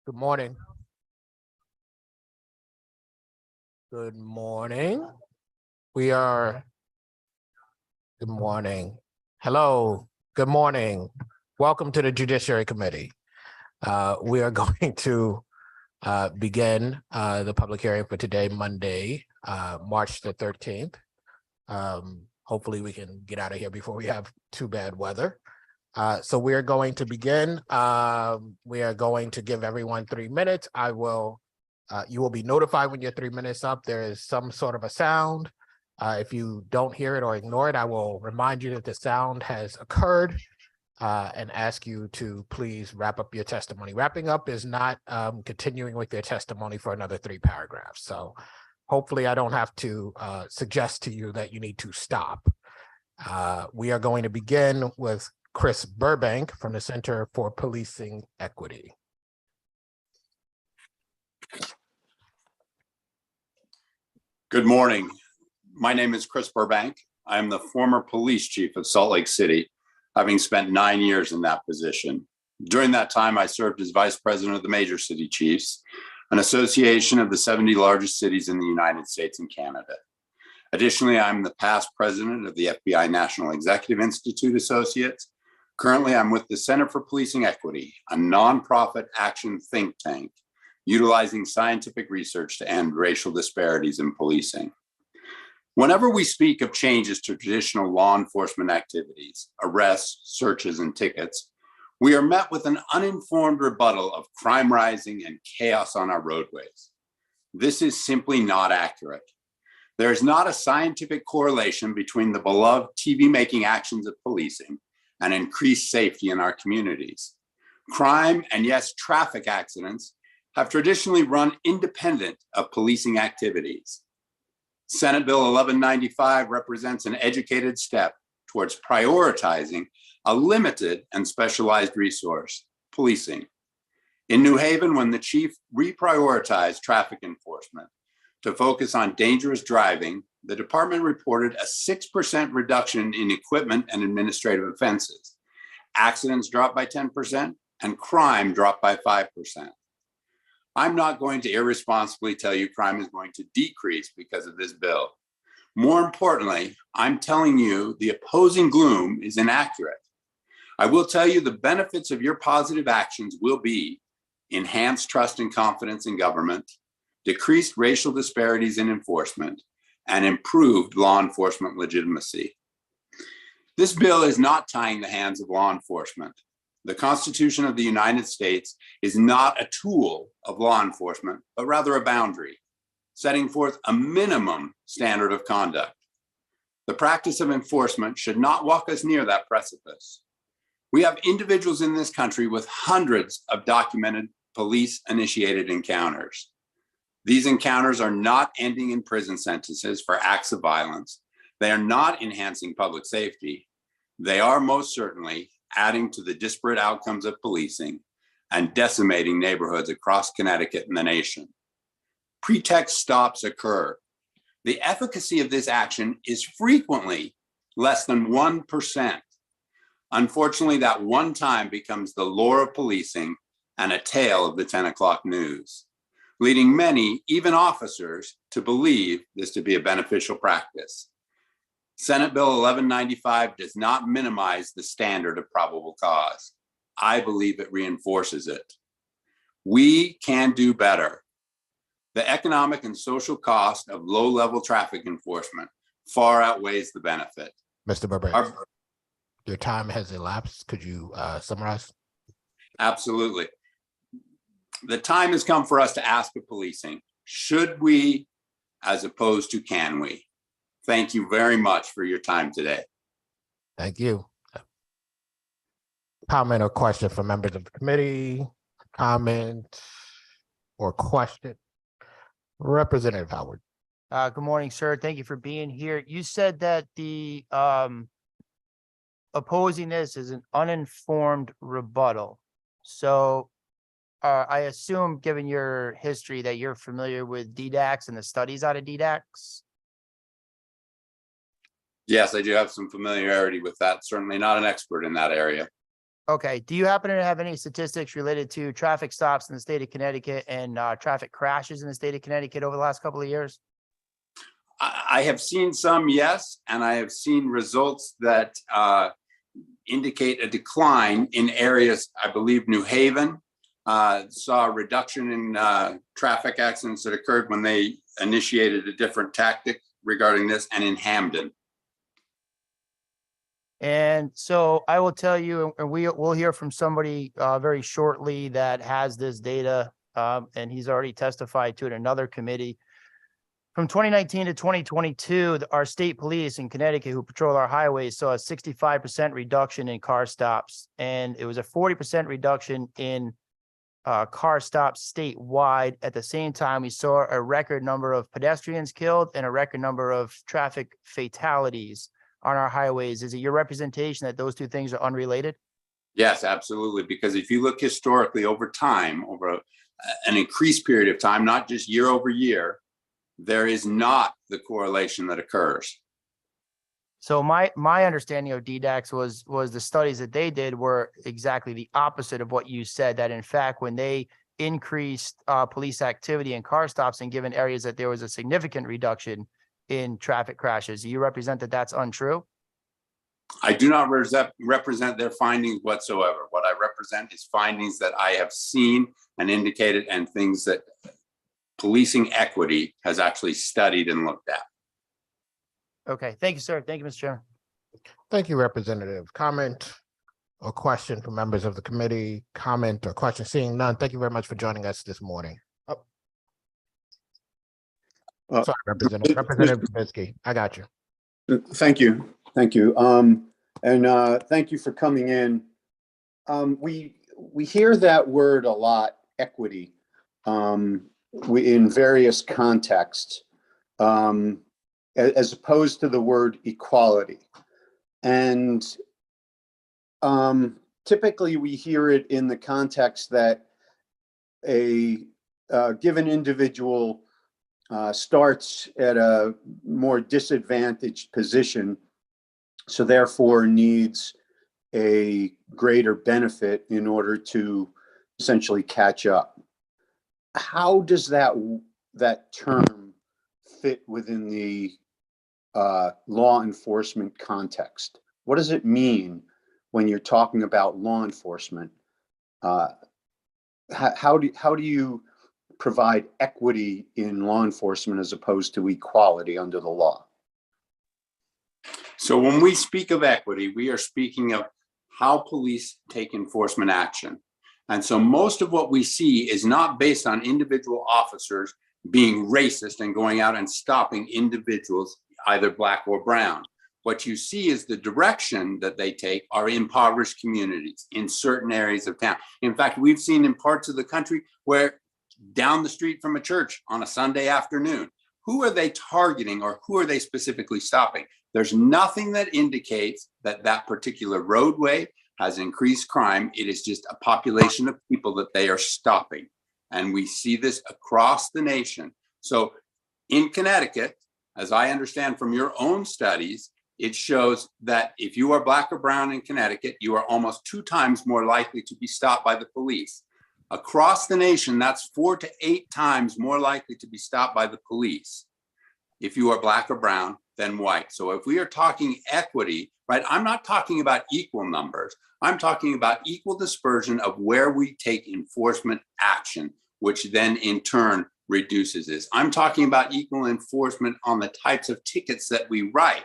Good morning. Good morning. Good morning. Hello, good morning. Welcome to the Judiciary Committee. We are going to begin the public hearing for today, Monday, March the 13th. Hopefully we can get out of here before we have too bad weather. So we are going to begin. We are going to give everyone 3 minutes. You will be notified when your 3 minutes up. There is some sort of a sound. If you don't hear it or ignore it, I will remind you that the sound has occurred and ask you to please wrap up your testimony. Wrapping up is not continuing with your testimony for another 3 paragraphs. So hopefully I don't have to suggest to you that you need to stop. We are going to begin with Chris Burbank from the Center for Policing Equity. Good morning. My name is Chris Burbank. I am the former police chief of Salt Lake City, having spent 9 years in that position. During that time, I served as vice president of the Major City Chiefs, an association of the 70 largest cities in the United States and Canada. Additionally, I'm the past president of the FBI National Executive Institute Associates. Currently, I'm with the Center for Policing Equity, a nonprofit action think tank utilizing scientific research to end racial disparities in policing. Whenever we speak of changes to traditional law enforcement activities, arrests, searches, and tickets, we are met with an uninformed rebuttal of crime rising and chaos on our roadways. This is simply not accurate. There is not a scientific correlation between the beloved TV-making actions of policing and increased safety in our communities. Crime and yes, traffic accidents have traditionally run independent of policing activities. Senate Bill 1195 represents an educated step towards prioritizing a limited and specialized resource, policing. In New Haven, when the chief reprioritized traffic enforcement to focus on dangerous driving, the department reported a 6% reduction in equipment and administrative offenses. Accidents dropped by 10% and crime dropped by 5%. I'm not going to irresponsibly tell you crime is going to decrease because of this bill. More importantly, I'm telling you the opposing gloom is inaccurate. I will tell you the benefits of your positive actions will be enhanced trust and confidence in government, decreased racial disparities in enforcement, and improved law enforcement legitimacy. This bill is not tying the hands of law enforcement. The Constitution of the United States is not a tool of law enforcement, but rather a boundary, setting forth a minimum standard of conduct. The practice of enforcement should not walk us near that precipice. We have individuals in this country with hundreds of documented police-initiated encounters. These encounters are not ending in prison sentences for acts of violence. They are not enhancing public safety. They are most certainly adding to the disparate outcomes of policing and decimating neighborhoods across Connecticut and the nation. Pretext stops occur. The efficacy of this action is frequently less than 1%. Unfortunately, that one time becomes the lore of policing and a tale of the 10 o'clock news, leading many, even officers, to believe this to be a beneficial practice. Senate Bill 1195 does not minimize the standard of probable cause. I believe it reinforces it. We can do better. The economic and social cost of low-level traffic enforcement far outweighs the benefit. Mr. Burbank, your time has elapsed. Could you summarize? Absolutely. The time has come for us to ask of policing, should we, as opposed to can we? Thank you very much for your time today. Thank you. Comment or question from members of the committee? Comment or question? Representative Howard. Good morning, sir. Thank you for being here. You said that the opposing this is an uninformed rebuttal. So I assume, given your history, that you're familiar with DDAX and the studies out of DDAX? Yes, I do have some familiarity with that. Certainly not an expert in that area. Okay. Do you happen to have any statistics related to traffic stops in the state of Connecticut and traffic crashes in the state of Connecticut over the last couple of years? I have seen some, yes, and I have seen results that indicate a decline in areas. I believe New Haven saw a reduction in traffic accidents that occurred when they initiated a different tactic regarding this, and in Hamden. And so I will tell you, and we'll hear from somebody very shortly that has this data, and he's already testified to it in another committee. From 2019 to 2022, our state police in Connecticut who patrol our highways saw a 65% reduction in car stops, and it was a 40% reduction in car stops statewide. At the same time, we saw a record number of pedestrians killed and a record number of traffic fatalities on our highways. Is it your representation that those two things are unrelated? Yes, absolutely. Because if you look historically over time, over an increased period of time, not just year over year, there is not the correlation that occurs. So my understanding of DDAX was the studies that they did were exactly the opposite of what you said, that in fact, when they increased police activity and car stops in given areas, that there was a significant reduction in traffic crashes. Do you represent that that's untrue? I do not represent their findings whatsoever. What I represent is findings that I have seen and indicated, and things that policing equity has actually studied and looked at. Okay, thank you, sir. Thank you, Mr. Chairman. Thank you, Representative. Comment or question from members of the committee? Comment or question? Seeing none, thank you very much for joining us this morning. Sorry, Representative Trubisky, I got you. Thank you. Thank you. Thank you for coming in. We hear that word a lot, equity, in various contexts, as opposed to the word equality. And typically we hear it in the context that a given individual starts at a more disadvantaged position, so therefore needs a greater benefit in order to essentially catch up. How does that term fit within the law enforcement context? What does it mean when you're talking about law enforcement? How do you provide equity in law enforcement as opposed to equality under the law? So when we speak of equity, we are speaking of how police take enforcement action. And so most of what we see is not based on individual officers being racist and going out and stopping individuals, either black or brown. What you see is the direction that they take are impoverished communities in certain areas of town. In fact, we've seen in parts of the country where down the street from a church on a Sunday afternoon, who are they targeting, or who are they specifically stopping? There's nothing that indicates that that particular roadway has increased crime. It is just a population of people that they are stopping. And we see this across the nation. So in Connecticut, as I understand from your own studies, it shows that if you are black or brown in Connecticut, you are almost 2 times more likely to be stopped by the police. Across the nation, that's 4 to 8 times more likely to be stopped by the police if you are black or brown than white. So if we are talking equity, right, I'm not talking about equal numbers. I'm talking about equal dispersion of where we take enforcement action, which then in turn reduces this. I'm talking about equal enforcement on the types of tickets that we write.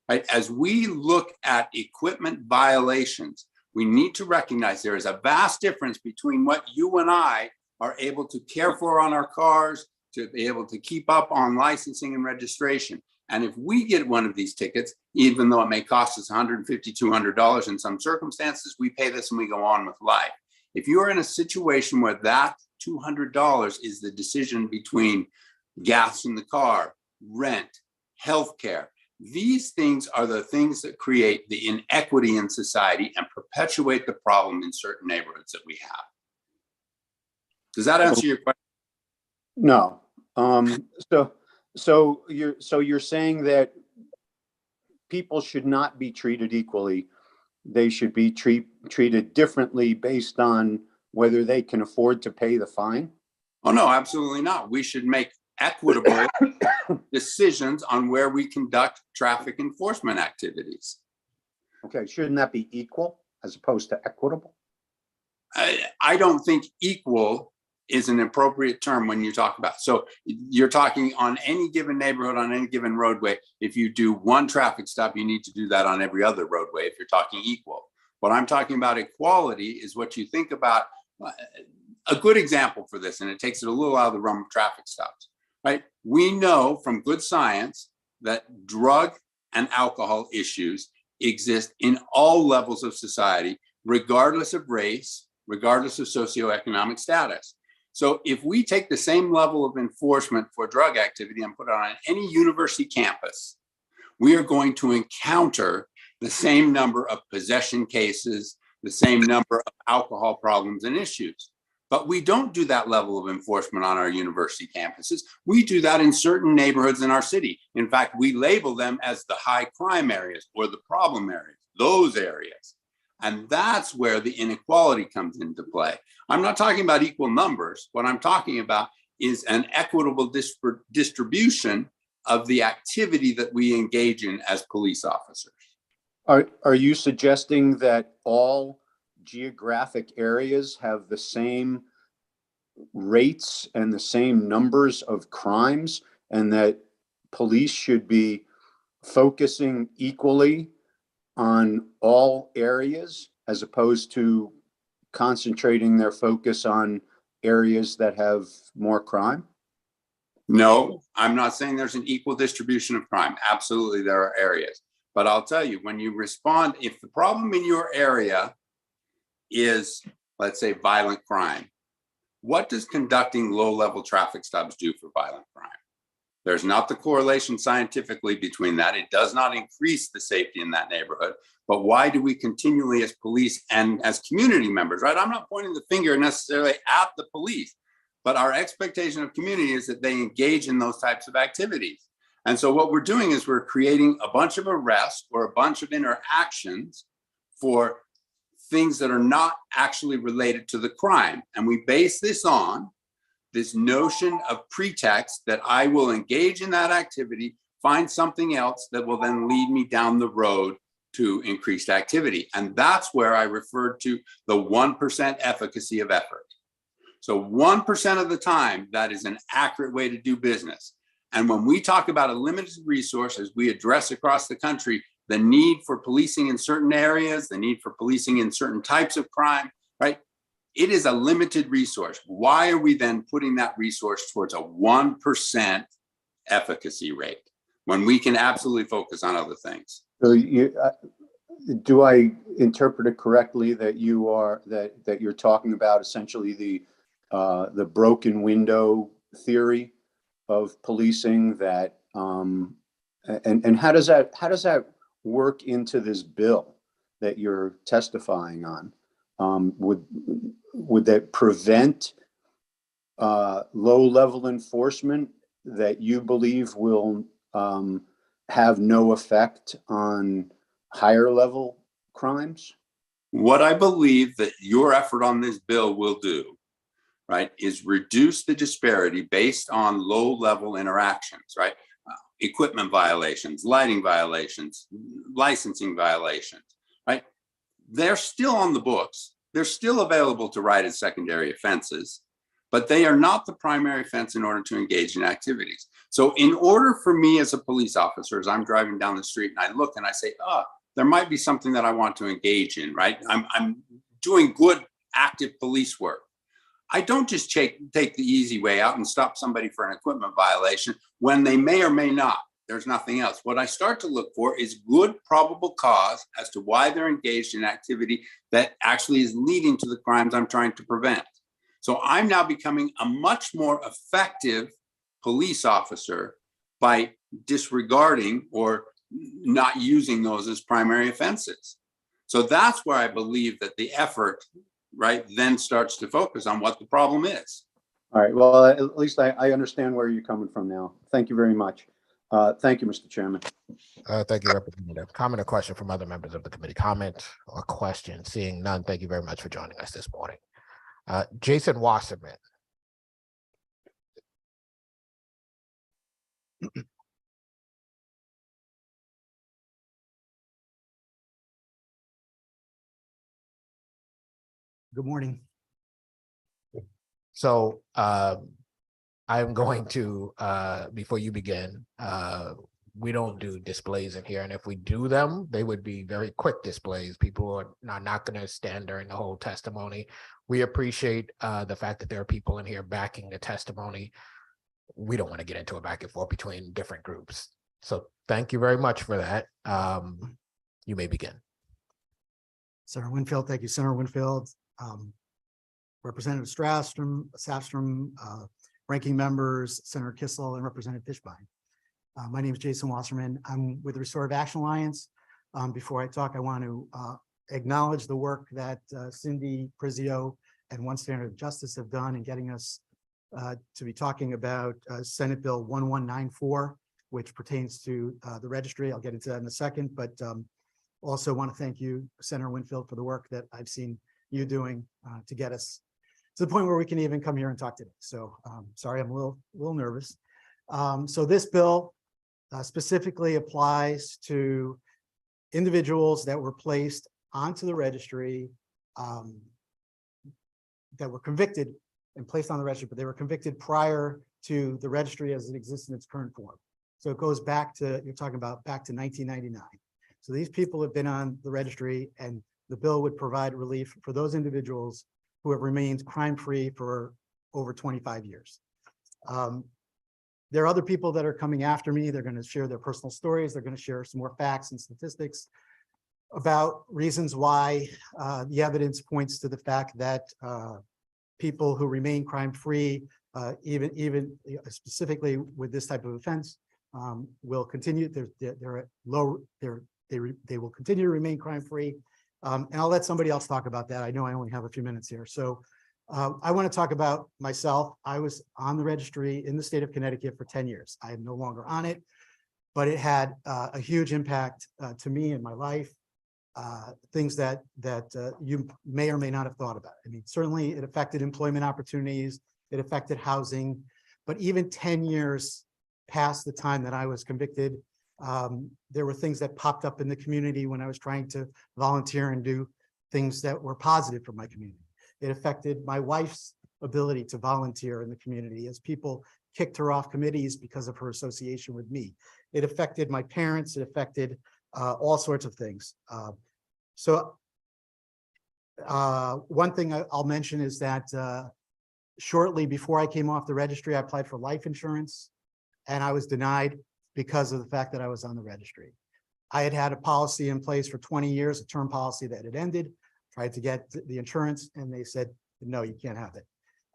Right? As we look at equipment violations, we need to recognize there is a vast difference between what you and I are able to care for on our cars, to be able to keep up on licensing and registration. And if we get one of these tickets, even though it may cost us $150, $200 in some circumstances, we pay this and we go on with life. If you are in a situation where that $200 is the decision between gas in the car, rent, healthcare, these things are the things that create the inequity in society and perpetuate the problem in certain neighborhoods that we have. Does that answer your question? No. So you're saying that people should not be treated equally they should be treated differently based on whether they can afford to pay the fine? Oh, no, absolutely not. We should make equitable decisions on where we conduct traffic enforcement activities. Okay, shouldn't that be equal as opposed to equitable? I don't think equal is an appropriate term when you talk about. So you're talking on any given neighborhood, on any given roadway. If you do one traffic stop, you need to do that on every other roadway if you're talking equal. What I'm talking about equality is what you think about. A good example for this, and it takes it a little out of the realm of traffic stops, right? We know from good science that drug and alcohol issues exist in all levels of society, regardless of race, regardless of socioeconomic status. So if we take the same level of enforcement for drug activity and put it on any university campus, we are going to encounter the same number of possession cases, the same number of alcohol problems and issues. But we don't do that level of enforcement on our university campuses. We do that in certain neighborhoods in our city. In fact, we label them as the high crime areas or the problem areas, those areas. And that's where the inequality comes into play. I'm not talking about equal numbers. What I'm talking about is an equitable distribution of the activity that we engage in as police officers. Are you suggesting that all geographic areas have the same rates and the same numbers of crimes, and that police should be focusing equally on all areas as opposed to concentrating their focus on areas that have more crime? No, I'm not saying there's an equal distribution of crime. Absolutely, there are areas. But I'll tell you, when you respond, if the problem in your area is, let's say, violent crime, what does conducting low-level traffic stops do for violent crime? There's not the correlation scientifically between that. It does not increase the safety in that neighborhood. But why do we continually, as police and as community members, right? I'm not pointing the finger necessarily at the police, but our expectation of community is that they engage in those types of activities. And so what we're doing is we're creating a bunch of arrests or a bunch of interactions for things that are not actually related to the crime. And we base this on this notion of pretext that I will engage in that activity, find something else that will then lead me down the road to increased activity. And that's where I referred to the 1% efficacy of effort. So 1% of the time, that is an accurate way to do business. And when we talk about a limited resource, as we address across the country, the need for policing in certain areas, the need for policing in certain types of crime, right? It is a limited resource. Why are we then putting that resource towards a 1% efficacy rate when we can absolutely focus on other things? So do I interpret it correctly that that you're talking about essentially the broken window theory of policing, that and how does that work into this bill that you're testifying on? Would that prevent low-level enforcement that you believe will have no effect on higher-level crimes? What I believe that your effort on this bill will do, right, is reduce the disparity based on low-level interactions, right? Equipment violations, lighting violations, licensing violations, right? They're still on the books. They're still available to write as secondary offenses, but they are not the primary offense in order to engage in activities. So in order for me as a police officer, as I'm driving down the street and I look and I say, there might be something that I want to engage in, right? I'm doing good, active police work. I don't just take the easy way out and stop somebody for an equipment violation when they may or may not. There's nothing else. What I start to look for is good probable cause as to why they're engaged in activity that actually is leading to the crimes I'm trying to prevent. So I'm now becoming a much more effective police officer by disregarding or not using those as primary offenses. So that's where I believe that the effort, right, then starts to focus on what the problem is. All right. Well, at least I understand where you're coming from now. Thank you very much. Thank you, Mr. Chairman. Thank you, Representative. Comment or question from other members of the committee? Comment or question? Seeing none, thank you very much for joining us this morning. Jason Wasserman. Good morning. So I'm going to, before you begin, we don't do displays in here. And if we do them, they would be very quick displays. People are not going to stand during the whole testimony. We appreciate the fact that there are people in here backing the testimony. We don't want to get into a back and forth between different groups. So thank you very much for that. You may begin. Senator Winfield, thank you, Senator Winfield. Representative Safstrom, ranking members, Senator Kissel, and Representative Fishbein. My name is Jason Wasserman. I'm with the Restorative Action Alliance. Before I talk, I want to acknowledge the work that Cindy Prizio and One Standard of Justice have done in getting us to be talking about Senate Bill 1194, which pertains to the registry. I'll get into that in a second, but also want to thank you, Senator Winfield, for the work that I've seen you doing to get us to the point where we can even come here and talk today. So sorry, I'm a little nervous. So this bill specifically applies to individuals that were placed onto the registry, that were convicted and placed on the registry, but they were convicted prior to the registry as it exists in its current form. So it goes back to, you're talking about back to 1999. So these people have been on the registry, and the bill would provide relief for those individuals who have remained crime-free for over 25 years. There are other people that are coming after me. They're going to share their personal stories. They're going to share some more facts and statistics about reasons why the evidence points to the fact that people who remain crime-free, even specifically with this type of offense, will continue. They will continue to remain crime-free. And I'll let somebody else talk about that. I know I only have a few minutes here. So I want to talk about myself. I was on the registry in the state of Connecticut for 10 years. I am no longer on it, but it had a huge impact to me in my life. Things that you may or may not have thought about. I mean, certainly it affected employment opportunities, it affected housing, but even 10 years past the time that I was convicted, there were things that popped up in the community when I was trying to volunteer and do things that were positive for my community. It affected my wife's ability to volunteer in the community as people kicked her off committees because of her association with me. It affected my parents. It affected all sorts of things. One thing I'll mention is that shortly before I came off the registry, I applied for life insurance, and I was denied because of the fact that I was on the registry. I had had a policy in place for 20 years, a term policy that had ended, tried to get the insurance, and they said, no, you can't have it.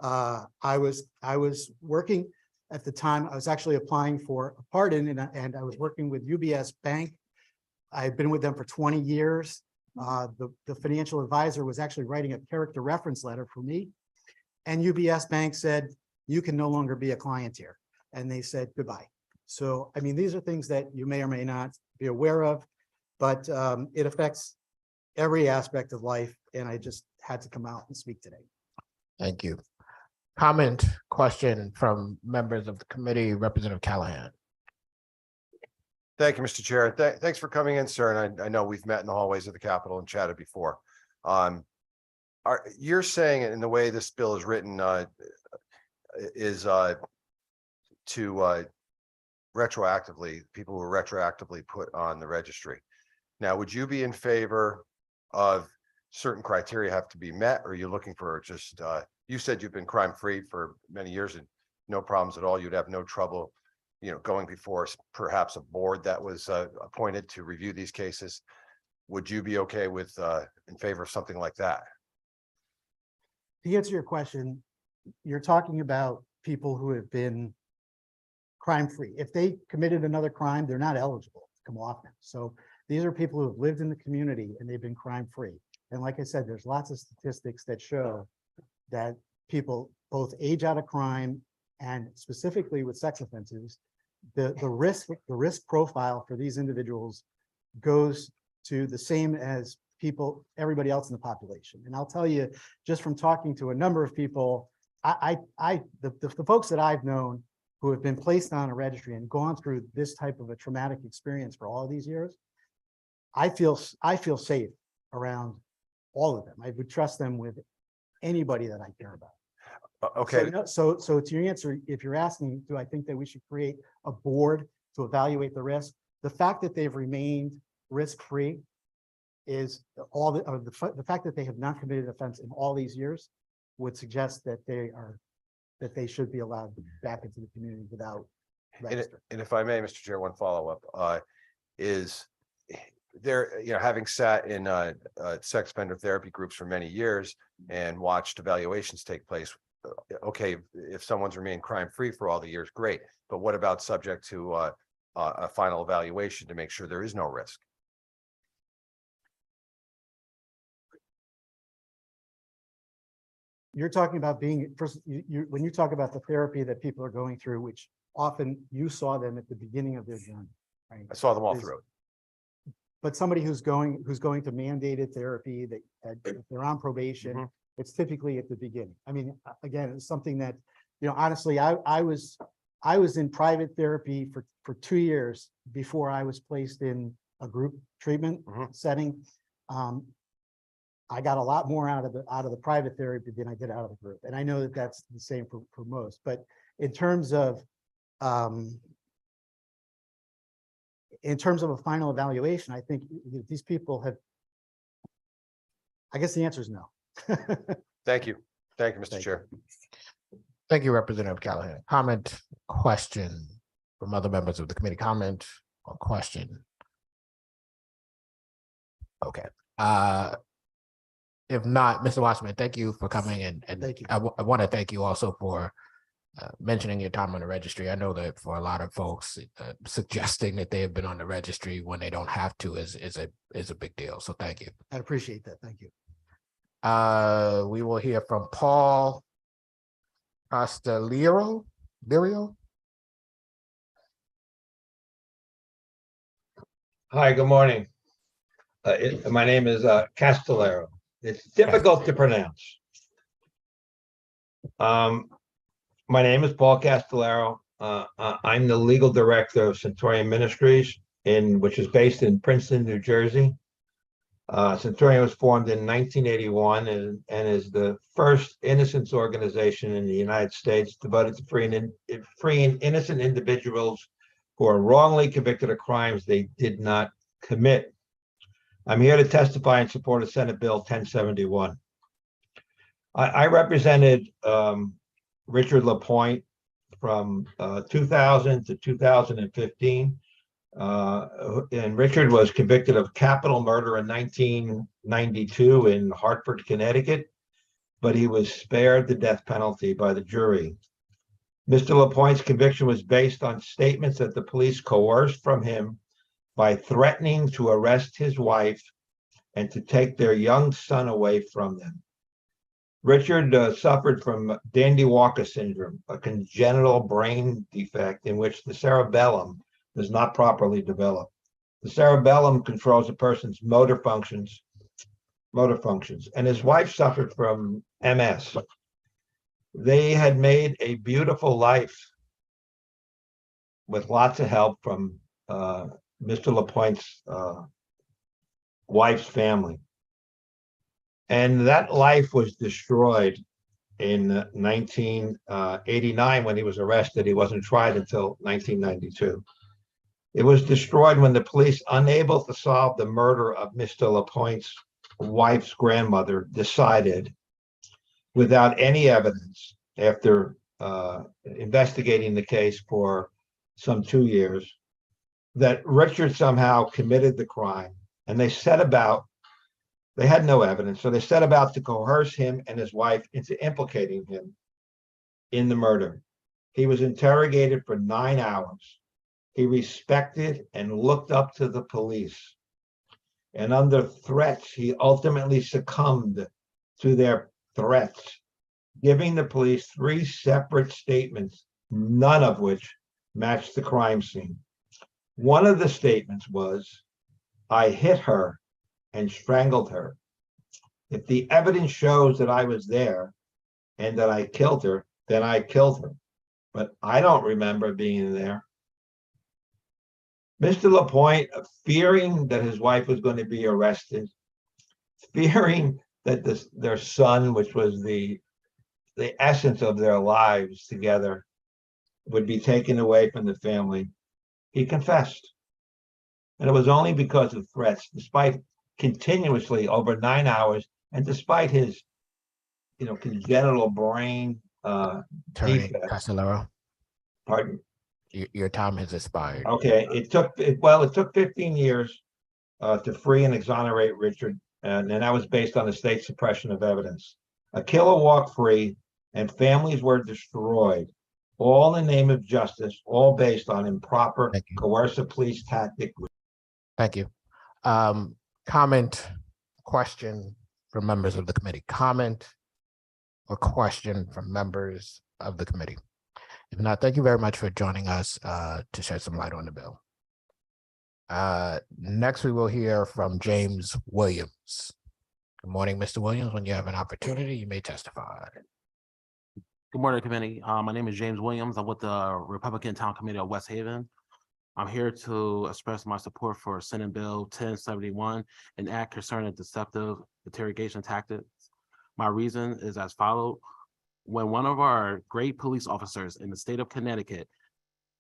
I was working at the time. I was actually applying for a pardon, and I was working with UBS Bank. I've been with them for 20 years. The financial advisor was actually writing a character reference letter for me, and UBS Bank said, you can no longer be a client here. And they said, goodbye. So, I mean, these are things that you may or may not be aware of, but it affects every aspect of life. And I just had to come out and speak today. Thank you. Comment, question from members of the committee, Representative Callahan. Thank you, Mr. Chair. Thanks for coming in, sir. And I know we've met in the hallways of the Capitol and chatted before. You're saying in the way this bill is written is to retroactively, people who are retroactively put on the registry. Now, would you be in favor of certain criteria have to be met, or are you looking for just, you said you've been crime-free for many years and no problems at all. You'd have no trouble, going before perhaps a board that was appointed to review these cases. Would you be okay with in favor of something like that? To answer your question, you're talking about people who have been crime-free. If they committed another crime, they're not eligible to come off now. So these are people who have lived in the community and they've been crime-free. And like I said, there's lots of statistics that show that people both age out of crime, and specifically with sex offenses, the risk profile for these individuals goes to the same as everybody else in the population. And I'll tell you, just from talking to a number of people, the folks that I've known who have been placed on a registry and gone through this type of a traumatic experience for all of these years, I feel safe around all of them. I would trust them with anybody that I care about. Okay, So to your answer, if you're asking, do I think that we should create a board to evaluate the risk? The fact that they've remained risk-free is the fact that they have not committed an offense in all these years would suggest that they should be allowed back into the community without registering. and if I may, Mr. Chair, one follow-up, is there, having sat in sex offender therapy groups for many years and watched evaluations take place, okay, if someone's remained crime-free for all the years, great. But what about subject to a final evaluation to make sure there is no risk? You're talking about being first, when you talk about the therapy that people are going through, which often you saw them at the beginning of their journey, right? I saw them all through it. But somebody who's going to mandated therapy, that if they're on probation, it's typically at the beginning. I mean, again, it's something that, honestly, I was in private therapy for 2 years before I was placed in a group treatment setting. I got a lot more out of the private therapy than I did out of the group. And I know that that's the same for most, but in terms of a final evaluation, I think these people have, I guess the answer is no. Thank you. Thank you, Mr. Chair. Thank you, Representative Callahan. Comment, question from other members of the committee? Comment or question? Okay. If not, Mr. Wasserman, thank you for coming, and Thank you. I want to thank you also for mentioning your time on the registry. I know that for a lot of folks, suggesting that they have been on the registry when they don't have to is a big deal. So thank you. I appreciate that. Thank you. We will hear from Paul Castellero. Hi, good morning. My name is Castellero. It's difficult to pronounce. My name is Paul Castellero. I'm the legal director of Centurion Ministries, which is based in Princeton, New Jersey. Centurion was formed in 1981 and is the first innocence organization in the United States devoted to freeing innocent individuals who are wrongly convicted of crimes they did not commit. I'm here to testify in support of Senate Bill 1071. I represented Richard LaPointe from 2000 to 2015. And Richard was convicted of capital murder in 1992 in Hartford, Connecticut, but he was spared the death penalty by the jury. Mr. LaPointe's conviction was based on statements that the police coerced from him by threatening to arrest his wife and to take their young son away from them. Richard suffered from Dandy-Walker syndrome, a congenital brain defect in which the cerebellum does not properly develop. The cerebellum controls a person's motor functions, and his wife suffered from MS. They had made a beautiful life with lots of help from Mr. LaPointe's wife's family. And that life was destroyed in 1989 when he was arrested. He wasn't tried until 1992. It was destroyed when the police, unable to solve the murder of Mr. LaPointe's wife's grandmother, decided, without any evidence, after investigating the case for some 2 years, that Richard somehow committed the crime. And they set about, they had no evidence, so they set about to coerce him and his wife into implicating him in the murder. He was interrogated for 9 hours. He respected and looked up to the police. And under threats, he ultimately succumbed to their threats, giving the police 3 separate statements, none of which matched the crime scene. One of the statements was, "I hit her and strangled her. If the evidence shows that I was there and that I killed her, then I killed her. But I don't remember being there." Mr. Lapointe, fearing that his wife was going to be arrested, fearing that their son, which was the essence of their lives together, would be taken away from the family, he confessed. And it was only because of threats, despite continuously over 9 hours, and despite his, congenital brain Attorney defect. Castellaro, Pardon? your time has expired. Okay, it took 15 years to free and exonerate Richard, and that was based on the state suppression of evidence. A killer walked free, and families were destroyed, all in the name of justice, all based on improper Thank you. coercive police tactic. Thank you. Comment, question from members of the committee. Comment or question from members of the committee. If not, thank you very much for joining us to shed some light on the bill. Next, we will hear from James Williams. Good morning, Mr. Williams. When you have an opportunity, you may testify. Good morning, committee. My name is James Williams. I'm with the Republican Town Committee of West Haven. I'm here to express my support for Senate Bill 1071, an act concerning deceptive interrogation tactics. My reason is as follows. When one of our great police officers in the state of Connecticut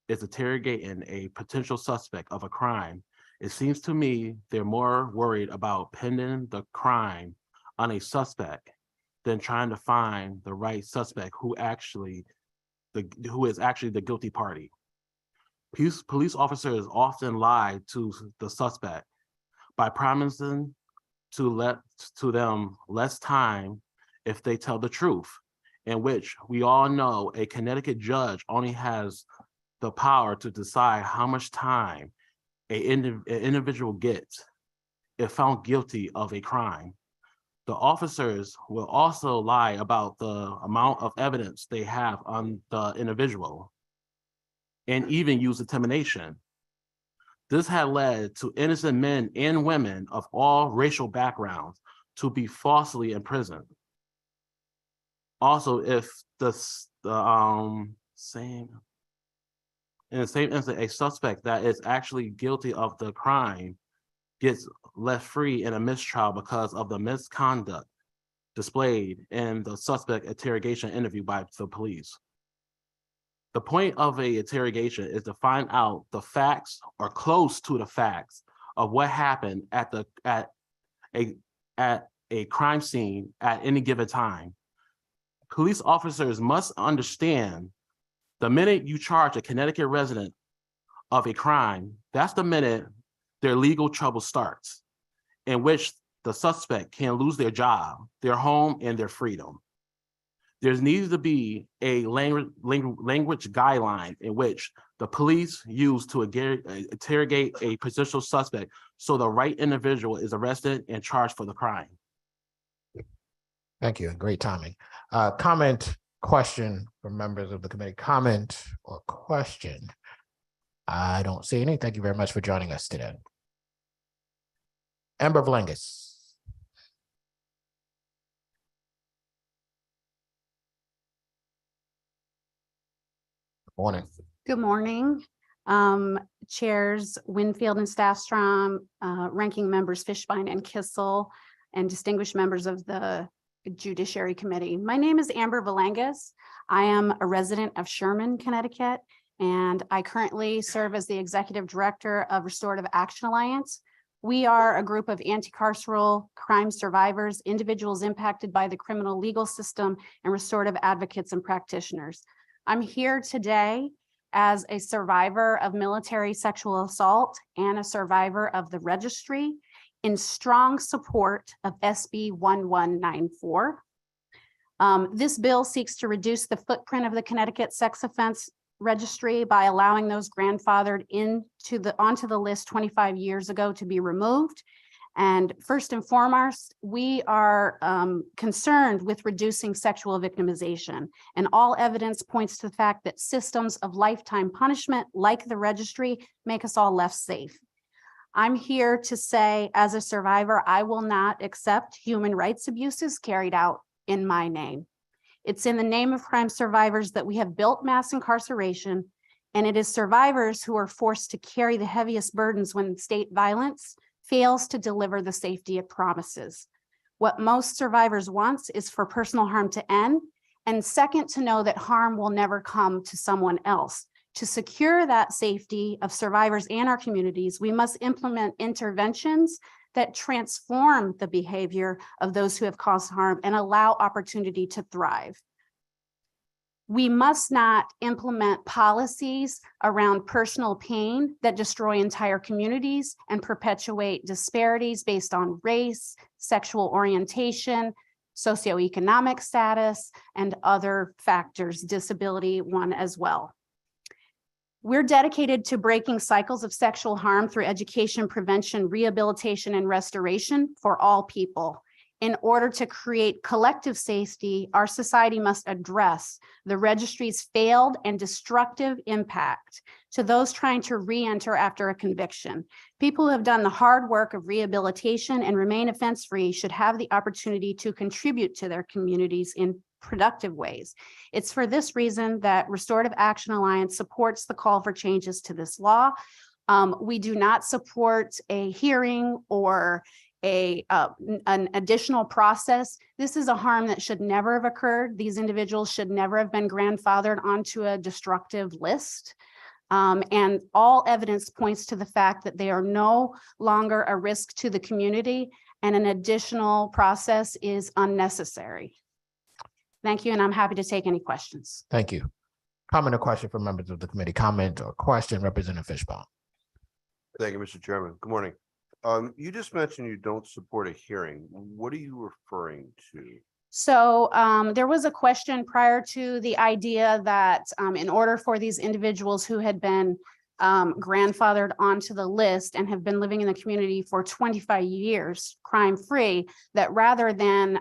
is interrogating a potential suspect of a crime, it seems to me they're more worried about pinning the crime on a suspect than trying to find the right suspect who is actually the guilty party. Police officers often lie to the suspect by promising to them less time if they tell the truth, in which we all know a Connecticut judge only has the power to decide how much time an individual gets if found guilty of a crime. The officers will also lie about the amount of evidence they have on the individual and even use intimidation. This had led to innocent men and women of all racial backgrounds to be falsely imprisoned. Also, if in the same instant, a suspect that is actually guilty of the crime gets left free in a mistrial because of the misconduct displayed in the suspect interrogation interview by the police. The point of a interrogation is to find out the facts or close to the facts of what happened at a crime scene at any given time. Police officers must understand the minute you charge a Connecticut resident of a crime, that's the minute their legal trouble starts, in which the suspect can lose their job, their home, and their freedom. There needs to be a language guideline in which the police use to interrogate a potential suspect so the right individual is arrested and charged for the crime. Thank you, and great timing. Comment, question from members of the committee. Comment or question? I don't see any. Thank you very much for joining us today. Amber Vlangas. Morning. Good morning. Chairs Winfield and Staffstrom, ranking members Fishbein and Kissel, and distinguished members of the Judiciary Committee. My name is Amber Vlangas. I am a resident of Sherman, Connecticut, and I currently serve as the Executive Director of Restorative Action Alliance. We are a group of anti-carceral crime survivors, individuals impacted by the criminal legal system, and restorative advocates and practitioners. I'm here today as a survivor of military sexual assault and a survivor of the registry in strong support of SB 1194. This bill seeks to reduce the footprint of the Connecticut sex offense registry by allowing those grandfathered onto the list 25 years ago to be removed, And first and foremost, we are concerned with reducing sexual victimization. And all evidence points to the fact that systems of lifetime punishment, like the registry, make us all less safe. I'm here to say, as a survivor, I will not accept human rights abuses carried out in my name. It's in the name of crime survivors that we have built mass incarceration, and it is survivors who are forced to carry the heaviest burdens when state violence fails to deliver the safety it promises. What most survivors want is for personal harm to end, and second, to know that harm will never come to someone else. To secure that safety of survivors and our communities, we must implement interventions that transform the behavior of those who have caused harm and allow opportunity to thrive. We must not implement policies around personal pain that destroy entire communities and perpetuate disparities based on race, sexual orientation, socioeconomic status, and other factors, disability one as well. We're dedicated to breaking cycles of sexual harm through education, prevention, rehabilitation, and restoration for all people. In order to create collective safety, our society must address the registry's failed and destructive impact to those trying to re-enter after a conviction. People who have done the hard work of rehabilitation and remain offense-free should have the opportunity to contribute to their communities in productive ways. It's for this reason that Restorative Action Alliance supports the call for changes to this law. We do not support a hearing or an additional process. This is a harm that should never have occurred. These individuals should never have been grandfathered onto a destructive list. And all evidence points to the fact that they are no longer a risk to the community, and an additional process is unnecessary. Thank you, and I'm happy to take any questions. Thank you. Comment or question from members of the committee? Comment or question, Representative Fishbaum. Thank you, Mr. Chairman. Good morning. You just mentioned you don't support a hearing. What are you referring to? So there was a question prior to the idea that in order for these individuals who had been grandfathered onto the list and have been living in the community for 25 years, crime-free, that rather than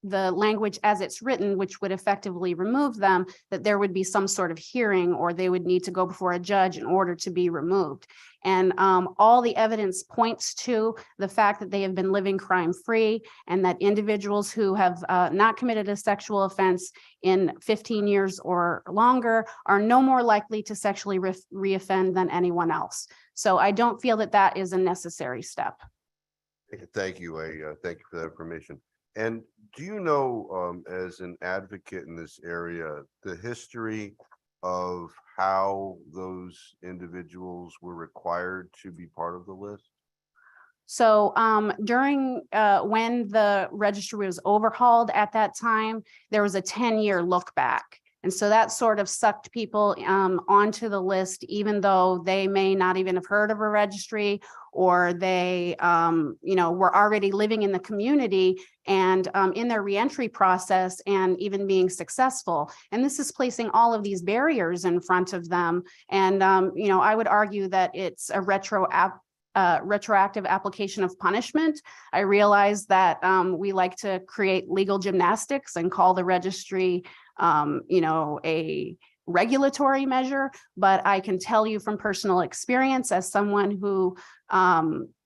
the language as it's written, which would effectively remove them, that there would be some sort of hearing or they would need to go before a judge in order to be removed. And all the evidence points to the fact that they have been living crime-free, and that individuals who have not committed a sexual offense in 15 years or longer are no more likely to sexually reoffend than anyone else. So I don't feel that that is a necessary step. Thank you. Thank you for that information. And do you know, as an advocate in this area, the history of how those individuals were required to be part of the list? So during when the registry was overhauled at that time, there was a 10-year look back. And so that sort of sucked people onto the list, even though they may not even have heard of a registry, or they were already living in the community and in their reentry process and even being successful. And this is placing all of these barriers in front of them. And I would argue that it's a retroactive application of punishment. I realize that we like to create legal gymnastics and call the registry a regulatory measure, but I can tell you from personal experience, as someone who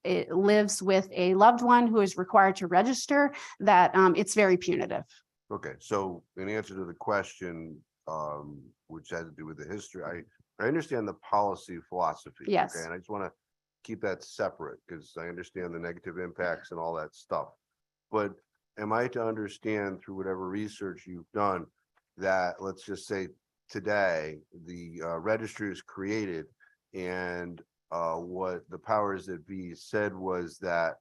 lives with a loved one who is required to register, that it's very punitive. Okay, so in answer to the question, which had to do with the history, I understand the policy philosophy. Yes. Okay, and I just want to keep that separate because I understand the negative impacts and all that stuff. But am I to understand through whatever research you've done that, let's just say today, the registry is created, and what the powers that be said was that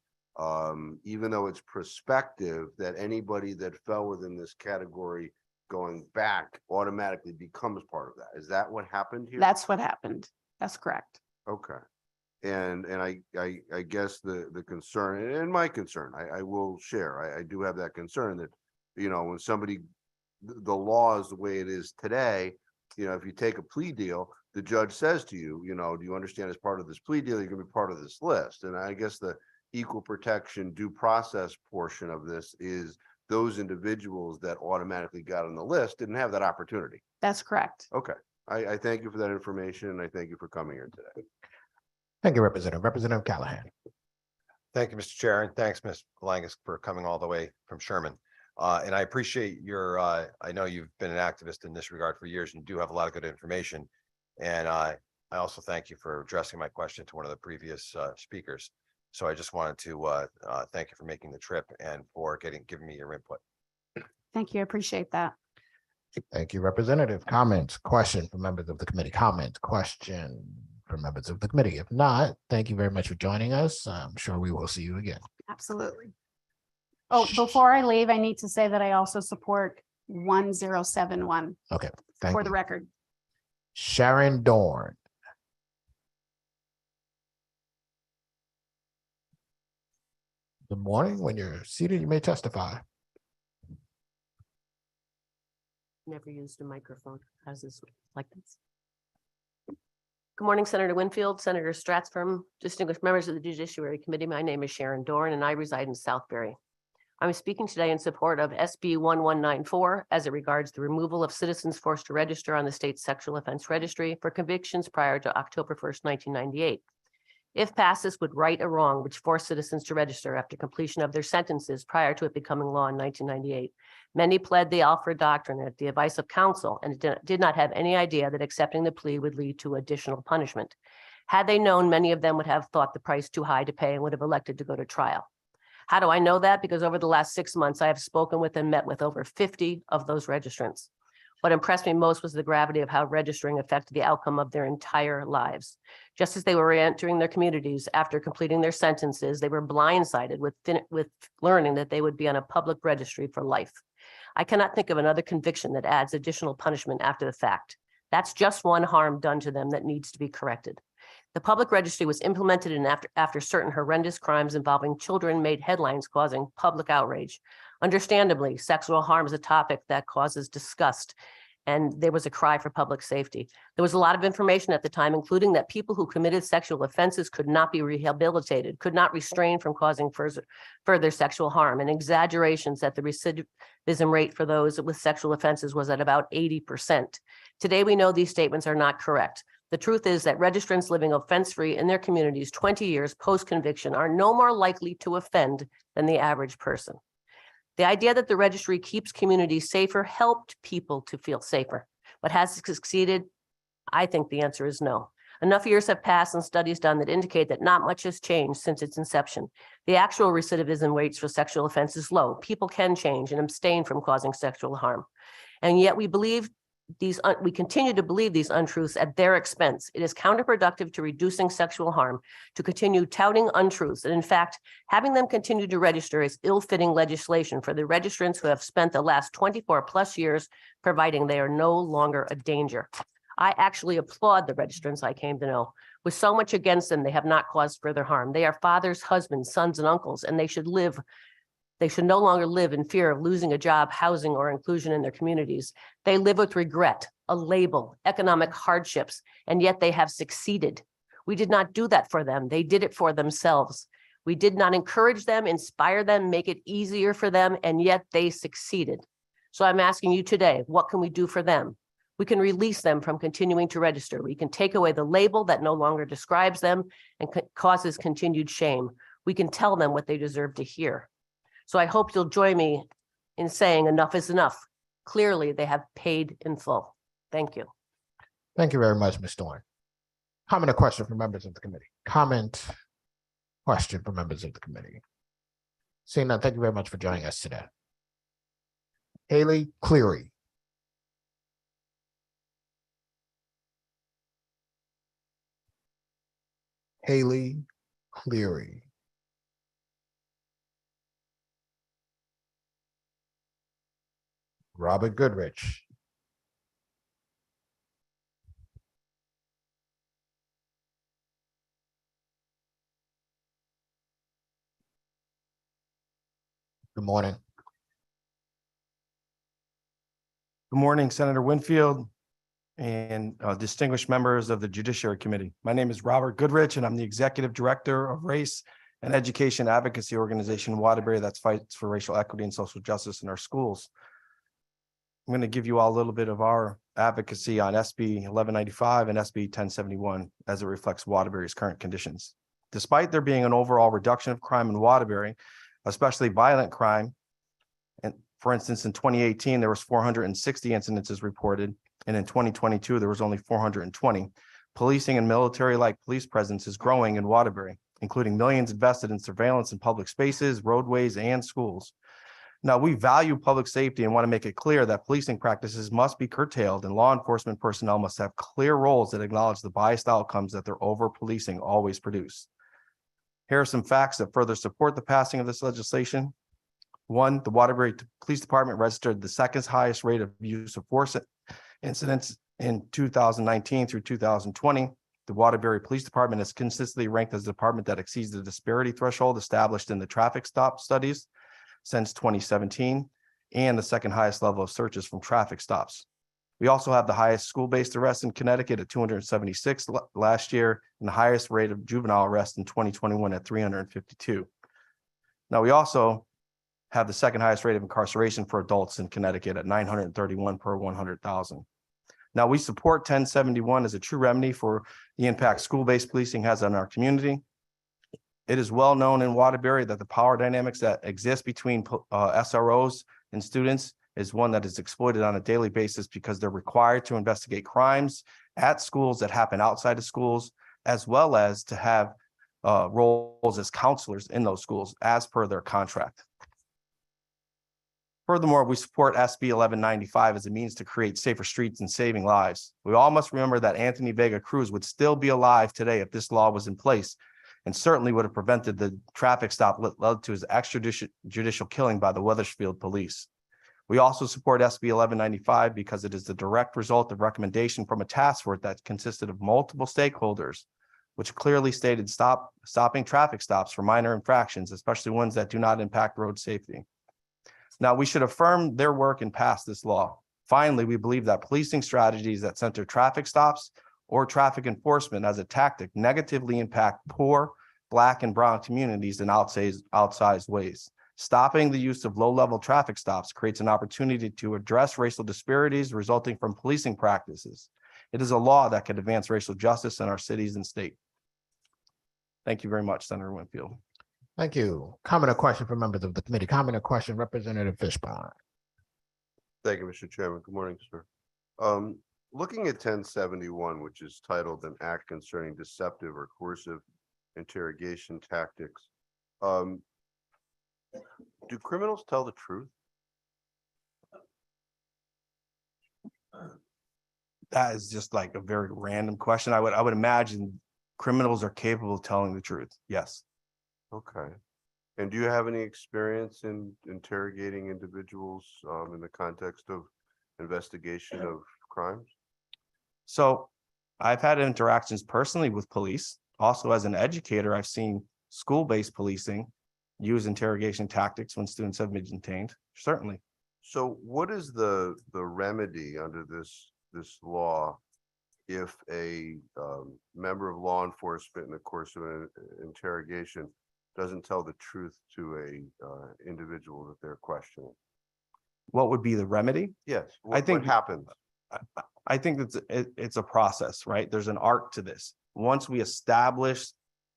even though it's prospective, that anybody that fell within this category going back automatically becomes part of that. Is that what happened here? That's what happened. That's correct. Okay. And I guess the concern, and my concern, I will share, I do have that concern that, when somebody, the law is the way it is today, if you take a plea deal, the judge says to you, do you understand as part of this plea deal, you're gonna be part of this list? And I guess the equal protection due process portion of this is those individuals that automatically got on the list didn't have that opportunity. That's correct. Okay, I thank you for that information and I thank you for coming here today. Thank you, Representative. Representative Callahan. Thank you, Mr. Chair, and thanks, Ms. Langus, for coming all the way from Sherman. And I appreciate your, I know you've been an activist in this regard for years and you do have a lot of good information. And I also thank you for addressing my question to one of the previous speakers. So I just wanted to thank you for making the trip and for giving me your input. Thank you. I appreciate that. Thank you, Representative. Comments, question from members of the committee. Comment, question from members of the committee. If not, thank you very much for joining us. I'm sure we will see you again. Absolutely. Oh, before I leave, I need to say that I also support 1071 Okay, thank for you. the record. Sharon Dorn. Good morning. When you're seated, you may testify. Never used a microphone. How's this like this? Good morning, Senator Winfield, Senator Stratsford, distinguished members of the Judiciary Committee. My name is Sharon Dorn and I reside in Southbury. I'm speaking today in support of SB 1194 as it regards the removal of citizens forced to register on the state sexual offense registry for convictions prior to October 1st, 1998. If passed, this would right a wrong which forced citizens to register after completion of their sentences prior to it becoming law in 1998. Many pled the Alford Doctrine at the advice of counsel and did not have any idea that accepting the plea would lead to additional punishment. Had they known, many of them would have thought the price too high to pay and would have elected to go to trial. How do I know that? Because over the last 6 months, I have spoken with and met with over 50 of those registrants. What impressed me most was the gravity of how registering affected the outcome of their entire lives. Just as they were re-entering their communities after completing their sentences, they were blindsided with learning that they would be on a public registry for life. I cannot think of another conviction that adds additional punishment after the fact. That's just one harm done to them that needs to be corrected. The public registry was implemented after certain horrendous crimes involving children made headlines causing public outrage. Understandably, sexual harm is a topic that causes disgust, and there was a cry for public safety. There was a lot of information at the time, including that people who committed sexual offenses could not be rehabilitated, could not restrain from causing further sexual harm, and exaggerations that the recidivism rate for those with sexual offenses was at about 80%. Today, we know these statements are not correct. The truth is that registrants living offense-free in their communities 20 years post-conviction are no more likely to offend than the average person. The idea that the registry keeps communities safer helped people to feel safer, but has it succeeded? I think the answer is no. Enough years have passed and studies done that indicate that not much has changed since its inception. The actual recidivism rates for sexual offense is low. People can change and abstain from causing sexual harm. And yet we continue to believe these untruths at their expense. It is counterproductive to reducing sexual harm to continue touting untruths. And in fact, having them continue to register is ill-fitting legislation for the registrants who have spent the last 24 plus years providing they are no longer a danger. I actually applaud the registrants I came to know. With so much against them, they have not caused further harm. They are fathers, husbands, sons, and uncles, and they should no longer live in fear of losing a job, housing, or inclusion in their communities. They live with regret, a label, economic hardships, and yet they have succeeded. We did not do that for them. They did it for themselves. We did not encourage them, inspire them, make it easier for them, and yet they succeeded. So I'm asking you today, what can we do for them? We can release them from continuing to register. We can take away the label that no longer describes them and causes continued shame. We can tell them what they deserve to hear. So I hope you'll join me in saying enough is enough. Clearly, they have paid in full. Thank you. Thank you very much, Ms. Dorn. Comment or question from members of the committee? Comment, question from members of the committee? Seeing none, thank you very much for joining us today. Haley Cleary. Haley Cleary. Robert Goodrich. Good morning. Good morning, Senator Winfield and distinguished members of the Judiciary Committee. My name is Robert Goodrich, and I'm the Executive Director of Race an education advocacy organization in Waterbury that fights for racial equity and social justice in our schools. I'm going to give you all a little bit of our advocacy on SB 1195 and SB 1071 as it reflects Waterbury's current conditions. Despite there being an overall reduction of crime in Waterbury, especially violent crime, and for instance, in 2018, there was 460 incidences reported, and in 2022, there was only 420. Policing and military-like police presence is growing in Waterbury, including millions invested in surveillance in public spaces, roadways, and schools. Now, we value public safety and want to make it clear that policing practices must be curtailed and law enforcement personnel must have clear roles that acknowledge the biased outcomes that their over-policing always produce. Here are some facts that further support the passing of this legislation. One, the Waterbury Police Department registered the second highest rate of use of force incidents in 2019 through 2020. The Waterbury Police Department is consistently ranked as a department that exceeds the disparity threshold established in the traffic stop studies since 2017, and the second highest level of searches from traffic stops. We also have the highest school-based arrests in Connecticut at 276 last year, and the highest rate of juvenile arrest in 2021 at 352. Now, we also have the second highest rate of incarceration for adults in Connecticut at 931 per 100,000. Now, we support 1071 as a true remedy for the impact school-based policing has on our community. It is well known in Waterbury that the power dynamics that exist between SROs and students is one that is exploited on a daily basis because they're required to investigate crimes at schools that happen outside of schools, as well as to have roles as counselors in those schools as per their contract. Furthermore, we support SB 1195 as a means to create safer streets and saving lives. We all must remember that Anthony Vega Cruz would still be alive today if this law was in place, and certainly would have prevented the traffic stop that led to his extrajudicial killing by the Wethersfield police. We also support SB 1195 because it is the direct result of recommendation from a task force that consisted of multiple stakeholders, which clearly stated stopping traffic stops for minor infractions, especially ones that do not impact road safety. Now, we should affirm their work and pass this law. Finally, we believe that policing strategies that center traffic stops or traffic enforcement as a tactic negatively impact poor Black and brown communities in outsized ways. Stopping the use of low-level traffic stops creates an opportunity to address racial disparities resulting from policing practices. It is a law that can advance racial justice in our cities and state. Thank you very much, Senator Winfield. Thank you. Comment or question from members of the committee? Comment or question, Representative Fishbine. Thank you, Mr. Chairman. Good morning, sir. Looking at 1071, which is titled An Act Concerning Deceptive or Coercive Interrogation Tactics, do criminals tell the truth? That is just like a very random question. I would imagine criminals are capable of telling the truth. Yes. Okay. And do you have any experience in interrogating individuals in the context of investigation of crimes? So I've had interactions personally with police. Also, as an educator, I've seen school-based policing use interrogation tactics when students have been detained. Certainly. So what is the remedy under this law if a member of law enforcement in the course of an interrogation doesn't tell the truth to a individual that they're questioning? What would be the remedy? Yes. I think what happens. I think it's a process, right? There's an art to this. Once we establish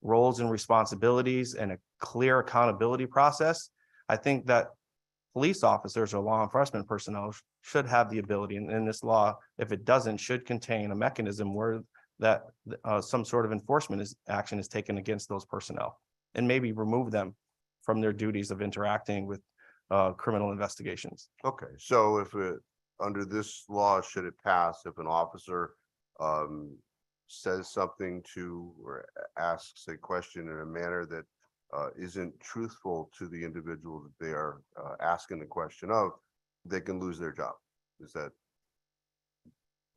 roles and responsibilities and a clear accountability process, I think that police officers or law enforcement personnel should have the ability, and in this law, if it doesn't, should contain a mechanism where that some sort of enforcement action is taken against those personnel, and maybe remove them from their duties of interacting with criminal investigations. Okay, so if under this law, should it pass, if an officer says something to or asks a question in a manner that isn't truthful to the individual that they are asking the question of, they can lose their job? Is that?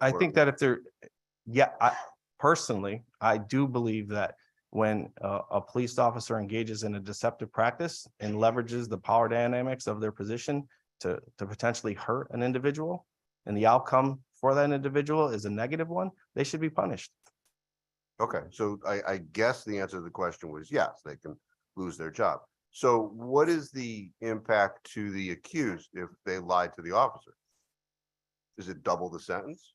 I think that if they're, personally, I do believe that when a police officer engages in a deceptive practice and leverages the power dynamics of their position to potentially hurt an individual, and the outcome for that individual is a negative one, they should be punished. Okay, so I guess the answer to the question was yes, they can lose their job. So what is the impact to the accused if they lied to the officer? Is it double the sentence?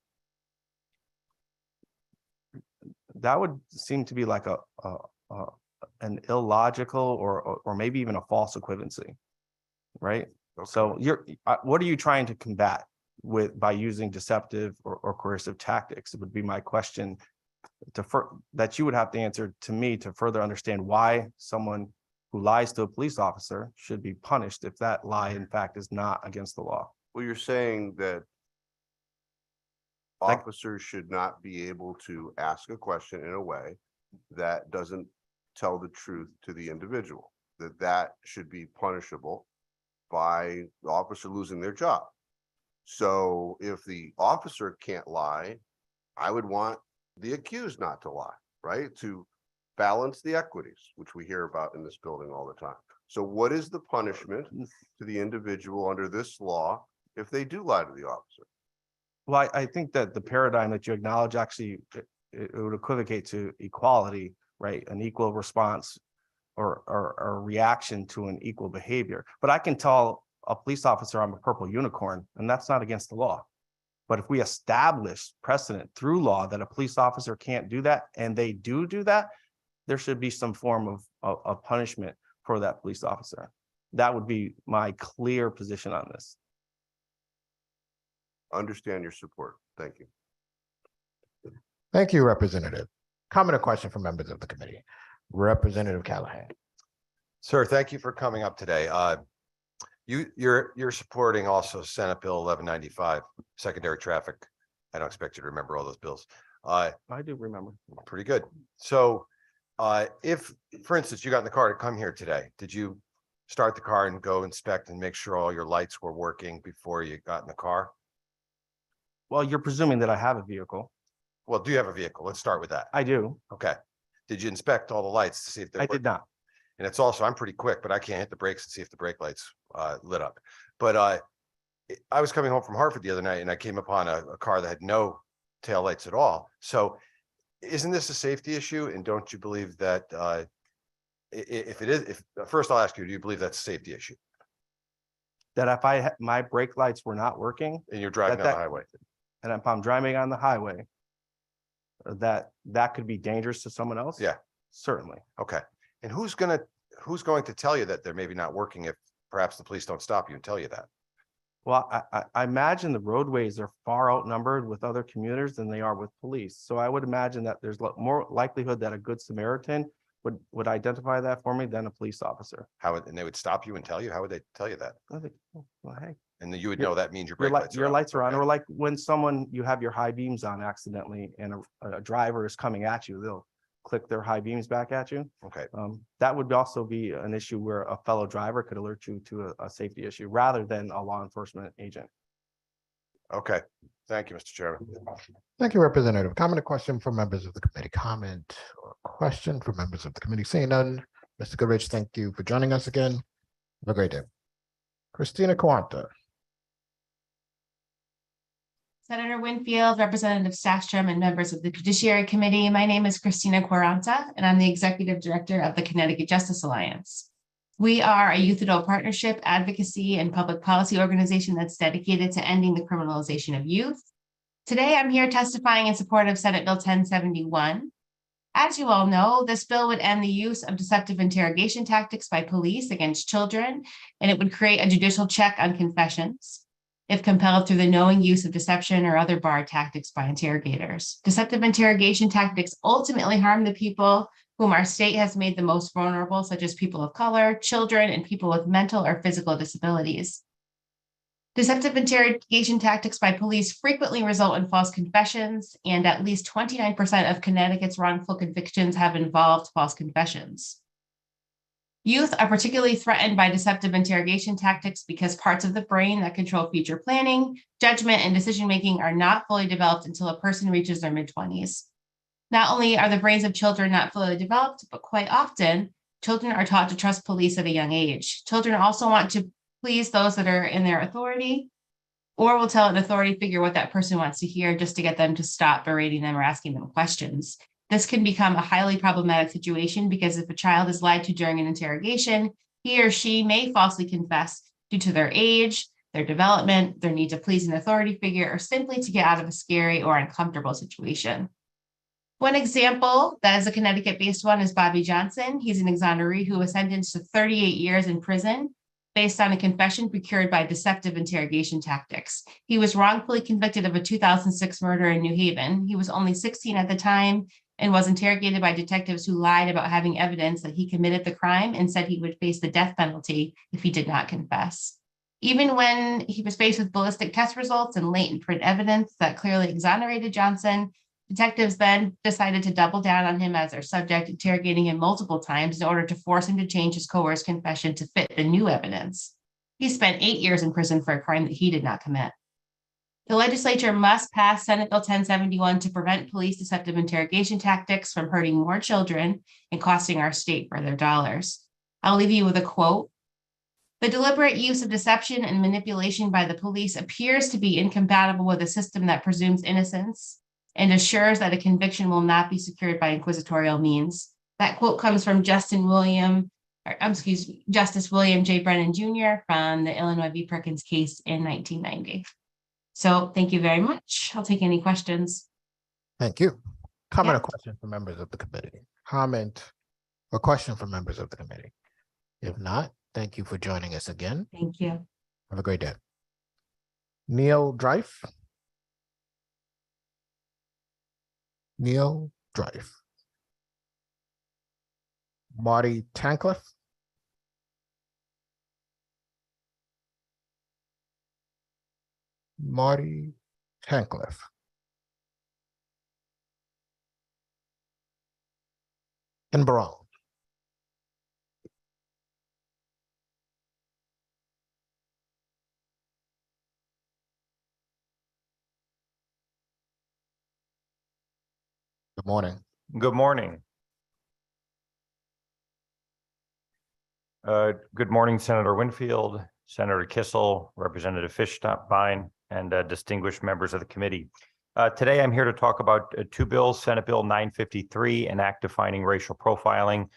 That would seem to be like an illogical or maybe even a false equivalency, right? So what are you trying to combat by using deceptive or coercive tactics? It would be my question that you would have to answer to me to further understand why someone who lies to a police officer should be punished if that lie in fact is not against the law. Well, you're saying that officers should not be able to ask a question in a way that doesn't tell the truth to the individual, that should be punishable by the officer losing their job. So if the officer can't lie, I would want the accused not to lie, right? To balance the equities, which we hear about in this building all the time. So what is the punishment to the individual under this law if they do lie to the officer? Well, I think that the paradigm that you acknowledge actually it would equivocate to equality, right? An equal response or reaction to an equal behavior. But I can tell a police officer I'm a purple unicorn, and that's not against the law. But if we establish precedent through law that a police officer can't do that, and they do that, there should be some form of punishment for that police officer. That would be my clear position on this. Understand your support. Thank you. Thank you, Representative. Comment or question from members of the committee? Representative Callahan. Sir, thank you for coming up today. You're supporting also Senate Bill 1195, secondary traffic. I don't expect you to remember all those bills. I do remember. Pretty good. So if, for instance, you got in the car to come here today, did you start the car and go inspect and make sure all your lights were working before you got in the car? Well, you're presuming that I have a vehicle. Well, do you have a vehicle? Let's start with that. I do. Okay. Did you inspect all the lights to see if they I were? did not. And it's also, I'm pretty quick, but I can't hit the brakes and see if the brake lights lit up. But I was coming home from Hartford the other night and I came upon a car that had no taillights at all. So isn't this a safety issue? And don't you believe that if it is, first I'll ask you, do you believe that's a safety issue? That if my brake lights were not working And you're driving down the highway? and if I'm driving on the highway, that could be dangerous to someone else? Yeah. Certainly. Okay. And who's going to tell you that they're maybe not working if perhaps the police don't stop you and tell you that? Well, I imagine the roadways are far outnumbered with other commuters than they are with police. So I would imagine that there's more likelihood that a good Samaritan would identify that for me than a police officer. And they would stop you and tell you? How would they tell you that? I think, well, hey, And then you would know that means your your brake lights are your on. lights are on, Okay. or like when you have your high beams on accidentally and a driver is coming at you, they'll click their high beams back at you. Okay. That would also be an issue where a fellow driver could alert you to a safety issue rather than a law enforcement agent. Okay. Thank you, Mr. Chairman. Thank you, Representative. Comment or question from members of the committee? Comment or question from members of the committee? Seeing none, Mr. Goodrich, thank you for joining us again. Have a great day. Christina Quanta. Senator Winfield, Representative Stackstrom, and members of the Judiciary Committee. My name is Christina Quaranta, and I'm the Executive Director of the Connecticut Justice Alliance. We are a youth adult partnership, advocacy, and public policy organization that's dedicated to ending the criminalization of youth. Today, I'm here testifying in support of Senate Bill 1071. As you all know, this bill would end the use of deceptive interrogation tactics by police against children, and it would create a judicial check on confessions if compelled through the knowing use of deception or other bar tactics by interrogators. Deceptive interrogation tactics ultimately harm the people whom our state has made the most vulnerable, such as people of color, children, and people with mental or physical disabilities. Deceptive interrogation tactics by police frequently result in false confessions, and at least 29% of Connecticut's wrongful convictions have involved false confessions. Youth are particularly threatened by deceptive interrogation tactics because parts of the brain that control future planning, judgment, and decision-making are not fully developed until a person reaches their mid-20s. Not only are the brains of children not fully developed, but quite often, children are taught to trust police at a young age. Children also want to please those that are in their authority, or will tell an authority figure what that person wants to hear just to get them to stop berating them or asking them questions. This can become a highly problematic situation because if a child is lied to during an interrogation, he or she may falsely confess due to their age, their development, their need to please an authority figure, or simply to get out of a scary or uncomfortable situation. One example that is a Connecticut-based one is Bobby Johnson. He's an exoneree who was sentenced to 38 years in prison based on a confession procured by deceptive interrogation tactics. He was wrongfully convicted of a 2006 murder in New Haven. He was only 16 at the time and was interrogated by detectives who lied about having evidence that he committed the crime and said he would face the death penalty if he did not confess. Even when he was faced with ballistic test results and latent print evidence that clearly exonerated Johnson, detectives then decided to double down on him as their subject, interrogating him multiple times in order to force him to change his coerced confession to fit the new evidence. He spent 8 years in prison for a crime that he did not commit. The legislature must pass Senate Bill 1071 to prevent police deceptive interrogation tactics from hurting more children and costing our state further dollars. I'll leave you with a quote. The deliberate use of deception and manipulation by the police appears to be incompatible with a system that presumes innocence and assures that a conviction will not be secured by inquisitorial means. That quote comes from Justice William J. Brennan Jr. from the Illinois v. Perkins case in 1990. So thank you very much. I'll take any questions. Thank you. Comment Yeah. or question from members of the committee? Comment or question from members of the committee? If not, thank you for joining us again. Thank you. Have a great day. Neil Drive. Neil Drive. Marty Tancliffe. Marty Tancliffe. And Brown. Good morning. Good morning. Good morning, Senator Winfield, Senator Kissel, Representative Fishbein, and distinguished members of the committee. Today, I'm here to talk about two bills, Senate Bill 953, an act defining racial profiling.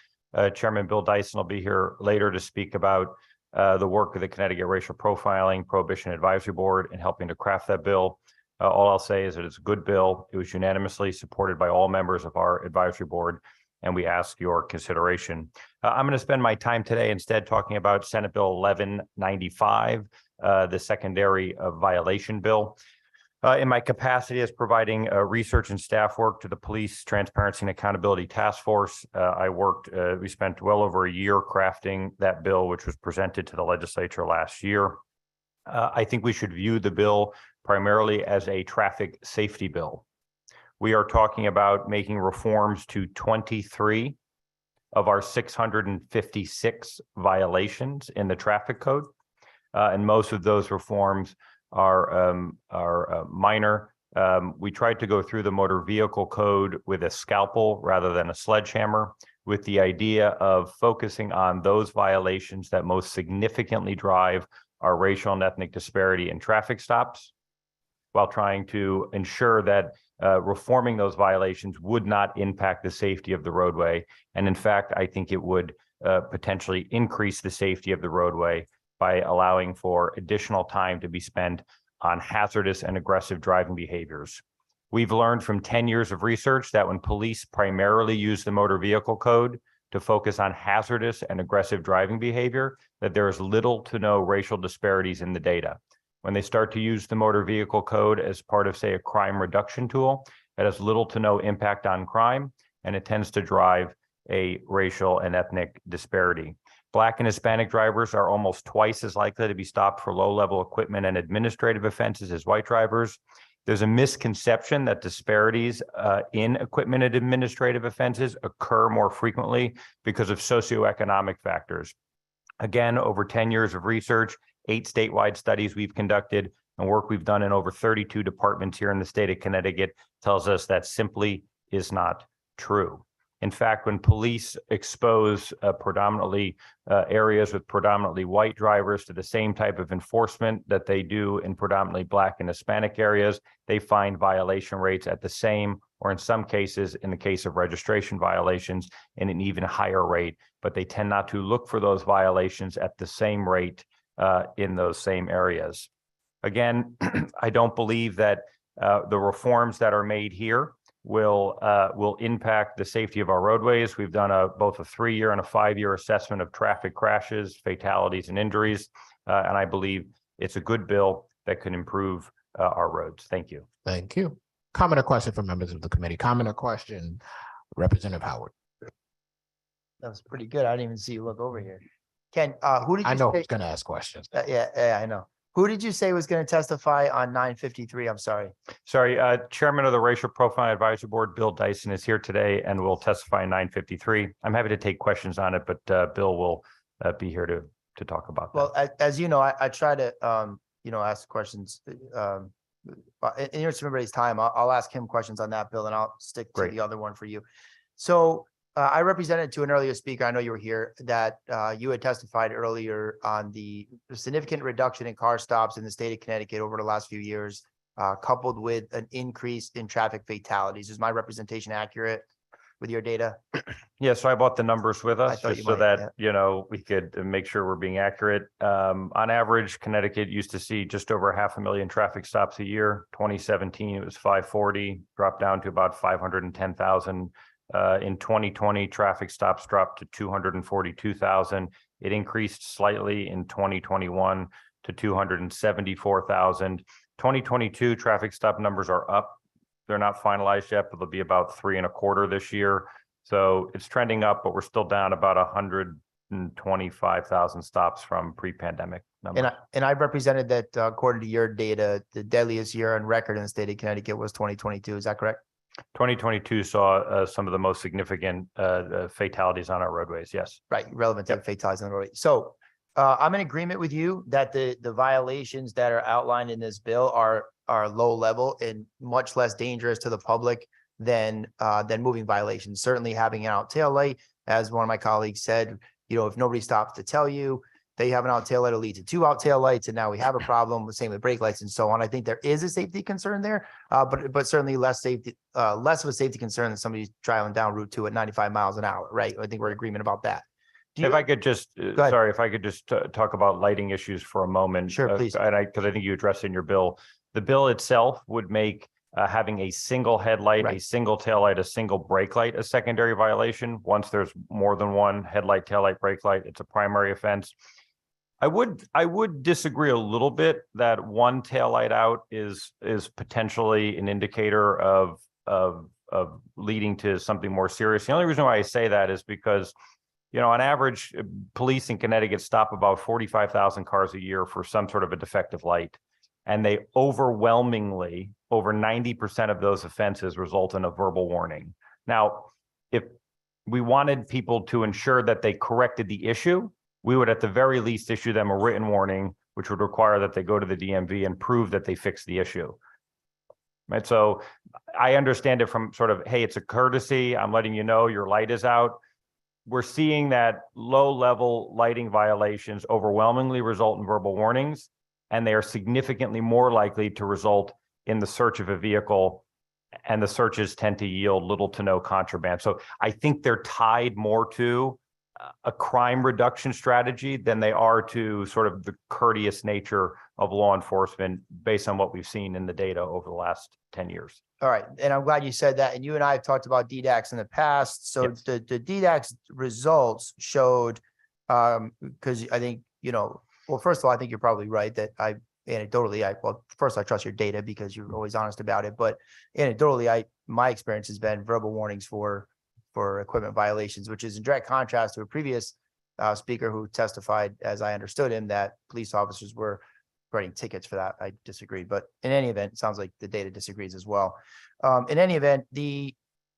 Chairman Bill Dyson will be here later to speak about the work of the Connecticut Racial Profiling Prohibition Advisory Board in helping to craft that bill. All I'll say is that it's a good bill. It was unanimously supported by all members of our advisory board, and we ask your consideration. I'm going to spend my time today instead talking about Senate Bill 1195, the secondary violation bill. In my capacity as providing research and staff work to the Police Transparency and Accountability Task Force, we spent well over a year crafting that bill, which was presented to the legislature last year. I think we should view the bill primarily as a traffic safety bill. We are talking about making reforms to 23 of our 656 violations in the traffic code. And most of those reforms are minor. We tried to go through the motor vehicle code with a scalpel rather than a sledgehammer, with the idea of focusing on those violations that most significantly drive our racial and ethnic disparity in traffic stops, while trying to ensure that reforming those violations would not impact the safety of the roadway. And in fact, I think it would potentially increase the safety of the roadway by allowing for additional time to be spent on hazardous and aggressive driving behaviors. We've learned from 10 years of research that when police primarily use the motor vehicle code to focus on hazardous and aggressive driving behavior, that there is little to no racial disparities in the data. When they start to use the motor vehicle code as part of, say, a crime reduction tool, it has little to no impact on crime, and it tends to drive a racial and ethnic disparity. Black and Hispanic drivers are almost twice as likely to be stopped for low-level equipment and administrative offenses as white drivers. There's a misconception that disparities in equipment and administrative offenses occur more frequently because of socioeconomic factors. Again, over 10 years of research, 8 statewide studies we've conducted, and work we've done in over 32 departments here in the state of Connecticut tells us that simply is not true. In fact, when police expose predominantly areas with predominantly white drivers to the same type of enforcement that they do in predominantly Black and Hispanic areas, they find violation rates at the same or in some cases, in the case of registration violations, in an even higher rate, but they tend not to look for those violations at the same rate in those same areas. Again, I don't believe that the reforms that are made here will impact the safety of our roadways. We've done both a 3-year and a 5-year assessment of traffic crashes, fatalities, and injuries, and I believe it's a good bill that can improve our roads. Thank you. Thank you. Comment or question from members of the committee? Comment or question, Representative Howard? That was pretty good. I didn't even see you look over here. Ken, who did you I know say? who's going to ask questions. Yeah, I know. Who did you say was going to testify on 953? I'm sorry. Sorry, Chairman of the Racial Profile Advisory Board, Bill Dyson, is here today and will testify in 953. I'm happy to take questions on it, but Bill will be here to talk about that. Well, as you know, I try to, ask questions. In interest of everybody's time, I'll ask him questions on that bill, and I'll stick to Great. the other one for you. So I represented to an earlier speaker, I know you were here, that you had testified earlier on the significant reduction in car stops in the state of Connecticut over the last few years, coupled with an increase in traffic fatalities. Is my representation accurate with your data? Yeah, so I brought the numbers with us thought just you so might, that, yeah. we could make sure we're being accurate. On average, Connecticut used to see just over 500,000 traffic stops a year. 2017, it was 540, dropped down to about 510,000. In 2020, traffic stops dropped to 242,000. It increased slightly in 2021 to 274,000. 2022 traffic stop numbers are up. They're not finalized yet, but they'll be about 3.25 this year. So it's trending up, but we're still down about 125,000 stops from pre-pandemic numbers. And I represented that according to your data, the deadliest year on record in the state of Connecticut was 2022. Is that correct? 2022 saw some of the most significant fatalities on our roadways. Yes. Right, relevant to the fatalities on the road. So I'm in agreement with you that the violations that are outlined in this bill are low level and much less dangerous to the public than moving violations. Certainly having an out tail light, as one of my colleagues said, if nobody stops to tell you, they have an out tail light, it'll lead to 2 out tail lights, and now we have a problem. The same with brake lights and so on. I think there is a safety concern there, but certainly less of a safety concern than somebody driving down Route 2 at 95 miles an hour, right? I think we're in agreement about that. If I could just, ahead. if I could just talk about lighting issues for a moment. Sure, please. Because I think you addressed it in your bill. The bill itself would make having a single headlight, Right. a single taillight, a single brake light a secondary violation. Once there's more than one headlight, taillight, brake light, it's a primary offense. I would disagree a little bit that one taillight out is potentially an indicator of leading to something more serious. The only reason why I say that is because, on average, police in Connecticut stop about 45,000 cars a year for some sort of a defective light. And they overwhelmingly, over 90% of those offenses result in a verbal warning. Now, if we wanted people to ensure that they corrected the issue, we would at the very least issue them a written warning, which would require that they go to the DMV and prove that they fixed the issue. Right. So I understand it from sort of, hey, it's a courtesy. I'm letting you know your light is out. We're seeing that low-level lighting violations overwhelmingly result in verbal warnings, and they are significantly more likely to result in the search of a vehicle, and the searches tend to yield little to no contraband. So I think they're tied more to a crime reduction strategy than they are to sort of the courteous nature of law enforcement based on what we've seen in the data over the last 10 years. All right, and I'm glad you said that. And you and I have talked about DDAX in the past. So Yes. the DDAX results showed, because I think, well, first of all, I think you're probably right that first I trust your data because you're always honest about it. But anecdotally, my experience has been verbal warnings for equipment violations, which is in direct contrast to a previous speaker who testified, as I understood him, that police officers were writing tickets for that. I disagreed, but in any event, it sounds like the data disagrees as well. In any event, in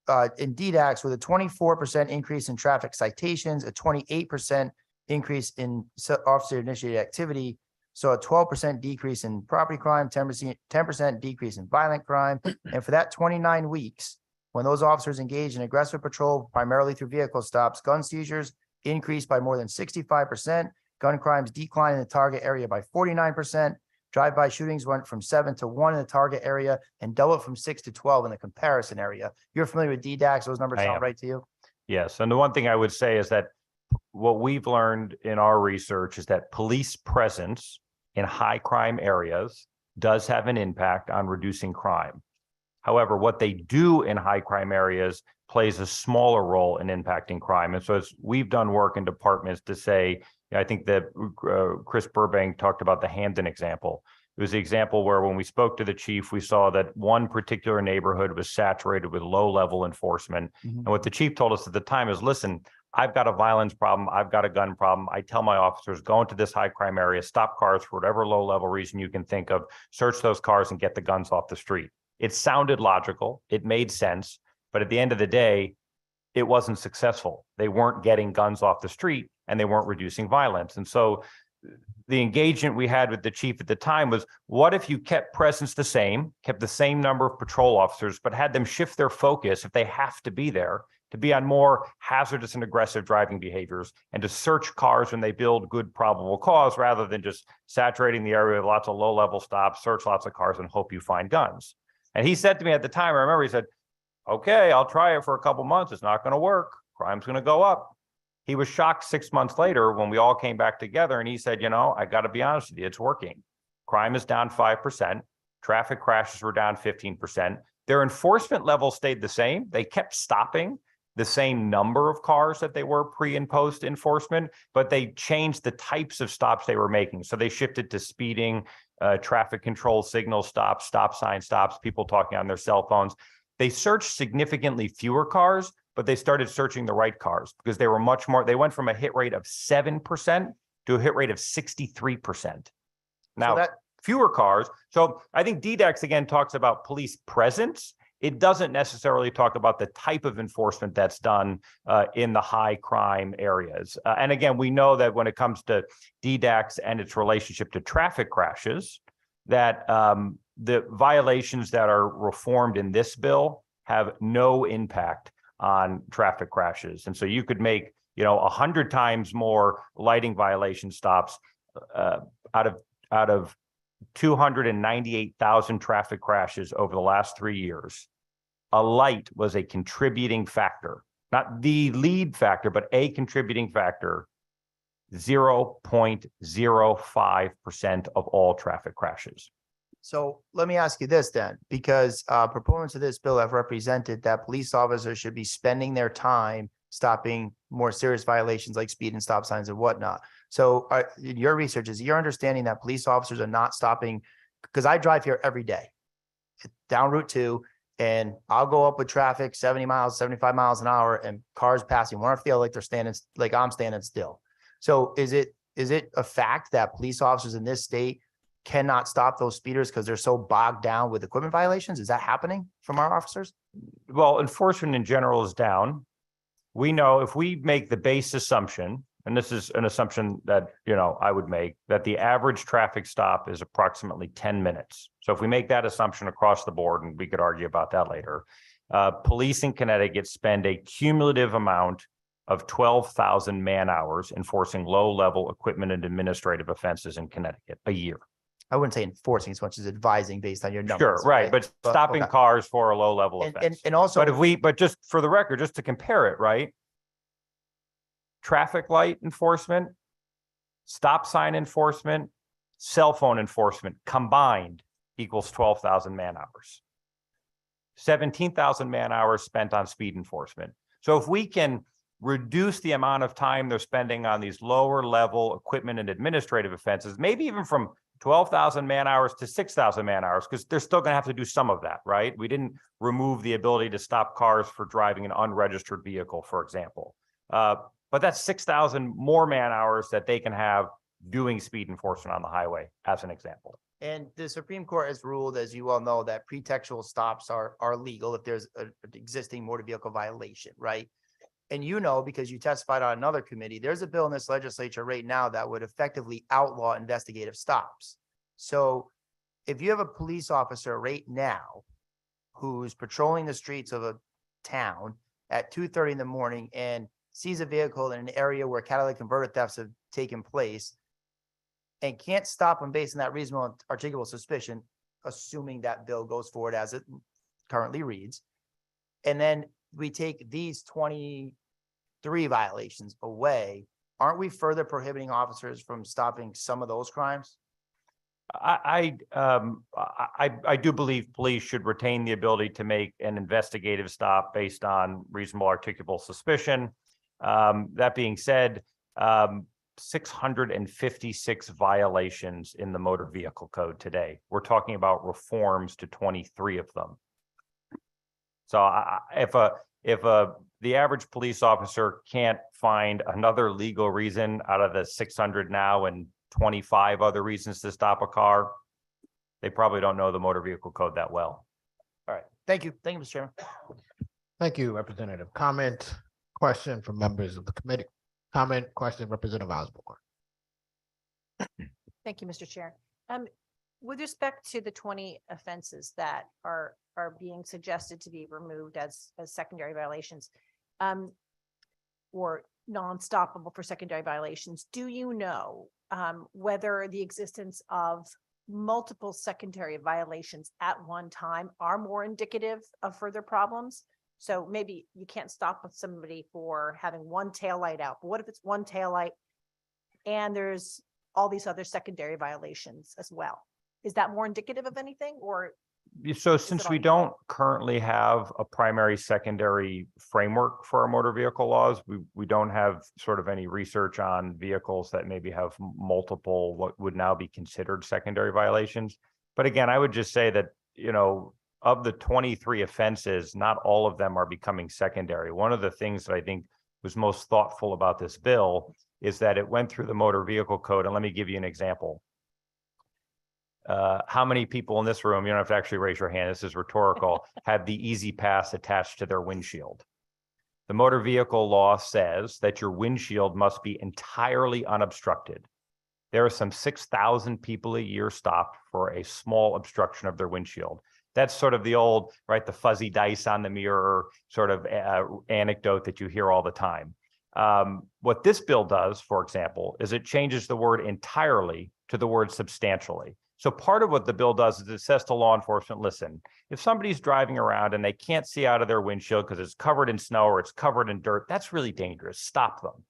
DDAX, with a 24% increase in traffic citations, a 28% increase in officer initiated activity, so a 12% decrease in property crime, 10% decrease in violent crime, and for that 29 weeks, when those officers engaged in aggressive patrol, primarily through vehicle stops, gun seizures increased by more than 65%, gun crimes declined in the target area by 49%, Drive-by shootings went from 7 to 1 in the target area and doubled from 6 to 12 in the comparison area. You're familiar with DDAX? Those numbers I sound am. right to you? Yes, and the one thing I would say is that what we've learned in our research is that police presence in high crime areas does have an impact on reducing crime. However, what they do in high crime areas plays a smaller role in impacting crime. And so as we've done work in departments to say, I think that Chris Burbank talked about the Hampton example. It was the example where when we spoke to the chief, we saw that one particular neighborhood was saturated with low-level enforcement. And what the chief told us at the time is, listen, I've got a violence problem. I've got a gun problem. I tell my officers, go into this high crime area, stop cars for whatever low-level reason you can think of, search those cars and get the guns off the street. It sounded logical. It made sense. But at the end of the day, it wasn't successful. They weren't getting guns off the street and they weren't reducing violence. And so the engagement we had with the chief at the time was, what if you kept presence the same, kept the same number of patrol officers, but had them shift their focus, if they have to be there, to be on more hazardous and aggressive driving behaviors and to search cars when they build good probable cause rather than just saturating the area with lots of low-level stops, search lots of cars and hope you find guns. And he said to me at the time, I remember he said, okay, I'll try it for a couple months. It's not going to work. Crime's going to go up. He was shocked 6 months later when we all came back together and he said, you know, I got to be honest with you, it's working. Crime is down 5%. Traffic crashes were down 15%. Their enforcement levels stayed the same. They kept stopping the same number of cars that they were pre and post enforcement, but they changed the types of stops they were making. So they shifted to speeding, traffic control signal stops, stop sign stops, people talking on their cell phones. They searched significantly fewer cars, but they started searching the right cars because they were much more, they went from a hit rate of 7% to a hit rate of 63%. Now, fewer cars. So I think DDAX again talks about police presence. It doesn't necessarily talk about the type of enforcement that's done in the high crime areas. And again, we know that when it comes to DDAX and its relationship to traffic crashes, that the violations that are reformed in this bill have no impact on traffic crashes. And so you could make, 100 times more lighting violation stops out of 298,000 traffic crashes over the last 3 years. A light was a contributing factor, not the lead factor, but a contributing factor, 0.05% of all traffic crashes. So let me ask you this then, because proponents of this bill have represented that police officers should be spending their time stopping more serious violations like speed and stop signs and whatnot. So in your research, is your understanding that police officers are not stopping? Because I drive here every day down Route 2 and I'll go up with traffic 70 miles, 75 miles an hour and cars passing one after the other like they're standing, like I'm standing still. So is it a fact that police officers in this state cannot stop those speeders because they're so bogged down with equipment violations? Is that happening from our officers? Well, enforcement in general is down. We know if we make the base assumption, and this is an assumption that, I would make, that the average traffic stop is approximately 10 minutes. So if we make that assumption across the board, and we could argue about that later, police in Connecticut spend a cumulative amount of 12,000 man hours enforcing low-level equipment and administrative offenses in Connecticut a year. I wouldn't say enforcing as much as advising based on your numbers. Sure, right, but stopping okay. cars for a low-level offense. And also, but just for the record, just to compare it, right? Traffic light enforcement, stop sign enforcement, cell phone enforcement combined equals 12,000 man hours. 17,000 man hours spent on speed enforcement. So if we can reduce the amount of time they're spending on these lower level equipment and administrative offenses, maybe even from 12,000 man hours to 6,000 man hours, because they're still going to have to do some of that, right? We didn't remove the ability to stop cars for driving an unregistered vehicle, for example. But that's 6,000 more man hours that they can have doing speed enforcement on the highway, as an example. And the Supreme Court has ruled, as you all know, that pretextual stops are legal if there's an existing motor vehicle violation, right? And because you testified on another committee, there's a bill in this legislature right now that would effectively outlaw investigative stops. So if you have a police officer right now who's patrolling the streets of a town at 2:30 in the morning and sees a vehicle in an area where catalytic converter thefts have taken place, and can't stop them based on that reasonable and articulable suspicion, assuming that bill goes forward as it currently reads. And then we take these 23 violations away, aren't we further prohibiting officers from stopping some of those crimes? I do believe police should retain the ability to make an investigative stop based on reasonable articulable suspicion. That being said, 656 violations in the motor vehicle code today. We're talking about reforms to 23 of them. So if the average police officer can't find another legal reason out of the 600 now and 25 other reasons to stop a car, they probably don't know the motor vehicle code that well. All right, thank you. Thank you, Mr. Chairman. Thank you, Representative. Comment, question from members of the committee. Comment, question, Representative Osborne. Thank you, Mr. Chair. With respect to the 20 offenses that are being suggested to be removed as secondary violations, or non-stoppable for secondary violations, do you know whether the existence of multiple secondary violations at one time are more indicative of further problems? So maybe you can't stop with somebody for having one taillight out, but what if it's one taillight and there's all these other secondary violations as well? Is that more indicative of anything, or? So since we don't currently have a primary secondary framework for our motor vehicle laws, we don't have sort of any research on vehicles that maybe have multiple what would now be considered secondary violations. But again, I would just say that, you know, of the 23 offenses, not all of them are becoming secondary. One of the things that I think was most thoughtful about this bill is that it went through the motor vehicle code. And let me give you an example. How many people in this room, you don't have to actually raise your hand, this is rhetorical, have the Easy Pass attached to their windshield? The motor vehicle law says that your windshield must be entirely unobstructed. There are some 6,000 people a year stopped for a small obstruction of their windshield. That's sort of the old, right, the fuzzy dice on the mirror sort of anecdote that you hear all the time. What this bill does, for example, is it changes the word entirely to the word substantially. So part of what the bill does is it says to law enforcement, listen, if somebody's driving around and they can't see out of their windshield because it's covered in snow or it's covered in dirt, that's really dangerous. Stop them.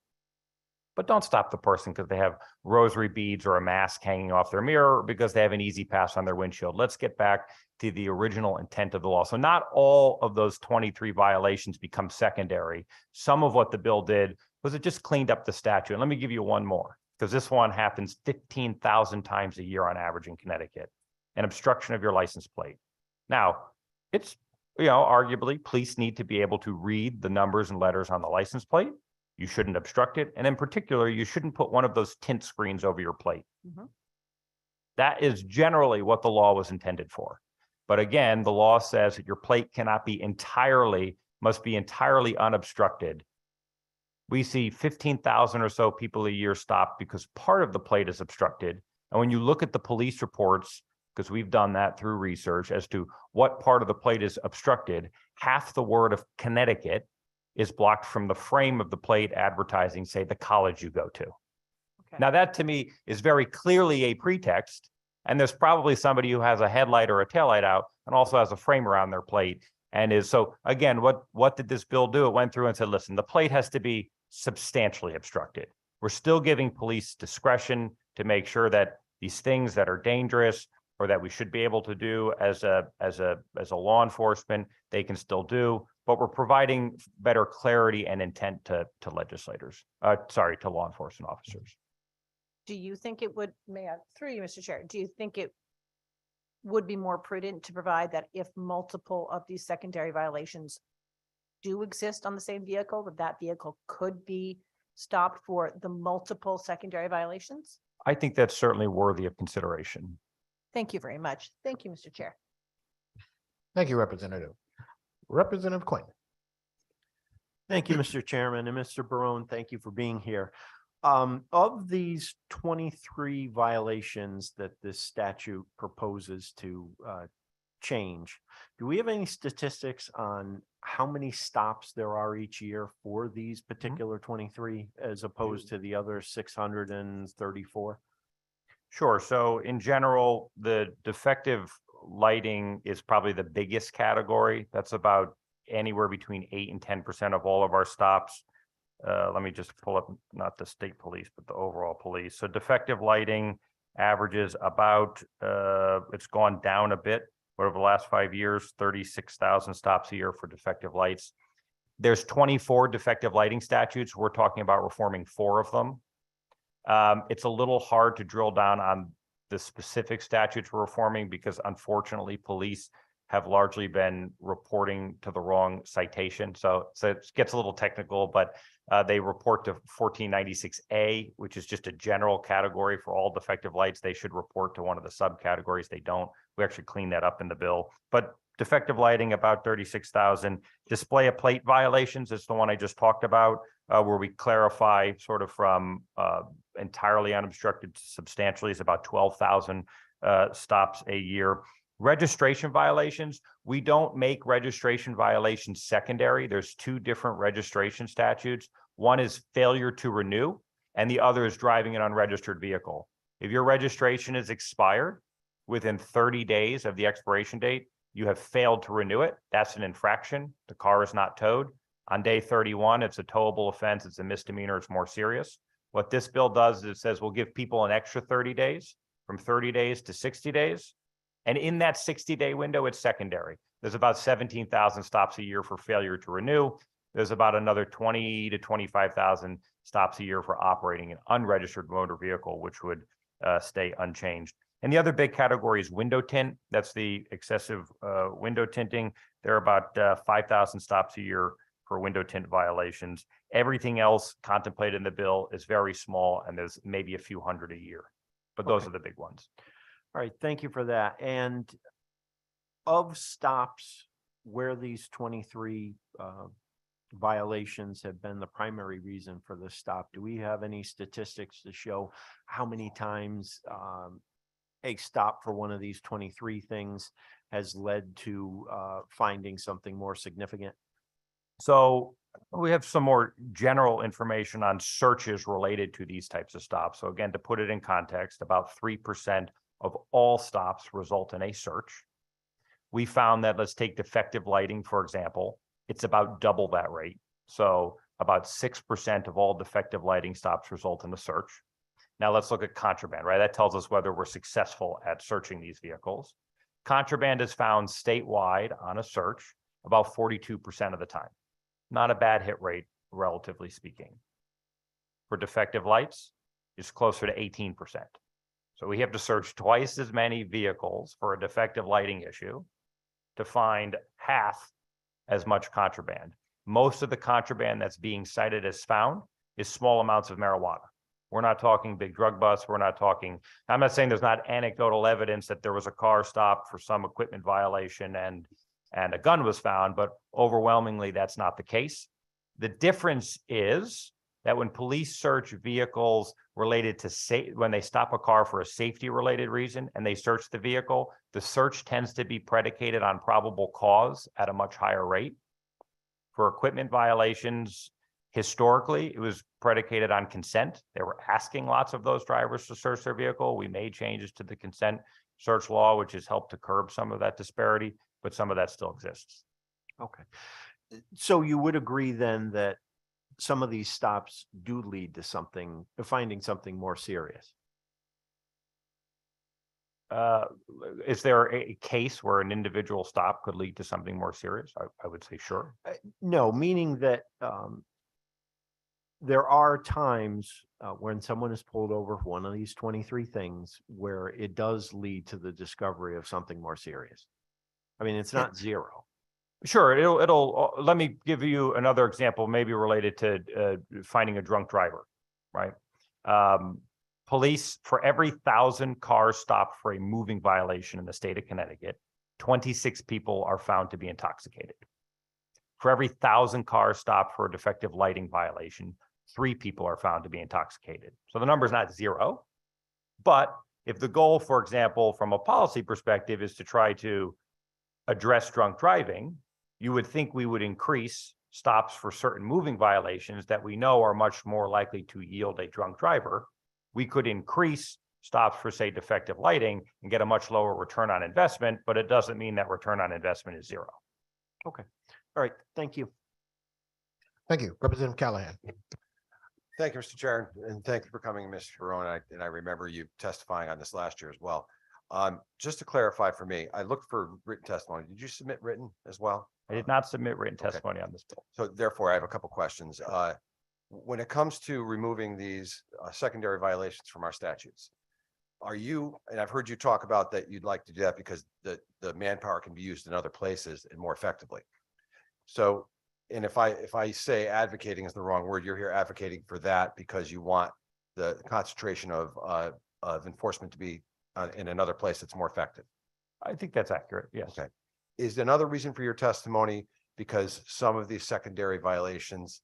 But don't stop the person because they have rosary beads or a mask hanging off their mirror or because they have an Easy Pass on their windshield. Let's get back to the original intent of the law. So not all of those 23 violations become secondary. Some of what the bill did was it just cleaned up the statute. And let me give you one more, because this one happens 15,000 times a year on average in Connecticut, an obstruction of your license plate. Now, it's, you know, arguably police need to be able to read the numbers and letters on the license plate. You shouldn't obstruct it. And in particular, you shouldn't put one of those tint screens over your plate. Mhm. That is generally what the law was intended for. But again, the law says that your plate cannot be must be entirely unobstructed. We see 15,000 or so people a year stopped because part of the plate is obstructed. And when you look at the police reports, because we've done that through research as to what part of the plate is obstructed, half the word of Connecticut is blocked from the frame of the plate advertising, say, the college you go to. Okay. Now, that to me is very clearly a pretext. And there's probably somebody who has a headlight or a taillight out and also has a frame around their plate. And is so, again, what did this bill do? It went through and said, listen, the plate has to be substantially obstructed. We're still giving police discretion to make sure that these things that are dangerous or that we should be able to do as a law enforcement, they can still do, but we're providing better clarity and intent to legislators, to law enforcement officers. Do you think it would, through you, Mr. Chair, do you think it would be more prudent to provide that if multiple of these secondary violations do exist on the same vehicle, that vehicle could be stopped for the multiple secondary violations? I think that's certainly worthy of consideration. Thank you very much. Thank you, Mr. Chair. Thank you, Representative. Representative Quinn. Thank you, Mr. Chairman, and Mr. Barone, thank you for being here. Of these 23 violations that this statute proposes to change, do we have any statistics on how many stops there are each year for these particular 23 as opposed to the other 634? Sure. So in general, the defective lighting is probably the biggest category. That's about anywhere between 8 and 10% of all of our stops. Let me just pull up, not the state police, but the overall police. So defective lighting averages about, it's gone down a bit over the last 5 years, 36,000 stops a year for defective lights. There's 24 defective lighting statutes. We're talking about reforming 4 of them. It's a little hard to drill down on the specific statutes we're reforming because unfortunately police have largely been reporting to the wrong citation. So it gets a little technical, but they report to 1496A, which is just a general category for all defective lights. They should report to one of the subcategories. They don't. We actually cleaned that up in the bill. But defective lighting, about 36,000. Display of plate violations is the one I just talked about, where we clarify sort of from entirely unobstructed to substantially is about 12,000 stops a year. Registration violations, we don't make registration violations secondary. There's 2 different registration statutes. One is failure to renew, and the other is driving an unregistered vehicle. If your registration is expired within 30 days of the expiration date, you have failed to renew it. That's an infraction. The car is not towed. On day 31, it's a towable offense. It's a misdemeanor. It's more serious. What this bill does is it says we'll give people an extra 30 days, from 30 days to 60 days. And in that 60-day window, it's secondary. There's about 17,000 stops a year for failure to renew. There's about another 20 to 25,000 stops a year for operating an unregistered motor vehicle, which would stay unchanged. And the other big category is window tint. That's the excessive window tinting. There are about 5,000 stops a year for window tint violations. Everything else contemplated in the bill is very small, and there's maybe a few hundred a year. But those are the big ones. All right, thank you for that. And of stops where these 23 violations have been the primary reason for the stop, do we have any statistics to show how many times a stop for one of these 23 things has led to finding something more significant? So we have some more general information on searches related to these types of stops. So again, to put it in context, about 3% of all stops result in a search. We found that, let's take defective lighting, for example, it's about double that rate. So about 6% of all defective lighting stops result in a search. Now let's look at contraband, right? That tells us whether we're successful at searching these vehicles. Contraband is found statewide on a search about 42% of the time. Not a bad hit rate, relatively speaking. For defective lights, it's closer to 18%. So we have to search twice as many vehicles for a defective lighting issue to find half as much contraband. Most of the contraband that's being cited as found is small amounts of marijuana. We're not talking big drug busts. We're not talking, I'm not saying there's not anecdotal evidence that there was a car stopped for some equipment violation and a gun was found, but overwhelmingly that's not the case. The difference is that when police search vehicles related to when they stop a car for a safety related reason and they search the vehicle, the search tends to be predicated on probable cause at a much higher rate. For equipment violations, historically, it was predicated on consent. They were asking lots of those drivers to search their vehicle. We made changes to the consent search law, which has helped to curb some of that disparity, but some of that still exists. Okay. So you would agree then that some of these stops do lead to finding something more serious? Is there a case where an individual stop could lead to something more serious? I would say sure. No, meaning that there are times when someone is pulled over for one of these 23 things where it does lead to the discovery of something more serious. I mean, it's not zero. Sure. It'll let me give you another example, maybe related to finding a drunk driver, right? Police, for every 1,000 cars stopped for a moving violation in the state of Connecticut, 26 people are found to be intoxicated. For every 1,000 cars stopped for a defective lighting violation, 3 people are found to be intoxicated. So the number is not zero, but if the goal, for example, from a policy perspective is to try to address drunk driving, you would think we would increase stops for certain moving violations that we know are much more likely to yield a drunk driver. We could increase stops for, say, defective lighting and get a much lower return on investment, but it doesn't mean that return on investment is zero. Okay. All right. Thank you. Thank you. Representative Callahan. Thank you, Mr. Chair, and thank you for coming, Mr. Barone. And I remember you testifying on this last year as well. Just to clarify for me, I looked for written testimony. Did you submit written as well? I did not submit written Okay. testimony on this bill. So therefore, I have a couple questions. When it comes to removing these secondary violations from our statutes, are you, and I've heard you talk about that you'd like to do that because the manpower can be used in other places and more effectively. So, and if I say advocating is the wrong word, you're here advocating for that because you want the concentration of enforcement to be in another place that's more effective. I think that's accurate. Yes. Okay. Is another reason for your testimony because some of these secondary violations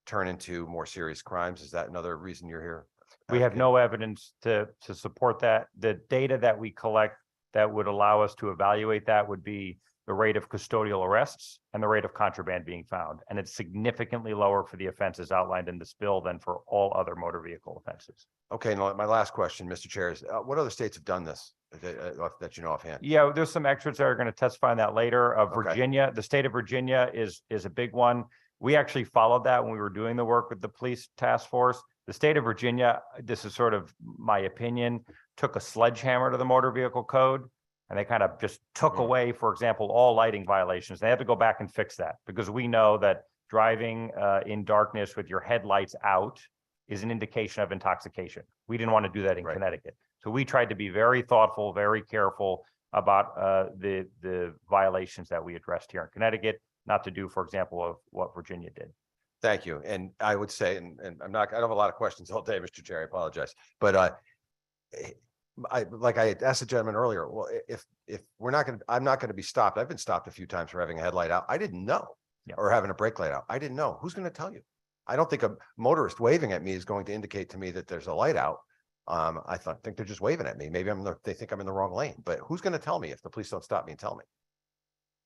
turn into more serious crimes? Is that another reason you're here? We have no evidence to support that. The data that we collect that would allow us to evaluate that would be the rate of custodial arrests and the rate of contraband being found. And it's significantly lower for the offenses outlined in this bill than for all other motor vehicle offenses. Okay, now my last question, Mr. Chair, is what other states have done this that you know offhand? Yeah, there's some experts that are going to testify on that later. Okay. Virginia, the state of Virginia is a big one. We actually followed that when we were doing the work with the police task force. The state of Virginia, this is sort of my opinion, took a sledgehammer to the motor vehicle code. And they kind of just took away, for example, all lighting violations. They have to go back and fix that because we know that driving in darkness with your headlights out is an indication of intoxication. We didn't want to do that in Connecticut. So we tried to be very thoughtful, very careful about the violations that we addressed here in Connecticut, not to do, for example, of what Virginia did. Thank you. And I would say, and I don't have a lot of questions all day, Mr. Chair, I apologize. But like I asked the gentleman earlier, well, if we're not going to, I'm not going to be stopped. I've been stopped a few times for having a headlight out. I didn't know, or having a brake light out. I didn't know. Who's going to tell you? I don't think a motorist waving at me is going to indicate to me that there's a light out. I think they're just waving at me. Maybe they think I'm in the wrong lane, but who's going to tell me if the police don't stop me and tell me?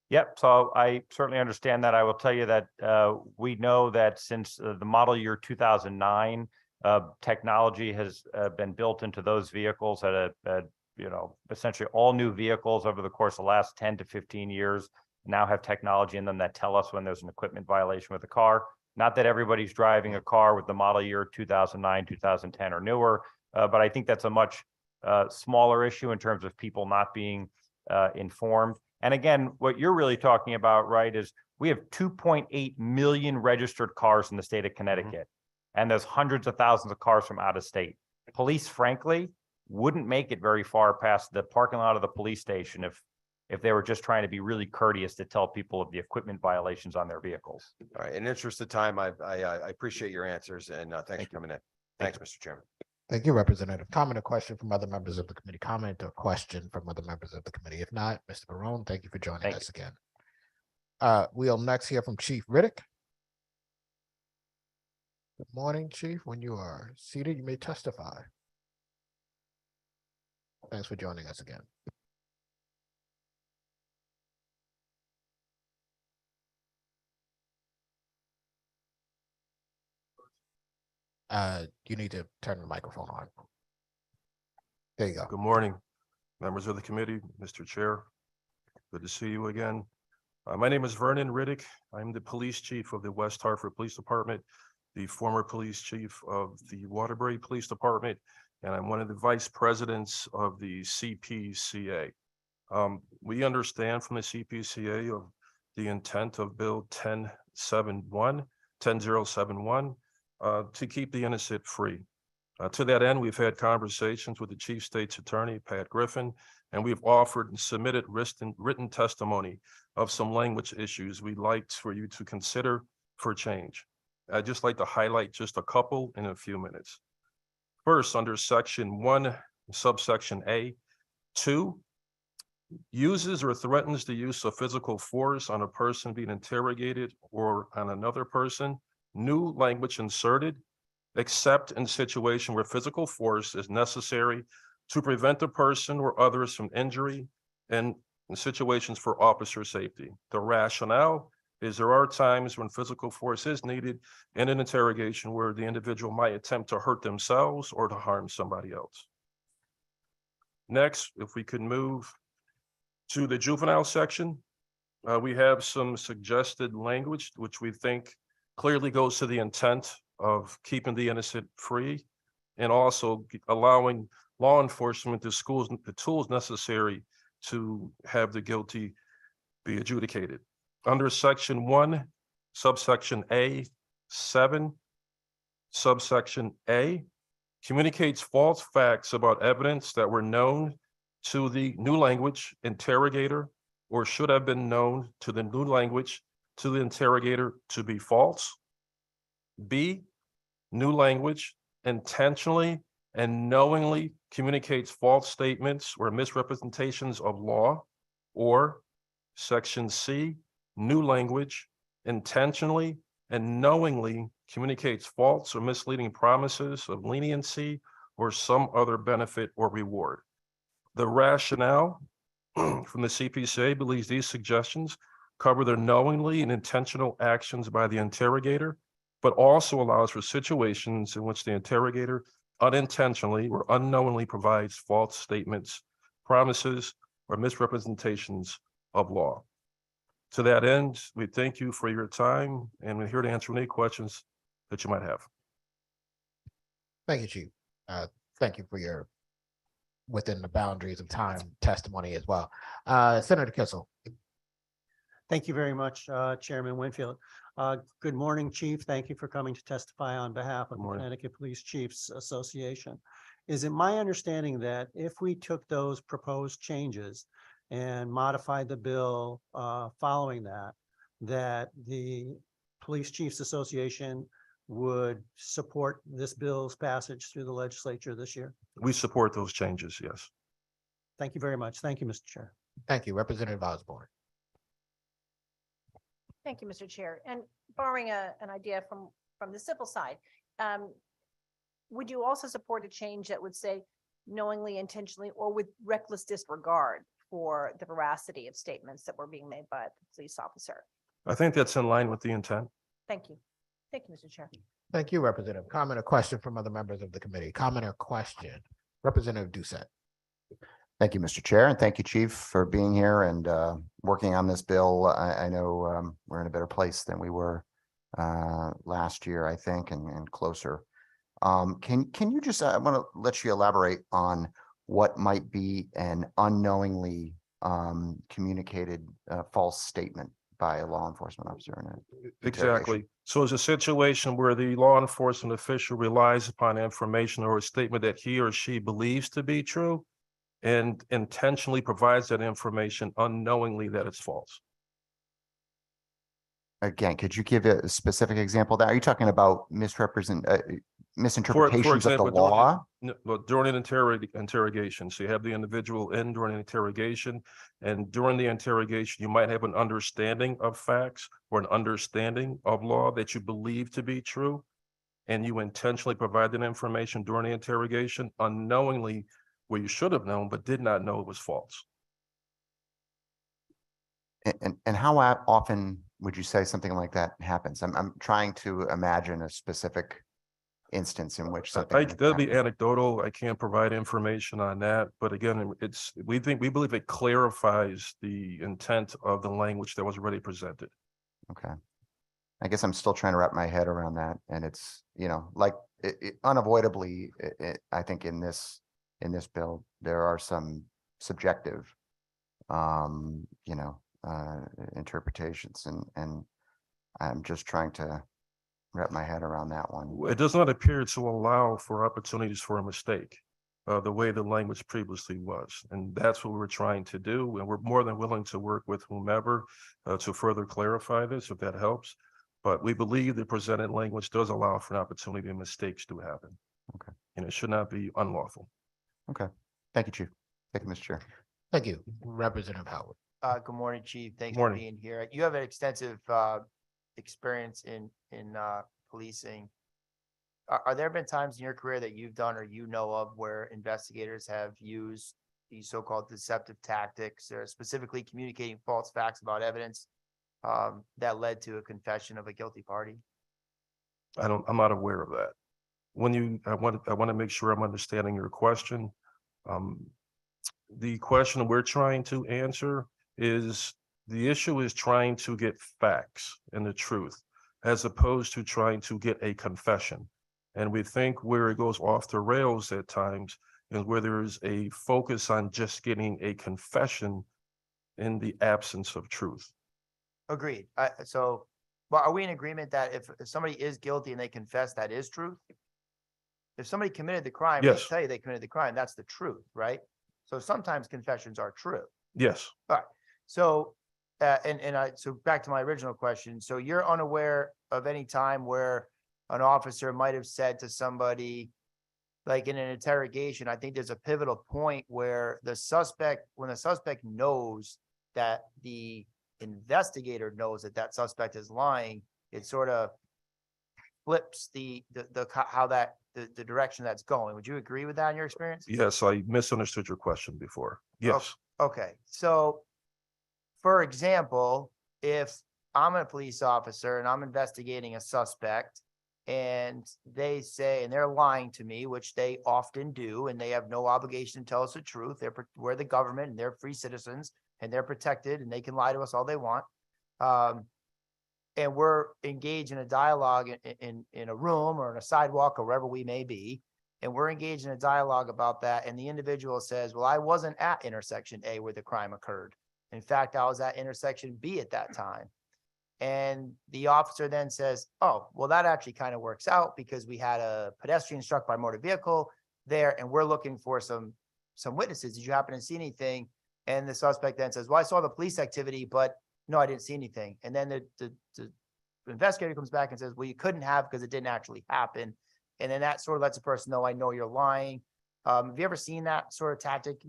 Yep. So I certainly understand that. I will tell you that we know that since the model year 2009, technology has been built into those vehicles at essentially all new vehicles over the course of the last 10 to 15 years now have technology in them that tell us when there's an equipment violation with a car. Not that everybody's driving a car with the model year 2009, 2010 or newer, but I think that's a much smaller issue in terms of people not being informed. And again, what you're really talking about, right, is we have 2.8 million registered cars in the state of Connecticut. And there's hundreds of thousands of cars from out of state. Police, frankly, wouldn't make it very far past the parking lot of the police station if they were just trying to be really courteous to tell people of the equipment violations on their vehicles. All right. In interest of time, I appreciate your answers and thanks for coming in. Thanks, Mr. Chairman. Thank you, Representative. Comment or question from other members of the committee? Comment or question from other members of the committee? If not, Mr. Barone, thank you for joining us again. We'll next hear from Chief Riddick. Good morning, Chief. When you are seated, you may testify. Thanks for joining us again. You need to turn the microphone on. There you go. Good morning, members of the committee, Mr. Chair. Good to see you again. My name is Vernon Riddick. I'm the police chief of the West Hartford Police Department, the former police chief of the Waterbury Police Department, and I'm one of the vice presidents of the CPCA. We understand from the CPCA of the intent of Bill 1071 to keep the innocent free. To that end, we've had conversations with the Chief State's Attorney, Pat Griffin, and we've offered and submitted written testimony of some language issues we'd like for you to consider for change. I'd just like to highlight just a couple in a few minutes. First, under Section 1, subsection A, 2, uses or threatens the use of physical force on a person being interrogated or on another person. New language inserted, except in situation where physical force is necessary to prevent the person or others from injury and in situations for officer safety. The rationale is there are times when physical force is needed in an interrogation where the individual might attempt to hurt themselves or to harm somebody else. Next, if we could move to the juvenile section, we have some suggested language, which we think clearly goes to the intent of keeping the innocent free and also allowing law enforcement, the schools, the tools necessary to have the guilty be adjudicated. Under section 1, subsection A7, subsection A, communicates false facts about evidence that were known to the new language interrogator or should have been known to the new language to the interrogator to be false. B, new language intentionally and knowingly communicates false statements or misrepresentations of law. Or section C, new language intentionally and knowingly communicates false or misleading promises of leniency or some other benefit or reward. The rationale from the CPCA believes these suggestions cover the knowingly and intentional actions by the interrogator, but also allows for situations in which the interrogator unintentionally or unknowingly provides false statements, promises, or misrepresentations of law. To that end, we thank you for your time, and we're here to answer any questions that you might have. Thank you, Chief. Thank you for your within the boundaries of time testimony as well. Senator Kissel. Thank you very much, Chairman Winfield. Good morning, Chief. Thank you for coming to testify on behalf of the Connecticut Police Chiefs Association. Is it my understanding that if we took those proposed changes and modified the bill following that, that the Police Chiefs Association would support this bill's passage through the legislature this year? We support those changes, yes. Thank you very much. Thank you, Mr. Chair. Thank you, Representative Osborne. Thank you, Mr. Chair. And borrowing an idea from the civil side, would you also support a change that would say knowingly, intentionally, or with reckless disregard for the veracity of statements that were being made by the police officer? I think that's in line with the intent. Thank you. Thank you, Mr. Chair. Thank you, Representative. Comment or question from other members of the committee? Comment or question? Representative Doucette. Thank you, Mr. Chair, and thank you, Chief, for being here and working on this bill. I know we're in a better place than we were last year, I think, and closer. Can you just, I want to let you elaborate on what might be an unknowingly communicated false statement by a law enforcement officer in a Exactly. So it's a situation where the law enforcement official relies upon information or a statement that he or she believes to be true and intentionally provides that information unknowingly that it's false. Again, could you give a specific example? That are you talking about misinterpretations of the law? During an interrogation. So you have the individual in during an interrogation, and during the interrogation, you might have an understanding of facts or an understanding of law that you believe to be true, and you intentionally provide that information during the interrogation unknowingly where you should have known but did not know it was false. And how often would you say something like that happens? I'm trying to imagine a specific instance in which something That'll be anecdotal. I can't provide information on that, but again, we believe it clarifies the intent of the language that was already presented. Okay. I guess I'm still trying to wrap my head around that, and it's, like unavoidably, I think in this bill there are some subjective interpretations, and I'm just trying to wrap my head around that one. It does not appear to allow for opportunities for a mistake, the way the language previously was. And that's what we're trying to do. And we're more than willing to work with whomever to further clarify this, if that helps. But we believe the presented language does allow for an opportunity and mistakes to happen. Okay. And it should not be unlawful. Okay. Thank you, Chief. Thank you, Mr. Chair. Thank you, Representative Howard. Good morning, Chief. Thanks Morning. for being here. You have an extensive experience in policing. Are there been times in your career that you've done or of where investigators have used these so-called deceptive tactics, or specifically communicating false facts about evidence that led to a confession of a guilty party? I'm not aware of that. I want to make sure I'm understanding your question. the question we're trying to answer is, the issue is trying to get facts and the truth, as opposed to trying to get a confession. And we think where it goes off the rails at times is where there's a focus on just getting a confession in the absence of truth. Agreed. But are we in agreement that if somebody is guilty and they confess, that is truth? If somebody committed the crime, they Yes. tell you they committed the crime, that's the truth, right? So sometimes confessions are true. Yes, All right. So, so back to my original question. So you're unaware of any time where an officer might have said to somebody, like in an interrogation, I think there's a pivotal point where when the suspect knows that the investigator knows that that suspect is lying, it sort of flips the direction that's going. Would you agree with that in your experience? yes, I misunderstood your question before. Yes, Okay, so for example, if I'm a police officer and I'm investigating a suspect and they say, and they're lying to me, which they often do, and they have no obligation to tell us the truth. We're the government and they're free citizens and they're protected and they can lie to us all they want. And we're engaged in a dialogue in a room or in a sidewalk or wherever we may be. And we're engaged in a dialogue about that. And the individual says, well, I wasn't at intersection A where the crime occurred. In fact, I was at intersection B at that time. And the officer then says, oh, well, that actually kind of works out because we had a pedestrian struck by a motor vehicle there and we're looking for some witnesses. Did you happen to see anything? And the suspect then says, well, I saw the police activity, but no, I didn't see anything. And then the investigator comes back and says, well, you couldn't have because it didn't actually happen. And then that sort of lets the person know, I know you're lying. Have you ever seen that sort of tactic?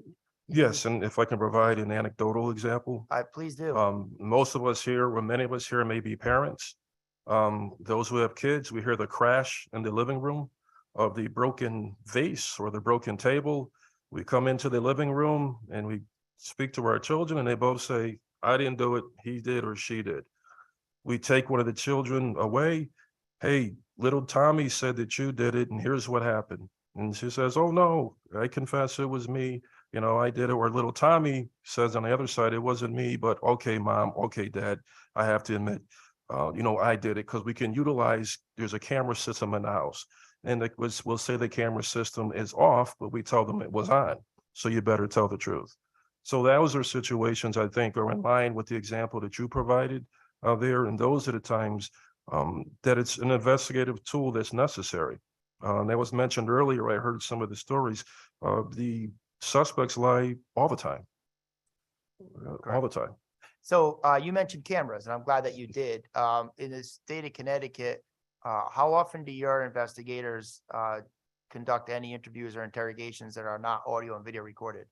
yes, and if I can provide an anecdotal example. Please do. Most of us here, or many of us here may be parents. Those who have kids, we hear the crash in the living room of the broken vase or the broken table. We come into the living room and we speak to our children and they both say, I didn't do it, he did or she did. We take one of the children away. Hey, little Tommy said that you did it and here's what happened. And she says, oh no, I confess it was me. You know, I did it. Or little Tommy says on the other side, it wasn't me, but okay, mom, okay, dad, I have to admit, I did it, because we can utilize, there's a camera system in the house. And we'll say the camera system is off, but we tell them it was on. So you better tell the truth. So those are situations I think are in line with the example that you provided there. And those are the times that it's an investigative tool that's necessary. That was mentioned earlier. I heard some of the stories. The suspects lie all the time. All the time. So you mentioned cameras, and I'm glad that you did. In the state of Connecticut, how often do your investigators conduct any interviews or interrogations that are not audio and video recorded?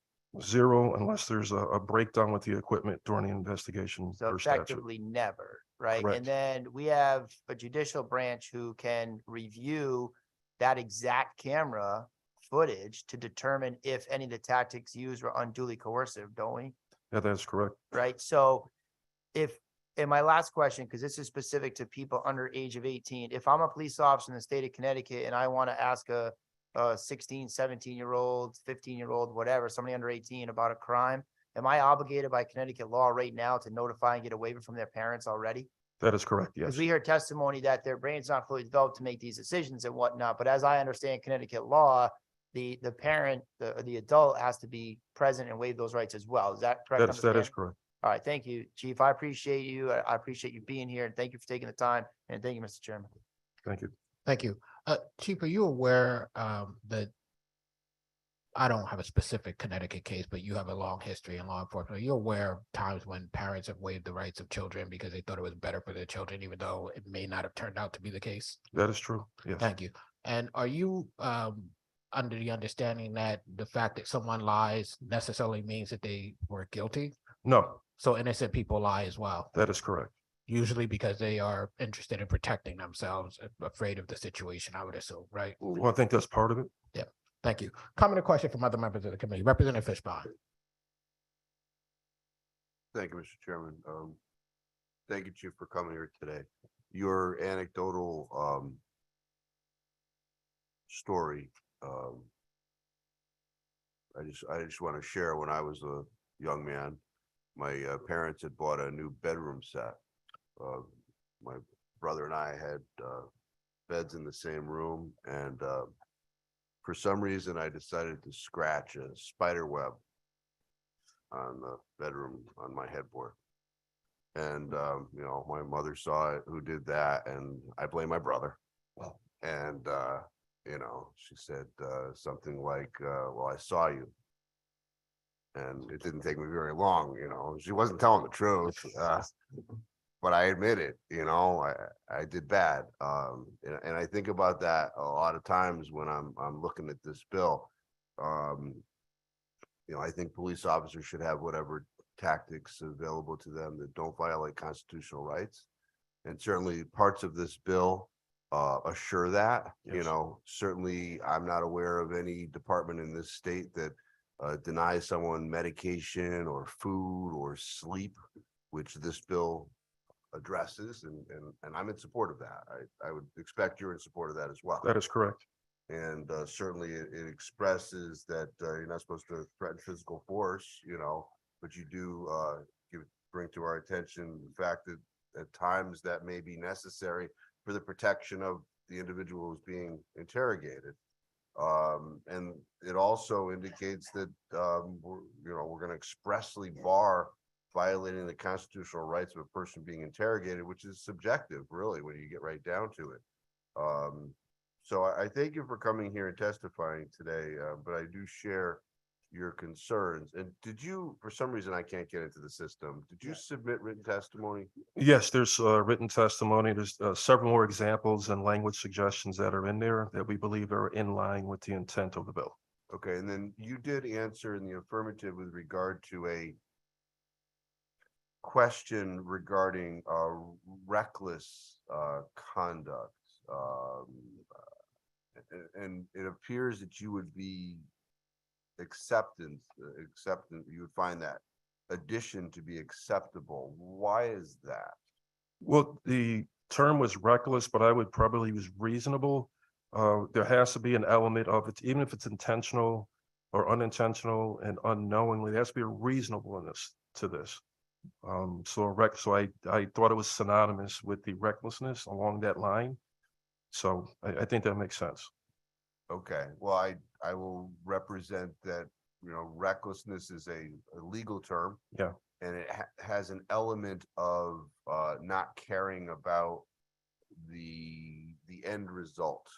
Zero, unless there's a breakdown with the equipment during the investigation. So or statute. effectively never, right? Correct. And then we have a judicial branch who can review that exact camera footage to determine if any of the tactics used were unduly coercive, don't we? Yeah, that's correct. Right? So and my last question, because this is specific to people under age of 18, if I'm a police officer in the state of Connecticut and I want to ask a 16, 17-year-old, 15-year-old, whatever, somebody under 18 about a crime, am I obligated by Connecticut law right now to notify and get a waiver from their parents already? That is correct, yes. Because we hear testimony that their brain's not fully developed to make these decisions and whatnot. But as I understand Connecticut law, the parent, the adult has to be present and waive those rights as well. Is that correct? That is correct. All right. Thank you, Chief. I appreciate you. I appreciate you being here, and thank you for taking the time. And thank you, Mr. Chairman. Thank you. Thank you. Chief, are you aware that I don't have a specific Connecticut case, but you have a long history in law enforcement. Are you aware of times when parents have waived the rights of children because they thought it was better for their children, even though it may not have turned out to be the case? That is true. Yes. Thank you. And are you under the understanding that the fact that someone lies necessarily means that they were guilty? No. So innocent people lie as well? That is correct. Usually because they are interested in protecting themselves, afraid of the situation, I would assume, right? Well, I think that's part of it. Yeah. Thank you. Comment or question from other members of the committee. Representative Fishbone. Thank you, Mr. Chairman. Thank you, Chief, for coming here today. Your anecdotal story I just want to share, when I was a young man, my parents had bought a new bedroom set. My brother and I had beds in the same room, and for some reason I decided to scratch a spider web on the bedroom on my headboard. And you know, my mother saw it, who did that, and I blame my brother. And you know, she said something like, well, I saw you. And it didn't take me very long, you know, she wasn't telling the truth. But I admit it, you know, I did bad. And I think about that a lot of times when I'm looking at this bill. You know, I think police officers should have whatever tactics available to them that don't violate constitutional rights. And certainly parts of this bill assure that. You know, certainly I'm not aware of any department in this state that denies someone medication or food or sleep, which this bill addresses, and I'm in support of that. I would expect you're in support of that as well. That is correct. And certainly it expresses that you're not supposed to threaten physical force, you know, but you do bring to our attention the fact that at times that may be necessary for the protection of the individual who's being interrogated. And it also indicates that we're going to expressly bar violating the constitutional rights of a person being interrogated, which is subjective, really, when you get right down to it. So I thank you for coming here and testifying today, but I do share your concerns. And did you, for some reason, I can't get into the system, did you submit written testimony? Yes, there's written testimony. There's several more examples and language suggestions that are in there that we believe are in line with the intent of the bill. Okay, and then you did answer in the affirmative with regard to a question regarding reckless conduct. And it appears that you would be acceptant, you would find that addition to be acceptable. Why is that? Well, the term was reckless, but I would probably use reasonable. There has to be an element of it, even if it's intentional or unintentional and unknowingly, there has to be a reasonableness to this. So I thought it was synonymous with the recklessness along that line. So I think that makes sense. Okay, well, I will represent that, you know, recklessness is a legal term. Yeah. And it has an element of not caring about the end result.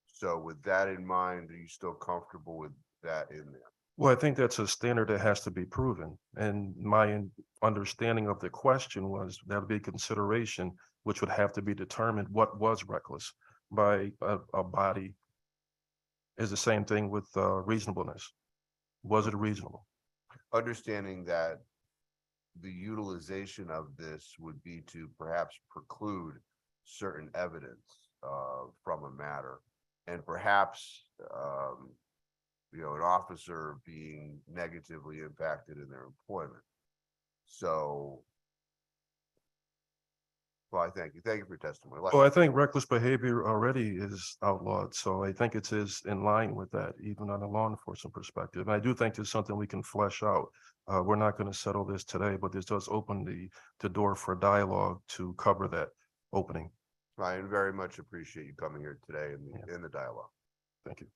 So with that in mind, are you still comfortable with that in there? Well, I think that's a standard that has to be proven. And my understanding of the question was that would be consideration, which would have to be determined what was reckless by a body. Is the same thing with reasonableness. Was it reasonable? Understanding that the utilization of this would be to perhaps preclude certain evidence from a matter, and perhaps an officer being negatively impacted in their employment. So, well, I thank you. Thank you for your testimony. Well, I think reckless behavior already is outlawed, so I think it is in line with that, even on a law enforcement perspective. And I do think there's something we can flesh out. We're not going to settle this today, but this does open the door for dialogue to cover that opening. I very much appreciate you coming here today in the dialogue. Thank you.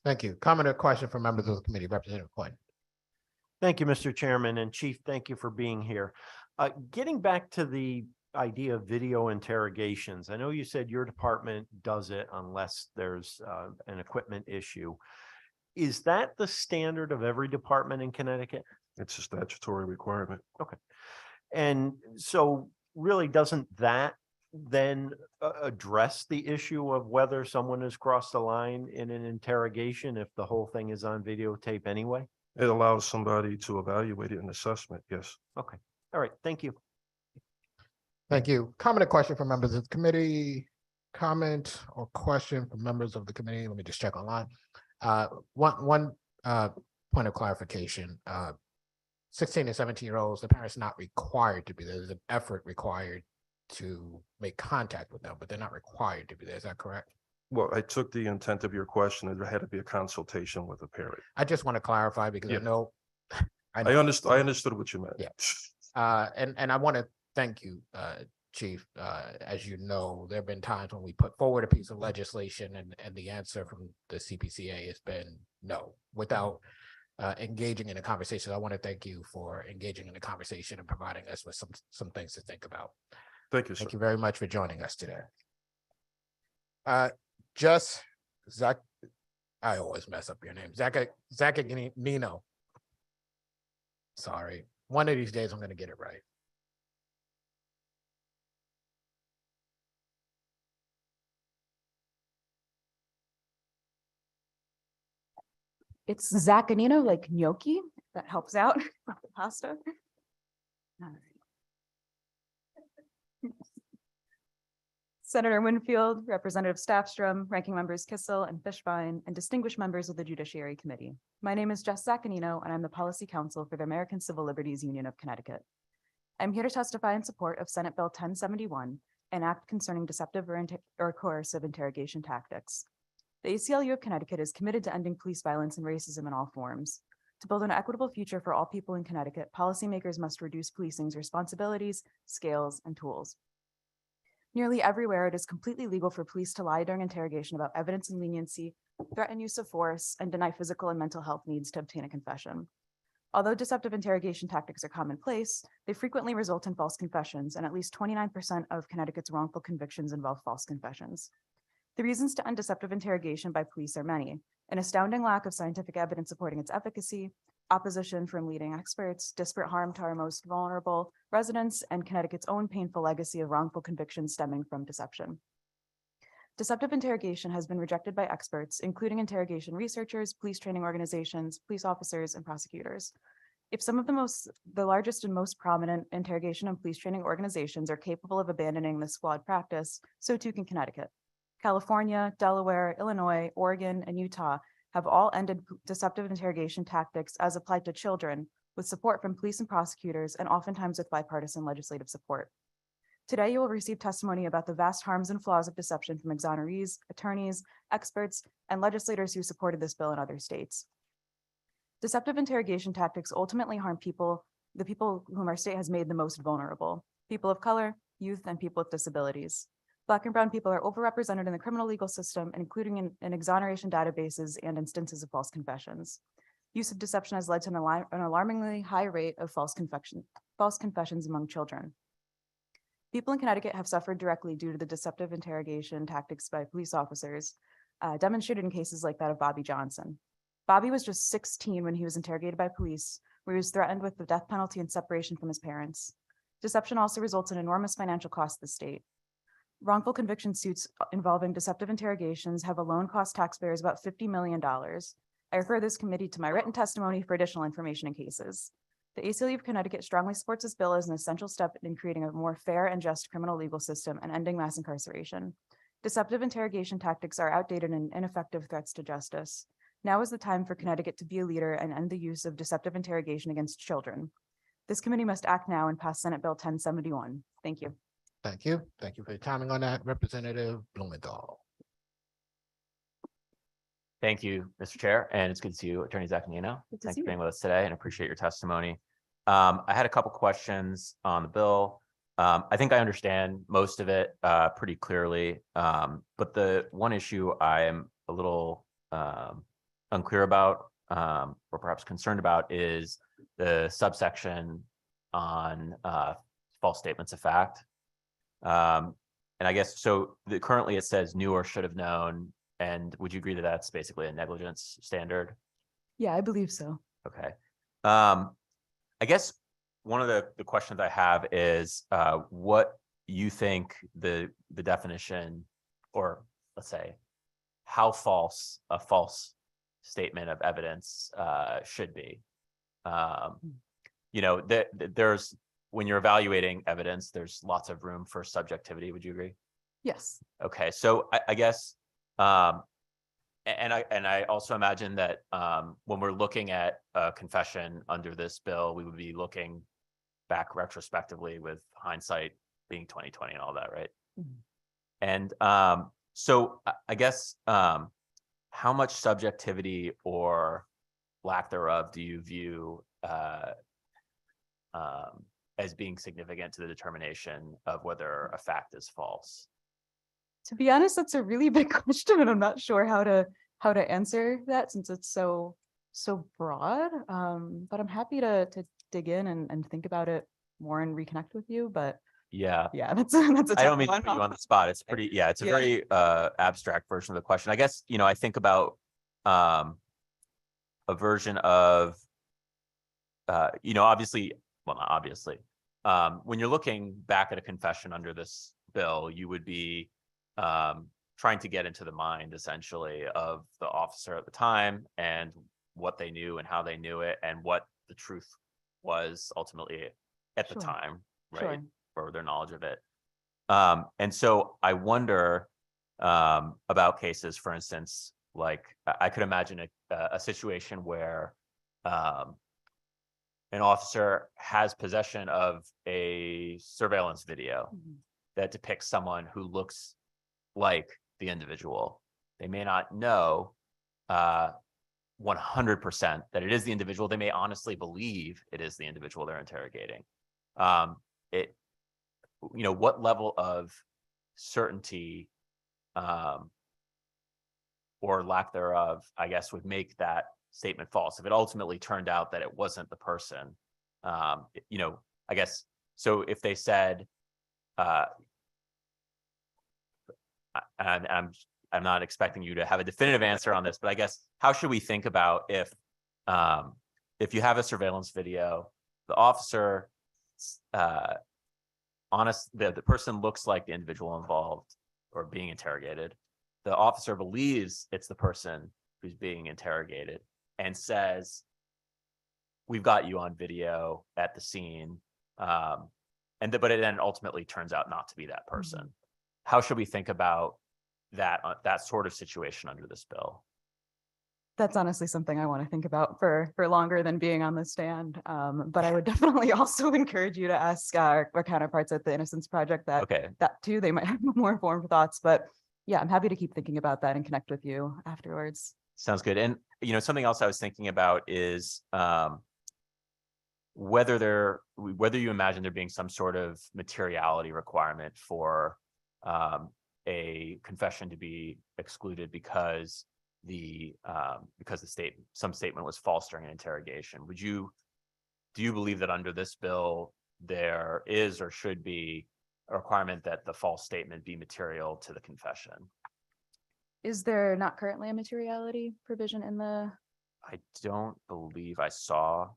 Thank you. Comment or question from members of the committee, Representative Quinn. Thank you, Mr. Chairman, and Chief, thank you for being here. Getting back to the idea of video interrogations, I know you said your department does it unless there's an equipment issue. Is that the standard of every department in Connecticut? It's a statutory requirement. Okay. And so really doesn't that then address the issue of whether someone has crossed the line in an interrogation if the whole thing is on videotape anyway? It allows somebody to evaluate it in assessment. Yes. Okay. All right. Thank you. Thank you. Comment or question from members of the committee? Comment or question from members of the committee? Let me just check online. One point of clarification. 16 and 17-year-olds, the parents not required to be there. There's an effort required to make contact with them, but they're not required to be there. Is that correct? Well, I took the intent of your question, that there had to be a consultation with a parent. I just want to clarify because I Yeah. know. I understood what you meant. Yeah. And I want to thank you, Chief. As you know, there have been times when we put forward a piece of legislation and the answer from the CPCA has been no, without engaging in a conversation. I want to thank you for engaging in the conversation and providing us with some things to think about. Thank you, sir. Thank you very much for joining us today. Just Zach, I always mess up your name. Nino. Sorry. One of these days I'm going to get it right. It's Zaccanino, like gnocchi. That helps out. The pasta. All right. Senator Winfield, Representative Staffstrom, Ranking Members Kissel and Fishbein, and distinguished members of the Judiciary Committee. My name is Jess Zaccanino, and I'm the Policy Counsel for the American Civil Liberties Union of Connecticut. I'm here to testify in support of Senate Bill 1071, an act concerning deceptive or coercive interrogation tactics. The ACLU of Connecticut is committed to ending police violence and racism in all forms. To build an equitable future for all people in Connecticut, policymakers must reduce policing's responsibilities, scales, and tools. Nearly everywhere, it is completely legal for police to lie during interrogation about evidence and leniency, threaten use of force, and deny physical and mental health needs to obtain a confession. Although deceptive interrogation tactics are commonplace, they frequently result in false confessions, and at least 29% of Connecticut's wrongful convictions involve false confessions. The reasons to end deceptive interrogation by police are many: an astounding lack of scientific evidence supporting its efficacy, opposition from leading experts, disparate harm to our most vulnerable residents, and Connecticut's own painful legacy of wrongful convictions stemming from deception. Deceptive interrogation has been rejected by experts, including interrogation researchers, police training organizations, police officers, and prosecutors. If some of the largest and most prominent interrogation and police training organizations are capable of abandoning this flawed practice, so too can Connecticut. California, Delaware, Illinois, Oregon, and Utah have all ended deceptive interrogation tactics as applied to children, with support from police and prosecutors, and oftentimes with bipartisan legislative support. Today, you will receive testimony about the vast harms and flaws of deception from exonerees, attorneys, experts, and legislators who supported this bill in other states. Deceptive interrogation tactics ultimately harm the people whom our state has made the most vulnerable: people of color, youth, and people with disabilities. Black and brown people are overrepresented in the criminal legal system, including in exoneration databases and instances of false confessions. Use of deception has led to an alarmingly high rate of false confessions among children. People in Connecticut have suffered directly due to the deceptive interrogation tactics by police officers, demonstrated in cases like that of Bobby Johnson. Bobby was just 16 when he was interrogated by police, where he was threatened with the death penalty and separation from his parents. Deception also results in enormous financial costs to the state. Wrongful conviction suits involving deceptive interrogations have alone cost taxpayers about $50 million. I refer this committee to my written testimony for additional information in cases. The ACLU of Connecticut strongly supports this bill as an essential step in creating a more fair and just criminal legal system and ending mass incarceration. Deceptive interrogation tactics are outdated and ineffective threats to justice. Now is the time for Connecticut to be a leader and end the use of deceptive interrogation against children. This committee must act now and pass Senate Bill 1071. Thank you. Thank you. Thank you for your timing on that, Representative Blumenthal. Thank you, Mr. Chair, and it's good to see you, Attorney Zaccanino. Thanks for being with us today and appreciate your testimony. I had a couple questions on the bill. I think I understand most of it pretty clearly, but the one issue I am a little unclear about or perhaps concerned about is the subsection on false statements of fact. And I guess, so currently it says knew or should have known. And would you agree that that's basically a negligence standard? Yeah, I believe so. Okay. I guess one of the questions I have is what you think the definition, or let's say how false a false statement of evidence should be. You know, there's, when you're evaluating evidence, there's lots of room for subjectivity. Would you agree? Yes. Okay, so I guess, and I also imagine that when we're looking at a confession under this bill, we would be looking back retrospectively with hindsight being 20/20 and all that, right? Mhm. And So I guess how much subjectivity or lack thereof do you view as being significant to the determination of whether a fact is false? To be honest, that's a really big question, and I'm not sure how to answer that since it's so broad. But I'm happy to dig in and think about it more and reconnect with you. But Yeah, that's a I tough don't mean to one. put you on the spot. It's pretty, yeah, it's a very abstract version of the question. I guess, I think about a version of obviously, well, not obviously, when you're looking back at a confession under this bill, you would be trying to get into the mind essentially of the officer at the time and what they knew and how they knew it and what the truth was ultimately at the time, right? For their knowledge of it. And so I wonder about cases, for instance, like I could imagine a situation where an officer has possession of a surveillance video that depicts someone who looks like the individual. They may not know 100% that it is the individual. They may honestly believe it is the individual they're interrogating. What level of certainty or lack thereof, I guess, would make that statement false if it ultimately turned out that it wasn't the person? I guess, so if they said, I'm not expecting you to have a definitive answer on this, but I guess how should we think about if you have a surveillance video, the officer, the person looks like the individual involved or being interrogated. The officer believes it's the person who's being interrogated and says, "We've got you on video at the scene," but it then ultimately turns out not to be that person. How should we think about that sort of situation under this bill? That's honestly something I want to think about for longer than being on the stand. But I would definitely also encourage you to ask our counterparts at the Innocence Project that too, they might have more informed thoughts. But yeah, I'm happy to keep thinking about that and connect with you afterwards. Sounds good. And something else I was thinking about is whether you imagine there being some sort of materiality requirement for a confession to be excluded because some statement was false during an interrogation. Do you believe that under this bill there is or should be a requirement that the false statement be material to the confession? Is there not currently a materiality provision in the? I don't believe I saw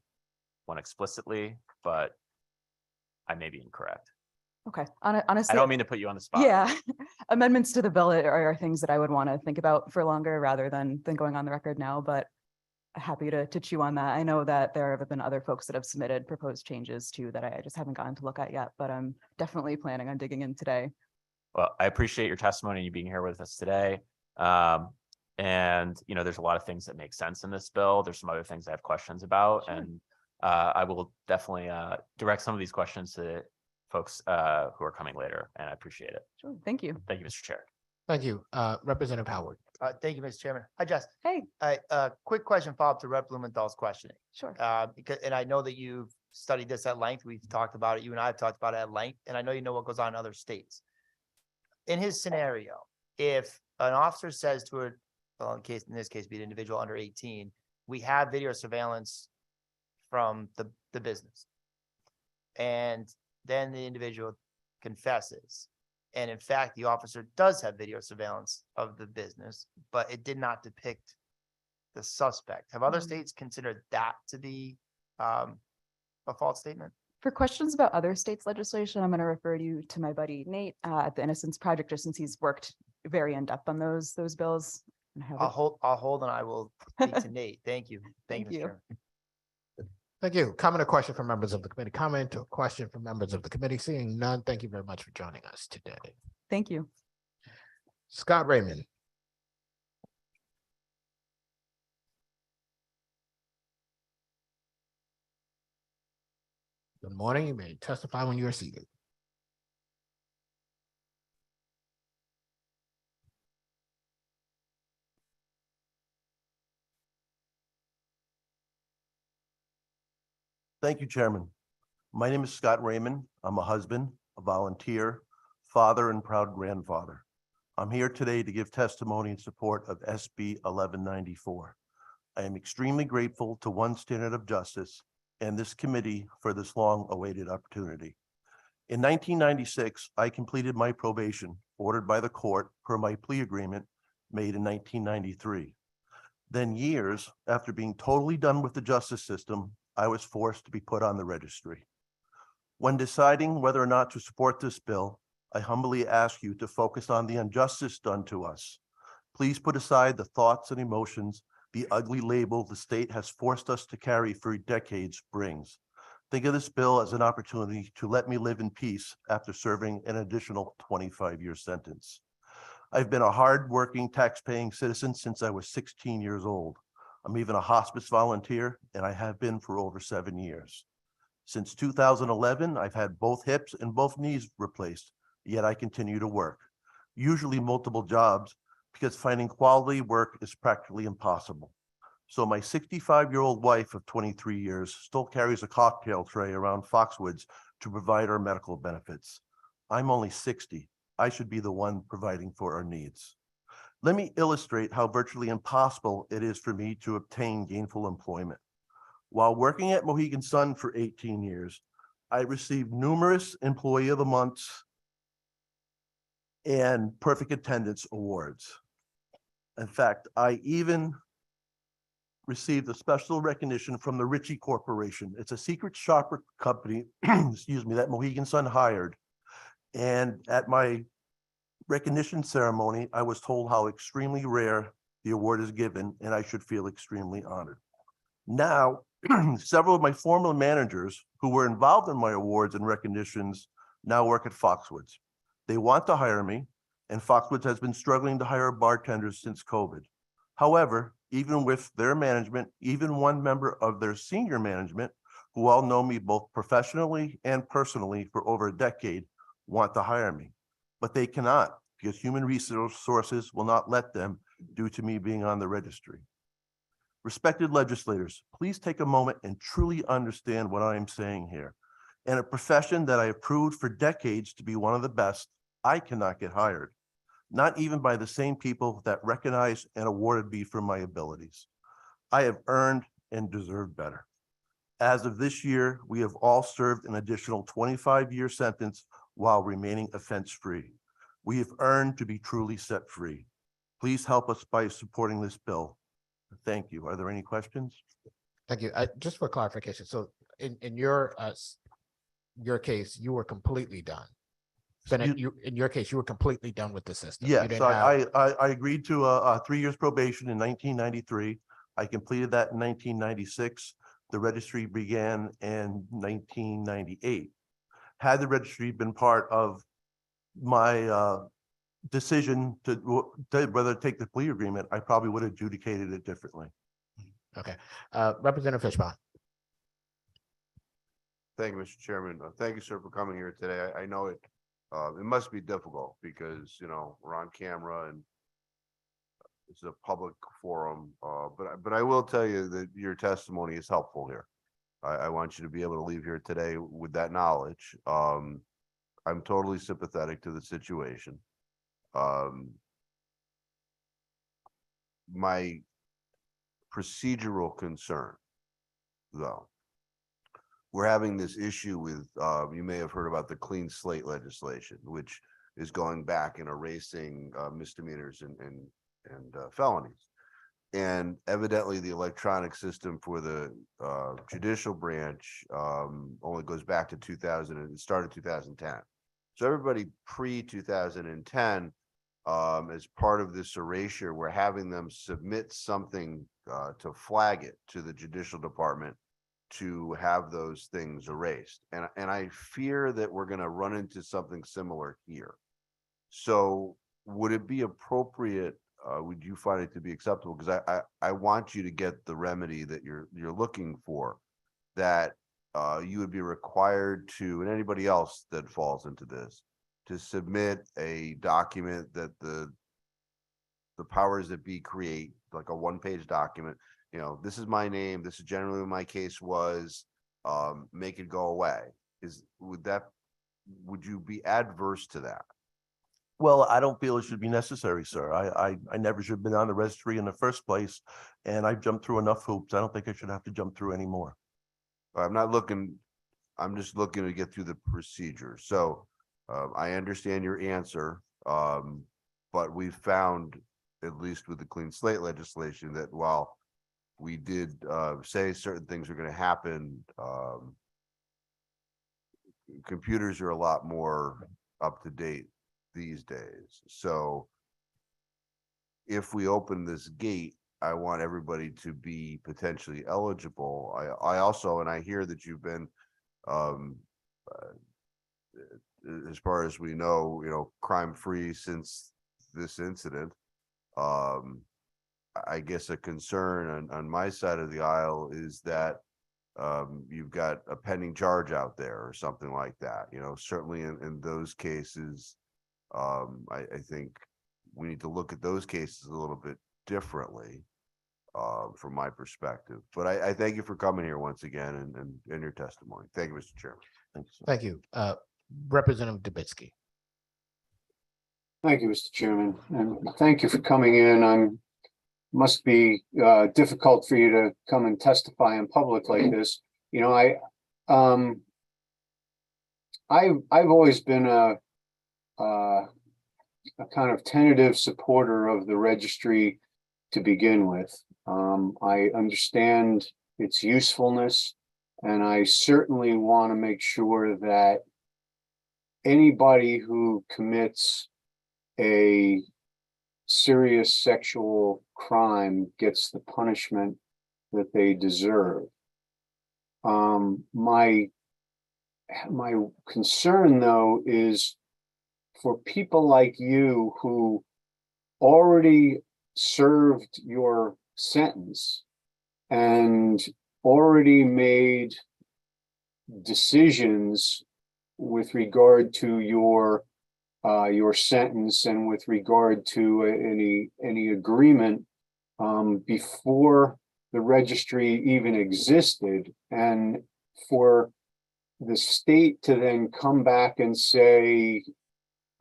one explicitly, but I may be incorrect. Okay, honestly, I don't mean to put you on the spot. Yeah, amendments to the bill are things that I would want to think about for longer rather than going on the record now, but happy to chew on that. I know that there have been other folks that have submitted proposed changes too that I just haven't gotten to look at yet, but I'm definitely planning on digging in today. Well, I appreciate your testimony and you being here with us today. And there's a lot of things that make sense in this bill. There's some other things I have questions about, and I will definitely direct some of these questions to folks who are coming later, and I appreciate it. Sure. Thank you. Thank you, Mr. Chair. Thank you. Representative Howard. Thank you, Mr. Chairman. Hi, Jess. Hey. Quick question follow-up to Rep. Blumenthal's questioning. Sure. And I know that you've studied this at length. We've talked about it. You and I have talked about it at length, and I know you know what goes on in other states. In his scenario, if an officer says to in this case, be an individual under 18, we have video surveillance from the business, and then the individual confesses. And in fact, the officer does have video surveillance of the business, but it did not depict the suspect. Have other states considered that to be a false statement? For questions about other states' legislation, I'm going to refer you to my buddy Nate at the Innocence Project, just since he's worked very in depth on those bills. I'll hold and I will speak to Nate. Thank you. Thank you, Mr. Chairman. Thank you. Comment or question from members of the committee? Comment or question from members of the committee? Seeing none, thank you very much for joining us today. Thank you. Scott Raymond. Good morning. You may testify when you are seated. Thank you, Chairman. My name is Scott Raymond. I'm a husband, a volunteer, father, and proud grandfather. I'm here today to give testimony in support of SB 1194. I am extremely grateful to One Standard of Justice and this committee for this long-awaited opportunity. In 1996, I completed my probation ordered by the court per my plea agreement made in 1993. Then years after being totally done with the justice system, I was forced to be put on the registry. When deciding whether or not to support this bill, I humbly ask you to focus on the injustice done to us. Please put aside the thoughts and emotions the ugly label the state has forced us to carry for decades brings. Think of this bill as an opportunity to let me live in peace after serving an additional 25-year sentence. I've been a hard-working, tax-paying citizen since I was 16 years old. I'm even a hospice volunteer, and I have been for over 7 years. Since 2011, I've had both hips and both knees replaced, yet I continue to work, usually multiple jobs, because finding quality work is practically impossible. So my 65-year-old wife of 23 years still carries a cocktail tray around Foxwoods to provide our medical benefits. I'm only 60. I should be the one providing for our needs. Let me illustrate how virtually impossible it is for me to obtain gainful employment. While working at Mohegan Sun for 18 years, I received numerous Employee of the Month and Perfect Attendance awards. In fact, I even received a special recognition from the Ritchie Corporation. It's a secret shopper company, excuse me, that Mohegan Sun hired. And at my recognition ceremony, I was told how extremely rare the award is given, and I should feel extremely honored. Now, several of my former managers who were involved in my awards and recognitions now work at Foxwoods. They want to hire me, and Foxwoods has been struggling to hire bartenders since COVID. However, even with their management, even one member of their senior management, who all know me both professionally and personally for over a decade, want to hire me. But they cannot, because human resources will not let them due to me being on the registry. Respected legislators, please take a moment and truly understand what I am saying here. In a profession that I have proved for decades to be one of the best, I cannot get hired, not even by the same people that recognize and awarded me for my abilities. I have earned and deserve better. As of this year, we have all served an additional 25-year sentence while remaining offense-free. We have earned to be truly set free. Please help us by supporting this bill. Thank you. Are there any questions? Thank you. Just for clarification, so in your case, you were completely done. So in your case, you were completely done with the system. You Yes, didn't have- I agreed to a 3 years probation in 1993. I completed that in 1996. The registry began in 1998. Had the registry been part of my decision to whether to take the plea agreement, I probably would have adjudicated it differently. Okay. Representative Fishbach. Thank you, Mr. Chairman. Thank you, sir, for coming here today. I know it must be difficult because, you know, we're on camera and it's a public forum. But I will tell you that your testimony is helpful here. I want you to be able to leave here today with that knowledge. I'm totally sympathetic to the situation. My procedural concern, though, we're having this issue with, you may have heard about the clean slate legislation, which is going back and erasing misdemeanors and felonies. And evidently the electronic system for the judicial branch only goes back to 2000, and it started 2010. So everybody pre-2010, as part of this erasure, we're having them submit something to flag it to the judicial department to have those things erased. And I fear that we're going to run into something similar here. So would it be appropriate, would you find it to be acceptable? Because I want you to get the remedy that you're looking for, that you would be required to, and anybody else that falls into this, to submit a document that the powers that be create, like a one-page document. You know, this is my name, this is generally what my case was, make it go away. Would you be adverse to that? Well, I don't feel it should be necessary, sir. I never should have been on the registry in the first place, and I've jumped through enough hoops. I don't think I should have to jump through any more. I'm just looking to get through the procedure. So I understand your answer, but we found, at least with the clean slate legislation, that while we did say certain things are going to happen, computers are a lot more up to date these days. So if we open this gate, I want everybody to be potentially eligible. I also, and I hear that you've been, as far as we know, crime-free since this incident. I guess a concern on my side of the aisle is that you've got a pending charge out there or something like that. Certainly in those cases, I think we need to look at those cases a little bit differently from my perspective. But I thank you for coming here once again and your testimony. Thank you, Mr. Chairman. Thank you. Representative Dubitsky. Thank you, Mr. Chairman, and thank you for coming in. Must be difficult for you to come and testify in public like this. I've always been a kind of tentative supporter of the registry to begin with. I understand its usefulness, and I certainly want to make sure that anybody who commits a serious sexual crime gets the punishment that they deserve. My concern, though, is for people like you who already served your sentence and already made decisions with regard to your sentence and with regard to any agreement before the registry even existed, and for the state to then come back and say,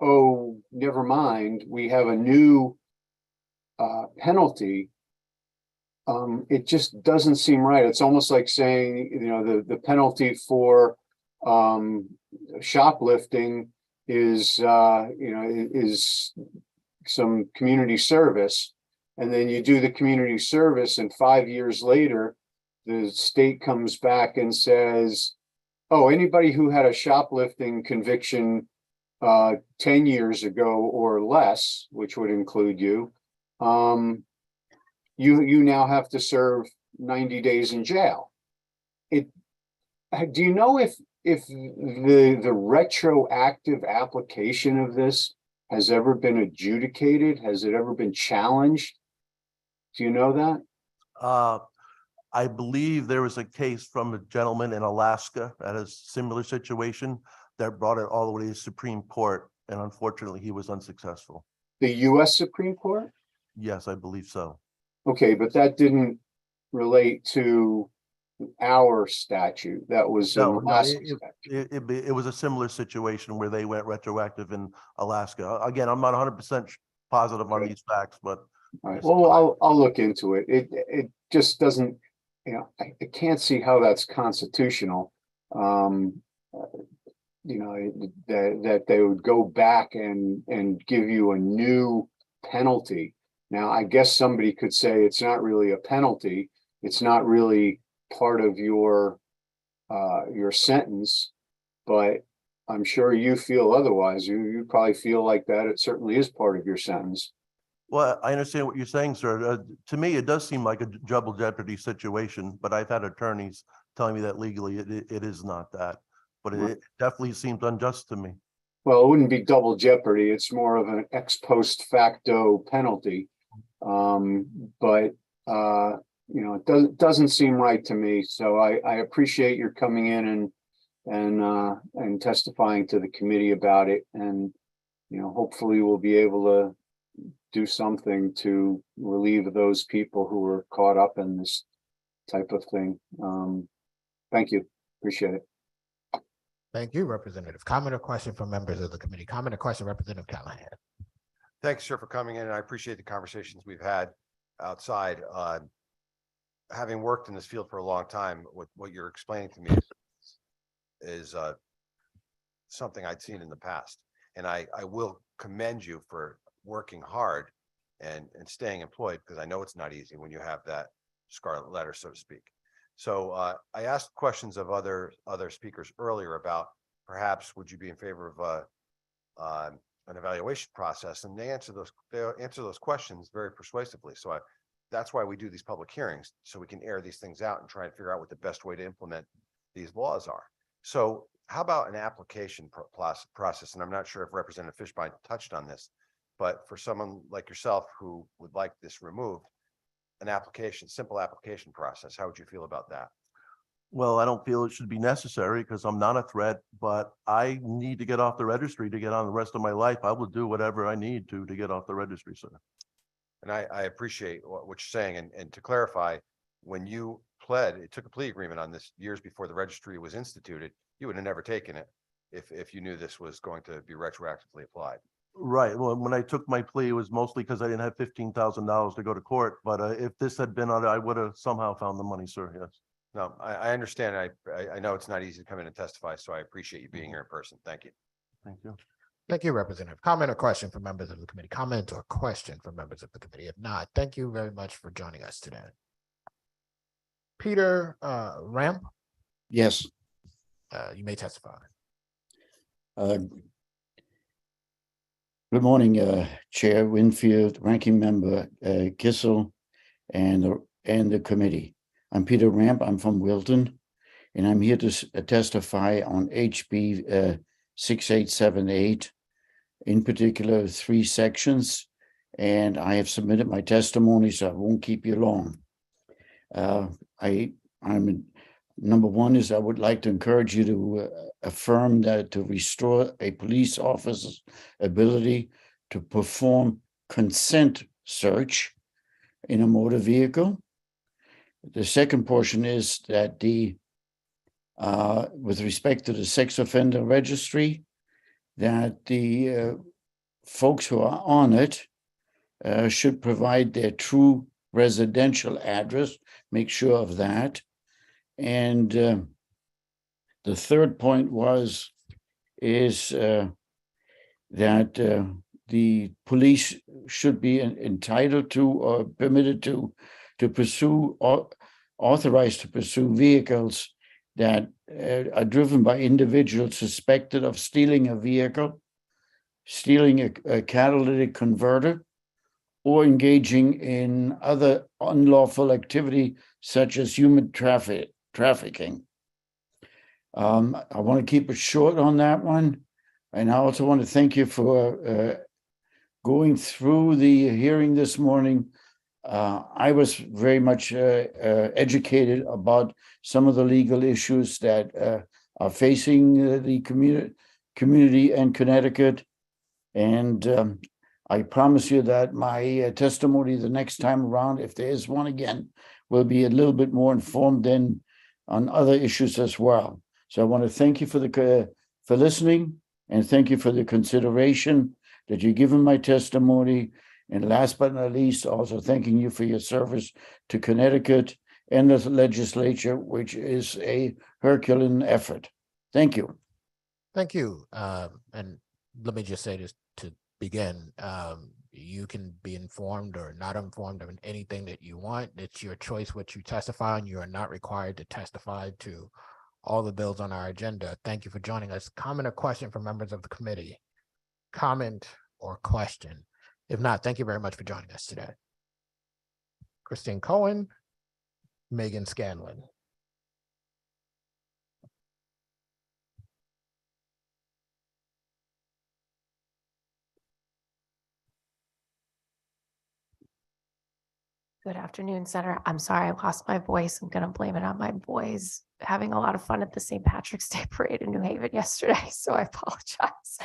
oh, never mind, we have a new penalty. It just doesn't seem right. It's almost like saying, the penalty for shoplifting is some community service, and then you do the community service, and 5 years later the state comes back and says, oh, anybody who had a shoplifting conviction 10 years ago or less, which would include you, you now have to serve 90 days in jail. Do you know if the retroactive application of this has ever been adjudicated? Has it ever been challenged? Do you know that? I believe there was a case from a gentleman in Alaska that has a similar situation that brought it all the way to the Supreme Court, and unfortunately he was unsuccessful. The US Supreme Court? Yes, I believe so. Okay, but that didn't relate to our statute. That was No, Alaska it was a similar situation where they went retroactive in Alaska. Again, I'm not 100% positive on these facts, but. All right. Well, I'll look into it. It just doesn't, I can't see how that's constitutional. That they would go back and give you a new penalty. Now, I guess somebody could say it's not really a penalty. It's not really part of your sentence, but I'm sure you feel otherwise. You probably feel like that. It certainly is part of your sentence. Well, I understand what you're saying, sir. To me, it does seem like a double jeopardy situation, but I've had attorneys telling me that legally it is not that, but it definitely seems unjust to me. Well, it wouldn't be double jeopardy. It's more of an ex post facto penalty. But it doesn't seem right to me. So I appreciate your coming in and testifying to the committee about it. And, hopefully we'll be able to do something to relieve those people who are caught up in this type of thing. Thank you. Appreciate it. Thank you, Representative. Comment or question from members of the committee? Comment or question, Representative Callahan? Thanks, sir, for coming in. And I appreciate the conversations we've had outside. Having worked in this field for a long time, what you're explaining to me is something I'd seen in the past. And I will commend you for working hard and staying employed, because I know it's not easy when you have that scarlet letter, so to speak. So I asked questions of other speakers earlier about perhaps would you be in favor of an evaluation process, and they answer those questions very persuasively. So that's why we do these public hearings, so we can air these things out and try and figure out what the best way to implement these laws are. So how about an application process? And I'm not sure if Representative Fishbein touched on this, but for someone like yourself who would like this removed, an simple application process, how would you feel about that? Well, I don't feel it should be necessary because I'm not a threat, but I need to get off the registry to get on the rest of my life. I will do whatever I need to get off the registry, sir. And I appreciate what you're saying. And to clarify, when you took a plea agreement on this years before the registry was instituted, you would have never taken it if you knew this was going to be retroactively applied. Right. Well, when I took my plea, it was mostly because I didn't have $15,000 to go to court. But if this had been on it, I would have somehow found the money, sir. Yes. No, I understand. I know it's not easy to come in and testify, so I appreciate you being here in person. Thank you. Thank you. Thank you, Representative. Comment or question from members of the committee? Comment or question from members of the committee? If not, thank you very much for joining us today. Peter Ramp, Yes. You may testify. Good morning, Chair Winfield, Ranking Member Kissel, and the committee. I'm Peter Ramp. I'm from Wilton, and I'm here to testify on HB 6878, in particular 3 sections. And I have submitted my testimony, so I won't keep you long. Number one is I would like to encourage you to affirm that to restore a police officer's ability to perform consent search in a motor vehicle. The second portion is that with respect to the sex offender registry, that the folks who are on it should provide their true residential address, make sure of that. And the third point is that the police should be entitled to or permitted to pursue or authorized to pursue vehicles that are driven by individuals suspected of stealing a vehicle, stealing a catalytic converter, or engaging in other unlawful activity such as human trafficking. I want to keep it short on that one. And I also want to thank you for going through the hearing this morning. I was very much educated about some of the legal issues that are facing the community in Connecticut. And I promise you that my testimony the next time around, if there is one again, will be a little bit more informed than on other issues as well. So I want to thank you for listening, and thank you for the consideration that you've given my testimony. And last but not least, also thanking you for your service to Connecticut and the legislature, which is a Herculean effort. Thank you. Thank you. And let me just say this to begin. You can be informed or not informed of anything that you want. It's your choice what you testify on. You are not required to testify to all the bills on our agenda. Thank you for joining us. Comment or question from members of the committee? Comment or question? If not, thank you very much for joining us today. Christine Cohen, Megan Scanlon. Good afternoon, Senator. I'm sorry I lost my voice. I'm going to blame it on my boys having a lot of fun at the St. Patrick's Day Parade in New Haven yesterday, so I apologize.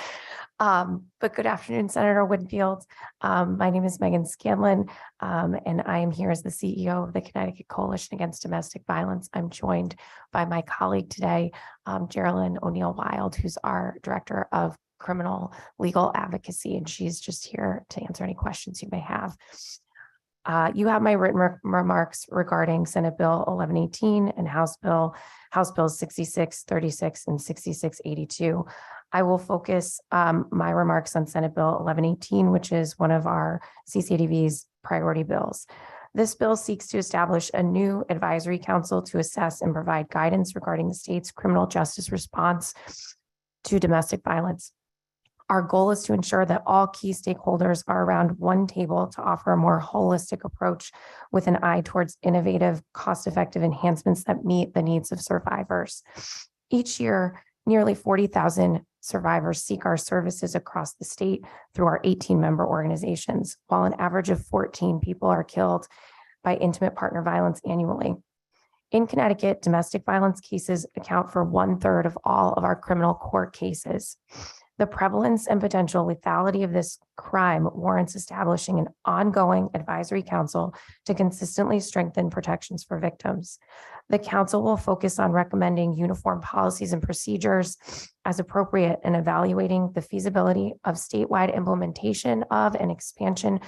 But good afternoon, Senator Winfield. My name is Megan Scanlon, and I am here as the CEO of the Connecticut Coalition Against Domestic Violence. I'm joined by my colleague today, Geraldine O'Neill-Wild, who's our Director of Criminal Legal Advocacy, and she's just here to answer any questions you may have. You have my written remarks regarding Senate Bill 1118 and House Bills 6636 and 6682. I will focus my remarks on Senate Bill 1118, which is one of our CCADV's priority bills. This bill seeks to establish a new advisory council to assess and provide guidance regarding the state's criminal justice response to domestic violence. Our goal is to ensure that all key stakeholders are around one table to offer a more holistic approach with an eye towards innovative, cost-effective enhancements that meet the needs of survivors. Each year, nearly 40,000 survivors seek our services across the state through our 18-member organizations, while an average of 14 people are killed by intimate partner violence annually. In Connecticut, domestic violence cases account for 1/3 of all of our criminal court cases. The prevalence and potential lethality of this crime warrants establishing an ongoing advisory council to consistently strengthen protections for victims. The council will focus on recommending uniform policies and procedures as appropriate and evaluating the feasibility of statewide implementation of and expansion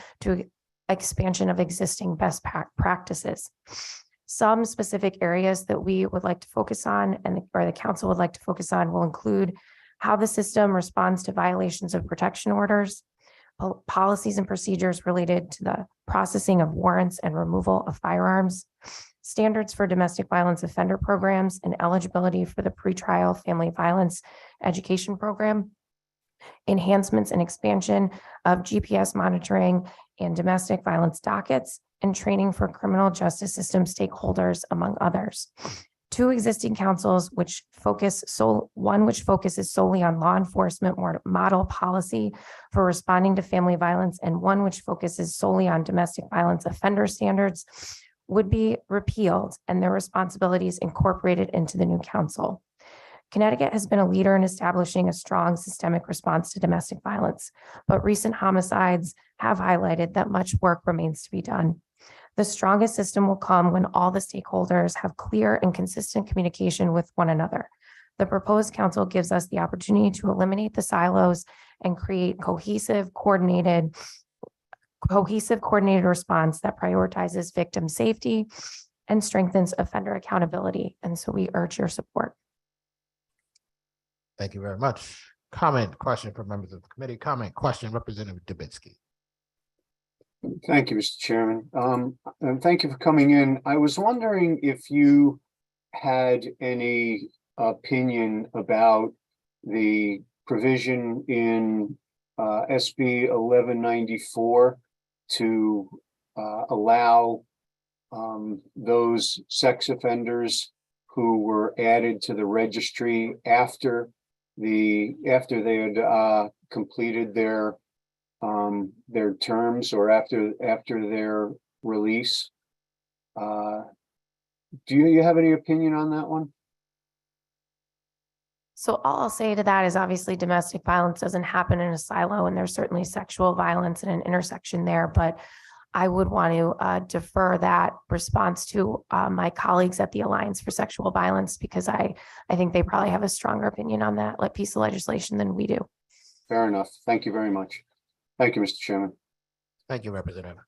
of existing best practices. Some specific areas that we would like to focus on or the council would like to focus on will include how the system responds to violations of protection orders, policies and procedures related to the processing of warrants and removal of firearms, standards for domestic violence offender programs and eligibility for the pretrial family violence education program, enhancements and expansion of GPS monitoring and domestic violence dockets, and training for criminal justice system stakeholders, among others. Two existing councils, one which focuses solely on law enforcement model policy for responding to family violence, and one which focuses solely on domestic violence offender standards, would be repealed and their responsibilities incorporated into the new council. Connecticut has been a leader in establishing a strong systemic response to domestic violence, but recent homicides have highlighted that much work remains to be done. The strongest system will come when all the stakeholders have clear and consistent communication with one another. The proposed council gives us the opportunity to eliminate the silos and create cohesive, coordinated response that prioritizes victim safety and strengthens offender accountability. And so we urge your support. Thank you very much. Comment, question from members of the committee. Comment, question, Representative Dubinsky. Thank you, Mr. Chairman. And thank you for coming in. I was wondering if you had any opinion about the provision in SB 1194 to allow those sex offenders who were added to the registry after they had completed their terms or after their release. Do you have any opinion on that one? So all I'll say to that is obviously domestic violence doesn't happen in a silo, and there's certainly sexual violence and an intersection there, but I would want to defer that response to my colleagues at the Alliance for Sexual Violence, because I think they probably have a stronger opinion on that piece of legislation than we do. Fair enough. Thank you very much. Thank you, Mr. Chairman. Thank you, Representative.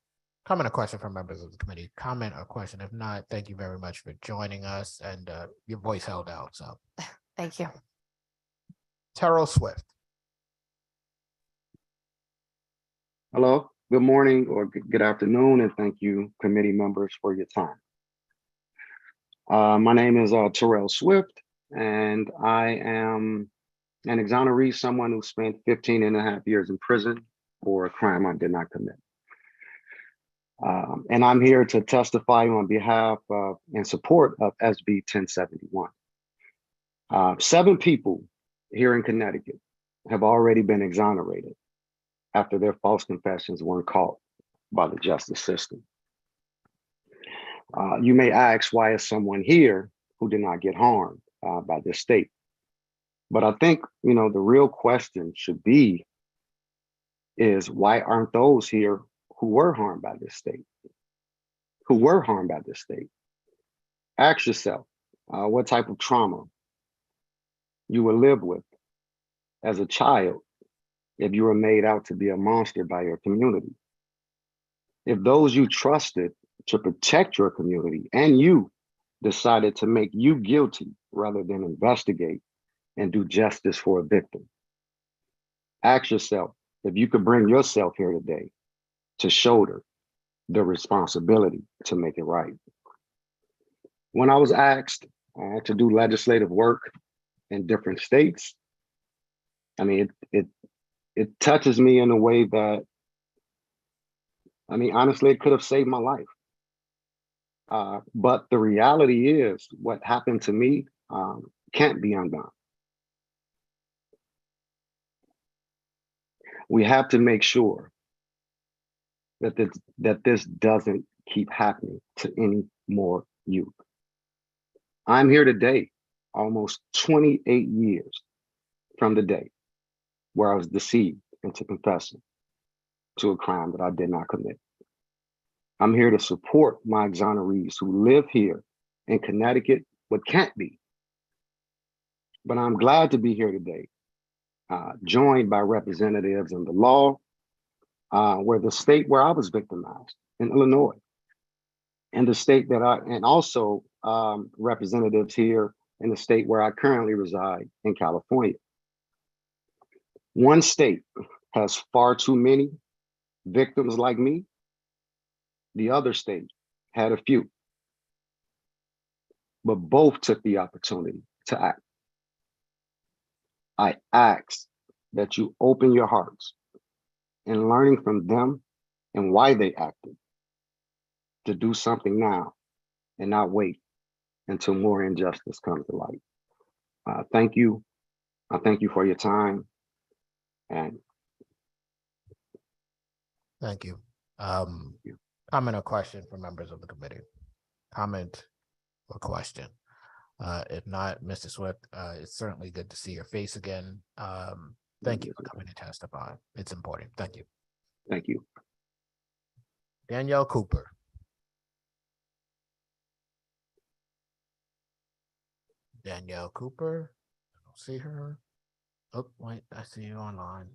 Comment or question from members of the committee? Comment or question? If not, thank you very much for joining us, and your voice held out. So thank you. Terrell Swift. Hello, good morning or good afternoon, and thank you, committee members, for your time. My name is Terrell Swift, and I am an exoneree, someone who spent 15.5 years in prison for a crime I did not commit. And I'm here to testify on behalf of in support of SB 1071. 7 people here in Connecticut have already been exonerated after their false confessions weren't caught by the justice system. You may ask, why is someone here who did not get harmed by this state? But I think, the real question should be, is why aren't those here who were harmed by this state? Who were harmed by this state? Ask yourself what type of trauma you will live with as a child if you were made out to be a monster by your community. If those you trusted to protect your community and you decided to make you guilty rather than investigate and do justice for a victim. Ask yourself if you could bring yourself here today to shoulder the responsibility to make it right. When I was asked to do legislative work in different states, I mean, it touches me in a way that, I mean, honestly, it could have saved my life. But the reality is what happened to me can't be undone. We have to make sure that this doesn't keep happening to any more youth. I'm here today, almost 28 years from the day where I was deceived into confessing to a crime that I did not commit. I'm here to support my exonerees who live here in Connecticut, but can't be. But I'm glad to be here today, joined by representatives in the law, where the state where I was victimized in Illinois, and the state that and also representatives here in the state where I currently reside in California. One state has far too many victims like me. The other state had a few, but both took the opportunity to act. I ask that you open your hearts in learning from them and why they acted, to do something now and not wait until more injustice comes to light. Thank you. I thank you for your time. And Thank you. Comment or question from members of the committee? Comment or question? If not, Mr. Swift, it's certainly good to see your face again. Thank you for coming to testify. It's important. Thank you. Thank you. Danielle Cooper. Danielle Cooper. I don't see her. Oh, wait, I see you online.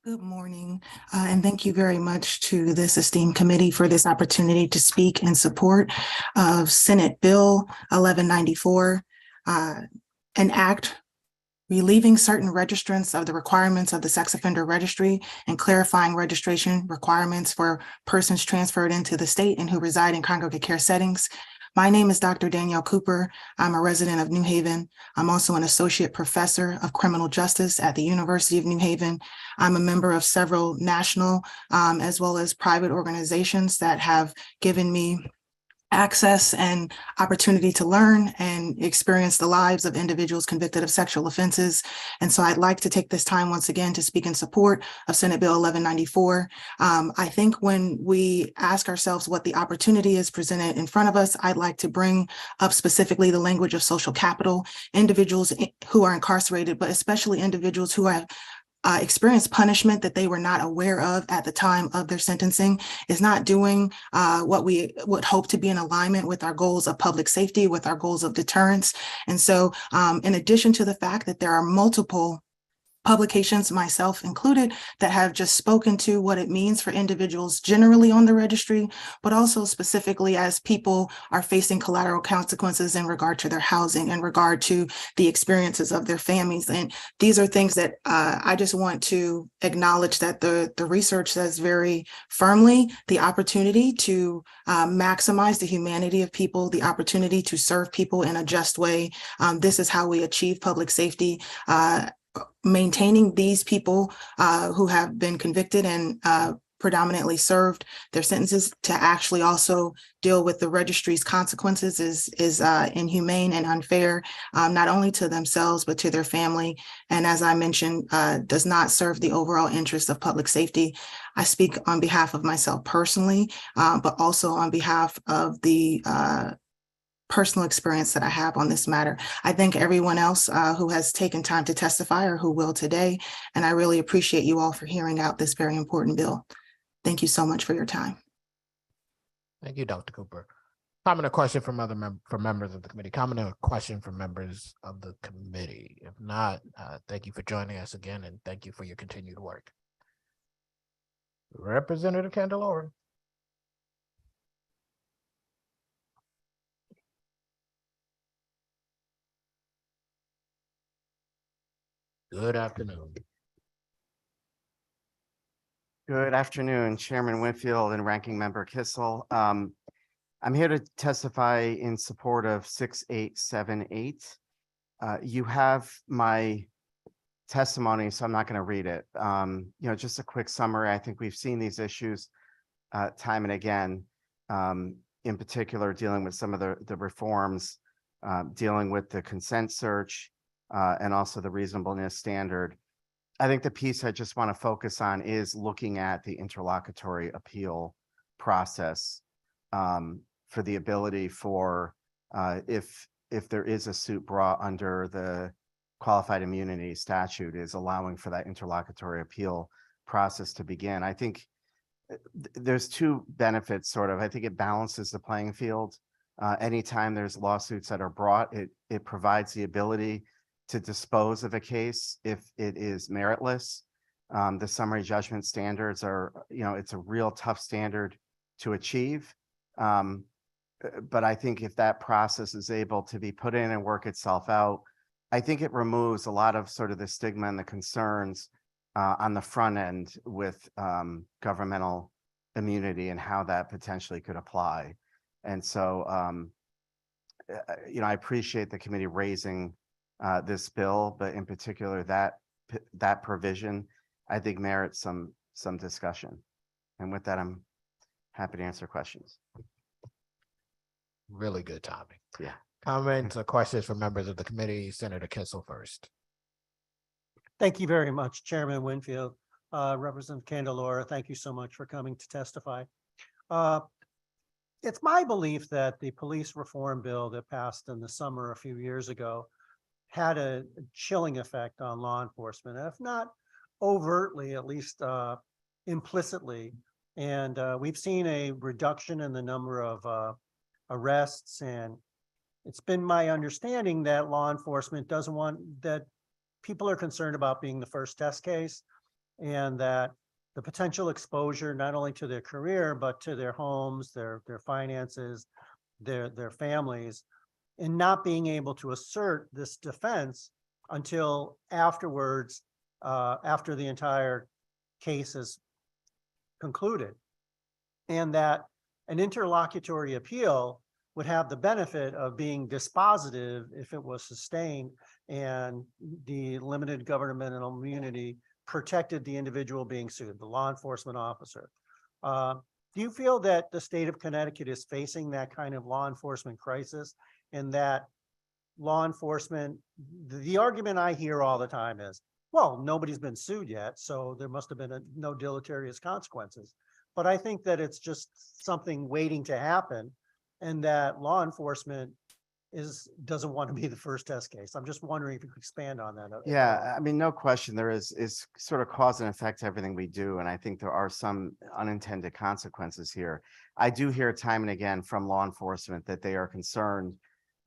Good morning, and thank you very much to this esteemed committee for this opportunity to speak in support of Senate Bill 1194, an act relieving certain registrants of the requirements of the sex offender registry and clarifying registration requirements for persons transferred into the state and who reside in congregate care settings. My name is Dr. Danielle Cooper. I'm a resident of New Haven. I'm also an associate professor of criminal justice at the University of New Haven. I'm a member of several national as well as private organizations that have given me access and opportunity to learn and experience the lives of individuals convicted of sexual offenses. And so I'd like to take this time once again to speak in support of Senate Bill 1194. I think when we ask ourselves what the opportunity is presented in front of us, I'd like to bring up specifically the language of social capital, individuals who are incarcerated, but especially individuals who have experienced punishment that they were not aware of at the time of their sentencing, is not doing what we would hope to be in alignment with our goals of public safety, with our goals of deterrence. And so in addition to the fact that there are multiple publications, myself included, that have just spoken to what it means for individuals generally on the registry, but also specifically as people are facing collateral consequences in regard to their housing, in regard to the experiences of their families. And these are things that I just want to acknowledge that the research says very firmly the opportunity to maximize the humanity of people, the opportunity to serve people in a just way. This is how we achieve public safety. Maintaining these people who have been convicted and predominantly served their sentences to actually also deal with the registry's consequences is inhumane and unfair, not only to themselves, but to their family. And as I mentioned, does not serve the overall interest of public safety. I speak on behalf of myself personally, but also on behalf of the personal experience that I have on this matter. I thank everyone else who has taken time to testify or who will today, and I really appreciate you all for hearing out this very important bill. Thank you so much for your time. Thank you, Dr. Cooper. Comment or question from from members of the committee? Comment or question from members of the committee? If not, thank you for joining us again, and thank you for your continued work. Representative Candelora. Good afternoon. Good afternoon, Chairman Winfield and Ranking Member Kissel. I'm here to testify in support of 6878. You have my testimony, so I'm not going to read it. Just a quick summary. I think we've seen these issues time and again, in particular dealing with some of the reforms, dealing with the consent search, and also the reasonableness standard. I think the piece I just want to focus on is looking at the interlocutory appeal process for the ability for if there is a suit brought under the qualified immunity statute, is allowing for that interlocutory appeal process to begin. I think there's two benefits, sort of. I think it balances the playing field. Anytime there's lawsuits that are brought, it provides the ability to dispose of a case if it is meritless. The summary judgment standards are, it's a real tough standard to achieve. But I think if that process is able to be put in and work itself out, I think it removes a lot of sort of the stigma and the concerns on the front end with governmental immunity and how that potentially could apply. And so, I appreciate the committee raising this bill, but in particular that provision, I think merits some discussion. And with that, I'm happy to answer questions. Really good timing. Yeah. Comments or questions from members of the committee? Senator Kissel first. Thank you very much, Chairman Winfield. Representative Candelora, thank you so much for coming to testify. It's my belief that the police reform bill that passed in the summer a few years ago had a chilling effect on law enforcement, if not overtly, at least implicitly. And we've seen a reduction in the number of arrests, and it's been my understanding that law enforcement doesn't want that. People are concerned about being the first test case, and that the potential exposure not only to their career but to their homes, their finances, their families, and not being able to assert this defense until afterwards, after the entire case is concluded, and that an interlocutory appeal would have the benefit of being dispositive if it was sustained and the limited governmental immunity protected the individual being sued, the law enforcement officer. Do you feel that the state of Connecticut is facing that kind of law enforcement crisis, and that law enforcement, the argument I hear all the time is, well, nobody's been sued yet, so there must have been no deleterious consequences. But I think that it's just something waiting to happen, and that law enforcement doesn't want to be the first test case. I'm just wondering if you could expand on that. Yeah, I mean, no question. There is sort of cause and effect to everything we do. And I think there are some unintended consequences here. I do hear time and again from law enforcement that they are concerned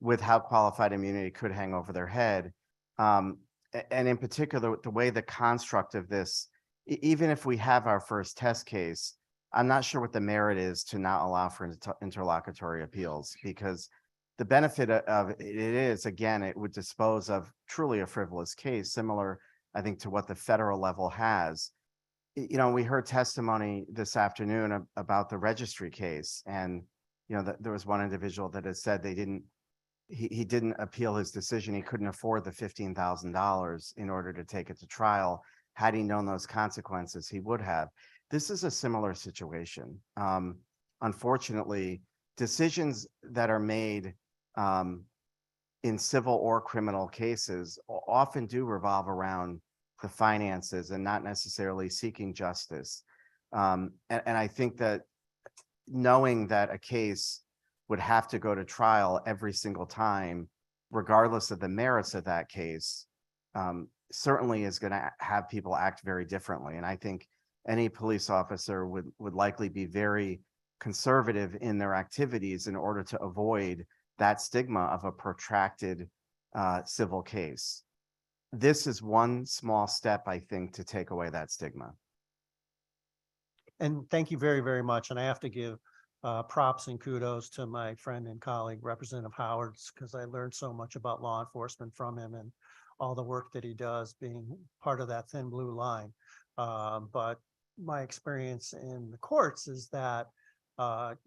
with how qualified immunity could hang over their head. And in particular, the way the construct of this, even if we have our first test case, I'm not sure what the merit is to not allow for interlocutory appeals, because the benefit of it is, again, it would dispose of truly a frivolous case, similar, I think, to what the federal level has. We heard testimony this afternoon about the registry case, and there was one individual that has said he didn't appeal his decision. He couldn't afford the $15,000 in order to take it to trial. Had he known those consequences, he would have. This is a similar situation. Unfortunately, decisions that are made in civil or criminal cases often do revolve around the finances and not necessarily seeking justice. And I think that knowing that a case would have to go to trial every single time, regardless of the merits of that case, certainly is going to have people act very differently. And I think any police officer would likely be very conservative in their activities in order to avoid that stigma of a protracted civil case. This is one small step, I think, to take away that stigma. And thank you very, very much. And I have to give props and kudos to my friend and colleague, Representative Howards, because I learned so much about law enforcement from him and all the work that he does being part of that thin blue line. But my experience in the courts is that,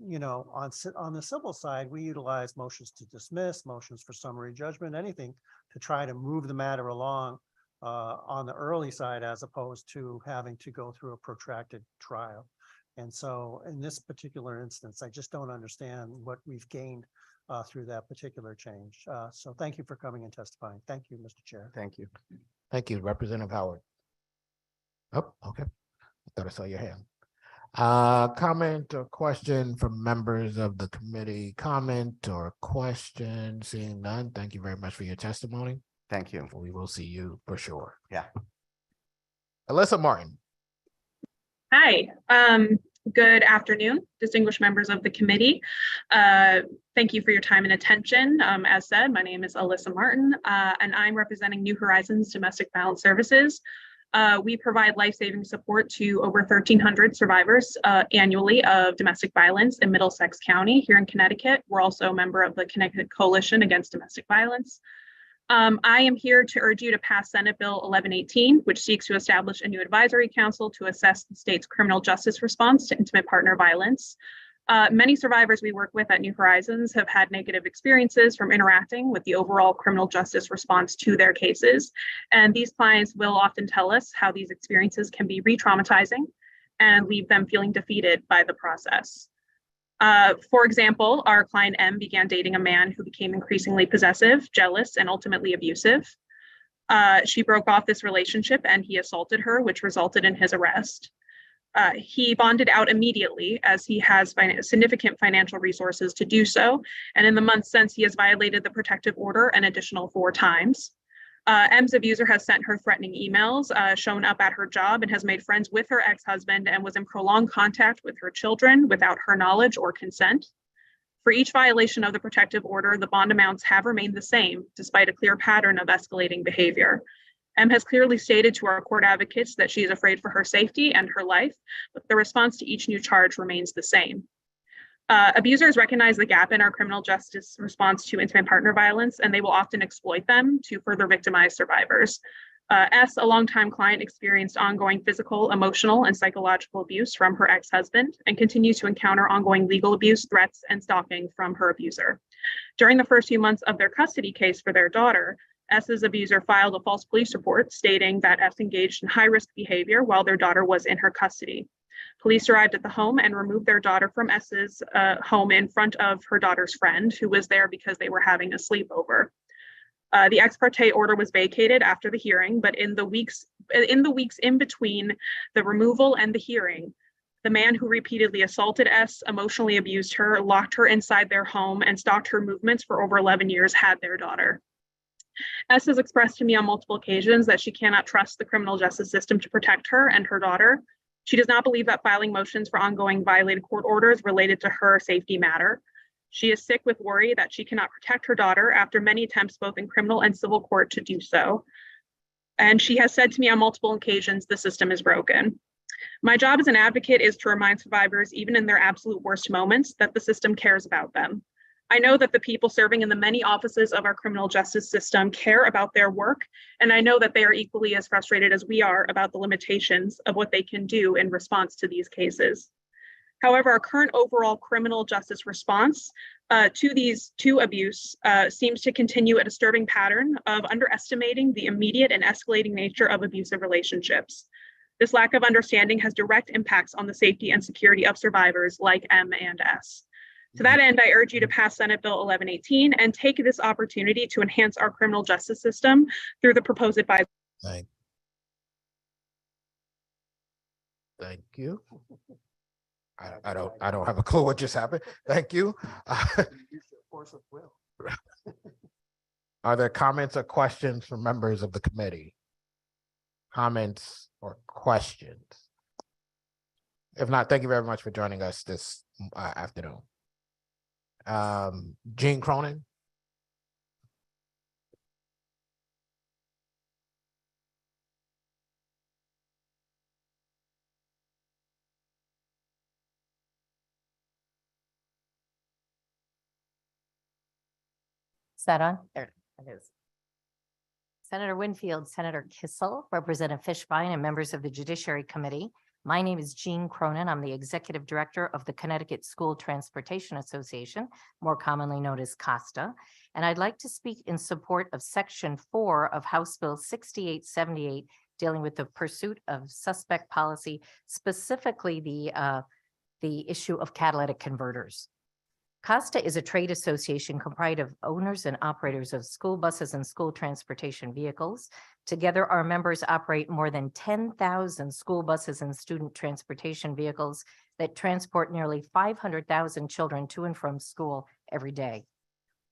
you know, on the civil side, we utilize motions to dismiss, motions for summary judgment, anything to try to move the matter along on the early side, as opposed to having to go through a protracted trial. And so in this particular instance, I just don't understand what we've gained through that particular change. So thank you for coming and testifying. Thank you, Mr. Chair. Thank you. Thank you, Representative Howard. Oh, okay. I thought I saw your hand. Comment or question from members of the committee? Comment or question? Seeing none, thank you very much for your testimony. Thank you. We will see you for sure. Yeah. Alyssa Martin. Hi, good afternoon, distinguished members of the committee. Thank you for your time and attention. As said, my name is Alyssa Martin, and I'm representing New Horizons Domestic Violence Services. We provide life-saving support to over 1,300 survivors annually of domestic violence in Middlesex County here in Connecticut. We're also a member of the Connecticut Coalition Against Domestic Violence. I am here to urge you to pass Senate Bill 1118, which seeks to establish a new advisory council to assess the state's criminal justice response to intimate partner violence. Many survivors we work with at New Horizons have had negative experiences from interacting with the overall criminal justice response to their cases. And these clients will often tell us how these experiences can be re-traumatizing and leave them feeling defeated by the process. For example, our client M began dating a man who became increasingly possessive, jealous, and ultimately abusive. She broke off this relationship and he assaulted her, which resulted in his arrest. He bonded out immediately as he has significant financial resources to do so. And in the months since, he has violated the protective order an additional 4 times. M's abuser has sent her threatening emails, shown up at her job, and has made friends with her ex-husband and was in prolonged contact with her children without her knowledge or consent. For each violation of the protective order, the bond amounts have remained the same, despite a clear pattern of escalating behavior. M has clearly stated to our court advocates that she is afraid for her safety and her life, but the response to each new charge remains the same. Abusers recognize the gap in our criminal justice response to intimate partner violence, and they will often exploit them to further victimize survivors. S, a longtime client, experienced ongoing physical, emotional, and psychological abuse from her ex-husband and continues to encounter ongoing legal abuse, threats, and stalking from her abuser. During the first few months of their custody case for their daughter, S's abuser filed a false police report stating that S engaged in high-risk behavior while their daughter was in her custody. Police arrived at the home and removed their daughter from S's home in front of her daughter's friend, who was there because they were having a sleepover. The ex parte order was vacated after the hearing, but in the weeks in between the removal and the hearing, the man who repeatedly assaulted S, emotionally abused her, locked her inside their home, and stalked her movements for over 11 years had their daughter. S has expressed to me on multiple occasions that she cannot trust the criminal justice system to protect her and her daughter. She does not believe that filing motions for ongoing violated court orders related to her safety matter. She is sick with worry that she cannot protect her daughter after many attempts both in criminal and civil court to do so. And she has said to me on multiple occasions, the system is broken. My job as an advocate is to remind survivors, even in their absolute worst moments, that the system cares about them. I know that the people serving in the many offices of our criminal justice system care about their work, and I know that they are equally as frustrated as we are about the limitations of what they can do in response to these cases. However, our current overall criminal justice response to abuse seems to continue a disturbing pattern of underestimating the immediate and escalating nature of abusive relationships. This lack of understanding has direct impacts on the safety and security of survivors like M and S. To that end, I urge you to pass Senate Bill 1118 and take this opportunity to enhance our criminal justice system through the proposed advisory. Thank you. I don't have a clue what just happened. Thank you. Are there comments or questions from members of the committee? Comments or questions? If not, thank you very much for joining us this afternoon. Gene Cronin. Is that on? There it is. Senator Winfield, Senator Kissel, Representative Fishbein, and members of the Judiciary Committee. My name is Jean Cronin. I'm the Executive Director of the Connecticut School Transportation Association, more commonly known as COSTA. And I'd like to speak in support of Section 4 of House Bill 6878, dealing with the pursuit of suspect policy, specifically the issue of catalytic converters. COSTA is a trade association comprised of owners and operators of school buses and school transportation vehicles. Together, our members operate more than 10,000 school buses and student transportation vehicles that transport nearly 500,000 children to and from school every day.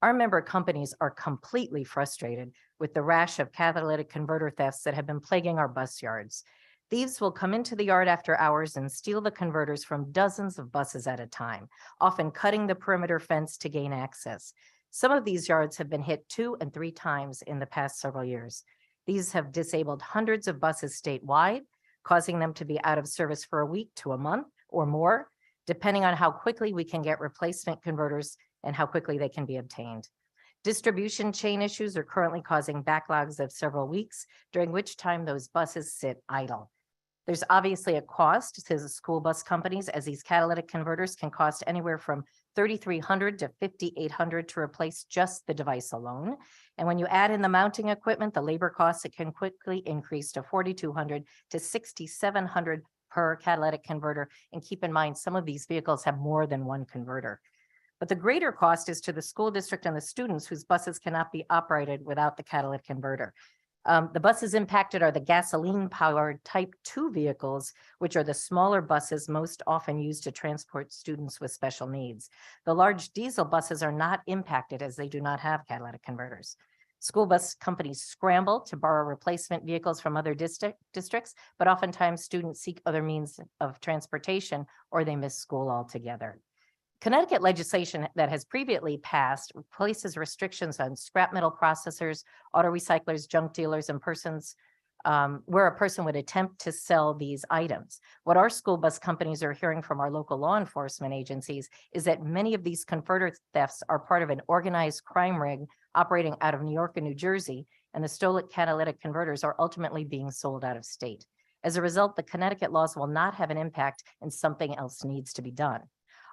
Our member companies are completely frustrated with the rash of catalytic converter thefts that have been plaguing our bus yards. Thieves will come into the yard after hours and steal the converters from dozens of buses at a time, often cutting the perimeter fence to gain access. Some of these yards have been hit 2 and 3 times in the past several years. These have disabled hundreds of buses statewide, causing them to be out of service for a week to a month or more, depending on how quickly we can get replacement converters and how quickly they can be obtained. Distribution chain issues are currently causing backlogs of several weeks, during which time those buses sit idle. There's obviously a cost to the school bus companies, as these catalytic converters can cost anywhere from $3,300 to $5,800 to replace just the device alone. And when you add in the mounting equipment, the labor costs, it can quickly increase to $4,200 to $6,700 per catalytic converter. And keep in mind, some of these vehicles have more than one converter. But the greater cost is to the school district and the students whose buses cannot be operated without the catalytic converter. The buses impacted are the gasoline-powered Type 2 vehicles, which are the smaller buses most often used to transport students with special needs. The large diesel buses are not impacted as they do not have catalytic converters. School bus companies scramble to borrow replacement vehicles from other districts, but oftentimes students seek other means of transportation or they miss school altogether. Connecticut legislation that has previously passed places restrictions on scrap metal processors, auto recyclers, junk dealers, and persons where a person would attempt to sell these items. What our school bus companies are hearing from our local law enforcement agencies is that many of these converter thefts are part of an organized crime ring operating out of New York and New Jersey, and the stolen catalytic converters are ultimately being sold out of state. As a result, the Connecticut laws will not have an impact, and something else needs to be done.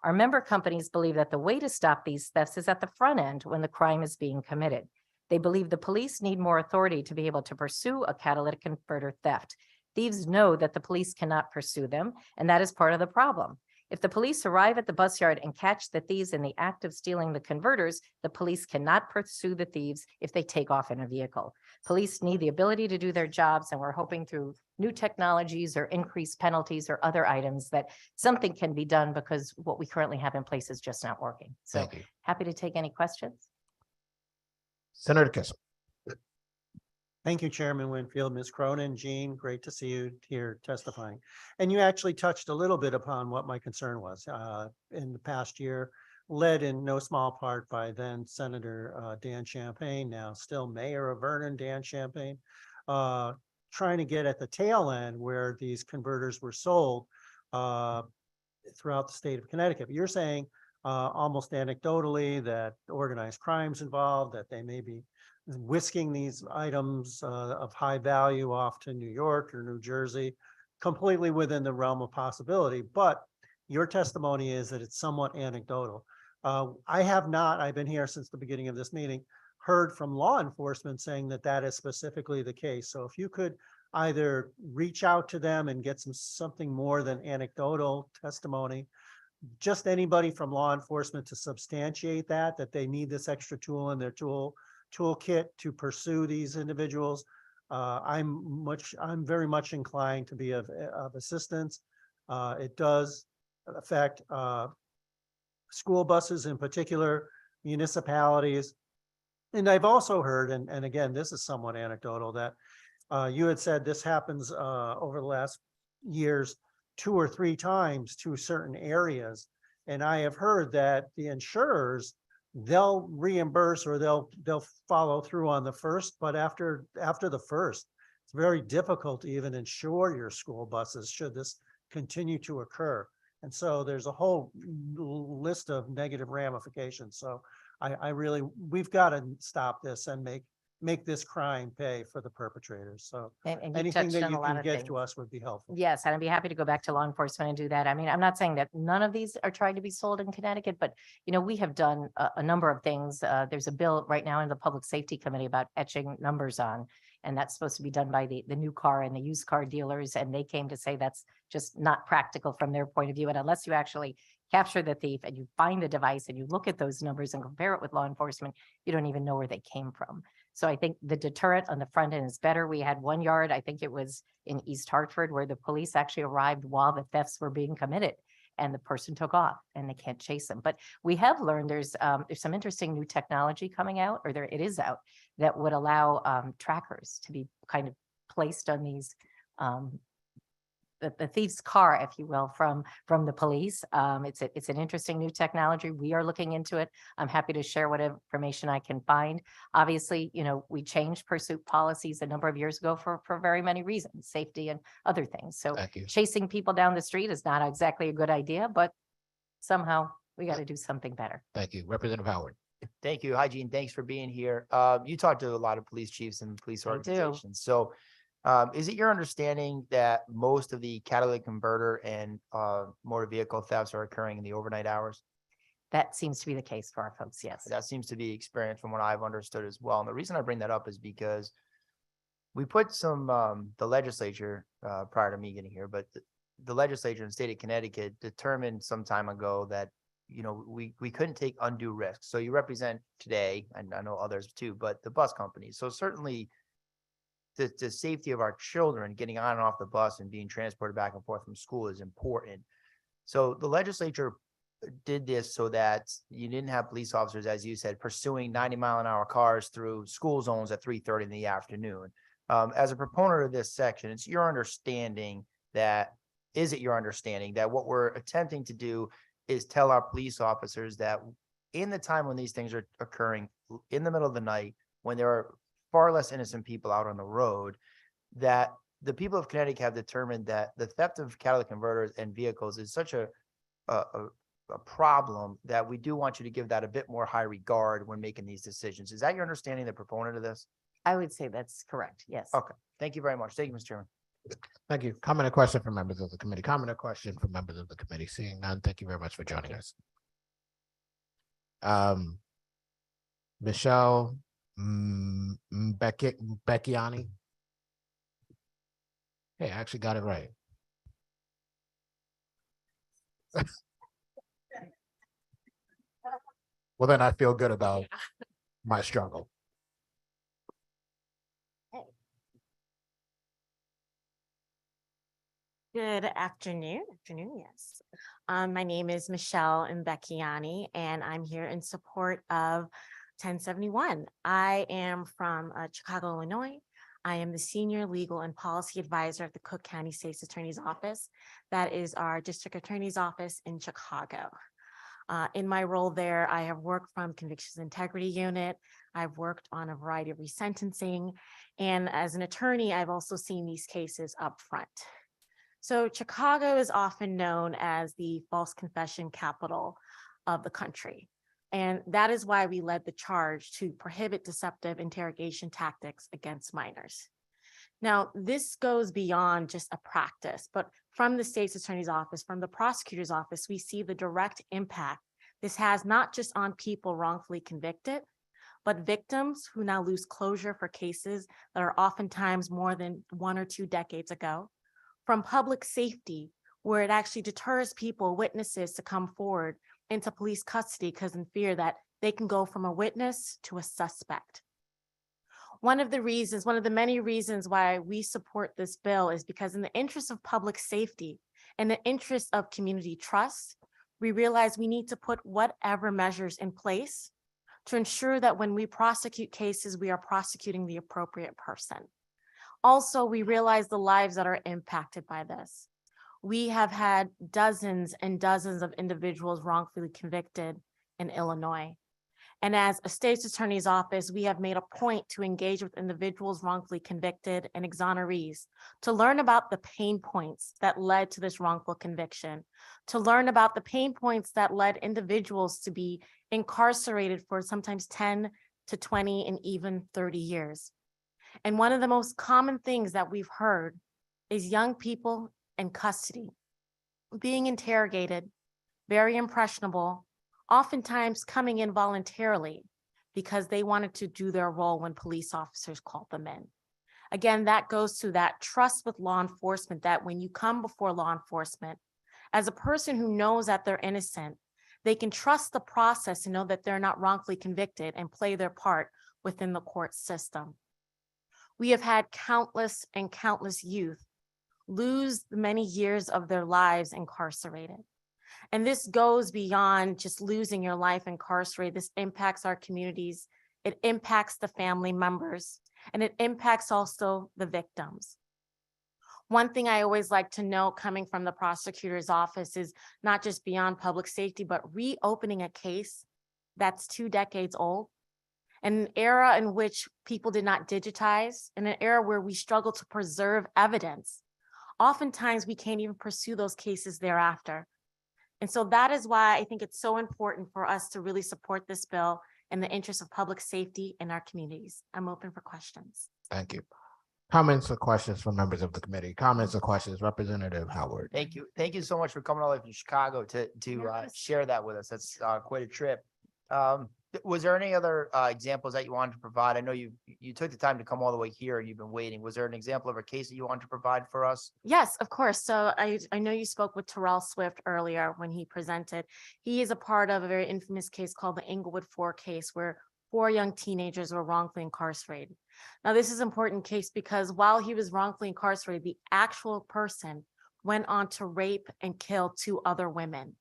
Our member companies believe that the way to stop these thefts is at the front end when the crime is being committed. They believe the police need more authority to be able to pursue a catalytic converter theft. Thieves know that the police cannot pursue them, and that is part of the problem. If the police arrive at the bus yard and catch the thieves in the act of stealing the converters, the police cannot pursue the thieves if they take off in a vehicle. Police need the ability to do their jobs, and we're hoping through new technologies or increased penalties or other items that something can be done, because what we currently have in place is just not working. So Thank you. happy to take any questions. Senator Kissel. Thank you, Chairman Winfield. Ms. Cronin, Jean, great to see you here testifying. And you actually touched a little bit upon what my concern was in the past year, led in no small part by then Senator Dan Champagne, now still Mayor of Vernon, Dan Champagne, trying to get at the tail end where these converters were sold throughout the state of Connecticut. You're saying almost anecdotally that organized crime's involved, that they may be whisking these items of high value off to New York or New Jersey, completely within the realm of possibility. But your testimony is that it's somewhat anecdotal. I have not, I've been here since the beginning of this meeting, heard from law enforcement saying that that is specifically the case. So if you could either reach out to them and get something more than anecdotal testimony, just anybody from law enforcement to substantiate that they need this extra tool in their toolkit to pursue these individuals. I'm very much inclined to be of assistance. It does affect school buses in particular, municipalities. And I've also heard, and again, this is somewhat anecdotal, that you had said this happens over the last years 2 or 3 times to certain areas. And I have heard that the insurers, they'll reimburse or they'll follow through on the first, but after the first, it's very difficult to even insure your school buses should this continue to occur. And so there's a whole list of negative ramifications. So I really, we've got to stop this and make this crime pay for the perpetrators. So And you anything touched that on you a lot can of give things. to us would be helpful. Yes, and I'd be happy to go back to law enforcement and do that. I mean, I'm not saying that none of these are trying to be sold in Connecticut, but we have done a number of things. There's a bill right now in the Public Safety Committee about etching numbers on, and that's supposed to be done by the new car and the used car dealers. And they came to say that's just not practical from their point of view. And unless you actually capture the thief and you find the device and you look at those numbers and compare it with law enforcement, you don't even know where they came from. So I think the deterrent on the front end is better. We had one yard, I think it was in East Hartford, where the police actually arrived while the thefts were being committed and the person took off and they can't chase them. But we have learned there's some interesting new technology coming out, or it is out, that would allow trackers to be kind of placed on these the thief's car, if you will, from the police. It's an interesting new technology. We are looking into it. I'm happy to share what information I can find. Obviously, we changed pursuit policies a number of years ago for very many reasons, safety and other things. So chasing people down the street is not exactly a good idea, but somehow we got to do something better. Thank you. Representative Howard. Thank you. Hi, Gene. Thanks for being here. You talked to a lot of police chiefs and police I do. organizations. So is it your understanding that most of the catalytic converter and motor vehicle thefts are occurring in the overnight hours? That seems to be the case for our folks, yes. That seems to be experienced from what I've understood as well. And the reason I bring that up is because we put the legislature, prior to me getting here, but the legislature in the state of Connecticut determined some time ago that, we couldn't take undue risks. So you represent today, and I know others too, but the bus companies. So certainly the safety of our children getting on and off the bus and being transported back and forth from school is important. So the legislature did this so that you didn't have police officers, as you said, pursuing 90-mile-an-hour cars through school zones at 3:30 in the afternoon. As a proponent of this section, is it your understanding that what we're attempting to do is tell our police officers that in the time when these things are occurring in the middle of the night, when there are far less innocent people out on the road, that the people of Connecticut have determined that the theft of catalytic converters and vehicles is such a problem that we do want you to give that a bit more high regard when making these decisions. Is that your understanding, the proponent of this? I would say that's correct, yes. Okay, thank you very much. Thank you, Mr. Chairman. Thank you. Comment or question from members of the committee? Comment or question from members of the committee? Seeing none, thank you very much for joining us. Michelle Becchiani. Hey, I actually got it right. Well, then I feel good about my struggle. Good afternoon. Yes. My name is Michelle Mbecchiani, and I'm here in support of 1071. I am from Chicago, Illinois. I am the Senior Legal and Policy Advisor at the Cook County State's Attorney's Office. That is our District Attorney's Office in Chicago. In my role there, I have worked from Convictions Integrity Unit. I've worked on a variety of resentencing. And as an attorney, I've also seen these cases up front. So Chicago is often known as the false confession capital of the country. And that is why we led the charge to prohibit deceptive interrogation tactics against minors. Now, this goes beyond just a practice, but from the state's attorney's office, from the prosecutor's office, we see the direct impact this has not just on people wrongfully convicted, but victims who now lose closure for cases that are oftentimes more than 1 or 2 decades ago. From public safety, where it actually deters people, witnesses, to come forward into police custody because in fear that they can go from a witness to a suspect. One of the many reasons why we support this bill is because in the interest of public safety in the interest of community trust, we realize we need to put whatever measures in place to ensure that when we prosecute cases, we are prosecuting the appropriate person. Also, we realize the lives that are impacted by this. We have had dozens and dozens of individuals wrongfully convicted in Illinois. And as a state's attorney's office, we have made a point to engage with individuals wrongfully convicted and exonerees to learn about the pain points that led to this wrongful conviction, to learn about the pain points that led individuals to be incarcerated for sometimes 10 to 20 and even 30 years. And one of the most common things that we've heard is young people in custody being interrogated, very impressionable, oftentimes coming in voluntarily because they wanted to do their role when police officers called them in. Again, that goes to that trust with law enforcement, that when you come before law enforcement, as a person who knows that they're innocent, they can trust the process and know that they're not wrongfully convicted and play their part within the court system. We have had countless and countless youth lose many years of their lives incarcerated. And this goes beyond just losing your life incarcerated. This impacts our communities. It impacts the family members, and it impacts also the victims. One thing I always like to know coming from the prosecutor's office is not just beyond public safety, but reopening a case that's 2 decades old. In an era in which people did not digitize, in an era where we struggle to preserve evidence, oftentimes we can't even pursue those cases thereafter. And so that is why I think it's so important for us to really support this bill in the interest of public safety in our communities. I'm open for questions. Thank you. Comments or questions from members of the committee? Comments or questions, Representative Howard? Thank you. Thank you so much for coming all the way from Chicago to share that with us. That's quite a trip. Was there any other examples that you wanted to provide? I know you took the time to come all the way here and you've been waiting. Was there an example of a case that you wanted to provide for us? Yes, of course. So I know you spoke with Terrell Swift earlier when he presented. He is a part of a very infamous case called the Inglewood 4 case, where 4 young teenagers were wrongfully incarcerated. Now, this is an important case because while he was wrongfully incarcerated, the actual person went on to rape and kill 2 other women.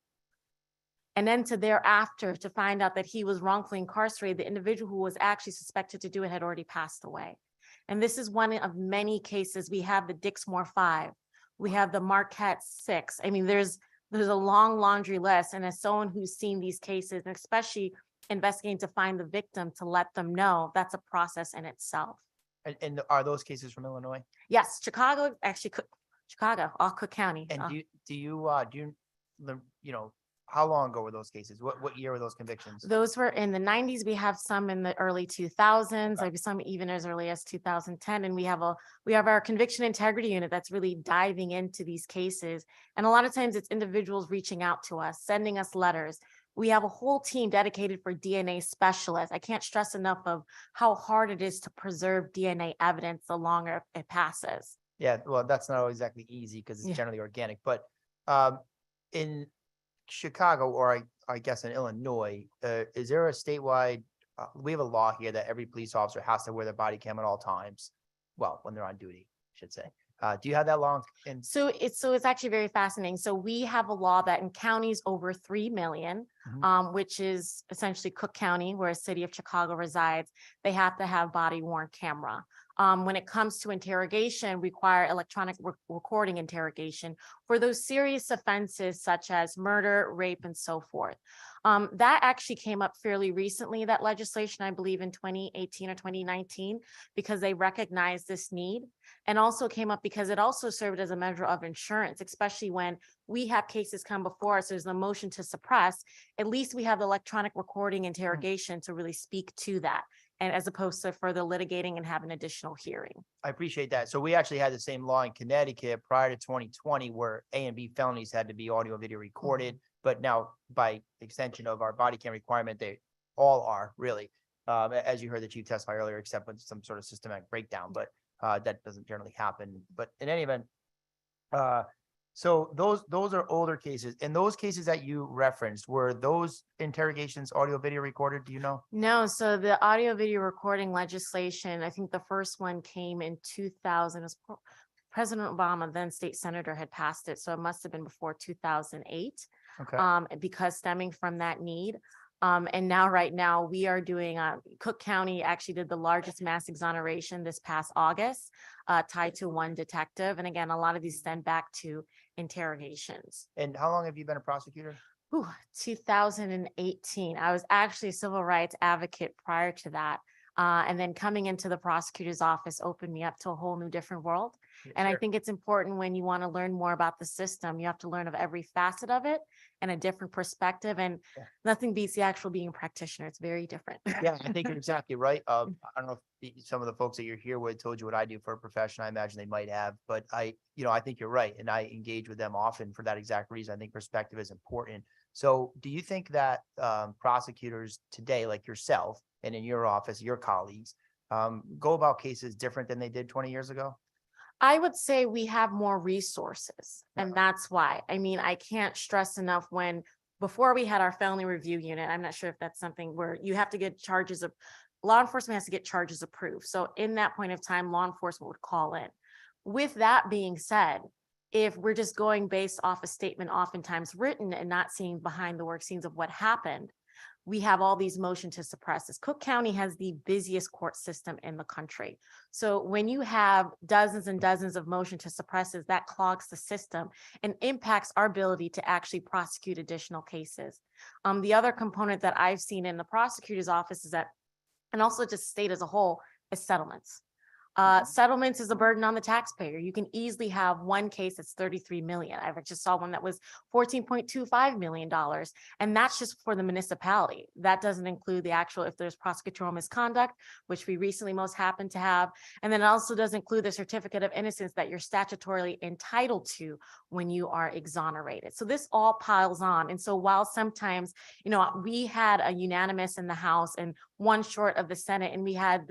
And then to thereafter to find out that he was wrongfully incarcerated, the individual who was actually suspected to do it had already passed away. And this is one of many cases. We have the Dixmoor 5, we have the Marquette 6. I mean, there's a long laundry list. And as someone who's seen these cases, and especially investigating to find the victim, to let them know, that's a process in itself. And are those cases from Illinois? Yes, Chicago, actually, Chicago, all Cook County. And do you how long ago were those cases? What year were those convictions? Those were in the 90s. We have some in the early 2000s, like some even as early as 2010. And we have our conviction integrity unit that's really diving into these cases. And a lot of times it's individuals reaching out to us, sending us letters. We have a whole team dedicated for DNA specialists. I can't stress enough of how hard it is to preserve DNA evidence the longer it passes. Yeah, well, that's not exactly easy because it's generally organic. But in Chicago, or I guess in Illinois, is there a statewide, we have a law here that every police officer has to wear their body cam at all times. Well, when they're on duty, I should say. Do you have that law? So it's actually very fascinating. So we have a law that in counties over 3 million, which is essentially Cook County, where the city of Chicago resides, they have to have body worn camera. When it comes to interrogation, require electronic recording interrogation for those serious offenses such as murder, rape, and so forth. That actually came up fairly recently, that legislation, I believe in 2018 or 2019, because they recognized this need, and also came up because it also served as a measure of insurance, especially when we have cases come before us, there's a motion to suppress, at least we have the electronic recording interrogation to really speak to that, and as opposed to further litigating and have an additional hearing. I appreciate that. So we actually had the same law in Connecticut prior to 2020, where A and B felonies had to be audio and video recorded. But now by extension of our body cam requirement, they all are really, as you heard the chief testify earlier, except with some sort of systematic breakdown, but that doesn't generally happen. But in any event, so those are older cases. And those cases that you referenced, were those interrogations audio video recorded? Do you know? No, so the audio video recording legislation, I think the first one came in 2000, it was President Obama, then state senator, had passed it. So it must have been before 2008. Okay. Because stemming from that need. And now, right now, we are doing, Cook County actually did the largest mass exoneration this past August, tied to one detective. And again, a lot of these stem back to interrogations. And how long have you been a prosecutor? 2018. I was actually a civil rights advocate prior to that. And then coming into the prosecutor's office opened me up to a whole new different world. And I think it's important when you want to learn more about the system, you have to learn of every facet of it and a different perspective. And nothing beats the actual being a practitioner. It's very different. Yeah, I think you're exactly right. I don't know if some of the folks that you're here with told you what I do for a profession. I imagine they might have, but I think you're right. And I engage with them often for that exact reason. I think perspective is important. So do you think that prosecutors today, like yourself and in your office, your colleagues, go about cases different than they did 20 years ago? I would say we have more resources, and that's why. I mean, I can't stress enough when before we had our felony review unit, I'm not sure if that's something where you have to get charges of law enforcement has to get charges approved. So in that point of time, law enforcement would call in. With that being said, if we're just going based off a statement oftentimes written and not seeing behind the work scenes of what happened, we have all these motion to suppress. Cook County has the busiest court system in the country. So when you have dozens and dozens of motion to suppresses, that clogs the system and impacts our ability to actually prosecute additional cases. The other component that I've seen in the prosecutor's office is that, and also just state as a whole, is settlements. Settlements is a burden on the taxpayer. You can easily have one case that's 33 million. I just saw one that was $14.25 million. And that's just for the municipality. That doesn't include the actual, if there's prosecutorial misconduct, which we recently most happen to have. And then it also does include the certificate of innocence that you're statutorily entitled to when you are exonerated. So this all piles on. And so while sometimes, we had a unanimous in the House and one short of the Senate, and we had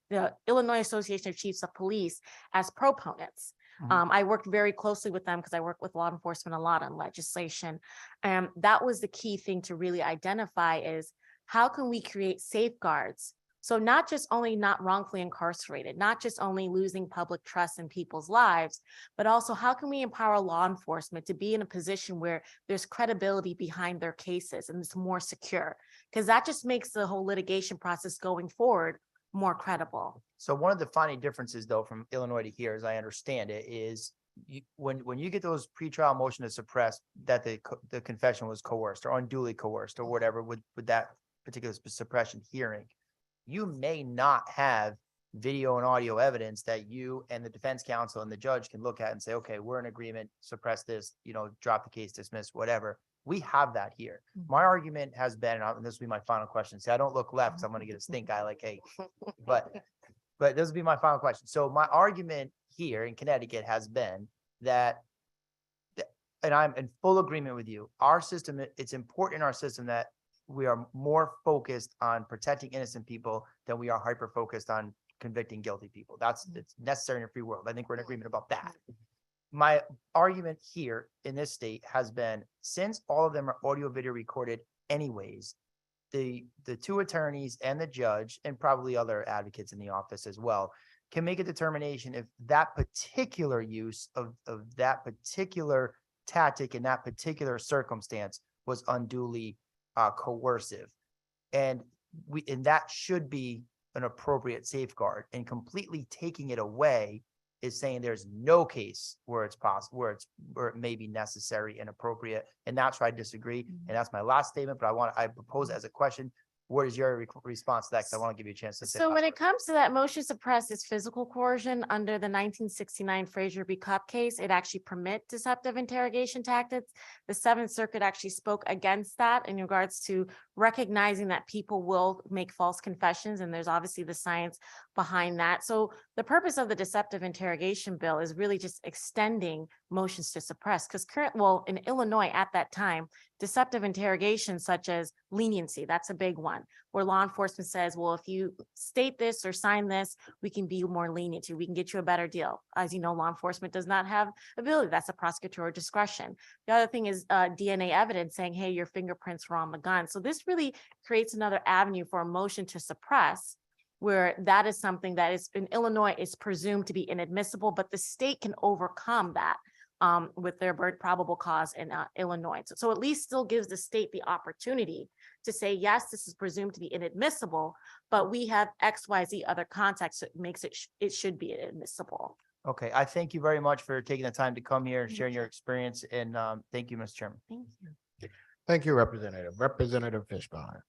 the Illinois Association of Chiefs of Police as proponents. I worked very closely with them because I work with law enforcement a lot on legislation. And that was the key thing to really identify is how can we create safeguards? So not just only not wrongfully incarcerated, not just only losing public trust in people's lives, but also how can we empower law enforcement to be in a position where there's credibility behind their cases and it's more secure? Because that just makes the whole litigation process going forward more credible. So one of the defining differences, though, from Illinois to here, as I understand it, is when you get those pretrial motion to suppress that the confession was coerced or unduly coerced or whatever with that particular suppression hearing, you may not have video and audio evidence that you and the defense counsel and the judge can look at and say, okay, we're in agreement, suppress this, drop the case, dismiss, whatever. We have that here. My argument has been, and this will be my final question. See, I don't look left because I'm going to get a stink eye like, hey, but this will be my final question. So my argument here in Connecticut has been that, and I'm in full agreement with you, our system, it's important in our system that we are more focused on protecting innocent people than we are hyper focused on convicting guilty people. It's necessary in a free world. I think we're in agreement about that. My argument here in this state has been, since all of them are audio video recorded anyways, the two attorneys and the judge and probably other advocates in the office as well can make a determination if that particular use of that particular tactic in that particular circumstance was unduly coercive. And that should be an appropriate safeguard, and completely taking it away is saying there's no case where it's possible, where it may be necessary and appropriate. And that's where I disagree. And that's my last statement, but I propose as a question, what is your response to that? Because I want to give you a chance to say. So when it comes to that motion to suppress is physical coercion under the 1969 Fraser v. Cupp case, it actually permit deceptive interrogation tactics. The Seventh Circuit actually spoke against that in regards to recognizing that people will make false confessions. And there's obviously the science behind that. So the purpose of the deceptive interrogation bill is really just extending motions to suppress, because in Illinois at that time, deceptive interrogation such as leniency, that's a big one, where law enforcement says, well, if you state this or sign this, we can be more lenient to you. We can get you a better deal. As you know, law enforcement does not have ability. That's a prosecutorial discretion. The other thing is DNA evidence saying, hey, your fingerprints were on the gun. So this really creates another avenue for a motion to suppress where that is something that is in Illinois is presumed to be inadmissible, but the state can overcome that with their probable cause in Illinois. So at least still gives the state the opportunity to say, yes, this is presumed to be inadmissible, but we have XYZ other context that makes it, it should be admissible. Okay, I thank you very much for taking the time to come here and sharing your experience, and thank you, Mr. Chairman. Thank you. Thank you, Representative Fishbein.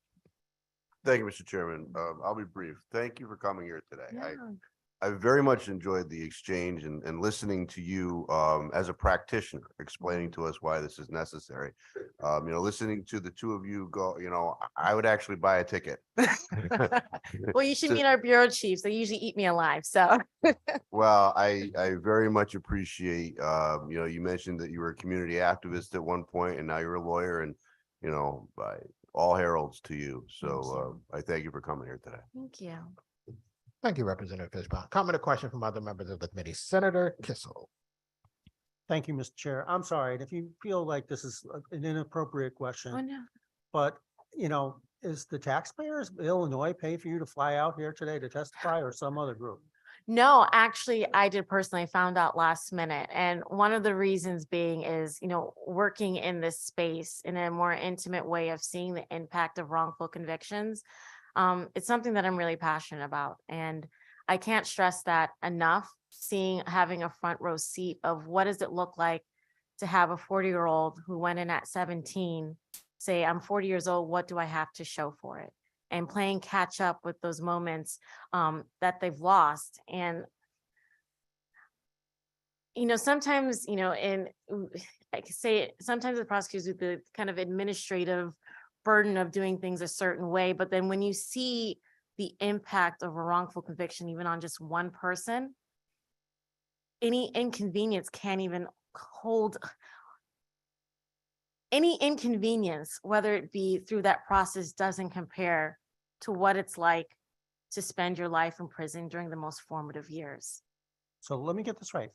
Thank you, Mr. Chairman. I'll be brief. Thank you for coming here today. Yeah. I very much enjoyed the exchange and listening to you as a practitioner, explaining to us why this is necessary. Listening to the two of you go, I would actually buy a ticket. Well, you should meet our bureau chiefs. They usually eat me alive. So, Well, I very much appreciate, you mentioned that you were a community activist at one point and now you're a lawyer, and, by all heralds to you. So I thank you for coming here today. thank you. Thank you, Representative Fishbein. Comment or question from other members of the committee. Senator Kissel. Thank you, Mr. Chair. I'm sorry if you feel like this is an inappropriate question. Oh, no. But, is the taxpayers of Illinois pay for you to fly out here today to testify, or some other group? No, actually, I did personally found out last minute. And one of the reasons being is, working in this space in a more intimate way of seeing the impact of wrongful convictions. It's something that I'm really passionate about. And I can't stress that enough, having a front row seat of what does it look like to have a 40-year-old who went in at 17, say, I'm 40 years old, what do I have to show for it? And playing catch up with those moments that they've lost. And, sometimes, and I could say sometimes the prosecutors with the kind of administrative burden of doing things a certain way, but then when you see the impact of a wrongful conviction, even on just one person, any inconvenience can't even hold any inconvenience, whether it be through that process, doesn't compare to what it's like to spend your life in prison during the most formative years. So let me get this right.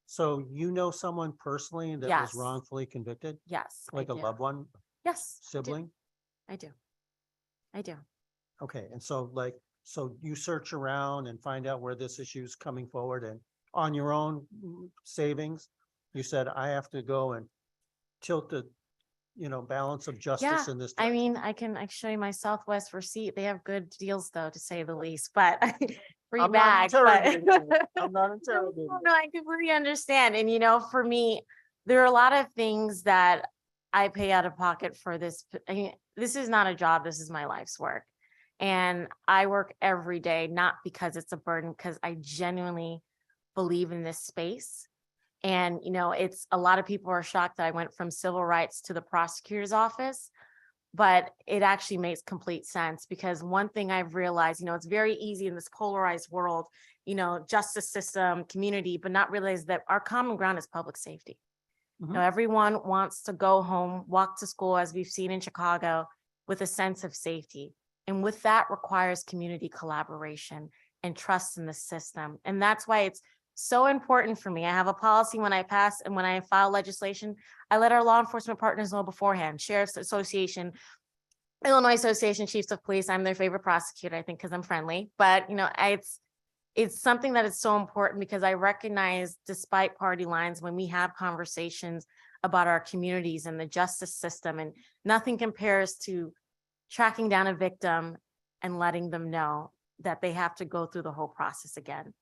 So someone personally that Yes. was wrongfully convicted? Yes. I Like a do. loved one, Yes. sibling? I do. I do. Okay, and so you search around and find out where this issue is coming forward, and on your own savings, you said, I have to go and tilt the, balance of justice in this. I mean, I can show you my Southwest receipt. They have good deals though, to say the least, but free I'm not bag. interrogating But you. I'm not interrogating you. No, I completely understand. And for me, there are a lot of things that I pay out of pocket for this. I mean, this is not a job. This is my life's work. And I work every day, not because it's a burden, because I genuinely believe in this space. And, it's a lot of people are shocked that I went from civil rights to the prosecutor's office, but it actually makes complete sense, because one thing I've realized, it's very easy in this polarized world, justice system, community, but not realize that our common ground is public safety. Everyone wants to go home, walk to school, as we've seen in Chicago, with a sense of safety. And with that requires community collaboration and trust in the system. And that's why it's so important for me. I have a policy when I pass and when I file legislation, I let our law enforcement partners know beforehand. Sheriff's Association, Illinois Association, Chiefs of Police, I'm their favorite prosecutor, I think, because I'm friendly. But, it's something that is so important, because I recognize, despite party lines, when we have conversations about our communities and the justice system, and nothing compares to tracking down a victim and letting them know that they have to go through the whole process again.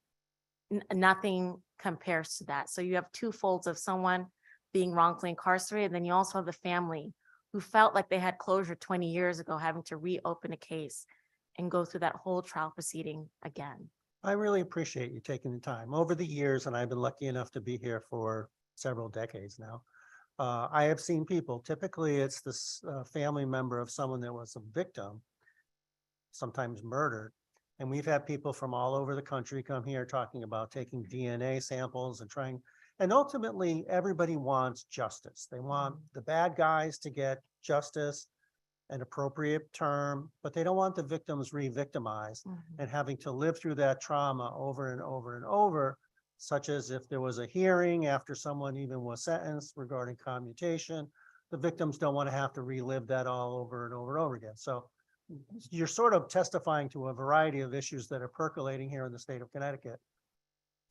Nothing compares to that. So you have two folds of someone being wrongfully incarcerated, then you also have the family who felt like they had closure 20 years ago, having to reopen a case and go through that whole trial proceeding again. I really appreciate you taking the time over the years, and I've been lucky enough to be here for several decades now. I have seen people, typically it's this family member of someone that was a victim, sometimes murdered. And we've had people from all over the country come here talking about taking DNA samples and ultimately everybody wants justice. They want the bad guys to get justice, an appropriate term, but they don't want the victims re-victimized and having to live through that trauma over and over and over, such as if there was a hearing after someone even was sentenced regarding commutation, the victims don't want to have to relive that all over and over and over again. So you're sort of testifying to a variety of issues that are percolating here in the state of Connecticut.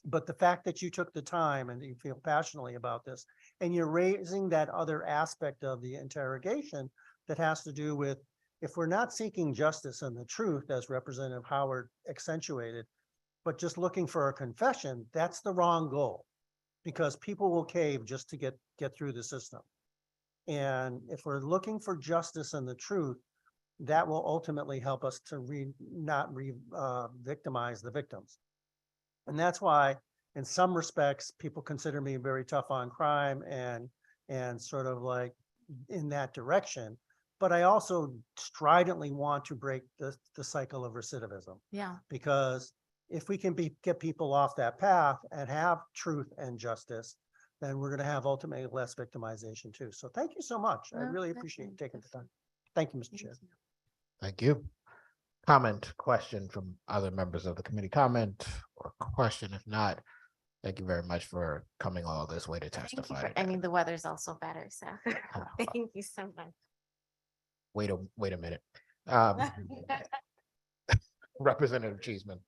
But the fact that you took the time and you feel passionately about this, and you're raising that other aspect of the interrogation that has to do with, if we're not seeking justice and the truth, as Representative Howard accentuated, but just looking for a confession, that's the wrong goal, because people will cave just to get through the system. And if we're looking for justice and the truth, that will ultimately help us to not victimize the victims. And that's why, in some respects, people consider me very tough on crime and sort of like in that direction. But I also stridently want to break the cycle of recidivism. Yeah. Because if we can get people off that path and have truth and justice, then we're going to have ultimately less victimization too. So thank you so much. I really appreciate you taking the time. Thank you, Mr. Chair. Thank you. Comment, question from other members of the committee, comment or question? If not, thank you very much for coming all this way to testify. I mean, the weather's also better, so thank you so much. Wait a minute. Representative Cheeseman.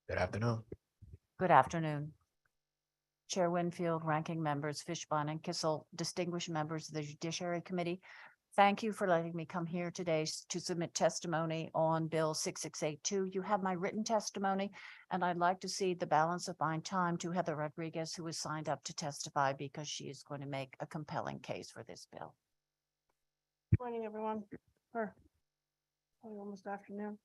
Good afternoon. Good afternoon. Chair Winfield, ranking members Fishbon and Kissel, distinguished members of the Judiciary Committee. Thank you for letting me come here today to submit testimony on Bill 6682. You have my written testimony, and I'd like to cede the balance of my time to Heather Rodriguez, who has signed up to testify because she is going to make a compelling case for this bill. Morning, everyone, or probably almost afternoon.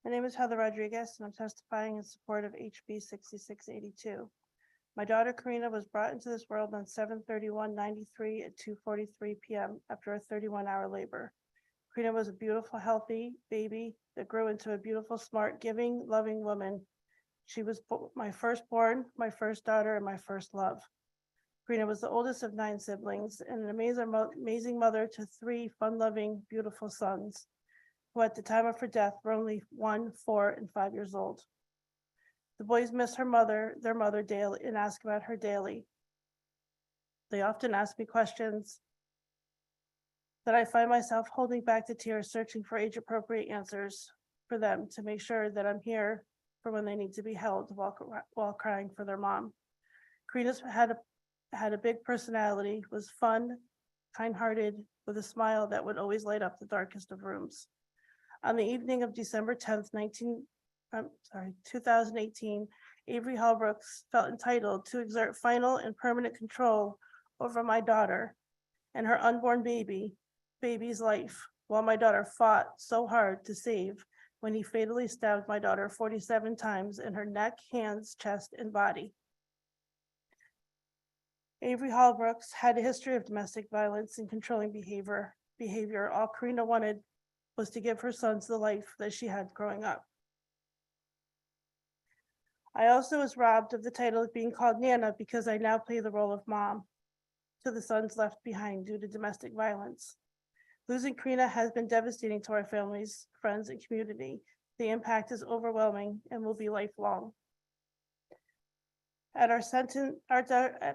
My name is Heather Rodriguez, and I'm testifying in support of HB 6682. My daughter Karina was brought into this world on 7/31/93 at 2:43 p.m. after a 31-hour labor. Karina was a beautiful, healthy baby that grew into a beautiful, smart, giving, loving woman. She was my firstborn, my first daughter, and my first love. Karina was the oldest of 9 siblings and an amazing mother to 3 fun-loving, beautiful sons, who at the time of her death were only 1, 4, and 5 years old. The boys miss their mother daily, and ask about her daily. They often ask me questions that I find myself holding back the tears, searching for age-appropriate answers for them to make sure that I'm here for when they need to be held while crying for their mom. Karina's had a big personality, was fun, kind-hearted, with a smile that would always light up the darkest of rooms. On the evening of December 10th, 2018, Avery Hallbrooks felt entitled to exert final and permanent control over my daughter and her unborn baby's life, while my daughter fought so hard to save when he fatally stabbed my daughter 47 times in her neck, hands, chest, and body. Avery Hallbrooks had a history of domestic violence and controlling behavior. All Karina wanted was to give her sons the life that she had growing up. I also was robbed of the title of being called Nana because I now play the role of mom to the sons left behind due to domestic violence. Losing Karina has been devastating to our families, friends, and community. The impact is overwhelming and will be lifelong. At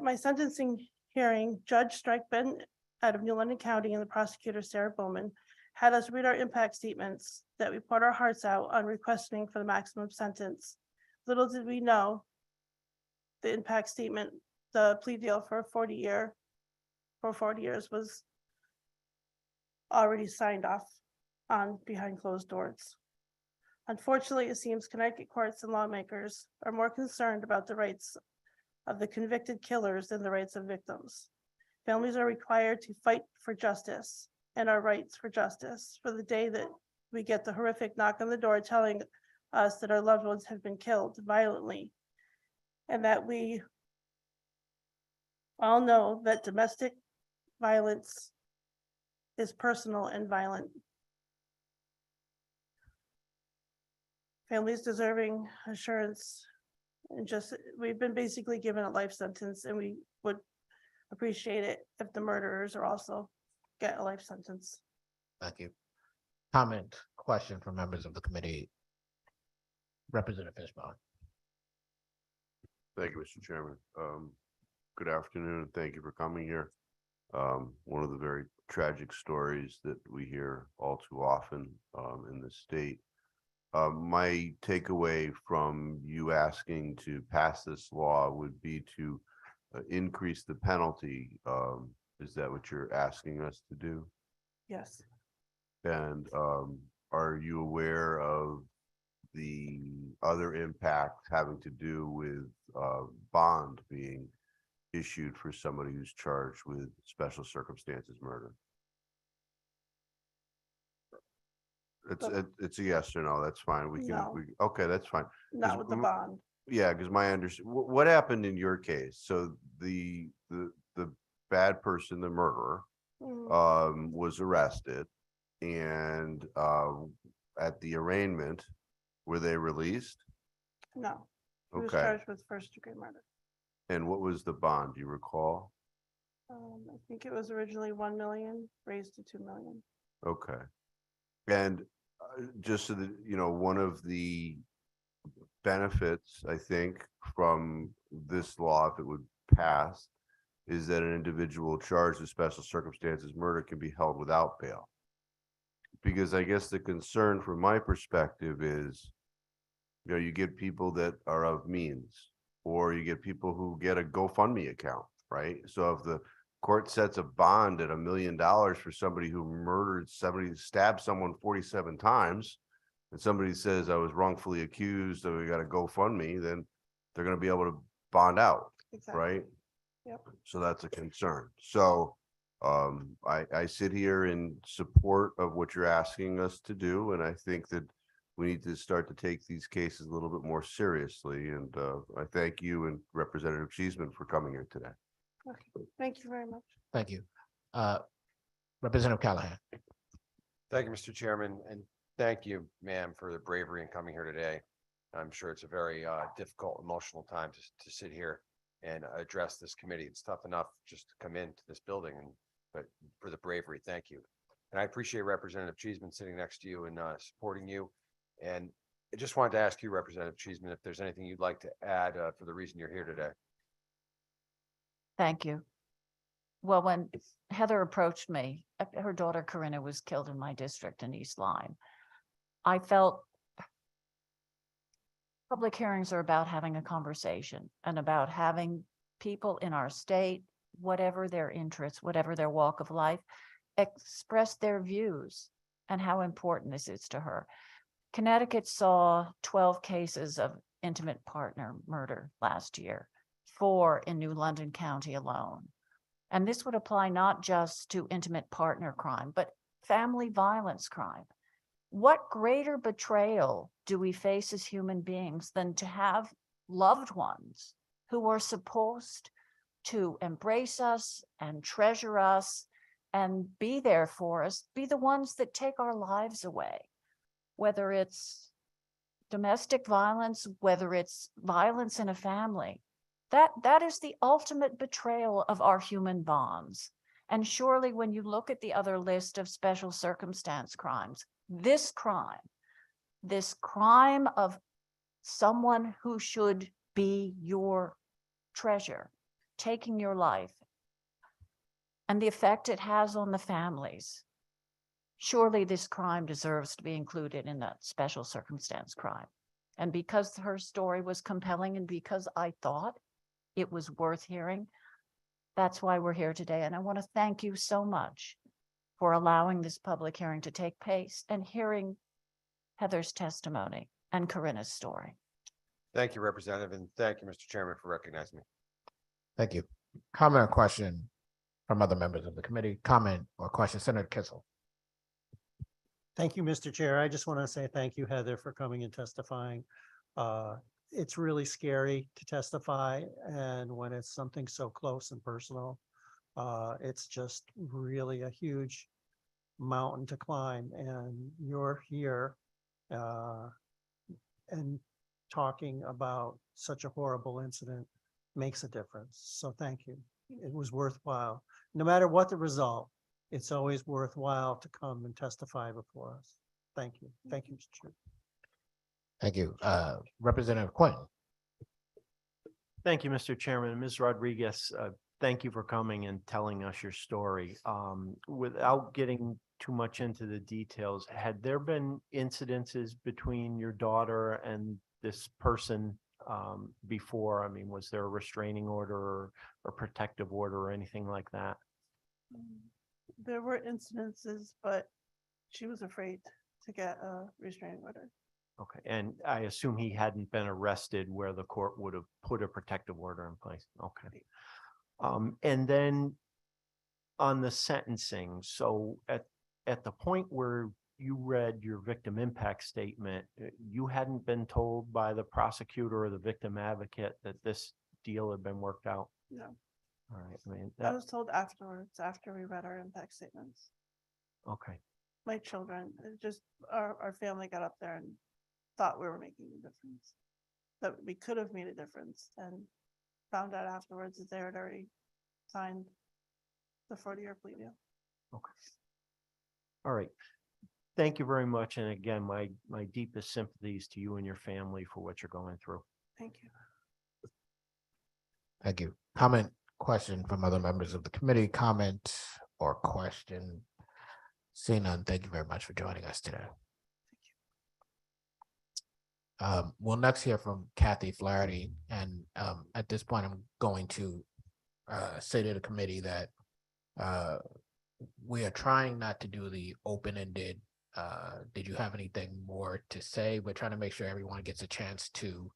my sentencing hearing, Judge Strike Ben out of New London County and the prosecutor Sarah Bowman had us read our impact statements that we poured our hearts out on requesting for the maximum sentence. Little did we know the impact statement, the plea deal for 40 years was already signed off on behind closed doors. Unfortunately, it seems Connecticut courts and lawmakers are more concerned about the rights of the convicted killers than the rights of victims. Families are required to fight for justice and our rights for justice for the day that we get the horrific knock on the door telling us that our loved ones have been killed violently, and that we all know that domestic violence is personal and violent. Families deserving assurance and just, we've been basically given a life sentence, and we would appreciate it if the murderers are also get a life sentence. Thank you. Comment, question from members of the committee. Representative Fishbone. Thank you, Mr. Chairman. Good afternoon. Thank you for coming here. One of the very tragic stories that we hear all too often in the state. My takeaway from you asking to pass this law would be to increase the penalty. Is that what you're asking us to do? Yes. And are you aware of the other impact having to do with bond being issued for somebody who's charged with special circumstances murder? It's a yes or no. That's fine. We can. No. Okay, that's fine. Not with the bond. Yeah, because my what happened in your case? So the bad person, the murderer, was arrested, and at the arraignment, were they released? No. He was Okay. charged with first degree murder. And what was the bond? Do you recall? I think it was originally 1 million, raised to 2 million. Okay. And just so that, you know, one of the benefits, I think, from this law, if it would pass, is that an individual charged with special circumstances murder can be held without bail. Because I guess the concern from my perspective is, you know, you get people that are of means, or you get people who get a GoFundMe account, right? So if the court sets a bond at $1 million for somebody who stabbed someone 47 times, and somebody says I was wrongfully accused, so we got a GoFundMe, then they're going to be able to bond out, right? Yep. So that's a concern. So I sit here in support of what you're asking us to do, and I think that we need to start to take these cases a little bit more seriously. And I thank you and Representative Cheeseman for coming here today. Okay. Thank you very much. Thank you. Representative Callahan. Thank you, Mr. Chairman, and thank you, ma'am, for the bravery in coming here today. I'm sure it's a very difficult, emotional time to sit here and address this committee. It's tough enough just to come into this building, but for the bravery, thank you. And I appreciate Representative Cheeseman sitting next to you and supporting you. And I just wanted to ask you, Representative Cheeseman, if there's anything you'd like to add for the reason you're here today. Thank you. Well, when Heather approached me, her daughter Corinna was killed in my district in East Lyme. I felt public hearings are about having a conversation and about having people in our state, whatever their interests, whatever their walk of life, express their views and how important this is to her. Connecticut saw 12 cases of intimate partner murder last year, 4 in New London County alone. And this would apply not just to intimate partner crime, but family violence crime. What greater betrayal do we face as human beings than to have loved ones who are supposed to embrace us and treasure us and be there for us, be the ones that take our lives away, whether it's domestic violence, whether it's violence in a family. That is the ultimate betrayal of our human bonds. And surely when you look at the other list of special circumstance crimes, this crime of someone who should be your treasure, taking your life, and the effect it has on the families, surely this crime deserves to be included in that special circumstance crime. And because her story was compelling and because I thought it was worth hearing, that's why we're here today. And I want to thank you so much for allowing this public hearing to take place and hearing Heather's testimony and Corinna's story. Thank you, Representative, and thank you, Mr. Chairman, for recognizing me. Thank you. Comment or question from other members of the committee? Comment or question, Senator Kissel. Thank you, Mr. Chair. I just want to say thank you, Heather, for coming and testifying. It's really scary to testify, and when it's something so close and personal, it's just really a huge mountain to climb, and you're here and talking about such a horrible incident makes a difference. So thank you. It was worthwhile. No matter what the result, it's always worthwhile to come and testify before us. Thank you. Thank you, Mr. Chair. Thank you. Representative Quinn. Thank you, Mr. Chairman. Ms. Rodriguez, thank you for coming and telling us your story. Without getting too much into the details, had there been incidences between your daughter and this person before? I mean, was there a restraining order or protective order or anything like that? There were incidences, but she was afraid to get a restraining order. Okay, and I assume he hadn't been arrested where the court would have put a protective order in place. Okay. And then on the sentencing, so at the point where you read your victim impact statement, you hadn't been told by the prosecutor or the victim advocate that this deal had been worked out? No. All right. I mean, I was told afterwards, after we read our impact statements. okay. My children, it just our family got up there and thought we were making a difference, that we could have made a difference, and found out afterwards that they had already signed the 40-year plea deal. Okay. All right. Thank you very much. And again, my deepest sympathies to you and your family for what you're going through. Thank you. Thank you. Comment, question from other members of the committee, comment or question? Seeing none, thank you very much for joining us today. We'll next hear from Kathy Flaherty, and at this point, I'm going to say to the committee that we are trying not to do the open-ended, did you have anything more to say? We're trying to make sure everyone gets a chance to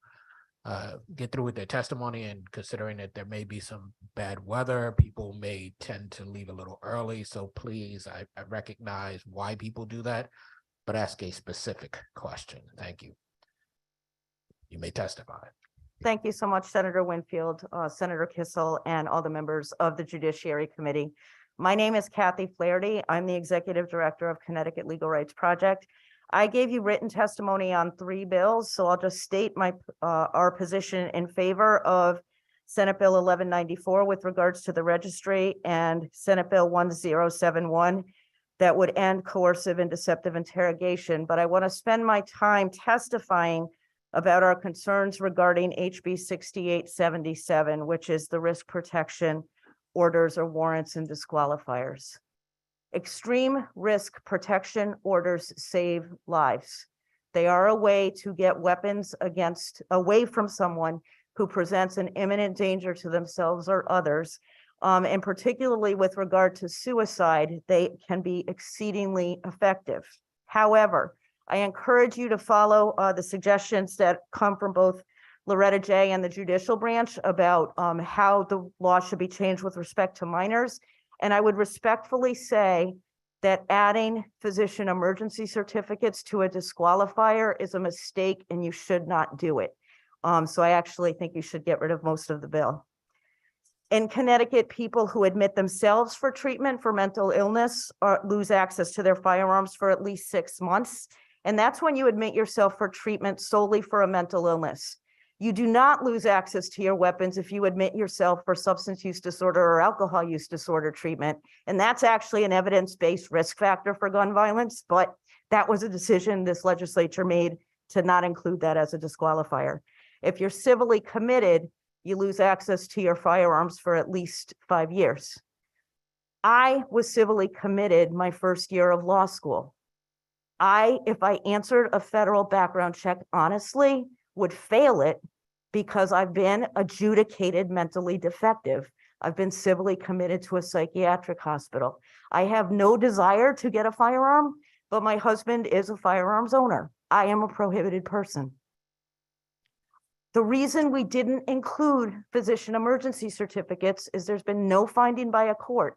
get through with their testimony, and considering that there may be some bad weather, people may tend to leave a little early. So please, I recognize why people do that, but ask a specific question. Thank you. You may testify. Thank you so much, Senator Winfield, Senator Kissel, and all the members of the Judiciary Committee. My name is Kathy Flaherty. I'm the Executive Director of Connecticut Legal Rights Project. I gave you written testimony on 3 bills, so I'll just state our position in favor of Senate Bill 1194 with regards to the registry, and Senate Bill 1071 that would end coercive and deceptive interrogation. But I want to spend my time testifying about our concerns regarding HB 6877, which is the risk protection orders or warrants and disqualifiers. Extreme risk protection orders save lives. They are a way to get weapons away from someone who presents an imminent danger to themselves or others. And particularly with regard to suicide, they can be exceedingly effective. However, I encourage you to follow the suggestions that come from both Loretta J. and the judicial branch about how the law should be changed with respect to minors. And I would respectfully say that adding physician emergency certificates to a disqualifier is a mistake, and you should not do it. So I actually think you should get rid of most of the bill. In Connecticut, people who admit themselves for treatment for mental illness lose access to their firearms for at least 6 months. And that's when you admit yourself for treatment solely for a mental illness. You do not lose access to your weapons if you admit yourself for substance use disorder or alcohol use disorder treatment. And that's actually an evidence-based risk factor for gun violence, but that was a decision this legislature made to not include that as a disqualifier. If you're civilly committed, you lose access to your firearms for at least 5 years. I was civilly committed my first year of law school. If I answered a federal background check honestly, would fail it because I've been adjudicated mentally defective. I've been civilly committed to a psychiatric hospital. I have no desire to get a firearm, but my husband is a firearms owner. I am a prohibited person. The reason we didn't include physician emergency certificates is there's been no finding by a court.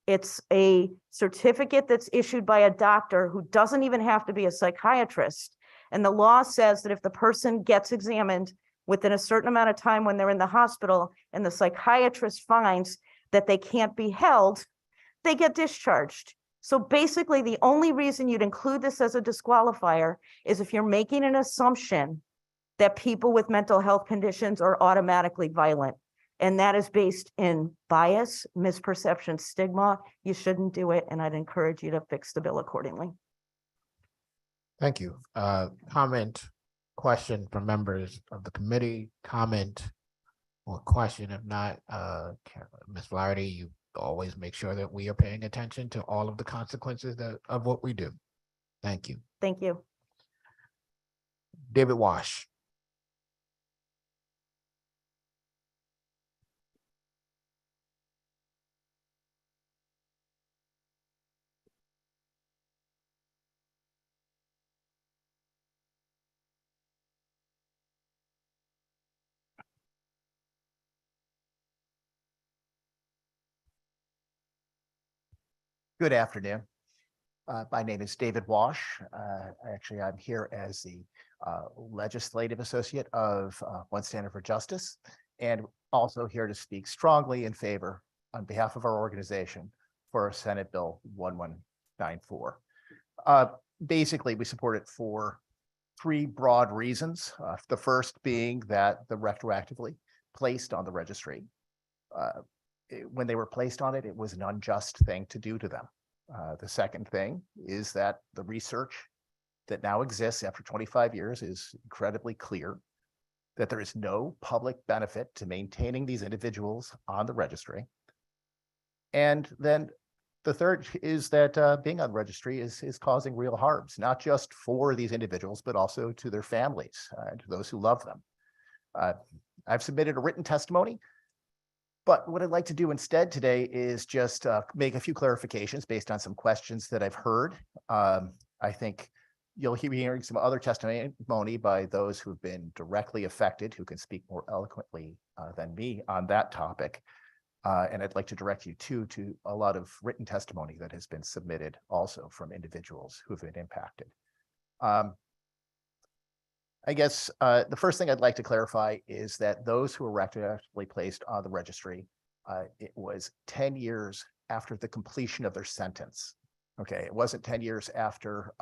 It's a certificate that's issued by a doctor who doesn't even have to be a psychiatrist. And the law says that if the person gets examined within a certain amount of time when they're in the hospital and the psychiatrist finds that they can't be held, they get discharged. So basically, the only reason you'd include this as a disqualifier is if you're making an assumption that people with mental health conditions are automatically violent. And that is based in bias, misperception, stigma. You shouldn't do it, and I'd encourage you to fix the bill accordingly. Thank you. Comment, question from members of the committee, comment or question. If not, Ms. Flaherty, you always make sure that we are paying attention to all of the consequences of what we do. Thank you. Thank you. David Wash. Good afternoon. My name is David Wash. Actually, I'm here as the legislative associate of One Standard for Justice, and also here to speak strongly in favor on behalf of our organization for Senate Bill 1194. Basically, we support it for three broad reasons. The first being that the retroactively placed on the registry. When they were placed on it, it was an unjust thing to do to them. The second thing is that the research that now exists after 25 years is incredibly clear that there is no public benefit to maintaining these individuals on the registry. And then the third is that being on the registry is causing real harms, not just for these individuals, but also to their families and to those who love them. I've submitted a written testimony. But what I'd like to do instead today is just make a few clarifications based on some questions that I've heard. I think you'll be hearing some other testimony by those who've been directly affected, who can speak more eloquently than me on that topic. And I'd like to direct you to a lot of written testimony that has been submitted also from individuals who've been impacted. I guess the first thing I'd like to clarify is that those who were retroactively placed on the registry, it was 10 years after the completion of their sentence. Okay, it wasn't 10 years after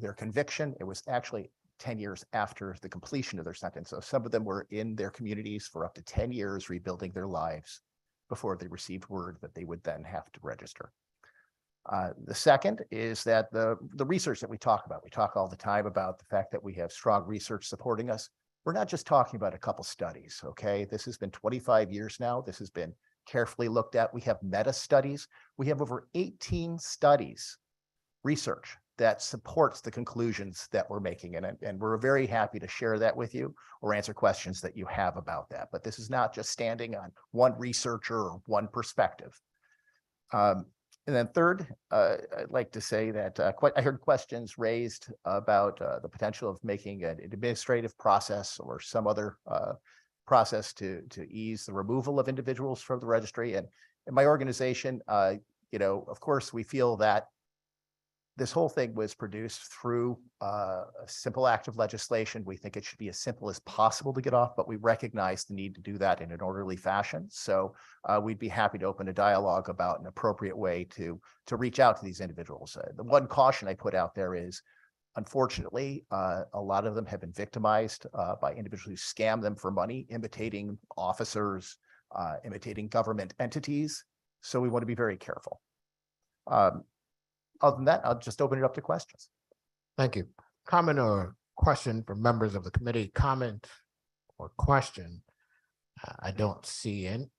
their conviction. It was actually 10 years after the completion of their sentence. So some of them were in their communities for up to 10 years, rebuilding their lives before they received word that they would then have to register. The second is that the research that we talk all the time about the fact that we have strong research supporting us. We're not just talking about a couple studies, okay? This has been 25 years now. This has been carefully looked at. We have meta studies. We have over 18 studies, research that supports the conclusions that we're making. And we're very happy to share that with you or answer questions that you have about that. But this is not just standing on one researcher or one perspective. And then third, I'd like to say that I heard questions raised about the potential of making an administrative process or some other process to ease the removal of individuals from the registry. And in my organization, of course, we feel that this whole thing was produced through a simple act of legislation. We think it should be as simple as possible to get off, but we recognize the need to do that in an orderly fashion. So we'd be happy to open a dialogue about an appropriate way to reach out to these individuals. The one caution I put out there is, unfortunately, a lot of them have been victimized by individuals who scam them for money, imitating officers, imitating government entities. So we want to be very careful. Other than that, I'll just open it up to questions. Thank you. Comment or question from members of the committee? Comment or question? I don't see any.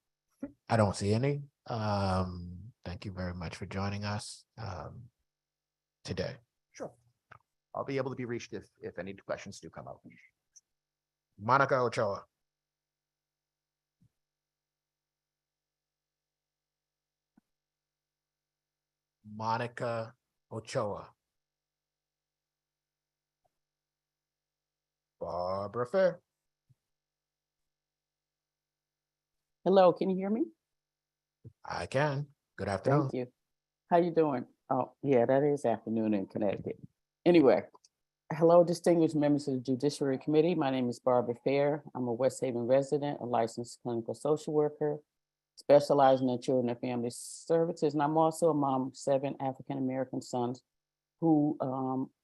Thank you very much for joining us today. Sure. I'll be able to be reached if any questions do come up. Monica Ochoa. Monica Ochoa. Barbara Fair. Hello, can you hear me? I can. Good afternoon. Thank you. How you doing? Oh, yeah, that is afternoon in Connecticut. Anyway, hello, distinguished members of the Judiciary Committee. My name is Barbara Fair. I'm a West Haven resident, a licensed clinical social worker, specializing in children and family services. And I'm also a mom of 7 African-American sons who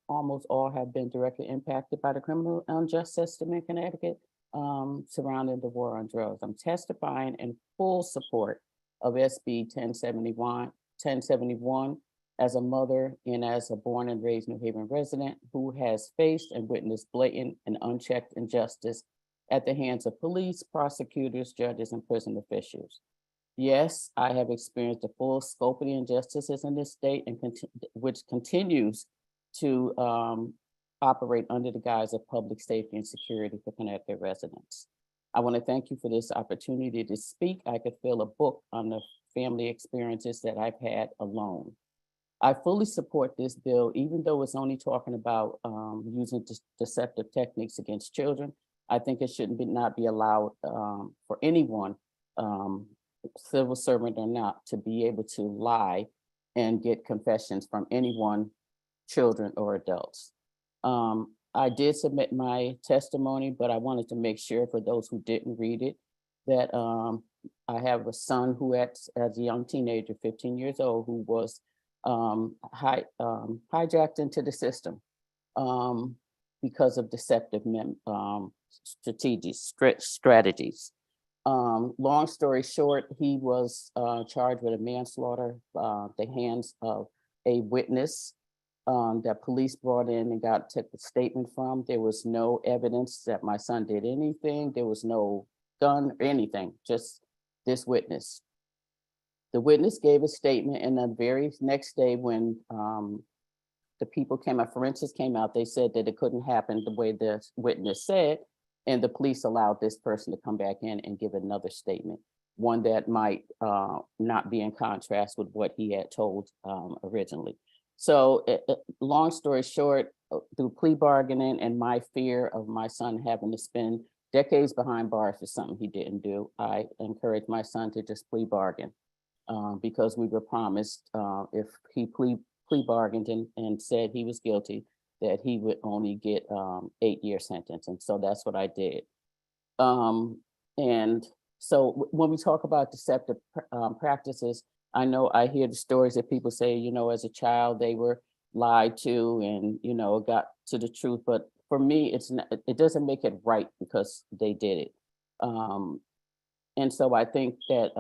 almost all have been directly impacted by the criminal unjust system in Connecticut surrounding the war on drugs. I'm testifying in full support of SB 1071 as a mother and as a born and raised New Haven resident who has faced and witnessed blatant and unchecked injustice at the hands of police, prosecutors, judges, and prison officials. Yes, I have experienced the full scope of the injustices in this state and which continues to operate under the guise of public safety and security for Connecticut residents. I want to thank you for this opportunity to speak. I could fill a book on the family experiences that I've had alone. I fully support this bill, even though it's only talking about using deceptive techniques against children. I think it shouldn't not be allowed for anyone, civil servant or not, to be able to lie and get confessions from anyone, children or adults. I did submit my testimony, but I wanted to make sure for those who didn't read it, that I have a son who as a young teenager, 15 years old, who was hijacked into the system because of deceptive strategies. Long story short, he was charged with a manslaughter at the hands of a witness that police brought in and took the statement from. There was no evidence that my son did anything. There was no gun or anything, just this witness. The witness gave a statement, and the very next day when the people came out, forensics came out, they said that it couldn't happen the way the witness said, and the police allowed this person to come back in and give another statement, one that might not be in contrast with what he had told originally. So long story short, through plea bargaining and my fear of my son having to spend decades behind bars for something he didn't do, I encouraged my son to just plea bargain because we were promised if he plea bargained and said he was guilty, that he would only get 8-year sentence. And so that's what I did. And so when we talk about deceptive practices, I know I hear the stories that people say, you know, as a child, they were lied to and, you know, got to the truth. But for me, it's not, it doesn't make it right because they did it. And so I think that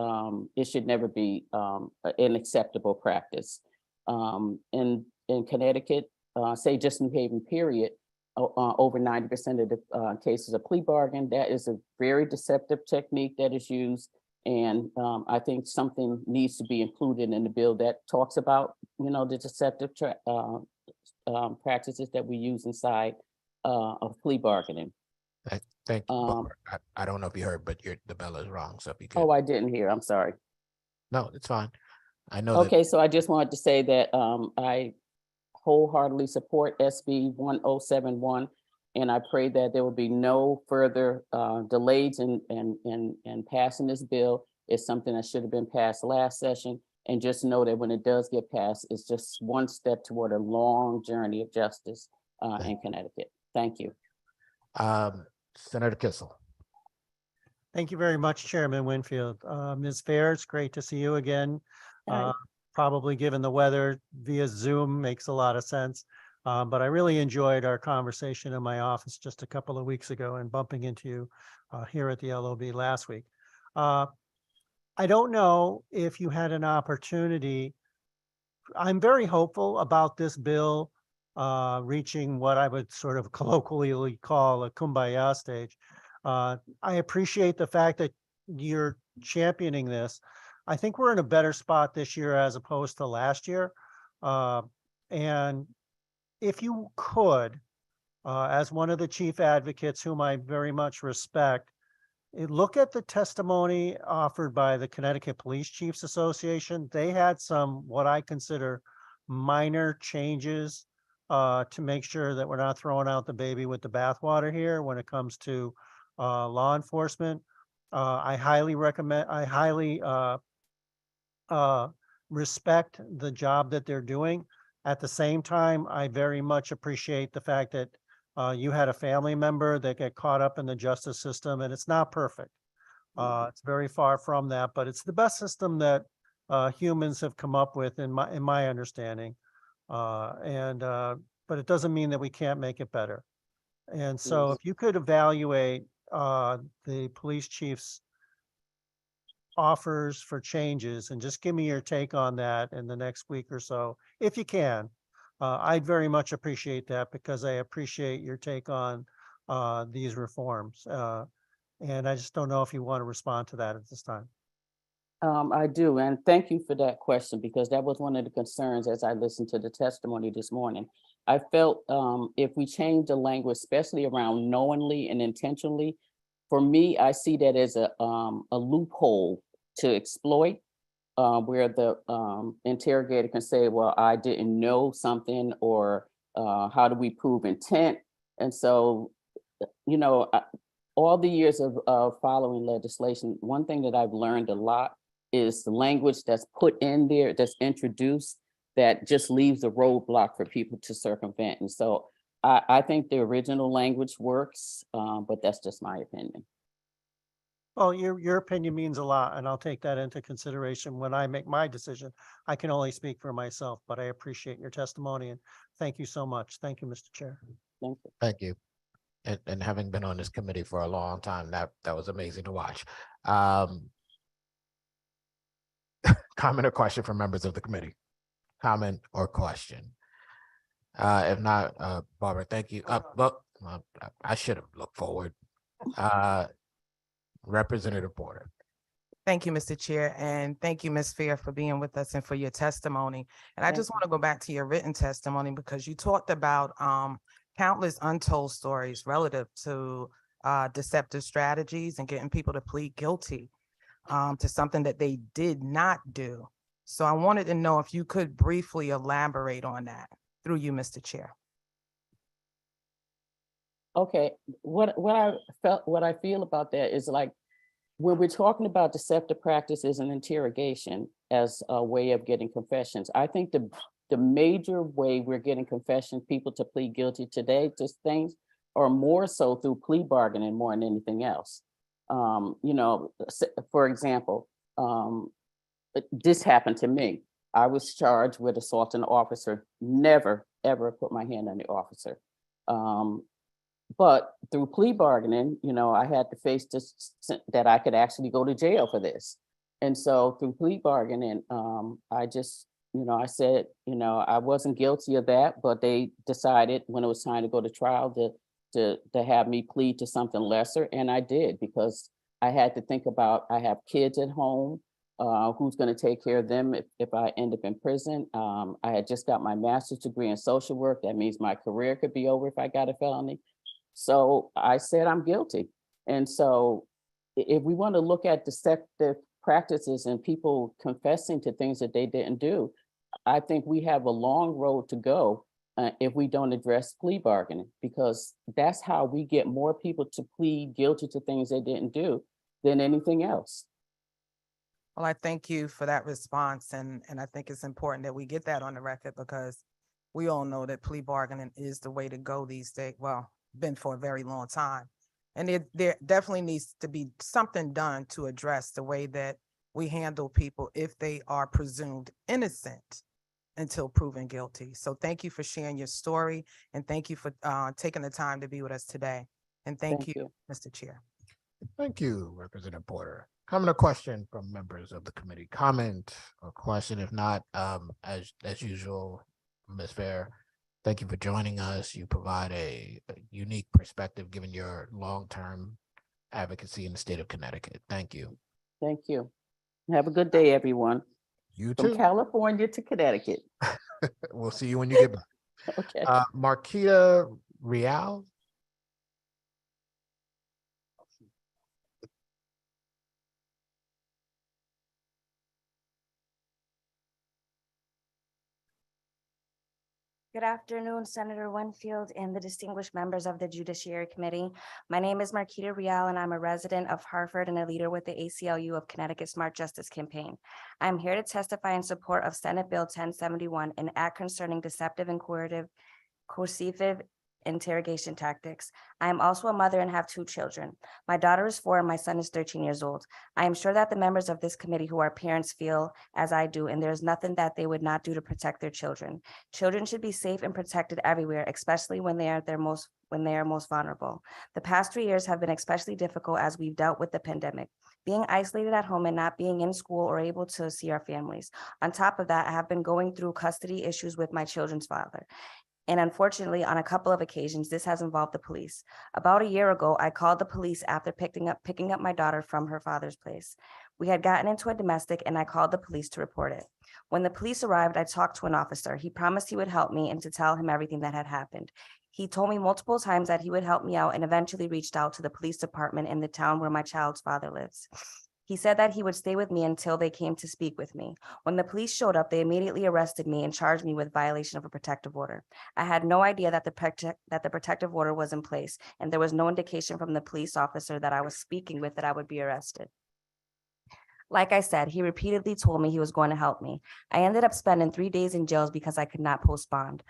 it should never be an acceptable practice. In Connecticut, say just New Haven period, over 90% of the cases of plea bargain, that is a very deceptive technique that is used. And I think something needs to be included in the bill that talks about, you know, the deceptive practices that we use inside of plea bargaining. Thank you. I don't know if you heard, but the bell is wrong. So if you could. Oh, I didn't hear. I'm sorry. No, it's fine. I know. Okay, so I just wanted to say that I wholeheartedly support SB 1071. And I pray that there will be no further delays in passing this bill. It's something that should have been passed last session. And just know that when it does get passed, it's just one step toward a long journey of justice in Connecticut. Thank you. Senator Kissel. Thank you very much, Chairman Winfield. Ms. Fair, it's great to see you again. Probably given the weather via Zoom makes a lot of sense. But I really enjoyed our conversation in my office just a couple of weeks ago and bumping into you here at the LOB last week. I don't know if you had an opportunity. I'm very hopeful about this bill reaching what I would sort of colloquially call a kumbaya stage. I appreciate the fact that you're championing this. I think we're in a better spot this year as opposed to last year. And if you could, as one of the chief advocates whom I very much respect, look at the testimony offered by the Connecticut Police Chiefs Association. They had some, what I consider minor changes to make sure that we're not throwing out the baby with the bathwater here when it comes to law enforcement. I highly recommend, I highly respect the job that they're doing. At the same time, I very much appreciate the fact that you had a family member that got caught up in the justice system, and it's not perfect. It's very far from that, but it's the best system that humans have come up with in my understanding. But it doesn't mean that we can't make it better. And so Yes. if you could evaluate the police chief's offers for changes and just give me your take on that in the next week or so, if you can. I'd very much appreciate that because I appreciate your take on these reforms. And I just don't know if you want to respond to that at this time. I do, and thank you for that question, because that was one of the concerns as I listened to the testimony this morning. I felt if we change the language, especially around knowingly and intentionally, for me, I see that as a loophole to exploit, where the interrogator can say, well, I didn't know something, or how do we prove intent? And so, you know, all the years of following legislation, one thing that I've learned a lot is the language that's put in there, that's introduced, that just leaves a roadblock for people to circumvent. And so I think the original language works, but that's just my opinion. Well, your opinion means a lot, and I'll take that into consideration when I make my decision. I can only speak for myself, but I appreciate your testimony, and thank you so much. Thank you, Mr. Chair. Thank you. Thank you. And having been on this committee for a long time, that was amazing to watch. Comment or question from members of the committee? Comment or question? If not, Barbara, thank you. Look, I should have looked forward. Representative Porter. Thank you, Mr. Chair, and thank you, Ms. Fair, for being with us and for your testimony. And I just want to go back to your written testimony, because you talked about countless untold stories relative to deceptive strategies and getting people to plead guilty to something that they did not do. So I wanted to know if you could briefly elaborate on that through you, Mr. Chair. Okay, what I feel about that is, like, when we're talking about deceptive practices and interrogation as a way of getting confessions, I think the major way we're getting people to plead guilty today to things are more so through plea bargaining more than anything else. You know, for example, this happened to me. I was charged with assaulting an officer, never, ever put my hand on the officer. But through plea bargaining, you know, I had to face this, that I could actually go to jail for this. And so through plea bargaining, I just, you know, I said, you know, I wasn't guilty of that, but they decided when it was time to go to trial to have me plead to something lesser. And I did, because I had to think about, I have kids at home, who's going to take care of them if I end up in prison. I had just got my master's degree in social work. That means my career could be over if I got a felony. So I said I'm guilty. And so if we want to look at deceptive practices and people confessing to things that they didn't do, I think we have a long road to go if we don't address plea bargaining, because that's how we get more people to plead guilty to things they didn't do than anything else. Well, I thank you for that response. And I think it's important that we get that on the record, because we all know that plea bargaining is the way to go these days. Well, been for a very long time. And there definitely needs to be something done to address the way that we handle people if they are presumed innocent until proven guilty. So thank you for sharing your story, and thank you for taking the time to be with us today. And thank you, Mr. Chair. Thank you, Representative Porter. Comment or question from members of the committee? Comment or question? If not, as usual, Ms. Fair, thank you for joining us. You provide a unique perspective given your long-term advocacy in the state of Connecticut. Thank you. Thank you. Have a good day, everyone. You too. From California to Connecticut. We'll see you when you get back. Okay. Marquita Real. Good afternoon, Senator Winfield and the distinguished members of the Judiciary Committee. My name is Marquita Real, and I'm a resident of Hartford and a leader with the ACLU of Connecticut Smart Justice Campaign. I'm here to testify in support of Senate Bill 1071, an act concerning deceptive and coercive interrogation tactics. I am also a mother and have 2 children. My daughter is 4 and my son is 13 years old. I am sure that the members of this committee who are parents feel as I do, and there is nothing that they would not do to protect their children. Children should be safe and protected everywhere, especially when they are most vulnerable. The past 3 years have been especially difficult as we've dealt with the pandemic, being isolated at home and not being in school or able to see our families. On top of that, I have been going through custody issues with my children's father. And unfortunately, on a couple of occasions, this has involved the police. About a year ago, I called the police after picking up my daughter from her father's place. We had gotten into a domestic and I called the police to report it. When the police arrived, I talked to an officer. He promised he would help me and to tell him everything that had happened. He told me multiple times that he would help me out and eventually reached out to the police department in the town where my child's father lives. He said that he would stay with me until they came to speak with me. When the police showed up, they immediately arrested me and charged me with violation of a protective order. I had no idea that the protective order was in place, and there was no indication from the police officer that I was speaking with that I would be arrested. Like I said, he repeatedly told me he was going to help me. I ended up spending 3 days in jails because I could not post bond.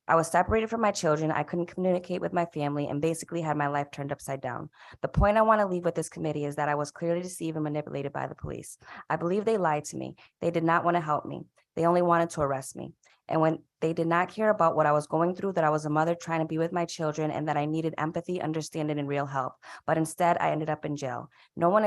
I was separated from my children, I couldn't communicate with my family, and basically had my life turned upside down. The point I want to leave with this committee is that I was clearly deceived and manipulated by the police. I believe they lied to me. They did not want to help me. They only wanted to arrest me. And when they did not care about what I was going through, that I was a mother trying to be with my children and that I needed empathy, understanding, and real help. But instead, I ended up in jail. No one,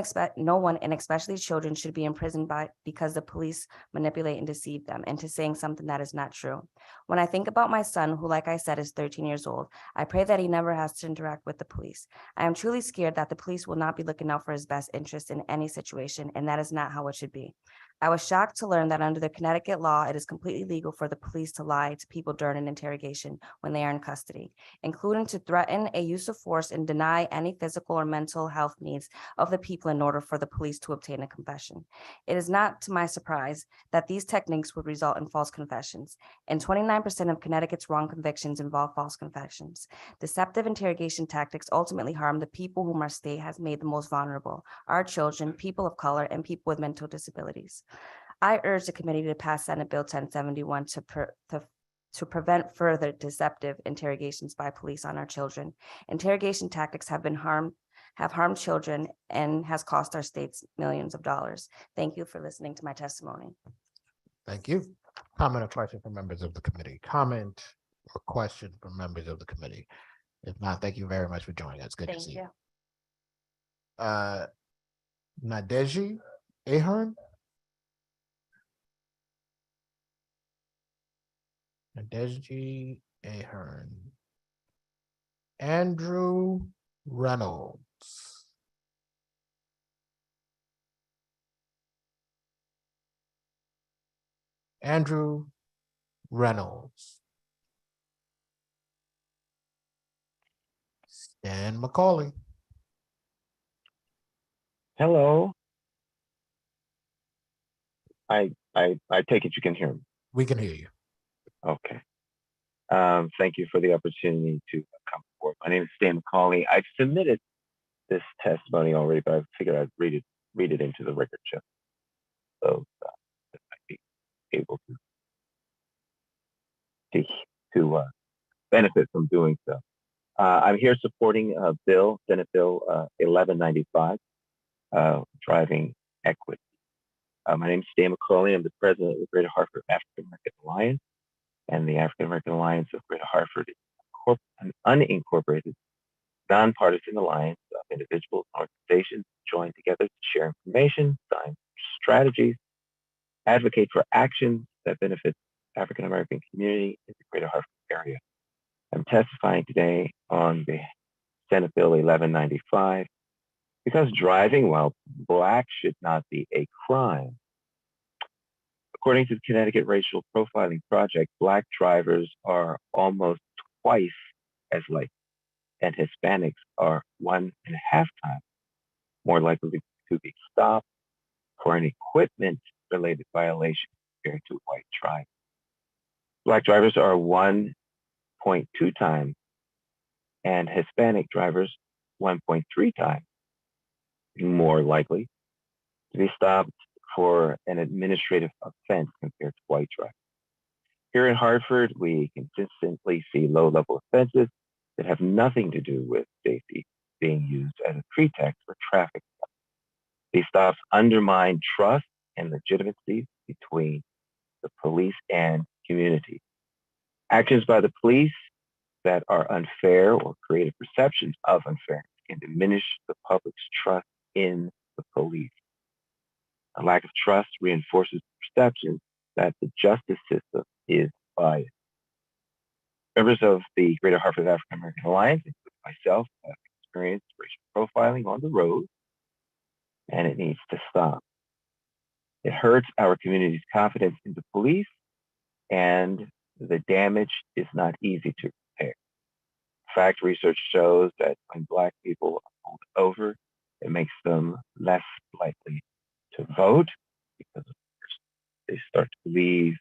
and especially children, should be imprisoned because the police manipulate and deceive them into saying something that is not true. When I think about my son, who, like I said, is 13 years old, I pray that he never has to interact with the police. I am truly scared that the police will not be looking out for his best interest in any situation, and that is not how it should be. I was shocked to learn that under the Connecticut law, it is completely legal for the police to lie to people during an interrogation when they are in custody, including to threaten a use of force and deny any physical or mental health needs of the people in order for the police to obtain a confession. It is not to my surprise that these techniques would result in false confessions, and 29% of Connecticut's wrong convictions involve false confessions. Deceptive interrogation tactics ultimately harm the people whom our state has made the most vulnerable, our children, people of color, and people with mental disabilities. I urge the committee to pass Senate Bill 1071 to prevent further deceptive interrogations by police on our children. Interrogation tactics have harmed children and has cost our states millions of dollars. Thank you for listening to my testimony. Thank you. Comment or question from members of the committee? Comment or question from members of the committee? If not, thank you very much for joining us. Good to see you. Nadeji Ahern? Nadeji Ahern. Andrew Reynolds. Andrew Reynolds. Stan McCauley. Hello. I take it you can hear me. We can hear you. Okay. Thank you for the opportunity to come forward. My name is Stan McCauley. I've submitted this testimony already, but I figured I'd read it into the record just so that I might be able to benefit from doing so. I'm here supporting Senate Bill 1195, driving equity. My name is Stan McCauley. I'm the president of the Greater Hartford African American Alliance, and the African American Alliance of Greater Hartford is an unincorporated, nonpartisan alliance of individuals and organizations joined together to share information, design strategies, advocate for actions that benefit the African American community in the Greater Hartford area. I'm testifying today on the Senate Bill 1195 because driving while Black should not be a crime. According to the Connecticut Racial Profiling Project, Black drivers are almost twice as likely, and Hispanics are 1.5 times more likely to be stopped for an equipment-related violation compared to white drivers. Black drivers are 1.2 times, and Hispanic drivers 1.3 times more likely to be stopped for an administrative offense compared to white drivers. Here in Hartford, we consistently see low-level offenses that have nothing to do with safety being used as a pretext for traffic stops. These stops undermine trust and legitimacy between the police and community. Actions by the police that are unfair or create a perception of unfairness can diminish the public's trust in the police. A lack of trust reinforces the perception that the justice system is biased. Members of the Greater Hartford African American Alliance, including myself, have experienced racial profiling on the road, and it needs to stop. It hurts our community's confidence in the police, and the damage is not easy to repair. In fact, research shows that when Black people are pulled over, it makes them less likely to vote because, of course, they start to believe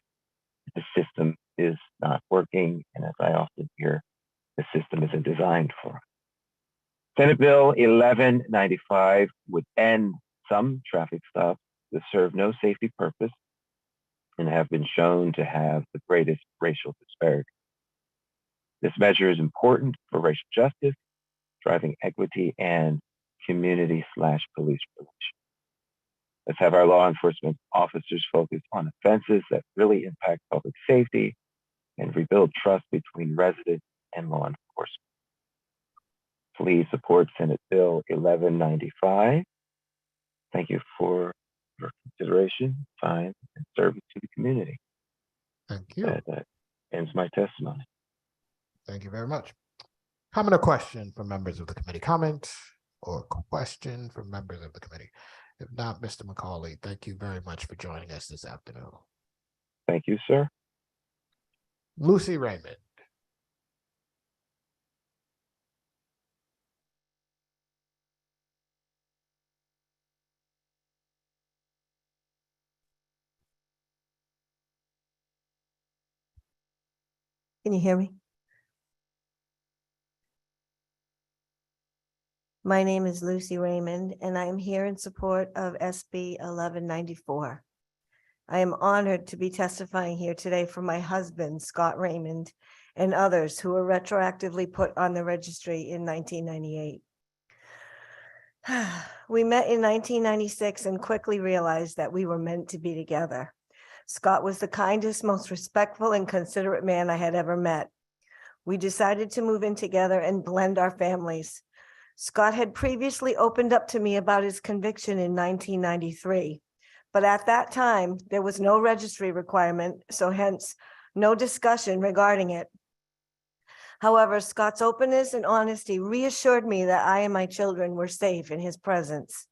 the system is not working, and as I often hear, the system isn't designed for us. Senate Bill 1195 would end some traffic stops that serve no safety purpose and have been shown to have the greatest racial disparity. This measure is important for racial justice, driving equity, and community/police relations. Let's have our law enforcement officers focus on offenses that really impact public safety and rebuild trust between residents and law enforcement. Please support Senate Bill 1195. Thank you for your consideration, time, and service to the community. Thank you. That ends my testimony. Thank you very much. Comment or question from members of the committee? Comment or question from members of the committee? If not, Mr. McCauley, thank you very much for joining us this afternoon. Thank you, sir. Lucy Raymond. Can you hear me? My name is Lucy Raymond, and I am here in support of SB 1194. I am honored to be testifying here today for my husband, Scott Raymond, and others who were retroactively put on the registry in 1998. We met in 1996 and quickly realized that we were meant to be together. Scott was the kindest, most respectful, and considerate man I had ever met. We decided to move in together and blend our families. Scott had previously opened up to me about his conviction in 1993, but at that time, there was no registry requirement, so hence no discussion regarding it. However, Scott's openness and honesty reassured me that I and my children were safe in his presence.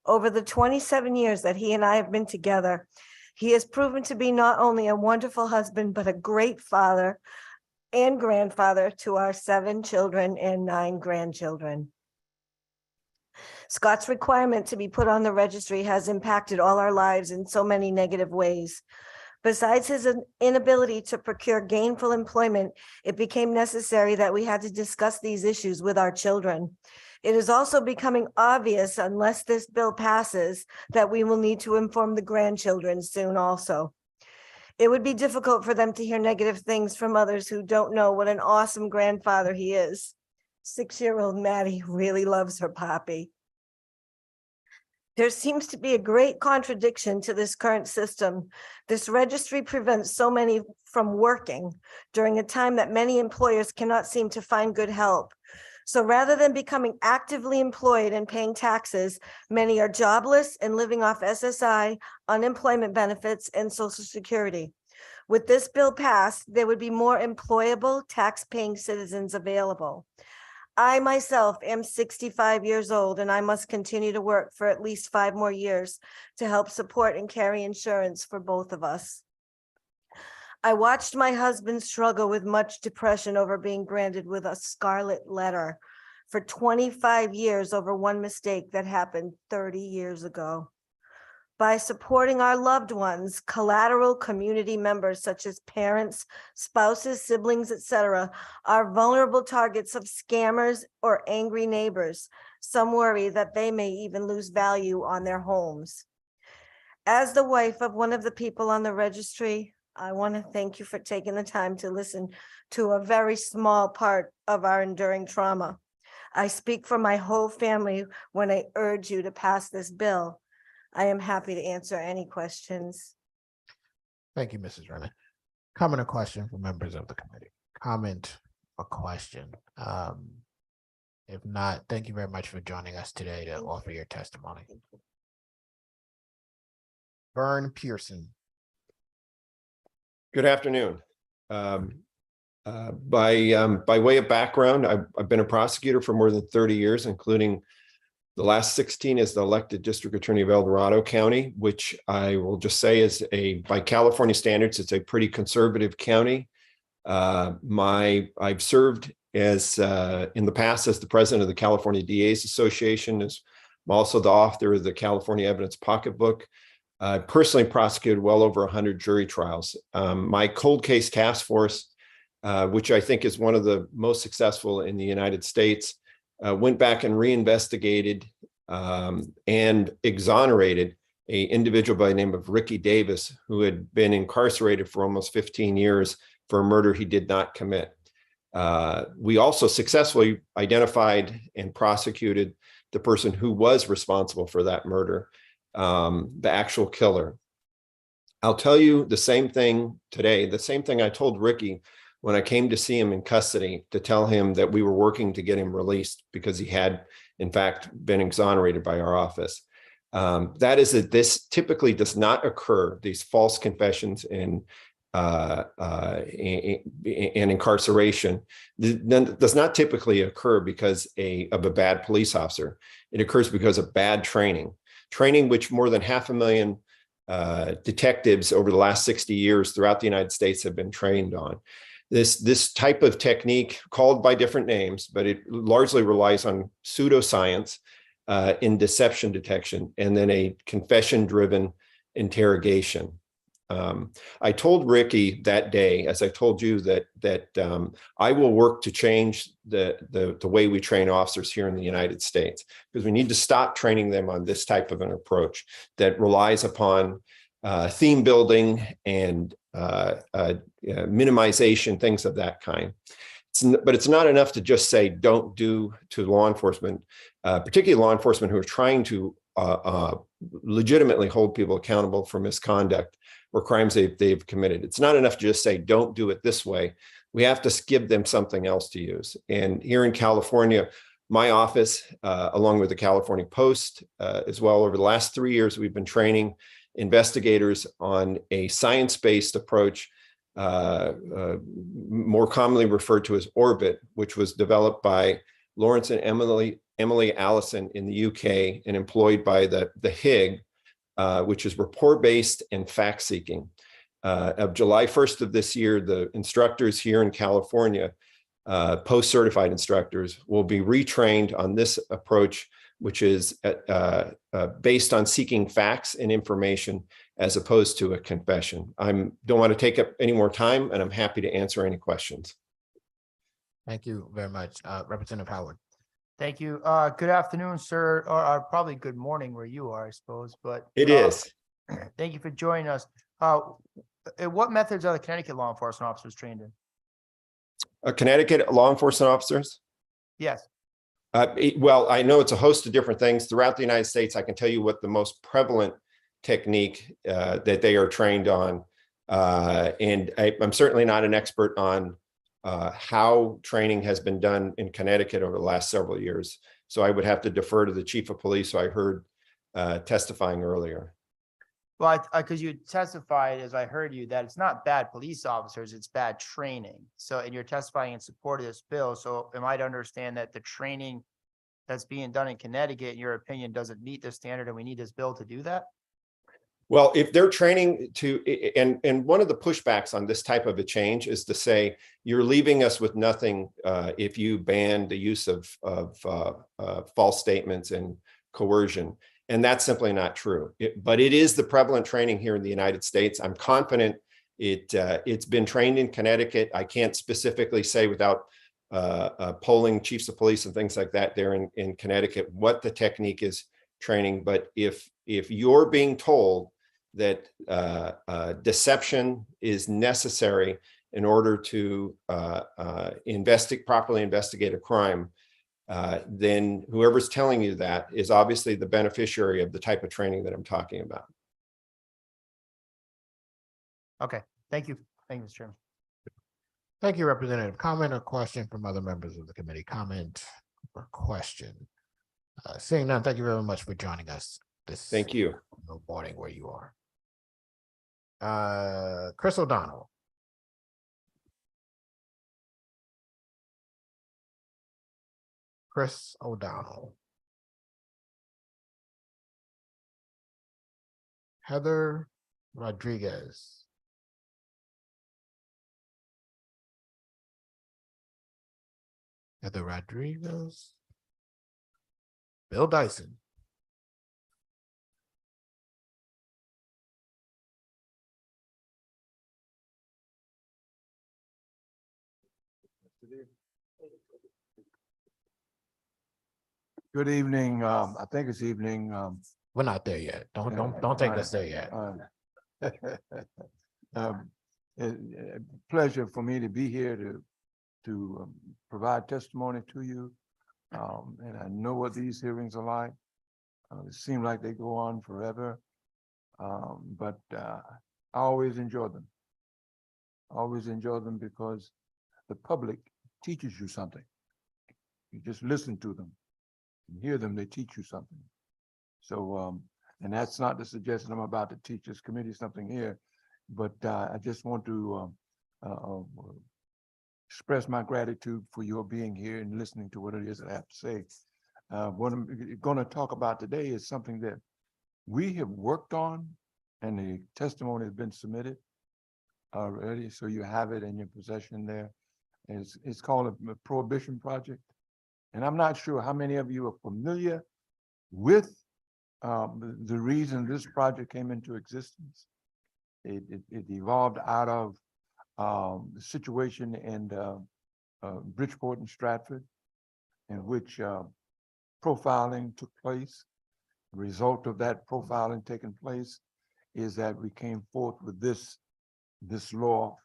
Over the 27 years that he and I have been together, he has proven to be not only a wonderful husband, but a great father and grandfather to our 7 children and 9 grandchildren. Scott's requirement to be put on the registry has impacted all our lives in so many negative ways. Besides his inability to procure gainful employment, it became necessary that we had to discuss these issues with our children. It is also becoming obvious, unless this bill passes, that we will need to inform the grandchildren soon also. It would be difficult for them to hear negative things from others who don't know what an awesome grandfather he is. 6-year-old Maddie really loves her poppy. There seems to be a great contradiction to this current system. This registry prevents so many from working during a time that many employers cannot seem to find good help. So rather than becoming actively employed and paying taxes, many are jobless and living off SSI, unemployment benefits, and Social Security. With this bill passed, there would be more employable, tax-paying citizens available. I myself am 65 years old, and I must continue to work for at least 5 more years to help support and carry insurance for both of us. I watched my husband struggle with much depression over being branded with a scarlet letter for 25 years over one mistake that happened 30 years ago. By supporting our loved ones, collateral community members such as parents, spouses, siblings, etc., are vulnerable targets of scammers or angry neighbors. Some worry that they may even lose value on their homes. As the wife of one of the people on the registry, I want to thank you for taking the time to listen to a very small part of our enduring trauma. I speak for my whole family when I urge you to pass this bill. I am happy to answer any questions. Thank you, Mrs. Renner. Comment or question from members of the committee? Comment or question? If not, thank you very much for joining us today to offer your testimony. Vern Pearson. Good afternoon. By way of background, I've been a prosecutor for more than 30 years, including the last 16 as the elected district attorney of El Dorado County, which I will just say is by California standards, it's a pretty conservative county. I've served as in the past as the president of the California DA's Association. I'm also the author of the California Evidence Pocketbook. I personally prosecuted well over 100 jury trials. My cold case task force, which I think is one of the most successful in the United States, went back and reinvestigated and exonerated an individual by the name of Ricky Davis, who had been incarcerated for almost 15 years for a murder he did not commit. We also successfully identified and prosecuted the person who was responsible for that murder, the actual killer. I'll tell you the same thing today, the same thing I told Ricky when I came to see him in custody, to tell him that we were working to get him released because he had, in fact, been exonerated by our office. That is that this typically does not occur, these false confessions and incarceration does not typically occur because of a bad police officer. It occurs because of bad training which more than 500,000 detectives over the last 60 years throughout the United States have been trained on. This type of technique, called by different names, but it largely relies on pseudoscience in deception detection, and then a confession-driven interrogation. I told Ricky that day, as I told you, that I will work to change the way we train officers here in the United States, because we need to stop training them on this type of an approach that relies upon theme building and minimization, things of that kind. But it's not enough to just say don't do to law enforcement, particularly law enforcement who are trying to legitimately hold people accountable for misconduct or crimes they've committed. It's not enough to just say don't do it this way. We have to give them something else to use. And here in California, my office, along with the California Post, as well, over the last 3 years, we've been training investigators on a science-based approach, more commonly referred to as Orbit, which was developed by Lawrence and Emily Allison in the UK and employed by the HIG, which is report-based and fact-seeking. Of July 1st of this year, the instructors here in California, post-certified instructors, will be retrained on this approach, which is based on seeking facts and information as opposed to a confession. I don't want to take up any more time, and I'm happy to answer any questions. Thank you very much. Representative Howard. Thank you. Good afternoon, sir, or probably good morning where you are, I suppose, but. It is. Thank you for joining us. What methods are the Connecticut law enforcement officers trained in? Connecticut law enforcement officers? Yes. Well, I know it's a host of different things throughout the United States. I can tell you what the most prevalent technique that they are trained on. And I'm certainly not an expert on how training has been done in Connecticut over the last several years. So I would have to defer to the chief of police, who I heard testifying earlier. Well, because you testified, as I heard you, that it's not bad police officers, it's bad training. So, and you're testifying in support of this bill. So am I to understand that the training that's being done in Connecticut, in your opinion, doesn't meet the standard and we need this bill to do that? Well, if they're training to, and one of the pushbacks on this type of a change is to say, you're leaving us with nothing if you ban the use of false statements and coercion. And that's simply not true. But it is the prevalent training here in the United States. I'm confident it's been trained in Connecticut. I can't specifically say without polling chiefs of police and things like that there in Connecticut what the technique is training. But if you're being told that deception is necessary in order to properly investigate a crime, then whoever's telling you that is obviously the beneficiary of the type of training that I'm talking about. Okay, thank you. Thank you, Mr. Chairman. Thank you, Representative. Comment or question from other members of the committee? Comment or question? Seeing none, thank you very much for joining us this Thank you. morning where you are. Chris O'Donnell. Chris O'Donnell. Heather Rodriguez. Heather Rodriguez. Bill Dyson. Good evening. I think it's evening. We're not there yet. Don't take us there yet. Pleasure for me to be here to provide testimony to you. And I know what these hearings are like. It seems like they go on forever. But I always enjoy them. I always enjoy them because the public teaches you something. You just listen to them. You hear them, they teach you something. So, and that's not the suggestion I'm about to teach this committee something here, but I just want to express my gratitude for your being here and listening to what it is that I have to say. What I'm going to talk about today is something that we have worked on, and the testimony has been submitted already, so you have it in your possession there. It's called a Prohibition Project. And I'm not sure how many of you are familiar with the reason this project came into existence. It evolved out of the situation in Bridgeport and Stratford, in which profiling took place. The result of that profiling taking place is that we came forth with this law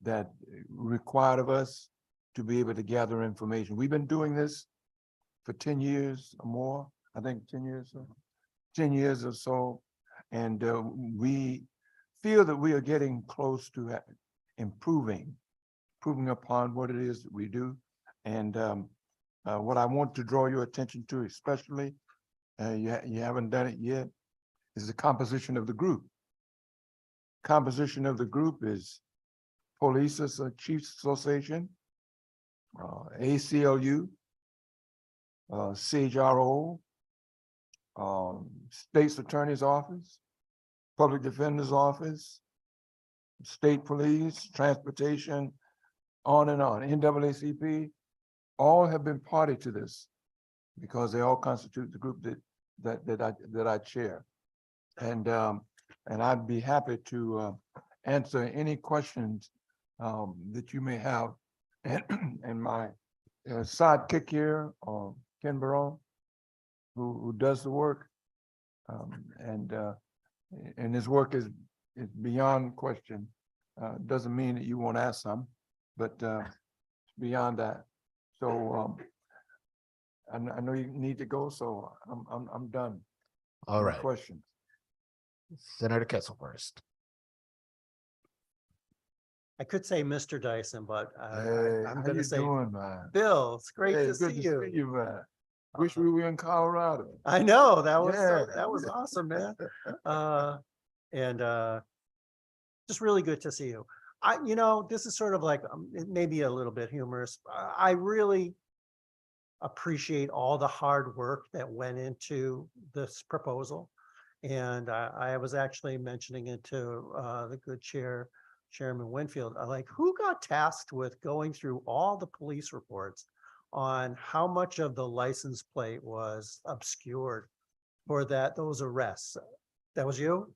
that required of us to be able to gather information. We've been doing this for 10 years or more, I think 10 years or so. And we feel that we are getting close to improving upon what it is that we do. And what I want to draw your attention to, especially, you haven't done it yet, is the composition of the group. Composition of the group is Police Chiefs Association, ACLU, CHRO, State's Attorney's Office, Public Defender's Office, State Police, Transportation, on and on, NAACP, all have been party to this because they all constitute the group that I chair. And I'd be happy to answer any questions that you may have. And my sidekick here, Ken Barone, who does the work, and his work is beyond question. Doesn't mean that you won't ask some, but beyond that. So I know you need to go, so I'm done. All right. Questions. Senator Kessel first. I could say Mr. Dyson, but Hey, I'm how going you to say doing, man? Bill. It's great Hey, to good see you. See you, man. Wish we were in Colorado. I know that was Yeah. that was awesome, man. And just really good to see you. This is sort of like it may be a little bit humorous. I really appreciate all the hard work that went into this proposal, and I was actually mentioning it to the good Chairman Winfield. Who got tasked with going through all the police reports on how much of the license plate was obscured for those arrests? That was you?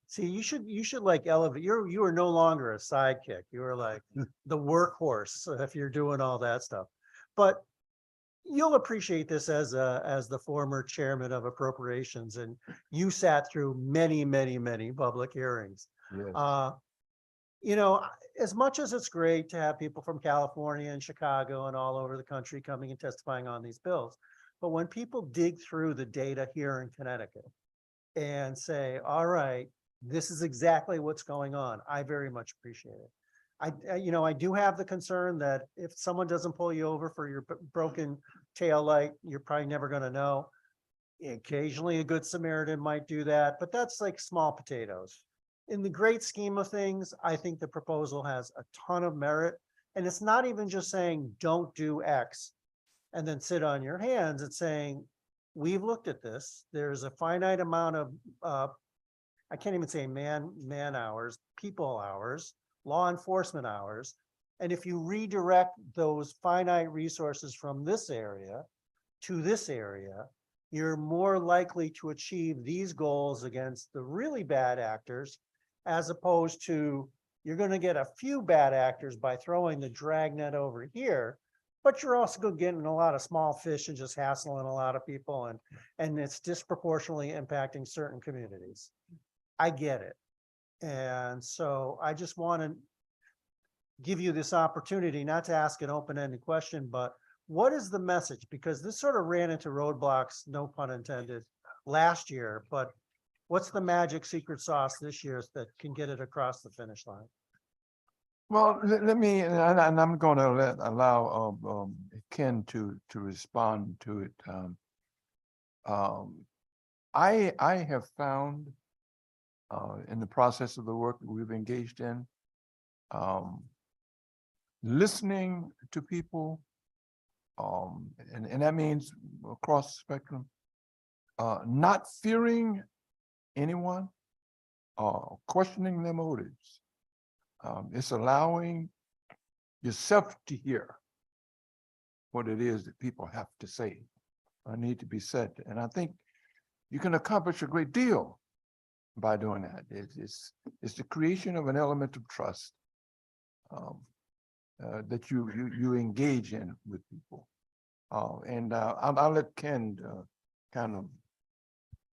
See, you should like elevate. You are no longer a sidekick. You are like the workhorse if you're doing all that stuff. But you'll appreciate this as the former chairman of appropriations, and you sat through many public hearings. Yes. You know, as much as it's great to have people from California and Chicago and all over the country coming and testifying on these bills, but when people dig through the data here in Connecticut and say, all right, this is exactly what's going on, I very much appreciate it. I do have the concern that if someone doesn't pull you over for your broken tail light, you're probably never going to know. Occasionally a good Samaritan might do that, but that's like small potatoes. In the great scheme of things, I think the proposal has a ton of merit. And it's not even just saying, don't do X and then sit on your hands. It's saying, we've looked at this. There's a finite amount of, I can't even say man hours, people hours, law enforcement hours. And if you redirect those finite resources from this area to this area, you're more likely to achieve these goals against the really bad actors, as opposed to you're going to get a few bad actors by throwing the dragnet over here, but you're also getting a lot of small fish and just hassling a lot of people, and it's disproportionately impacting certain communities. I get it. And so I just want to give you this opportunity not to ask an open-ended question, but what is the message? Because this sort of ran into roadblocks, no pun intended, last year, but what's the magic secret sauce this year that can get it across the finish line? Well, let me, and I'm going to allow Ken to respond to it. I have found in the process of the work that we've engaged in, listening to people, and that means across the spectrum, not fearing anyone, questioning their motives. It's allowing yourself to hear what it is that people have to say or need to be said. And I think you can accomplish a great deal by doing that. It's the creation of an element of trust that you engage in with people. I'll let Ken kind of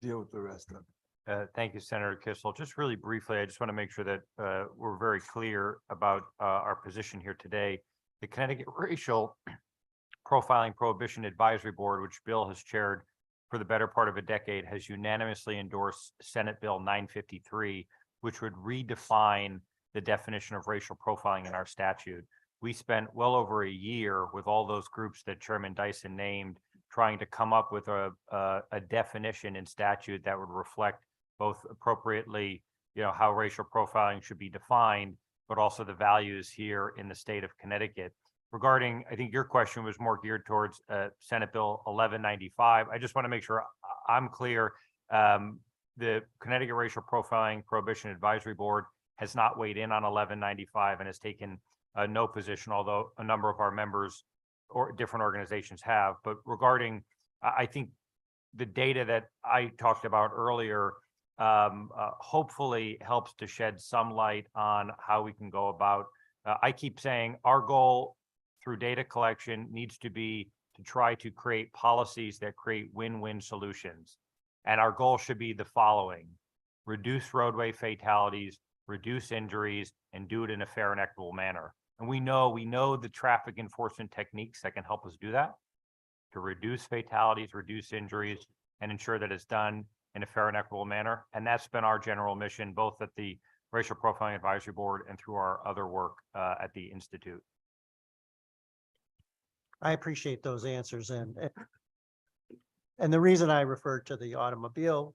deal with the rest of it. Thank you, Senator Kissel. Just really briefly, I just want to make sure that we're very clear about our position here today. The Connecticut Racial Profiling Prohibition Advisory Board, which Bill has chaired for the better part of a decade, has unanimously endorsed Senate Bill 953, which would redefine the definition of racial profiling in our statute. We spent well over a year with all those groups that Chairman Dyson named, trying to come up with a definition in statute that would reflect both appropriately, how racial profiling should be defined, but also the values here in the state of Connecticut. Regarding, I think your question was more geared towards Senate Bill 1195. I just want to make sure I'm clear. The Connecticut Racial Profiling Prohibition Advisory Board has not weighed in on 1195 and has taken no position, although a number of our members or different organizations have. But regarding, I think the data that I talked about earlier hopefully helps to shed some light on how we can go about. I keep saying our goal through data collection needs to be to try to create policies that create win-win solutions. And our goal should be the following: reduce roadway fatalities, reduce injuries, and do it in a fair and equitable manner. And we know the traffic enforcement techniques that can help us do that, to reduce fatalities, reduce injuries, and ensure that it's done in a fair and equitable manner. And that's been our general mission, both at the Racial Profiling Advisory Board and through our other work at the Institute. I appreciate those answers. And the reason I referred to the automobile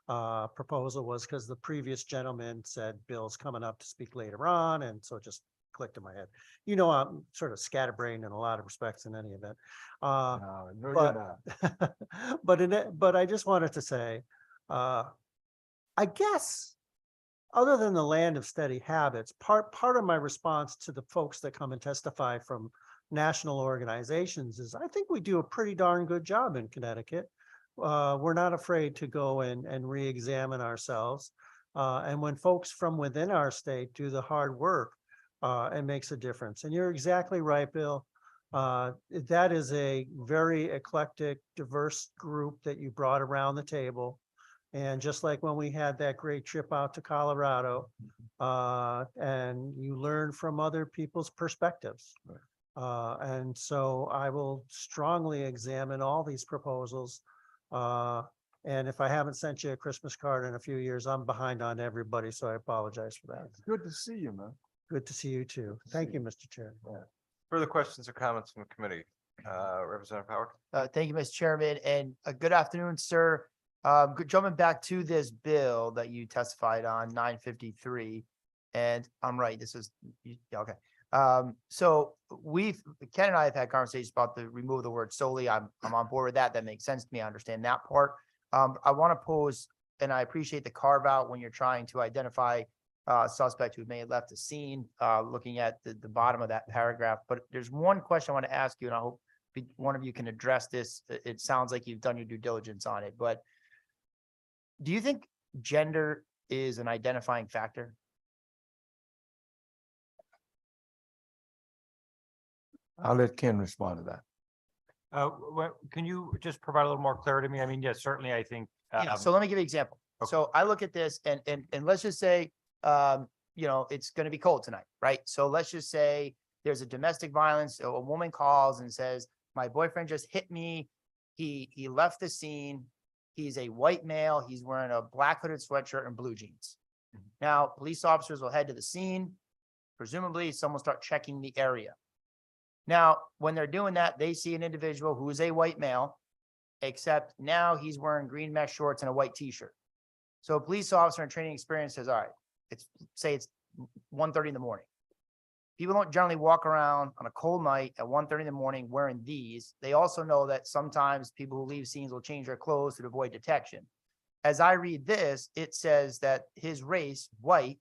proposal was because the previous gentleman said Bill's coming up to speak later on. And so it just clicked in my head. I'm sort of scatterbrained in a lot of respects in any event. But I just wanted to say, I guess, other than the land of steady habits, part of my response to the folks that come and testify from national organizations is I think we do a pretty darn good job in Connecticut. We're not afraid to go in and re-examine ourselves. And when folks from within our state do the hard work, it makes a difference. And you're exactly right, Bill. That is a very eclectic, diverse group that you brought around the table. And just like when we had that great trip out to Colorado, and you learn from other people's perspectives. And so I will strongly examine all these proposals. And if I haven't sent you a Christmas card in a few years, I'm behind on everybody, so I apologize for that. Good to see you, man. Good to see you too. Thank you, Mr. Chair. Further questions or comments from the committee? Representative Howard? Thank you, Mr. Chairman, and good afternoon, sir. Jumping back to this bill that you testified on 953, and I'm right, this is, okay. So Ken and I have had conversations about the remove the word solely. I'm on board with that. That makes sense to me. I understand that part. I want to pose, and I appreciate the carve out when you're trying to identify suspect who may have left the scene, looking at the bottom of that paragraph. But there's one question I want to ask you, and I hope one of you can address this. It sounds like you've done your due diligence on it, but do you think gender is an identifying factor? I'll let Ken respond to that. Can you just provide a little more clarity to me? I mean, yes, certainly, I think. Yeah, so let me give you an example. Okay. So I look at this and let's just say, it's going to be cold tonight, right? So let's just say there's a domestic violence. A woman calls and says, my boyfriend just hit me. He left the scene. He's a white male. He's wearing a black hooded sweatshirt and blue jeans. Now, police officers will head to the scene. Presumably, someone will start checking the area. Now, when they're doing that, they see an individual who is a white male, except now he's wearing green mesh shorts and a white t-shirt. So a police officer in training experience says, all right, it's 1:30 in the morning. People don't generally walk around on a cold night at 1:30 in the morning wearing these. They also know that sometimes people who leave scenes will change their clothes to avoid detection. As I read this, it says that his race, white,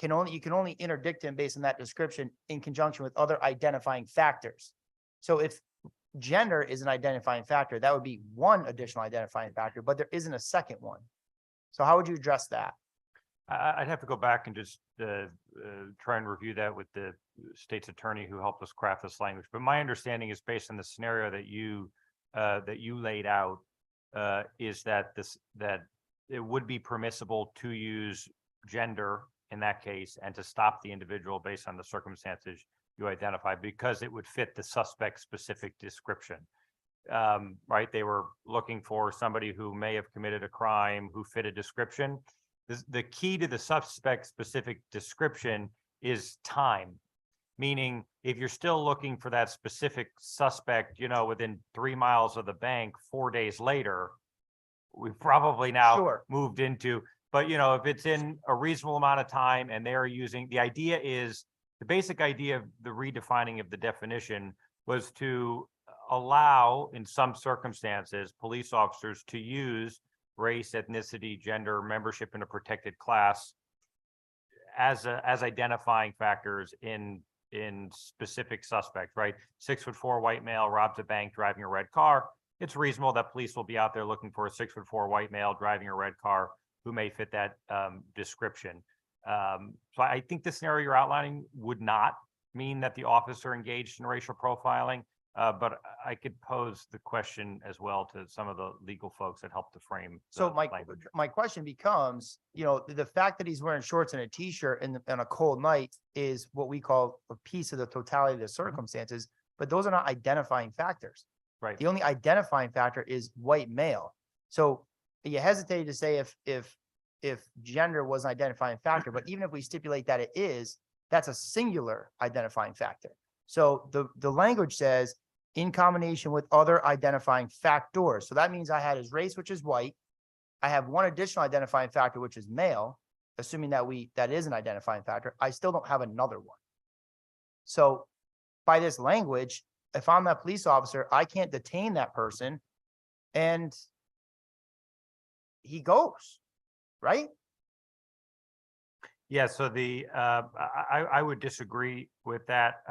you can only interdict him based on that description in conjunction with other identifying factors. So if gender is an identifying factor, that would be one additional identifying factor, but there isn't a second one. So how would you address that? I'd have to go back and just try and review that with the state's attorney who helped us craft this language. But my understanding is based on the scenario that you laid out, is that it would be permissible to use gender in that case and to stop the individual based on the circumstances you identify because it would fit the suspect specific description. Right? They were looking for somebody who may have committed a crime who fit a description. The key to the suspect specific description is time, meaning if you're still looking for that specific suspect, within 3 miles of the bank 4 days later, we've probably now moved into, but if it's in a reasonable amount of time and they're using, the basic idea of the redefining of the definition was to allow, in some circumstances, police officers to use race, ethnicity, gender, membership in a protected class as identifying factors in specific suspects, right? 6'4" white male robs a bank driving a red car. It's reasonable that police will be out there looking for a 6'4" white male driving a red car who may fit that description. So I think the scenario you're outlining would not mean that the officer engaged in racial profiling, but I could pose the question as well to some of the legal folks that help to frame. So my question becomes, the fact that he's wearing shorts and a t-shirt on a cold night is what we call a piece of the totality of the circumstances, but those are not identifying factors. Right. The only identifying factor is white male. So you hesitated to say if gender was an identifying factor, but even if we stipulate that it is, that's a singular identifying factor. So the language says in combination with other identifying factors. So that means I had his race, which is white. I have one additional identifying factor, which is male, assuming that is an identifying factor. I still don't have another one. So by this language, if I'm that police officer, I can't detain that person and he goes, right? Yeah, so I would disagree with that.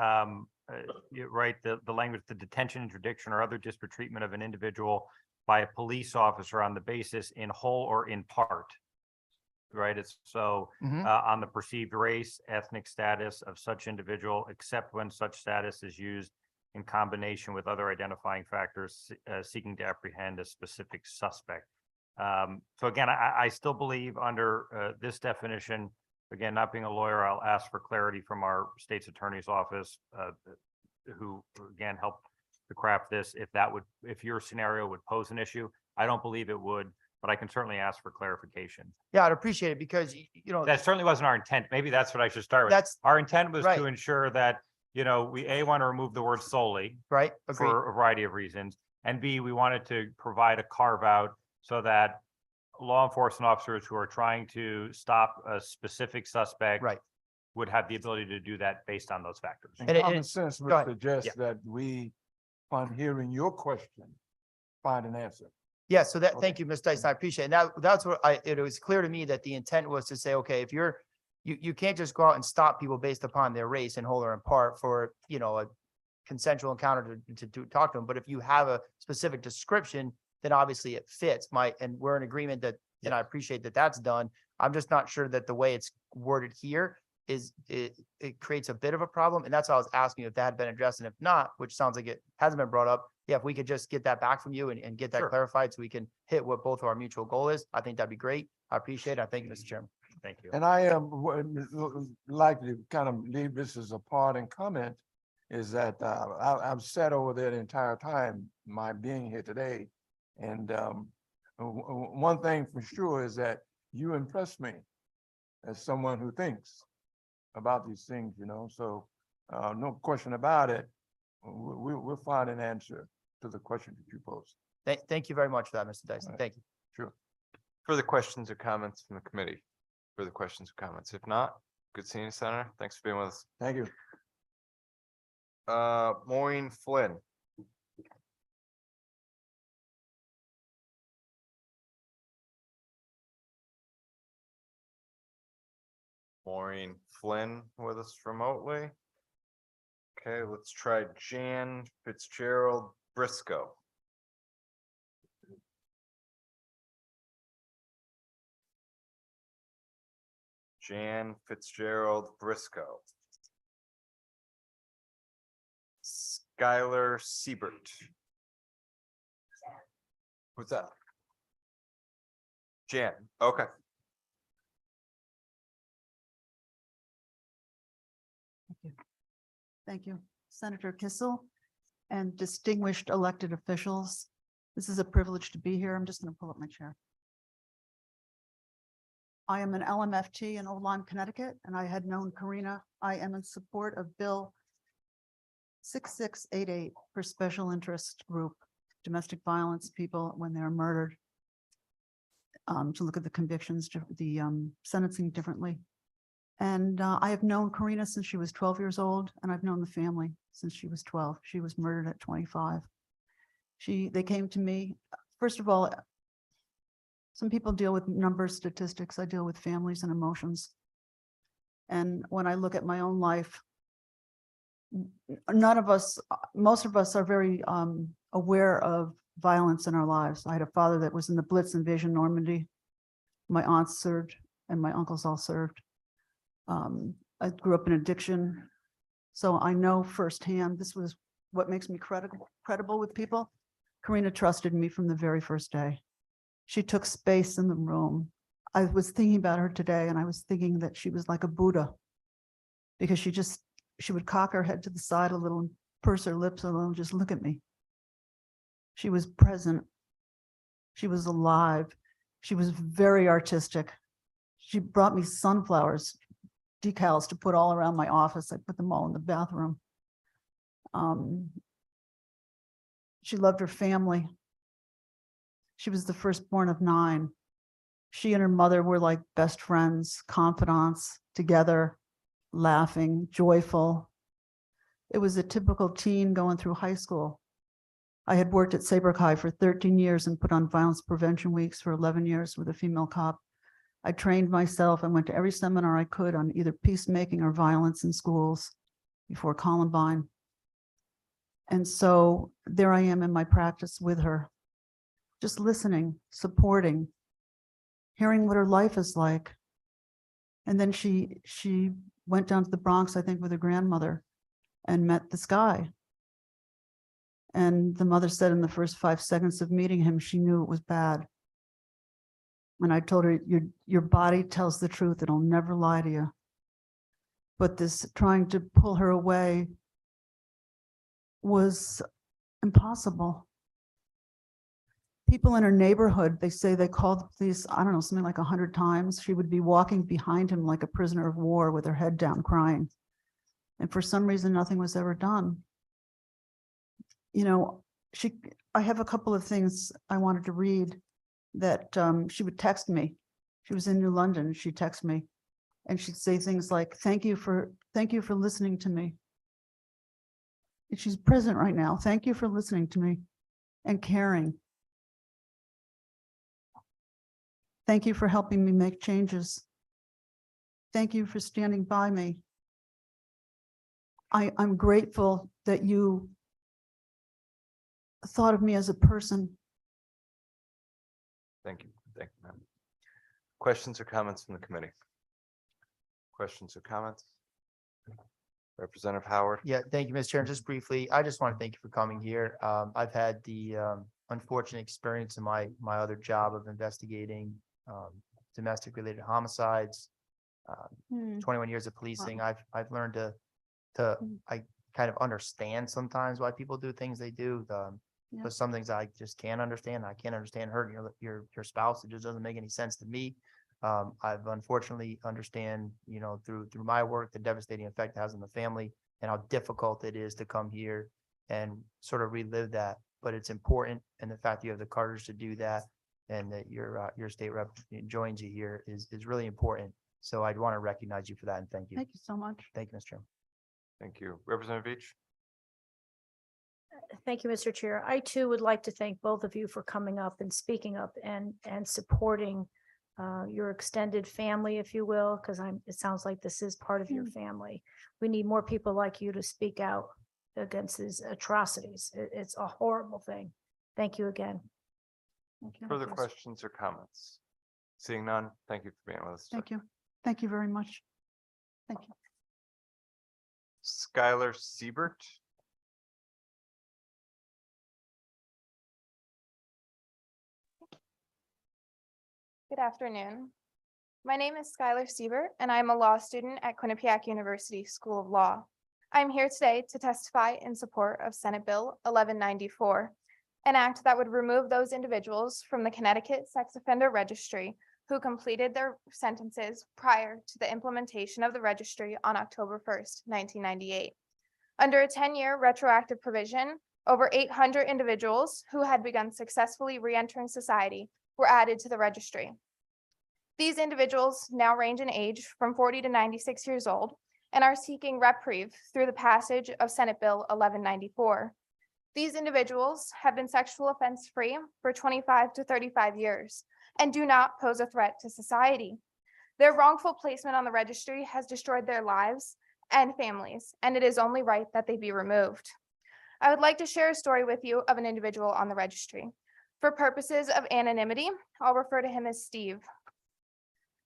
You're right, the language, the detention, interdiction, or other disparate treatment of an individual by a police officer on the basis in whole or in part, right? It's so on the perceived race, ethnic status of such individual, except when such status is used in combination with other identifying factors seeking to apprehend a specific suspect. So again, I still believe under this definition, again, not being a lawyer, I'll ask for clarity from our state's attorney's office, who again helped to craft this, if your scenario would pose an issue. I don't believe it would, but I can certainly ask for clarification. Yeah, I'd appreciate it because, That certainly wasn't our intent. Maybe that's what I should start with. Our intent was right. to ensure that, we want to remove the word solely. Right. Agreed. For a variety of reasons. And B, we wanted to provide a carve out so that law enforcement officers who are trying to stop a specific suspect would have the ability to do that based on those factors. And common sense would suggest that we, upon hearing your question, find an answer. Yeah, so thank you, Ms. Dyson. I appreciate it. That's what it was clear to me that the intent was to say, okay, if you can't just go out and stop people based upon their race and hold them apart for, a consensual encounter to talk to them. But if you have a specific description, then obviously it fits and we're in agreement that, and I appreciate that that's done. I'm just not sure that the way it's worded here it creates a bit of a problem. And that's why I was asking if that had been addressed. And if not, which sounds like it hasn't been brought up. Yeah, if we could just get that back from you and get that clarified so we can hit what both of our mutual goal is, I think that'd be great. I appreciate it. Thank you, Mr. Chairman. Thank you. And I like to kind of leave this as a parting comment is that I've sat over there the entire time, my being here today. And one thing for sure is that you impress me as someone who thinks about these things, so no question about it. We'll find an answer to the question that you posed. Thank you very much for that, Mr. Dyson. Thank you. Sure. Further questions or comments from the committee? Further questions or comments? If not, good seeing you, Senator. Thanks for being with us. Thank you. Maureen Flynn. Maureen Flynn with us remotely. Okay, let's try Jan Fitzgerald Briscoe. Jan Fitzgerald Briscoe. Skylar Siebert. What's that? Jan, okay. Thank you, Senator Kissel and distinguished elected officials. This is a privilege to be here. I'm just going to pull up my chair. I am an LMFT in Old Lyme, Connecticut, and I had known Karina. I am in support of Bill 6688 for special interest group, domestic violence people when they're murdered. To look at the convictions, the sentencing differently. And I have known Karina since she was 12 years old, and I've known the family since she was 12. She was murdered at 25. They came to me, first of all, some people deal with numbers, statistics. I deal with families and emotions. And when I look at my own life, most of us are very aware of violence in our lives. I had a father that was in the Blitz invasion, Normandy. My aunts served and my uncles all served. I grew up in addiction. So I know firsthand, this was what makes me credible with people. Karina trusted me from the very first day. She took space in the room. I was thinking about her today and I was thinking that she was like a Buddha because she would cock her head to the side a little and purse her lips a little and just look at me. She was present. She was alive. She was very artistic. She brought me sunflowers, decals to put all around my office. I put them all in the bathroom. She loved her family. She was the firstborn of 9. She and her mother were like best friends, confidants, together, laughing, joyful. It was a typical teen going through high school. I had worked at Saybrook High for 13 years and put on violence prevention weeks for 11 years with a female cop. I trained myself and went to every seminar I could on either peacemaking or violence in schools before Columbine. And so there I am in my practice with her, just listening, supporting, hearing what her life is like. And then she went down to the Bronx, I think, with her grandmother and met this guy. And the mother said in the first 5 seconds of meeting him, she knew it was bad. And I told her, your body tells the truth. It'll never lie to you. But this trying to pull her away was impossible. People in her neighborhood, they say they called the police, I don't know, something like 100 times. She would be walking behind him like a prisoner of war with her head down crying. And for some reason, nothing was ever done. You know, I have a couple of things I wanted to read that she would text me. She was in New London, she'd text me and she'd say things like, thank you for listening to me. And she's present right now. Thank you for listening to me and caring. Thank you for helping me make changes. Thank you for standing by me. I'm grateful that you thought of me as a person. Thank you. Thank you, ma'am. Questions or comments from the committee? Questions or comments? Representative Howard? Yeah, thank you, Mr. Chair. And just briefly, I just want to thank you for coming here. I've had the unfortunate experience in my other job of investigating domestic related homicides. 21 years of policing. I've learned I kind of understand sometimes why people do things they do. But some things I just can't understand. I can't understand hurting your spouse. It just doesn't make any sense to me. I've unfortunately understand, you know, through my work, the devastating effect it has on the family and how difficult it is to come here and sort of relive that. But it's important, and the fact that you have the courage to do that, and that your state rep joins you here is really important. So I'd want to recognize you for that and thank you. Thank you so much. Thank you, Mr. Chairman. Thank you. Representative Beach? Thank you, Mr. Chair. I too would like to thank both of you for coming up and speaking up and supporting your extended family, if you will, because it sounds like this is part of your family. We need more people like you to speak out against these atrocities. It's a horrible thing. Thank you again. Further questions or comments? Seeing none, thank you for being with us. Thank you. Thank you very much. Thank you. Skylar Siebert? Good afternoon. My name is Skylar Siebert, and I'm a law student at Quinnipiac University School of Law. I'm here today to testify in support of Senate Bill 1194, an act that would remove those individuals from the Connecticut Sex Offender Registry who completed their sentences prior to the implementation of the registry on October 1st, 1998. Under a 10-year retroactive provision, over 800 individuals who had begun successfully re-entering society were added to the registry. These individuals now range in age from 40 to 96 years old and are seeking reprieve through the passage of Senate Bill 1194. These individuals have been sexual offense free for 25 to 35 years and do not pose a threat to society. Their wrongful placement on the registry has destroyed their lives and families, and it is only right that they be removed. I would like to share a story with you of an individual on the registry. For purposes of anonymity, I'll refer to him as Steve.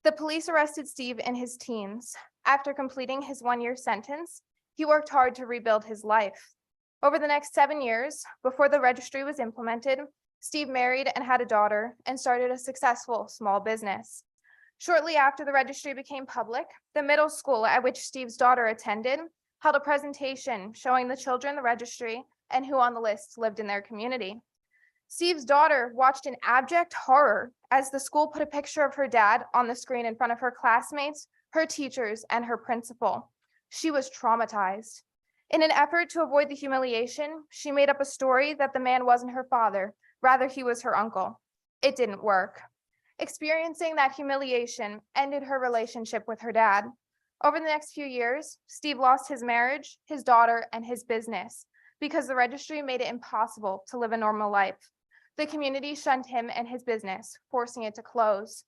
The police arrested Steve in his teens. After completing his 1-year sentence, he worked hard to rebuild his life. Over the next 7 years, before the registry was implemented, Steve married and had a daughter and started a successful small business. Shortly after the registry became public, the middle school at which Steve's daughter attended held a presentation showing the children in the registry and who on the list lived in their community. Steve's daughter watched in abject horror as the school put a picture of her dad on the screen in front of her classmates, her teachers, and her principal. She was traumatized. In an effort to avoid the humiliation, she made up a story that the man wasn't her father, rather he was her uncle. It didn't work. Experiencing that humiliation ended her relationship with her dad. Over the next few years, Steve lost his marriage, his daughter, and his business because the registry made it impossible to live a normal life. The community shunned him and his business, forcing it to close.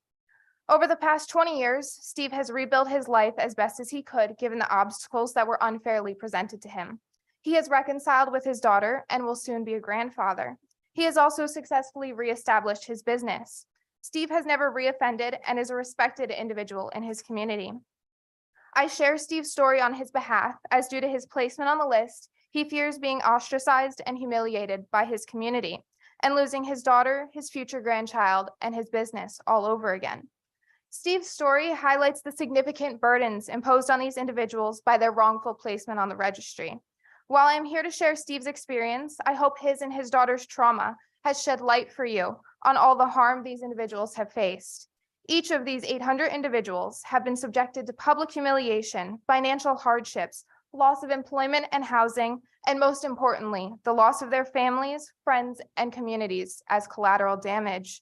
Over the past 20 years, Steve has rebuilt his life as best as he could, given the obstacles that were unfairly presented to him. He has reconciled with his daughter and will soon be a grandfather. He has also successfully reestablished his business. Steve has never reoffended and is a respected individual in his community. I share Steve's story on his behalf, as due to his placement on the list, He fears being ostracized and humiliated by his community and losing his daughter, his future grandchild, and his business all over again. Steve's story highlights the significant burdens imposed on these individuals by their wrongful placement on the registry. While I'm here to share Steve's experience, I hope his and his daughter's trauma has shed light for you on all the harm these individuals have faced. Each of these 800 individuals have been subjected to public humiliation, financial hardships, loss of employment and housing, and most importantly, the loss of their families, friends, and communities as collateral damage.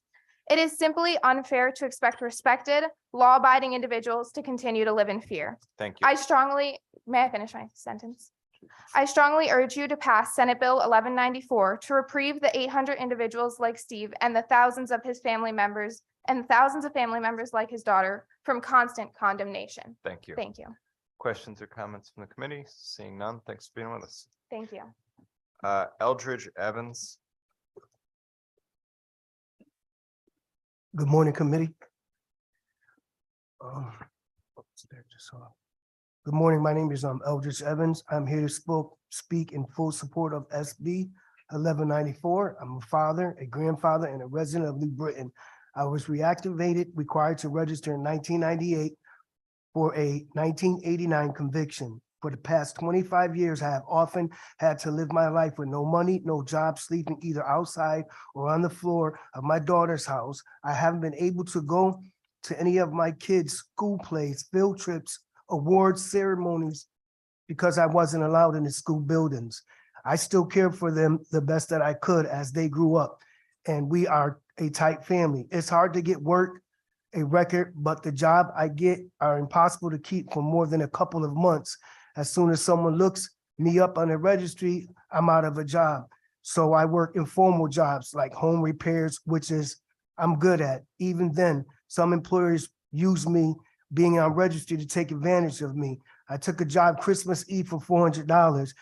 It is simply unfair to expect respected, law-abiding individuals to continue to live in fear. Thank you. May I finish my sentence? I strongly urge you to pass Senate Bill 1194 to reprieve the 800 individuals like Steve and the thousands of his family members and thousands of family members like his daughter from constant condemnation. Thank you. Thank you. Questions or comments from the committee? Seeing none, thanks for being with us. Thank you. Eldridge Evans. Good morning, committee. Good morning. My name is Eldridge Evans. I'm here to speak in full support of SB 1194. I'm a father, a grandfather, and a resident of New Britain. I was required to register in 1998 for a 1989 conviction. For the past 25 years, I have often had to live my life with no money, no job, sleeping either outside or on the floor of my daughter's house. I haven't been able to go to any of my kids' school plays, field trips, awards ceremonies, because I wasn't allowed in the school buildings. I still cared for them the best that I could as they grew up. And we are a tight family. It's hard to get work, a record, but the job I get are impossible to keep for more than a couple of months. As soon as someone looks me up on the registry, I'm out of a job. So I work informal jobs like home repairs, which is I'm good at. Even then, some employers use me being on registry to take advantage of me. I took a job Christmas Eve for $400.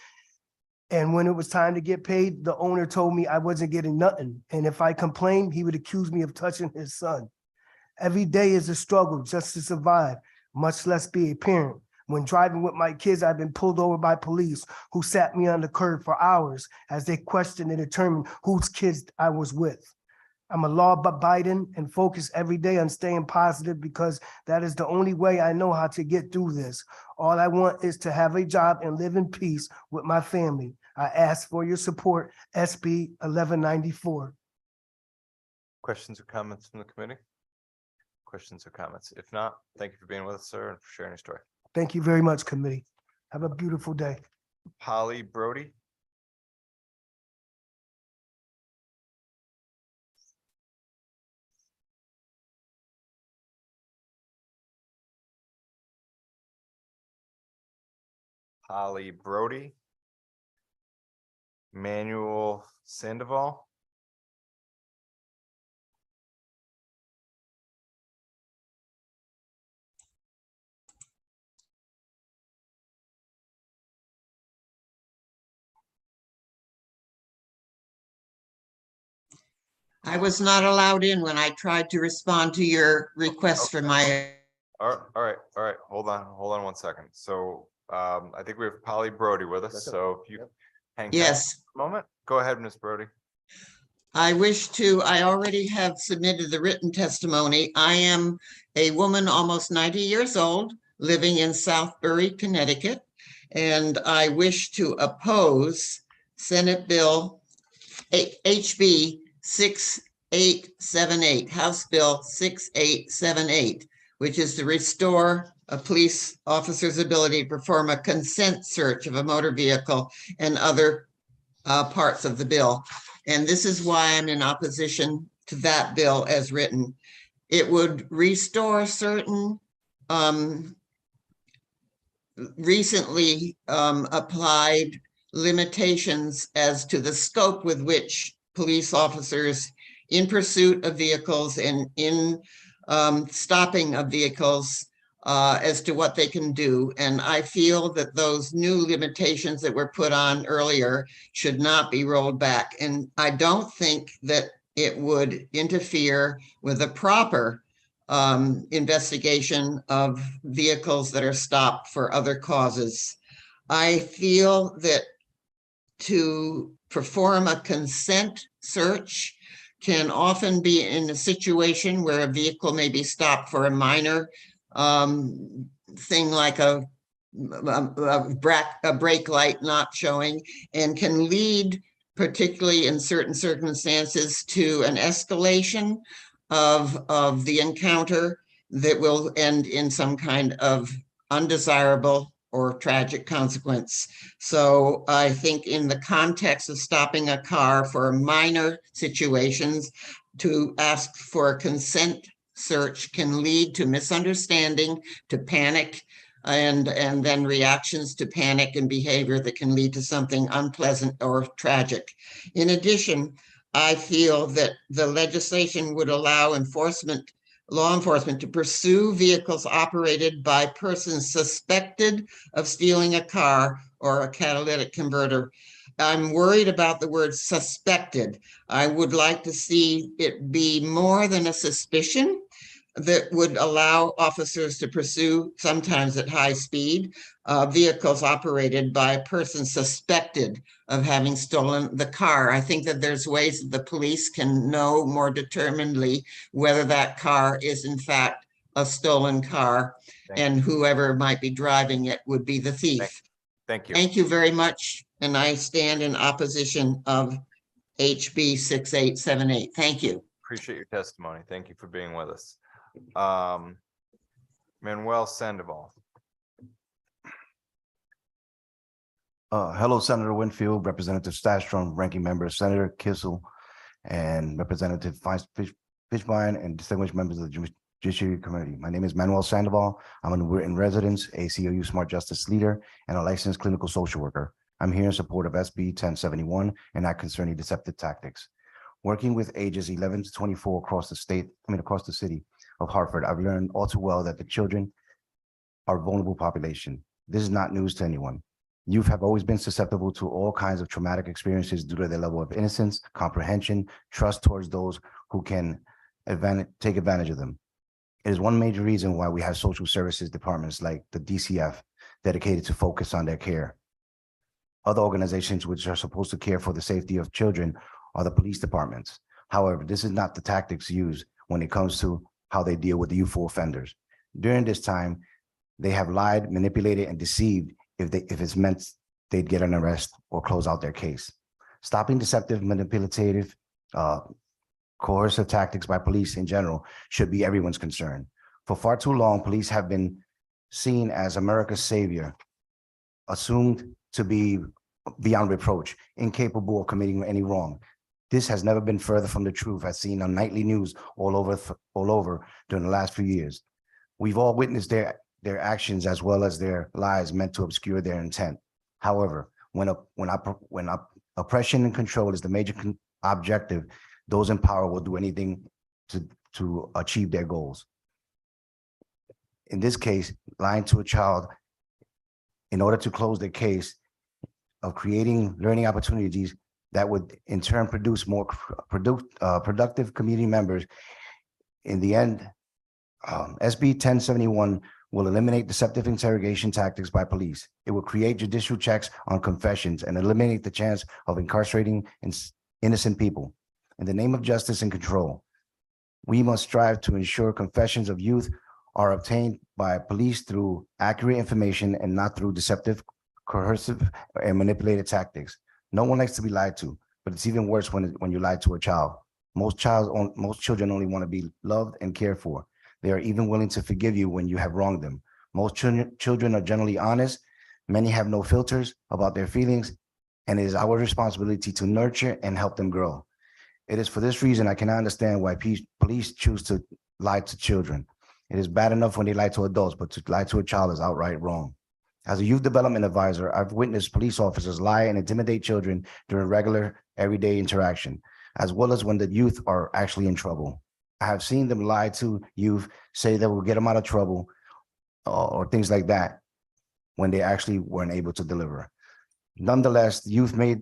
And when it was time to get paid, the owner told me I wasn't getting nothing. And if I complained, he would accuse me of touching his son. Every day is a struggle just to survive, much less be a parent. When driving with my kids, I've been pulled over by police who sat me on the curb for hours as they questioned and determined whose kids I was with. I'm a law-abiding and focused every day on staying positive because that is the only way I know how to get through this. All I want is to have a job and live in peace with my family. I ask for your support, SB 1194. Questions or comments from the committee? Questions or comments? If not, thank you for being with us, sir, and for sharing your story. Thank you very much, committee. Have a beautiful day. Holly Brody. Holly Brody. Manuel Sandoval. I was not allowed in when I tried to respond to your request for my. All right. Hold on 1 second. So I think we have Polly Brody with us. So if you hang tight Yes. for a moment, go ahead, Ms. Brody. I already have submitted the written testimony. I am a woman almost 90 years old, living in Southbury, Connecticut, and I wish to oppose Senate Bill HB 6878, House Bill 6878, which is to restore a police officer's ability to perform a consent search of a motor vehicle and other parts of the bill. And this is why I'm in opposition to that bill as written. It would restore certain recently applied limitations as to the scope with which police officers in pursuit of vehicles and in stopping of vehicles as to what they can do. And I feel that those new limitations that were put on earlier should not be rolled back. And I don't think that it would interfere with a proper investigation of vehicles that are stopped for other causes. I feel that to perform a consent search can often be in a situation where a vehicle may be stopped for a minor thing like a brake light not showing, and can lead, particularly in certain circumstances, to an escalation of the encounter that will end in some kind of undesirable or tragic consequence. So I think in the context of stopping a car for minor situations, to ask for a consent search can lead to misunderstanding, to panic, and then reactions to panic and behavior that can lead to something unpleasant or tragic. In addition, I feel that the legislation would allow law enforcement to pursue vehicles operated by persons suspected of stealing a car or a catalytic converter. I'm worried about the word suspected. I would like to see it be more than a suspicion that would allow officers to pursue, sometimes at high speed, vehicles operated by a person suspected of having stolen the car. I think that there's ways that the police can know more determinedly whether that car is in fact a stolen car, and whoever might be driving it would be the thief. Thank you. Thank you very much. And I stand in opposition of HB 6878. Thank you. Appreciate your testimony. Thank you for being with us. Manuel Sandoval. Hello, Senator Winfield, Representative Stastrom, Ranking Member Senator Kissel, and Representative Fishbein, and distinguished members of the Judiciary Committee. My name is Manuel Sandoval. I'm a in residence, ACLU Smart Justice Leader, and a licensed clinical social worker. I'm here in support of SB 1071 and Act Concerning Deceptive Tactics. Working with ages 11 to 24 across the city of Hartford, I've learned all too well that the children are a vulnerable population. This is not news to anyone. Youth have always been susceptible to all kinds of traumatic experiences due to their level of innocence, comprehension, trust towards those who can take advantage of them. It is one major reason why we have social services departments like the DCF dedicated to focus on their care. Other organizations which are supposed to care for the safety of children are the police departments. However, this is not the tactics used when it comes to how they deal with the youthful offenders. During this time, they have lied, manipulated, and deceived if it's meant they'd get an arrest or close out their case. Stopping deceptive, manipulative, coercive tactics by police in general should be everyone's concern. For far too long, police have been seen as America's savior, assumed to be beyond reproach, incapable of committing any wrong. This has never been further from the truth, as seen on nightly news all over during the last few years. We've all witnessed their actions as well as their lies meant to obscure their intent. However, when oppression and control is the major objective, those in power will do anything to achieve their goals. In this case, lying to a child in order to close their case of creating learning opportunities that would in turn produce more productive community members. In the end, SB 1071 will eliminate deceptive interrogation tactics by police. It will create judicial checks on confessions and eliminate the chance of incarcerating innocent people. In the name of justice and control, we must strive to ensure confessions of youth are obtained by police through accurate information and not through deceptive, coercive, and manipulated tactics. No one likes to be lied to, but it's even worse when you lie to a child. Most children only want to be loved and cared for. They are even willing to forgive you when you have wronged them. Most children are generally honest. Many have no filters about their feelings, and it is our responsibility to nurture and help them grow. It is for this reason I cannot understand why police choose to lie to children. It is bad enough when they lie to adults, but to lie to a child is outright wrong. As a youth development advisor, I've witnessed police officers lie and intimidate children during regular, everyday interaction, as well as when the youth are actually in trouble. I have seen them lie to youth, say that will get them out of trouble, or things like that, when they actually weren't able to deliver. Nonetheless, youth made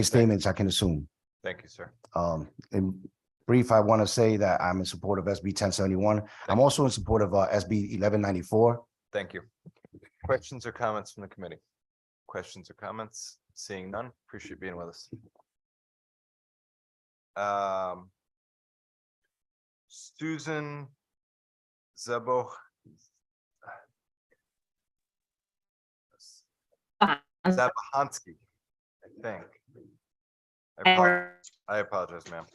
statements, I can assume. Thank you, sir. In brief, I want to say that I'm in support of SB 1071. I'm also in support of SB 1194. Thank you. Questions or comments from the committee? Questions or comments? Seeing none, appreciate being with us. Susan Zebo. Zabahansky, I think. I apologize, ma'am.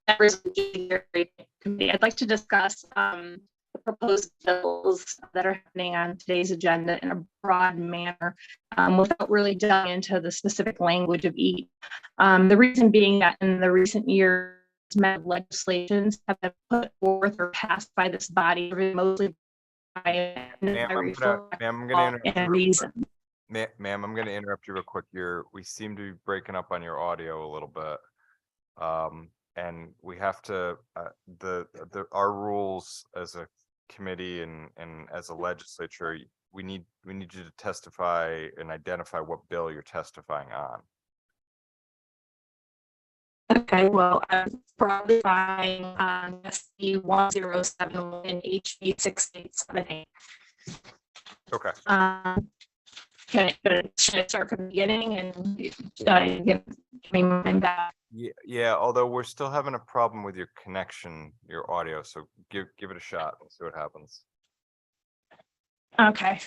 Members of the Judiciary Committee, I'd like to discuss the proposed bills that are happening on today's agenda in a broad manner without really diving into the specific language of each. The reason being that in the recent years, legislations have been put forth or passed by this body mostly by Ma'am, I'm gonna interrupt you real quick. We seem to be breaking up on your audio a little bit. And we have to, our rules as a committee and as a legislature, we need you to testify and identify what bill you're testifying on. Okay, well, I'm probably buying SB 1071 and HB 6878. Okay. Should I start from the beginning and give me mine back? Yeah. Although we're still having a problem with your connection, your audio. So give it a shot and see what happens. Okay.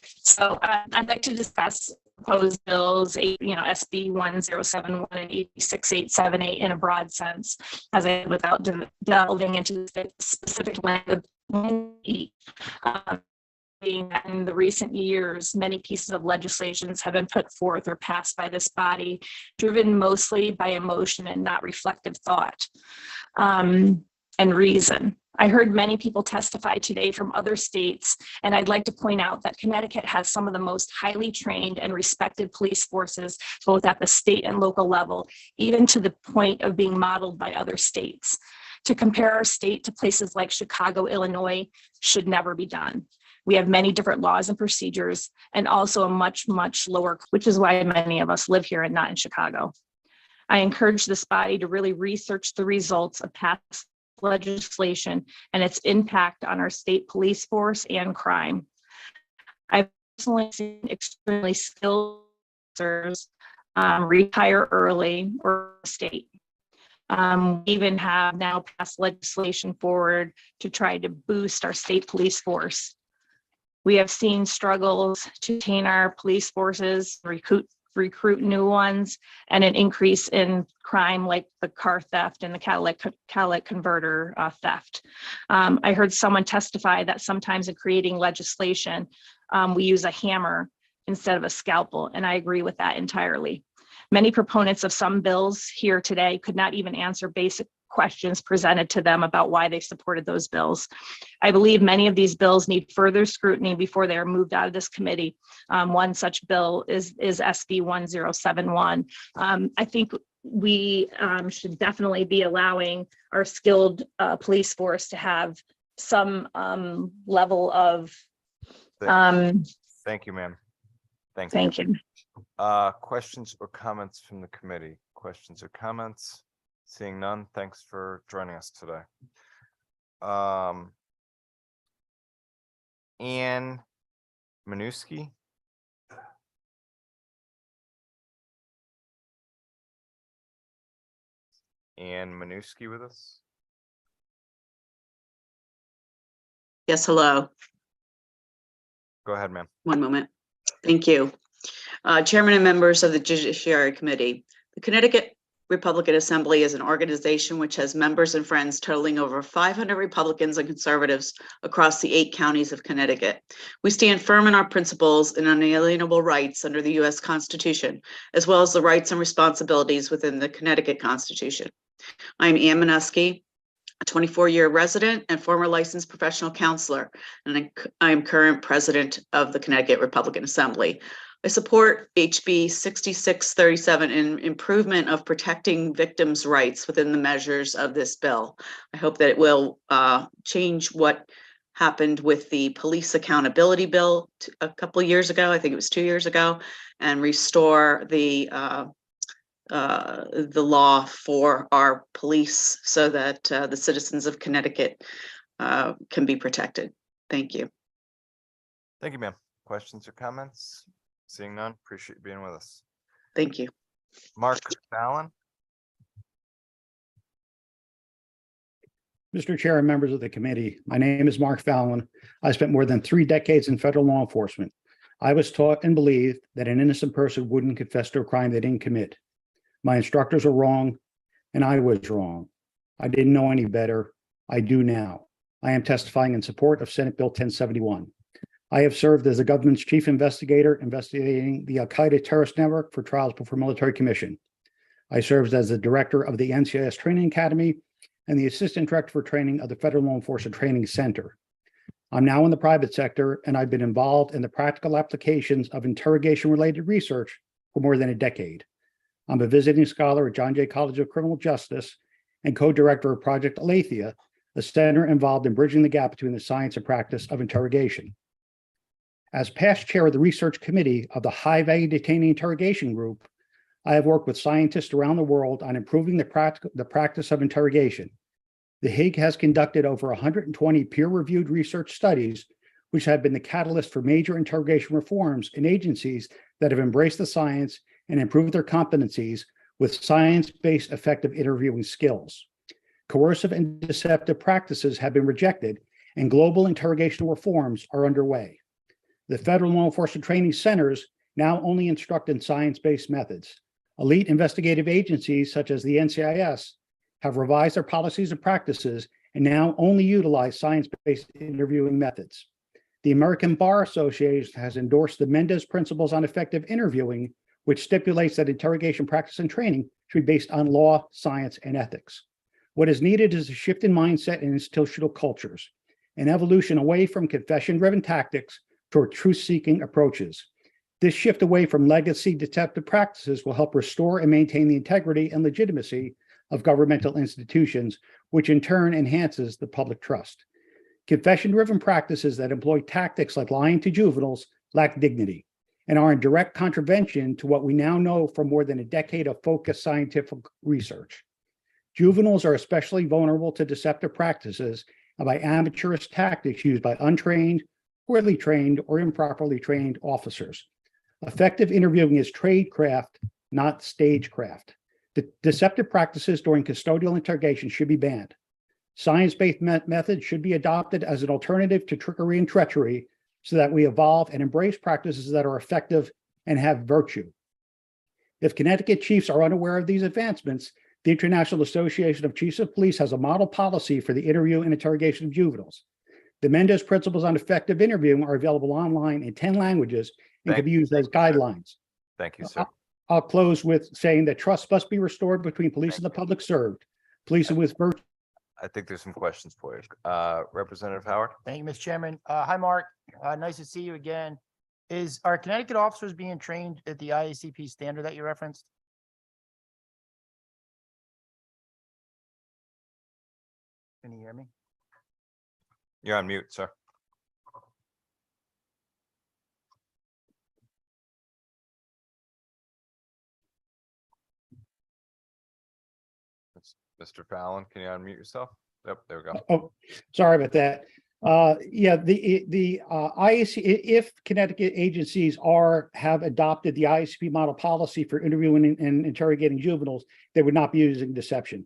So I'd like to discuss proposed bills, SB 1071 and HB 6878 in a broad sense, as I without delving into the specific language. Being that in the recent years, many pieces of legislations have been put forth or passed by this body, driven mostly by emotion and not reflective thought and reason. I heard many people testify today from other states, and I'd like to point out that Connecticut has some of the most highly trained and respected police forces, both at the state and local level, even to the point of being modeled by other states. To compare our state to places like Chicago, Illinois, should never be done. We have many different laws and procedures, and also a much, much lower, which is why many of us live here and not in Chicago. I encourage this body to really research the results of past legislation and its impact on our state police force and crime. I've personally seen extremely skilled officers retire early or state. We even have now passed legislation forward to try to boost our state police force. We have seen struggles to retain our police forces, recruit new ones, and an increase in crime like the car theft and the catalytic converter theft. I heard someone testify that sometimes in creating legislation, we use a hammer instead of a scalpel, and I agree with that entirely. Many proponents of some bills here today could not even answer basic questions presented to them about why they supported those bills. I believe many of these bills need further scrutiny before they are moved out of this committee. One such bill is SB 1071. I think we should definitely be allowing our skilled police force to have some level of. Thank you, ma'am. Thank you. Questions or comments from the committee? Questions or comments? Seeing none, thanks for joining us today. Ann Minuski. Ann Minuski with us? Yes, hello. Go ahead, ma'am. One moment. Thank you. Chairman and members of the Judiciary Committee. The Connecticut Republican Assembly is an organization which has members and friends totaling over 500 Republicans and conservatives across the 8 counties of Connecticut. We stand firm in our principles and unalienable rights under the U.S. Constitution, as well as the rights and responsibilities within the Connecticut Constitution. I am Ann Minuski, a 24-year resident and former licensed professional counselor, and I am current president of the Connecticut Republican Assembly. I support HB 6637 in improvement of protecting victims' rights within the measures of this bill. I hope that it will change what happened with the police accountability bill a couple of years ago. I think it was 2 years ago, and restore the law for our police so that the citizens of Connecticut can be protected. Thank you. Thank you, ma'am. questions or comments? Seeing none, appreciate you being with us. Thank you. Mark Fallon? Mr. Chair and members of the committee, my name is Mark Fallon. I spent more than 3 decades in federal law enforcement. I was taught and believed that an innocent person wouldn't confess to a crime they didn't commit. My instructors were wrong, and I was wrong. I didn't know any better. I do now. I am testifying in support of Senate Bill 1071. I have served as the government's chief investigator investigating the Al-Qaeda terrorist network for trials before military commission. I served as the director of the NCIS Training Academy and the assistant director for training of the Federal Law Enforcement Training Center. I'm now in the private sector, and I've been involved in the practical applications of interrogation-related research for more than a decade. I'm a visiting scholar at John Jay College of Criminal Justice and co-director of Project Aletheia, a center involved in bridging the gap between the science and practice of interrogation. As past chair of the research committee of the High Value Detainee Interrogation Group, I have worked with scientists around the world on improving the practice of interrogation. The HIG has conducted over 120 peer-reviewed research studies, which have been the catalyst for major interrogation reforms in agencies that have embraced the science and improved their competencies with science-based effective interviewing skills. Coercive and deceptive practices have been rejected, and global interrogational reforms are underway. The Federal Law Enforcement Training Centers now only instruct in science-based methods. Elite investigative agencies such as the NCIS have revised their policies and practices and now only utilize science-based interviewing methods. The American Bar Association has endorsed the Mendez Principles on Effective Interviewing, which stipulates that interrogation practice and training should be based on law, science, and ethics. What is needed is a shift in mindset and institutional cultures, an evolution away from confession-driven tactics toward truth-seeking approaches. This shift away from legacy deceptive practices will help restore and maintain the integrity and legitimacy of governmental institutions, which in turn enhances the public trust. Confession-driven practices that employ tactics like lying to juveniles lack dignity and are in direct contravention to what we now know from more than a decade of focused scientific research. Juveniles are especially vulnerable to deceptive practices and by amateurish tactics used by untrained, poorly trained, or improperly trained officers. Effective interviewing is tradecraft, not stagecraft. Deceptive practices during custodial interrogation should be banned. Science-based methods should be adopted as an alternative to trickery and treachery so that we evolve and embrace practices that are effective and have virtue. If Connecticut chiefs are unaware of these advancements, the International Association of Chiefs of Police has a model policy for the interview and interrogation of juveniles. The Mendez Principles on Effective Interviewing are available online in 10 languages and can be used as guidelines. Thank you, sir. I'll close with saying that trust must be restored between police and the public served. Policing with virtue. I think there's some questions for you. Representative Howard? Thank you, Mr. Chairman. Hi, Mark. Nice to see you again. Are Connecticut officers being trained at the IACP standard that you referenced? Can you hear me? You're on mute, sir. Mr. Fallon, can you unmute yourself? Yep, there we go. Oh, sorry about that. Yeah, the IAC, if Connecticut agencies have adopted the IACP model policy for interviewing and interrogating juveniles, they would not be using deception.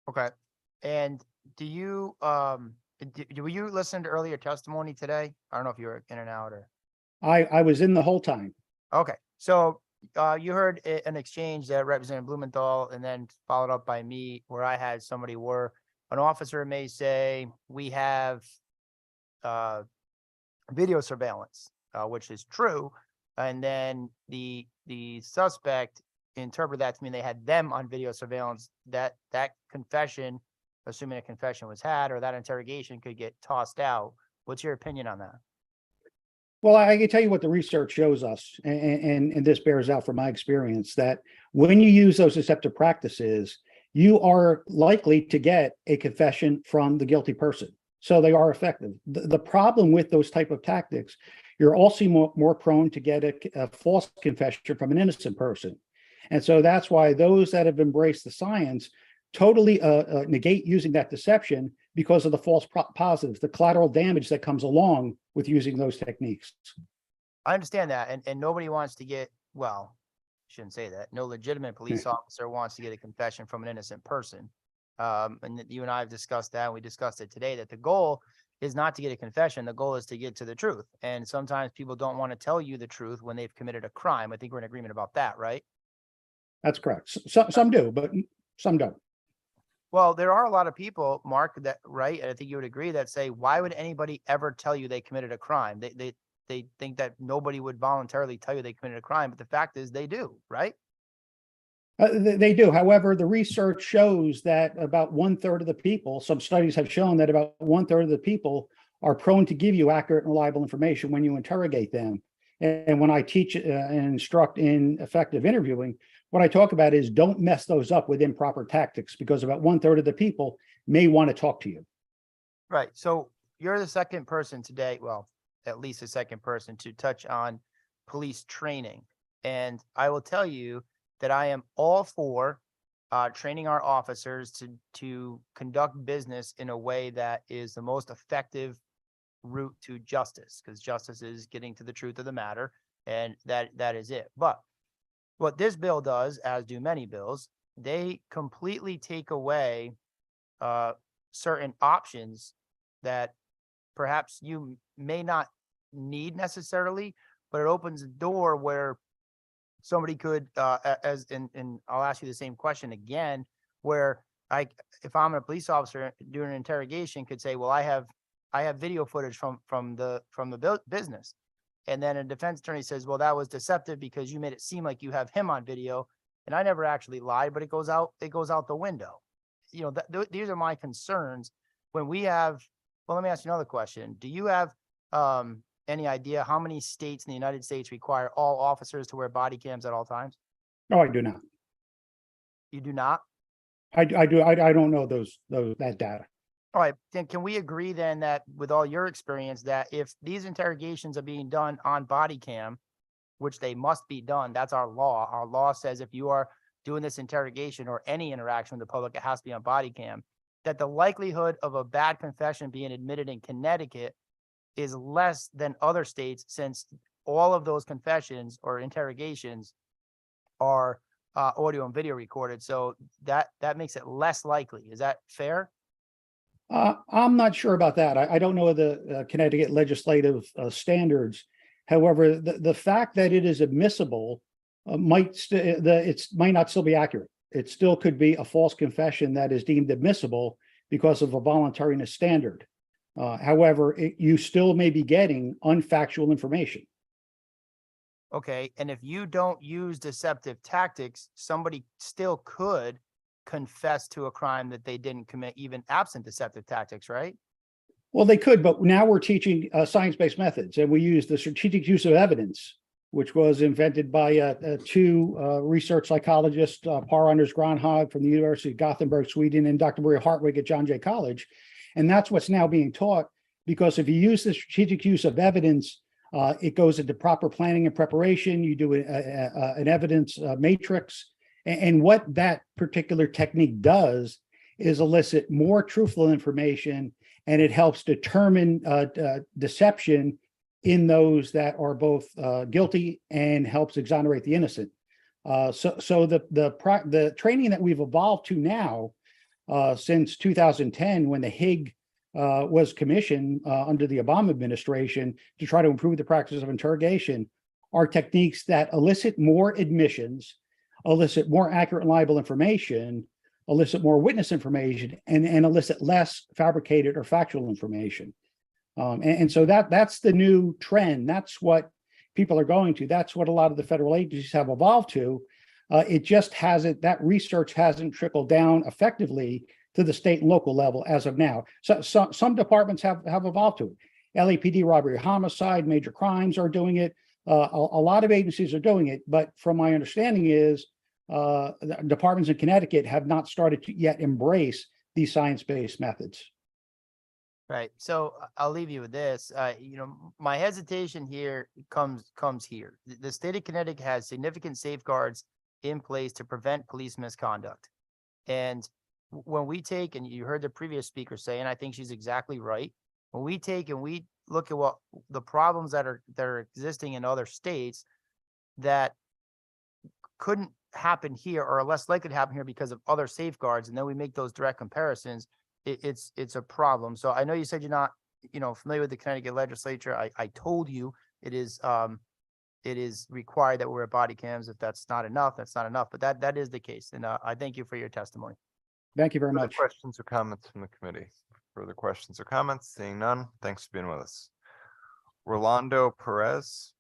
Okay. And do you were you listen to earlier testimony today? I don't know if you were in and out or. I was in the whole time. Okay, so you heard an exchange that Representative Blumenthal and then followed up by me where I had somebody where an officer may say, we have video surveillance, which is true. And then the suspect interpret that to mean they had them on video surveillance, that confession, assuming a confession was had, or that interrogation could get tossed out. What's your opinion on that? Well, I can tell you what the research shows us, and this bears out from my experience, that when you use those deceptive practices, you are likely to get a confession from the guilty person. So they are effective. The problem with those type of tactics, you're also more prone to get a false confession from an innocent person. And so that's why those that have embraced the science totally negate using that deception because of the false positives, the collateral damage that comes along with using those techniques. I understand that, and nobody wants to get, well, shouldn't say that. No legitimate police officer wants to get a confession from an innocent person. And you and I have discussed that, and we discussed it today, that the goal is not to get a confession. The goal is to get to the truth. And sometimes people don't want to tell you the truth when they've committed a crime. I think we're in agreement about that, right? That's correct. Some do, but some don't. Well, there are a lot of people, Mark, that, right, and I think you would agree, that say, why would anybody ever tell you they committed a crime? They think that nobody would voluntarily tell you they committed a crime, but the fact is they do, right? They do. However, the research shows that about 1/3 of the people, some studies have shown that about 1/3 of the people are prone to give you accurate and reliable information when you interrogate them. And when I teach and instruct in effective interviewing, what I talk about is don't mess those up with improper tactics, because about 1/3 of the people may want to talk to you. Right. So you're the second person today, well, at least the second person to touch on police training. And I will tell you that I am all for training our officers to conduct business in a way that is the most effective route to justice, because justice is getting to the truth of the matter, and that is it. But what this bill does, as do many bills, they completely take away certain options that perhaps you may not need necessarily, but it opens a door where somebody could, and I'll ask you the same question again, where if I'm a police officer doing an interrogation, could say, well, I have video footage from the business. And then a defense attorney says, well, that was deceptive because you made it seem like you have him on video. And I never actually lied, but it goes out the window. You know, these are my concerns when we have, well, let me ask you another question. Do you have any idea how many states in the United States require all officers to wear body cams at all times? No, I do not. You do not? I do. I don't know that data. All right, then can we agree then that with all your experience, that if these interrogations are being done on body cam, which they must be done, that's our law says if you are doing this interrogation or any interaction with the public, it has to be on body cam, that the likelihood of a bad confession being admitted in Connecticut is less than other states, since all of those confessions or interrogations are audio and video recorded. So that makes it less likely. Is that fair? I'm not sure about that. I don't know the Connecticut legislative standards. However, the fact that it is admissible might not still be accurate. It still could be a false confession that is deemed admissible because of a voluntariness standard. However, you still may be getting unfactual information. Okay, and if you don't use deceptive tactics, somebody still could confess to a crime that they didn't commit, even absent deceptive tactics, right? Well, they could, but now we're teaching science-based methods, and we use the strategic use of evidence, which was invented by two research psychologists, Par Anders Granhag from the University of Gothenburg, Sweden, and Dr. Maria Hartwig at John Jay College. And that's what's now being taught, because if you use the strategic use of evidence, it goes into proper planning and preparation. You do an evidence matrix. And what that particular technique does is elicit more truthful information, and it helps determine deception in those that are both guilty and helps exonerate the innocent. So the training that we've evolved to now since 2010, when the Hague was commissioned under the Obama administration to try to improve the practice of interrogation, are techniques that elicit more admissions, elicit more accurate and reliable information, elicit more witness information, and elicit less fabricated or factual information. And so that's the new trend. That's what people are going to. That's what a lot of the federal agencies have evolved to. It just hasn't, that research hasn't trickled down effectively to the state and local level as of now. So some departments have evolved to it. LAPD, robbery, homicide, major crimes are doing it. A lot of agencies are doing it, but from my understanding is the departments in Connecticut have not started to yet embrace these science-based methods. Right. So I'll leave you with this. My hesitation here comes here. The state of Connecticut has significant safeguards in place to prevent police misconduct. And when we take, and you heard the previous speaker say, and I think she's exactly right. When we take and we look at what the problems that are existing in other states that couldn't happen here or are less likely to happen here because of other safeguards, and then we make those direct comparisons, it's a problem. So I know you said you're not, familiar with the Connecticut legislature. I told you it is required that we're at body cams. If that's not enough, that's not enough. But that is the case. And I thank you for your testimony. Thank you very Further much. questions or comments from the committee? Further questions or comments? Seeing none, thanks for being with us. Rolando Perez.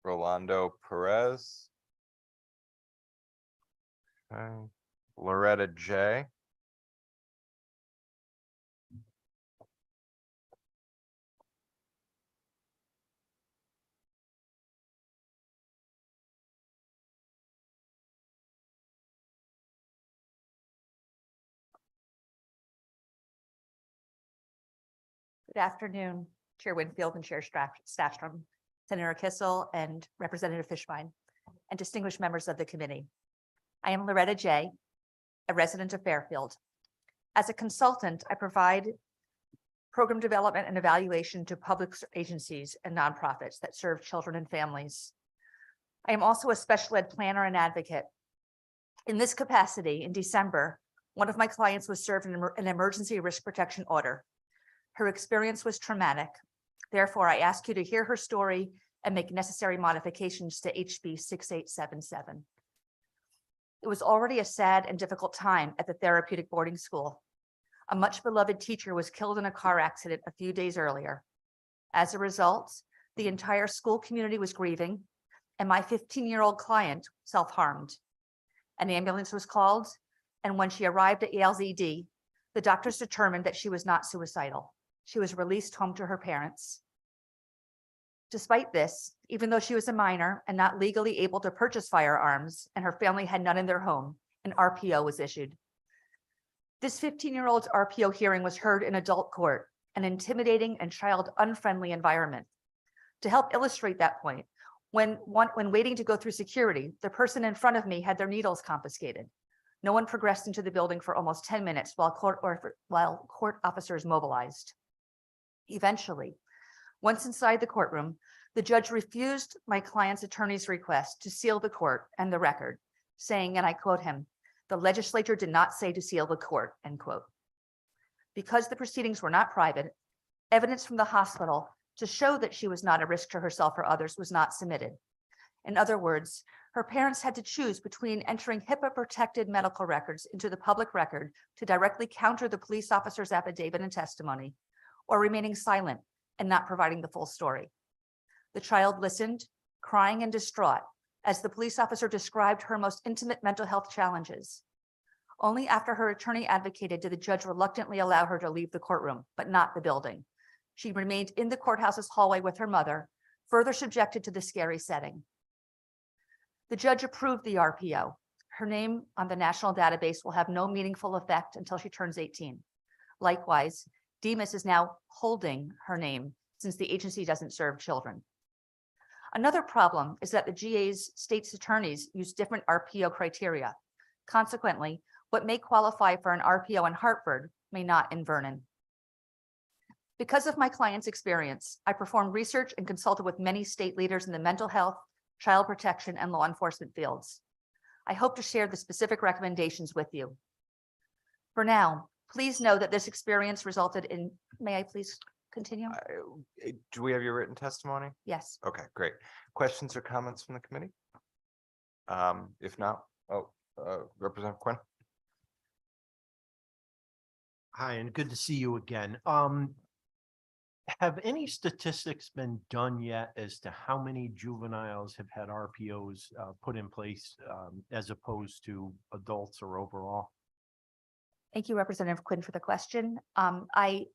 Rolando Perez. Okay. Loretta J. Good afternoon, Chair Winfield and Chair Staffstrom, Senator Kissel and Representative Fishbein, and distinguished members of the committee. I am Loretta J., a resident of Fairfield. As a consultant, I provide program development and evaluation to public agencies and nonprofits that serve children and families. I am also a special ed planner and advocate. In this capacity, in December, one of my clients was served an emergency risk protection order. Her experience was traumatic. Therefore, I ask you to hear her story and make necessary modifications to HB 6877. It was already a sad and difficult time at the therapeutic boarding school. A much beloved teacher was killed in a car accident a few days earlier. As a result, the entire school community was grieving, and my 15-year-old client self-harmed. An ambulance was called, and when she arrived at Yale's ED, the doctors determined that she was not suicidal. She was released home to her parents. Despite this, even though she was a minor and not legally able to purchase firearms and her family had none in their home, an RPO was issued. This 15-year-old's RPO hearing was heard in adult court, an intimidating and child-unfriendly environment. To help illustrate that point, when waiting to go through security, the person in front of me had their needles confiscated. No one progressed into the building for almost 10 minutes while court officers mobilized. Eventually, once inside the courtroom, the judge refused my client's attorney's request to seal the court and the record, saying, and I quote him, "The legislature did not say to seal the court," end quote. Because the proceedings were not private, evidence from the hospital to show that she was not a risk to herself or others was not submitted. In other words, her parents had to choose between entering HIPAA-protected medical records into the public record to directly counter the police officer's affidavit and testimony, or remaining silent and not providing the full story. The child listened, crying and distraught, as the police officer described her most intimate mental health challenges. Only after her attorney advocated did the judge reluctantly allow her to leave the courtroom, but not the building. She remained in the courthouse's hallway with her mother, further subjected to the scary setting. The judge approved the RPO. Her name on the national database will have no meaningful effect until she turns 18. Likewise, Demas is now holding her name since the agency doesn't serve children. Another problem is that the GA's state's attorneys use different RPO criteria. Consequently, what may qualify for an RPO in Hartford may not in Vernon. Because of my client's experience, I performed research and consulted with many state leaders in the mental health, child protection, and law enforcement fields. I hope to share the specific recommendations with you. For now, please know that this experience resulted in, may I please continue? Do we have your written testimony? Yes. Okay, great. Questions or comments from the committee? If not, Representative Quinn. Hi, and good to see you again. Have any statistics been done yet as to how many juveniles have had RPOs put in place as opposed to adults or overall? Thank you, Representative Quinn, for the question. I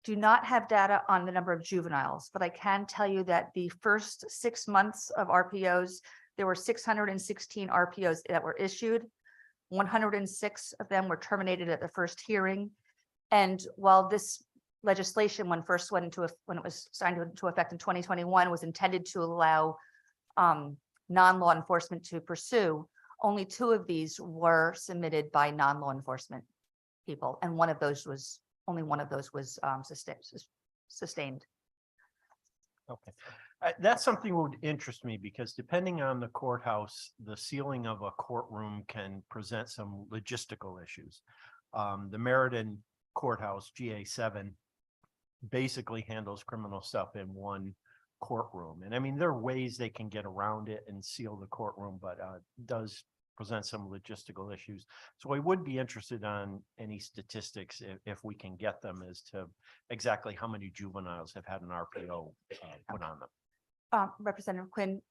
do not have data on the number of juveniles, but I can tell you that the first 6 months of RPOs, there were 616 RPOs that were issued. 106 of them were terminated at the first hearing. And while this legislation, when first went into, when it was signed into effect in 2021, was intended to allow non-law enforcement to pursue. Only 2 of these were submitted by non-law enforcement people, and only one of those was sustained. Okay, that's something that would interest me, because depending on the courthouse, the ceiling of a courtroom can present some logistical issues. The Meriden Courthouse, GA7, basically handles criminal stuff in one courtroom. And I mean, there are ways they can get around it and seal the courtroom, but does present some logistical issues. So I would be interested on any statistics, if we can get them, as to exactly how many juveniles have had an RPO put on them. Representative Quinn,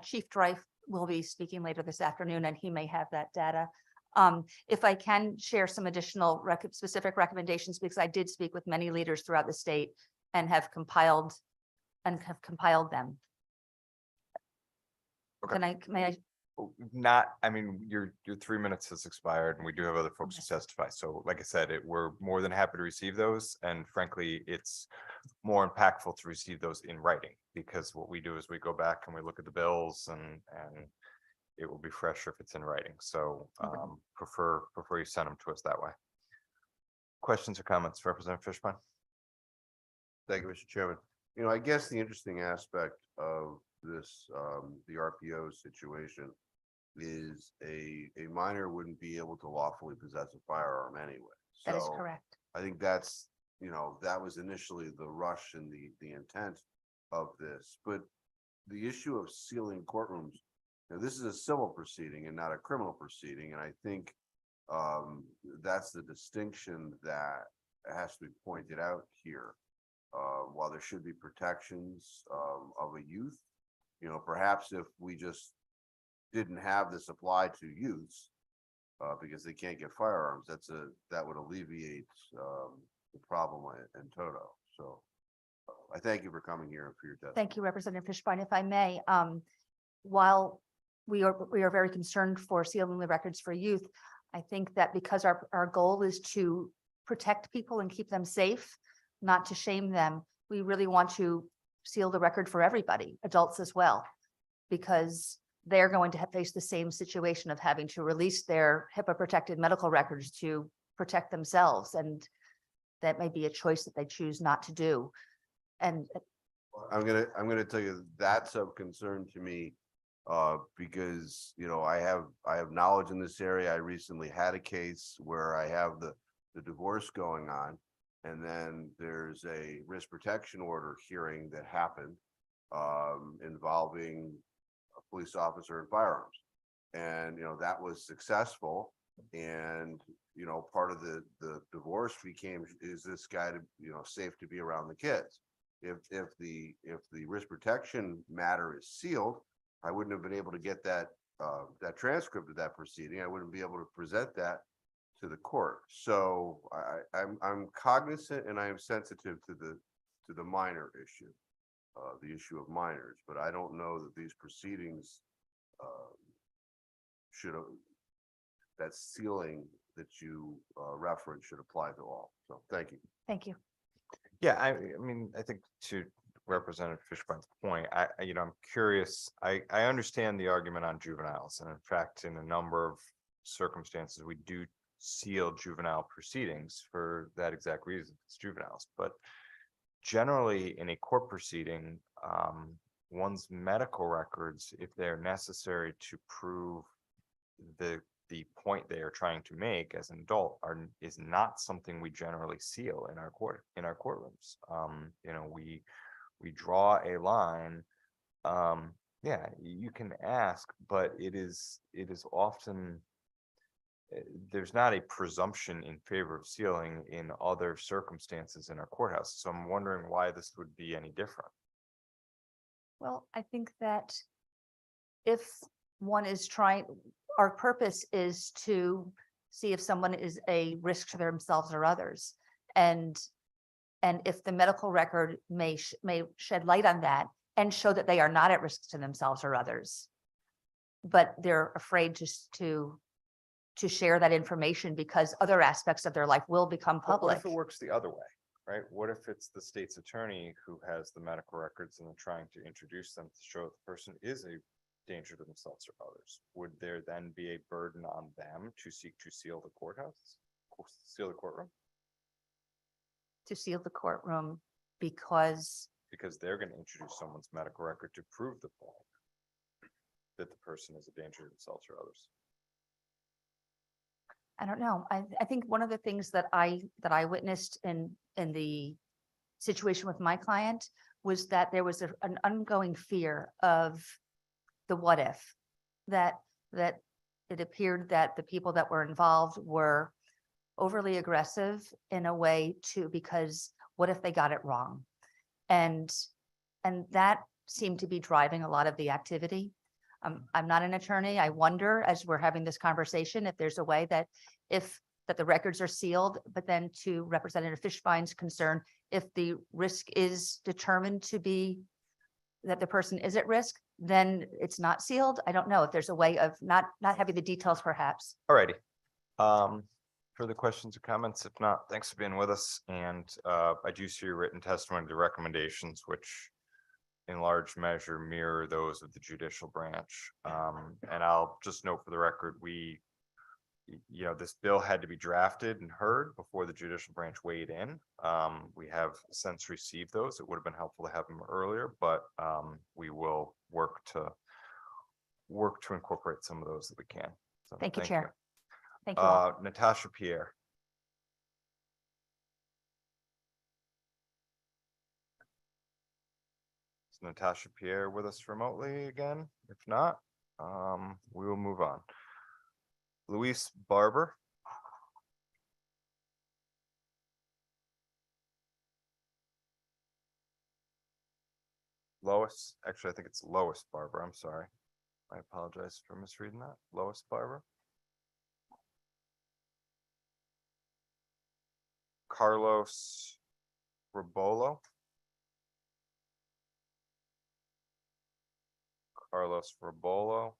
Chief Drife will be speaking later this afternoon, and he may have that data. If I can share some additional specific recommendations, because I did speak with many leaders throughout the state and have compiled them. Okay. May I? I mean, your 3 minutes has expired, and we do have other folks to testify. So like I said, we're more than happy to receive those. And frankly, it's more impactful to receive those in writing, because what we do is we go back and we look at the bills, and it will be fresher if it's in writing. So prefer you send them to us that way. Questions or comments, Representative Fishbein? Thank you, Mr. Chairman. You know, I guess the interesting aspect of this, the RPO situation, is a minor wouldn't be able to lawfully possess a firearm anyway. That is So correct. I think that's, that was initially the rush and the intent of this, but the issue of sealing courtrooms, this is a civil proceeding and not a criminal proceeding, and I think that's the distinction that has to be pointed out here. While there should be protections of a youth, perhaps if we just didn't have this apply to youths because they can't get firearms, that would alleviate the problem in toto. So I thank you for coming here and for your testimony. Thank you, Representative Fishbein. If I may, while we are very concerned for sealing the records for youth, I think that because our goal is to protect people and keep them safe, not to shame them, we really want to seal the record for everybody, adults as well, because they're going to face the same situation of having to release their HIPAA protected medical records to protect themselves. And that may be a choice that they choose not to do. And I'm gonna tell you that's of concern to me because I have knowledge in this area. I recently had a case where I have the divorce going on, and then there's a risk protection order hearing that happened involving a police officer and firearms, and that was successful. And part of the divorce became, is this guy safe to be around the kids? If the risk protection matter is sealed, I wouldn't have been able to get that transcript of that proceeding. I wouldn't be able to present that to the court. So I'm cognizant and I am sensitive to the minor issue, the issue of minors, but I don't know that these proceedings that sealing that you referenced should apply to all. So thank you. thank you. Yeah, I mean, I think to Representative Fishbein's point, I'm curious. I understand the argument on juveniles, and in fact, in a number of circumstances, we do seal juvenile proceedings for that exact reason. It's juveniles, but generally in a court proceeding, one's medical records, if they're necessary to prove the point they are trying to make as an adult, is not something we generally seal in our courtrooms. We draw a line. Yeah, you can ask, but it is often, there's not a presumption in favor of sealing in other circumstances in our courthouse. So I'm wondering why this would be any different. Well, I think that if one is trying, our purpose is to see if someone is a risk to themselves or others. And if the medical record may shed light on that and show that they are not at risk to themselves or others, but they're afraid to share that information because other aspects of their life will become What public. if it works the other way, right? What if it's the state's attorney who has the medical records and they're trying to introduce them to show the person is a danger to themselves or others? Would there then be a burden on them to seek to seal the courthouse, seal the courtroom? To seal the courtroom because Because they're going to introduce someone's medical record to prove the point that the person is a danger to themselves or others. I don't know. I think one of the things that I witnessed in the situation with my client was that there was an ongoing fear of the what if, that it appeared that the people that were involved were overly aggressive in a way because what if they got it wrong? And that seemed to be driving a lot of the activity. I'm not an attorney. I wonder, as we're having this conversation, if there's a way that the records are sealed, but then to Representative Fishbein's concern, if the risk is determined to be that the person is at risk, then it's not sealed. I don't know if there's a way of not having the details perhaps. Alrighty. Further questions or comments? If not, thanks for being with us. And I do see your written testimony to recommendations, which in large measure mirror those of the judicial branch. And I'll just note for the record, this bill had to be drafted and heard before the judicial branch weighed in. We have since received those. It would have been helpful to have them earlier, but we will work to incorporate some of those that we can. So Thank you, Chair. Thank you. Natasha Pierre. Is Natasha Pierre with us remotely again? If not, we will move on. Luis Barber. Lois, actually, I think it's Lois Barber. I'm sorry. I apologize for misreading that. Lois Barber. Carlos Rabolo. Carlos Rabolo.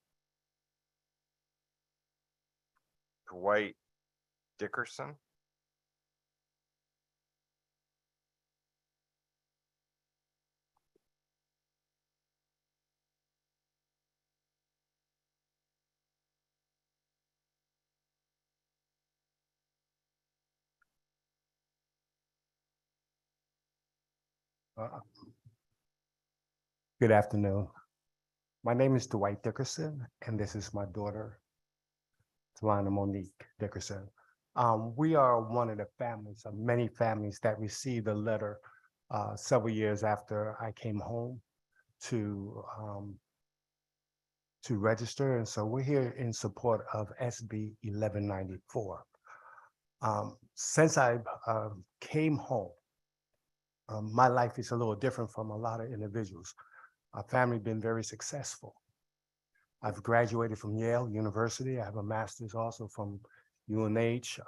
Dwight Dickerson. Good afternoon. My name is Dwight Dickerson, and this is my daughter, Talana Monique Dickerson. We are one of the families of many families that received a letter several years after I came home to register, and so we're here in support of SB 1194. Since I came home, my life is a little different from a lot of individuals. Our family been very successful. I've graduated from Yale University. I have a master's also from UNH.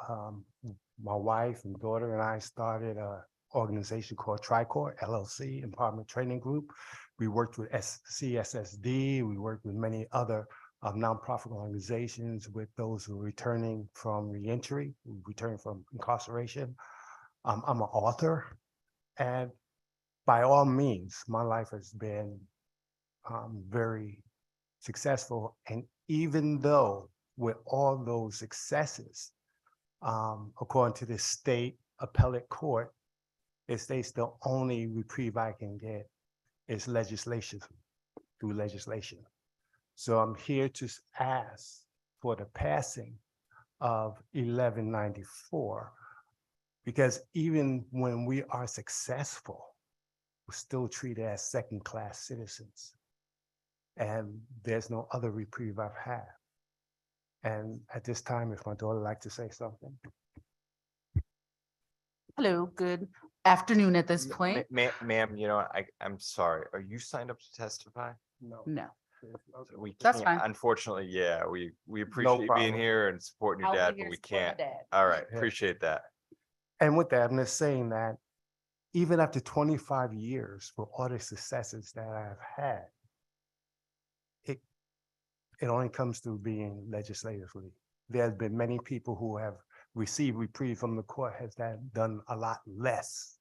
My wife and daughter and I started an organization called Tricor LLC, Empowerment Training Group. We worked with CSSD. We worked with many other nonprofit organizations with those who are returning from reentry, returning from incarceration. I'm an author, and by all means, my life has been very successful. And even though with all those successes, according to the state appellate court, it states the only reprieve I can get is legislation, through legislation. So I'm here to ask for the passing of 1194, because even when we are successful, we're still treated as second-class citizens. And there's no other reprieve I've had. And at this time, if my daughter would like to say something. Hello, good afternoon at this point. Ma'am, I'm sorry. Are you signed up to testify? No. No, We That's can't, fine. unfortunately, yeah, we appreciate you being problem. here and supporting your I'll be dad, here but we supporting can't. Dad. All right, Yeah. appreciate that. And with that, I'm just saying that even after 25 years, for all the successes that I've had, it only comes through being legislatively. There's been many people who have received reprieve from the court has done a lot less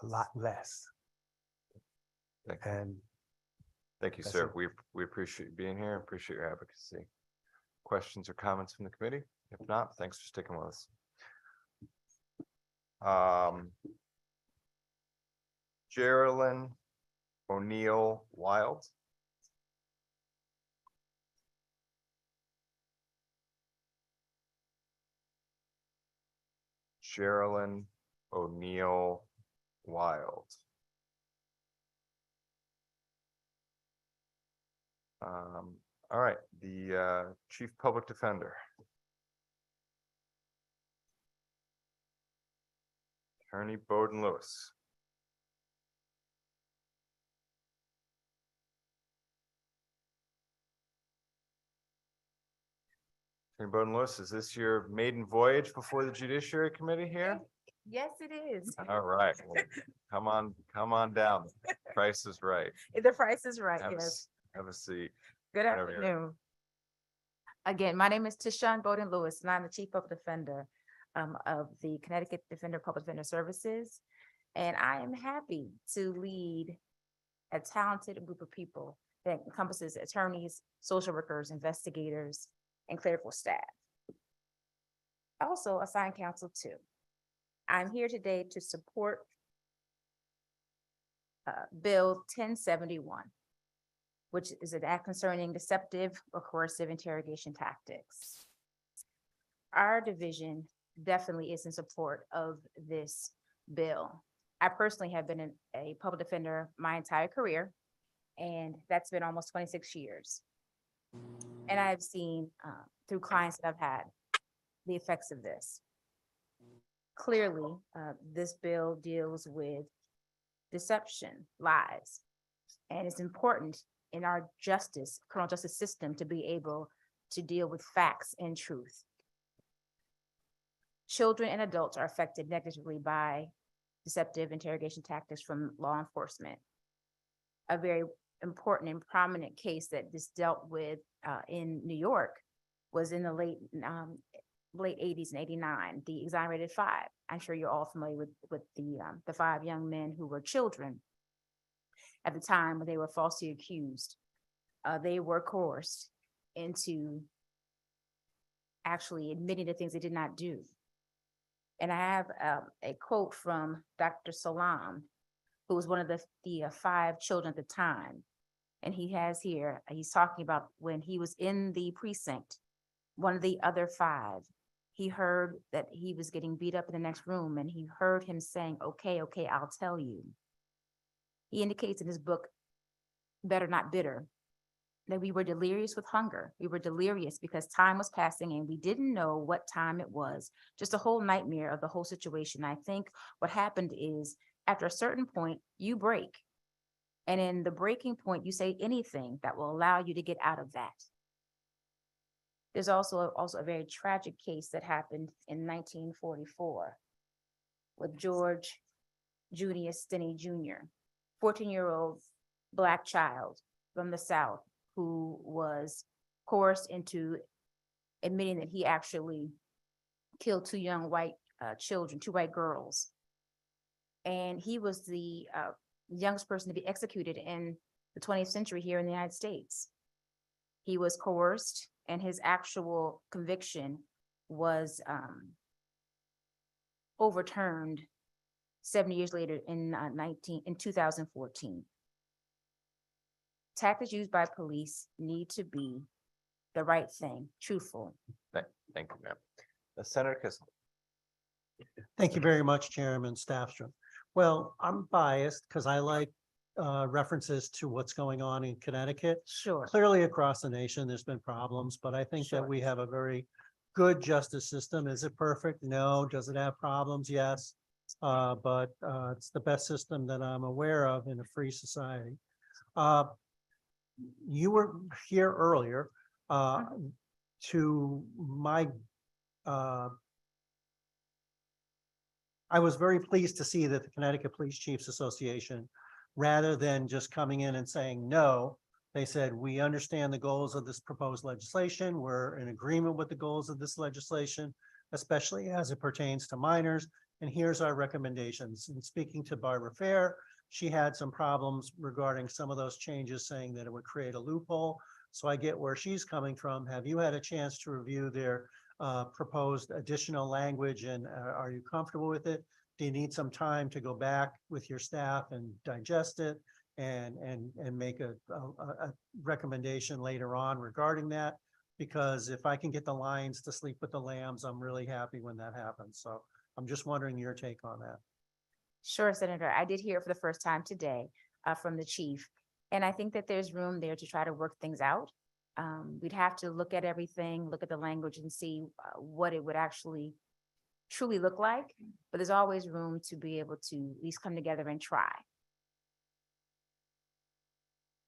a lot less. Thank you. And Thank you, That's sir. it. We appreciate you being here, appreciate your advocacy. Questions or comments from the committee? If not, thanks for sticking with us. Geraldine O'Neill Wild. Geraldine O'Neill Wild. All right, the Chief Public Defender. Attorney Bowden Lewis. Attorney Bowden Lewis, is this your maiden voyage before the Judiciary Committee here? Yes, it is. All right, well, come on down. Price is right. The price is right, Have a yes. have a seat. Good whenever you're ready. afternoon. Again, my name is Tishawn Bowden Lewis, and I'm the Chief Public Defender of the Connecticut Defender Public Defender Services. And I am happy to lead a talented group of people that encompasses attorneys, social workers, investigators, and clerical staff. Also assigned counsel too. I'm here today to support Bill 1071, which is an act concerning deceptive or coercive interrogation tactics. Our division definitely is in support of this bill. I personally have been a public defender my entire career, and that's been almost 26 years. And I've seen through clients that I've had the effects of this. Clearly, this bill deals with deception, lies, and it's important in our criminal justice system to be able to deal with facts and truth. Children and adults are affected negatively by deceptive interrogation tactics from law enforcement. A very important and prominent case that this dealt with in New York was in the late 80s and 89, the exonerated five. I'm sure you're all familiar with the five young men who were children at the time when they were falsely accused. They were coerced into actually admitting to things they did not do. And I have a quote from Dr. Salam, who was one of the five children at the time. And he has here, he's talking about when he was in the precinct, one of the other five, he heard that he was getting beat up in the next room, and he heard him saying, okay, I'll tell you. He indicates in his book, Better Not Bitter, that we were delirious with hunger. We were delirious because time was passing and we didn't know what time it was. Just a whole nightmare of the whole situation. I think what happened is after a certain point, you break. And in the breaking point, you say anything that will allow you to get out of that. There's also a very tragic case that happened in 1944 with George Junius Stinney Jr., 14-year-old Black child from the South who was coerced into admitting that he actually killed two young white children, two white girls. And he was the youngest person to be executed in the 20th century here in the United States. He was coerced, and his actual conviction was overturned 70 years later in 2014. Tactics used by police need to be the right thing, truthful. Thank you, ma'am. Senator Kissel. Thank you very much, Chairman Staffstrom. Well, I'm biased because I like references to what's going on in Connecticut. Sure. Clearly across the nation, there's been problems, but I think that we have a very good justice system. Is it perfect? No. Does it have problems? Yes. But it's the best system that I'm aware of in a free society. You were here earlier to my I was very pleased to see that the Connecticut Police Chiefs Association, rather than just coming in and saying no, they said, we understand the goals of this proposed legislation. We're in agreement with the goals of this legislation, especially as it pertains to minors. and here's our recommendations. And speaking to Barbara Fair, she had some problems regarding some of those changes, saying that it would create a loophole. So I get where she's coming from. Have you had a chance to review their proposed additional language, and are you comfortable with it? Do you need some time to go back with your staff and digest it and make a recommendation later on regarding that? Because if I can get the lions to sleep with the lambs, I'm really happy when that happens. So I'm just wondering your take on that. Sure, Senator. I did hear it for the first time today from the chief. And I think that there's room there to try to work things out. We'd have to look at everything, look at the language and see what it would actually truly look like. But there's always room to be able to at least come together and try.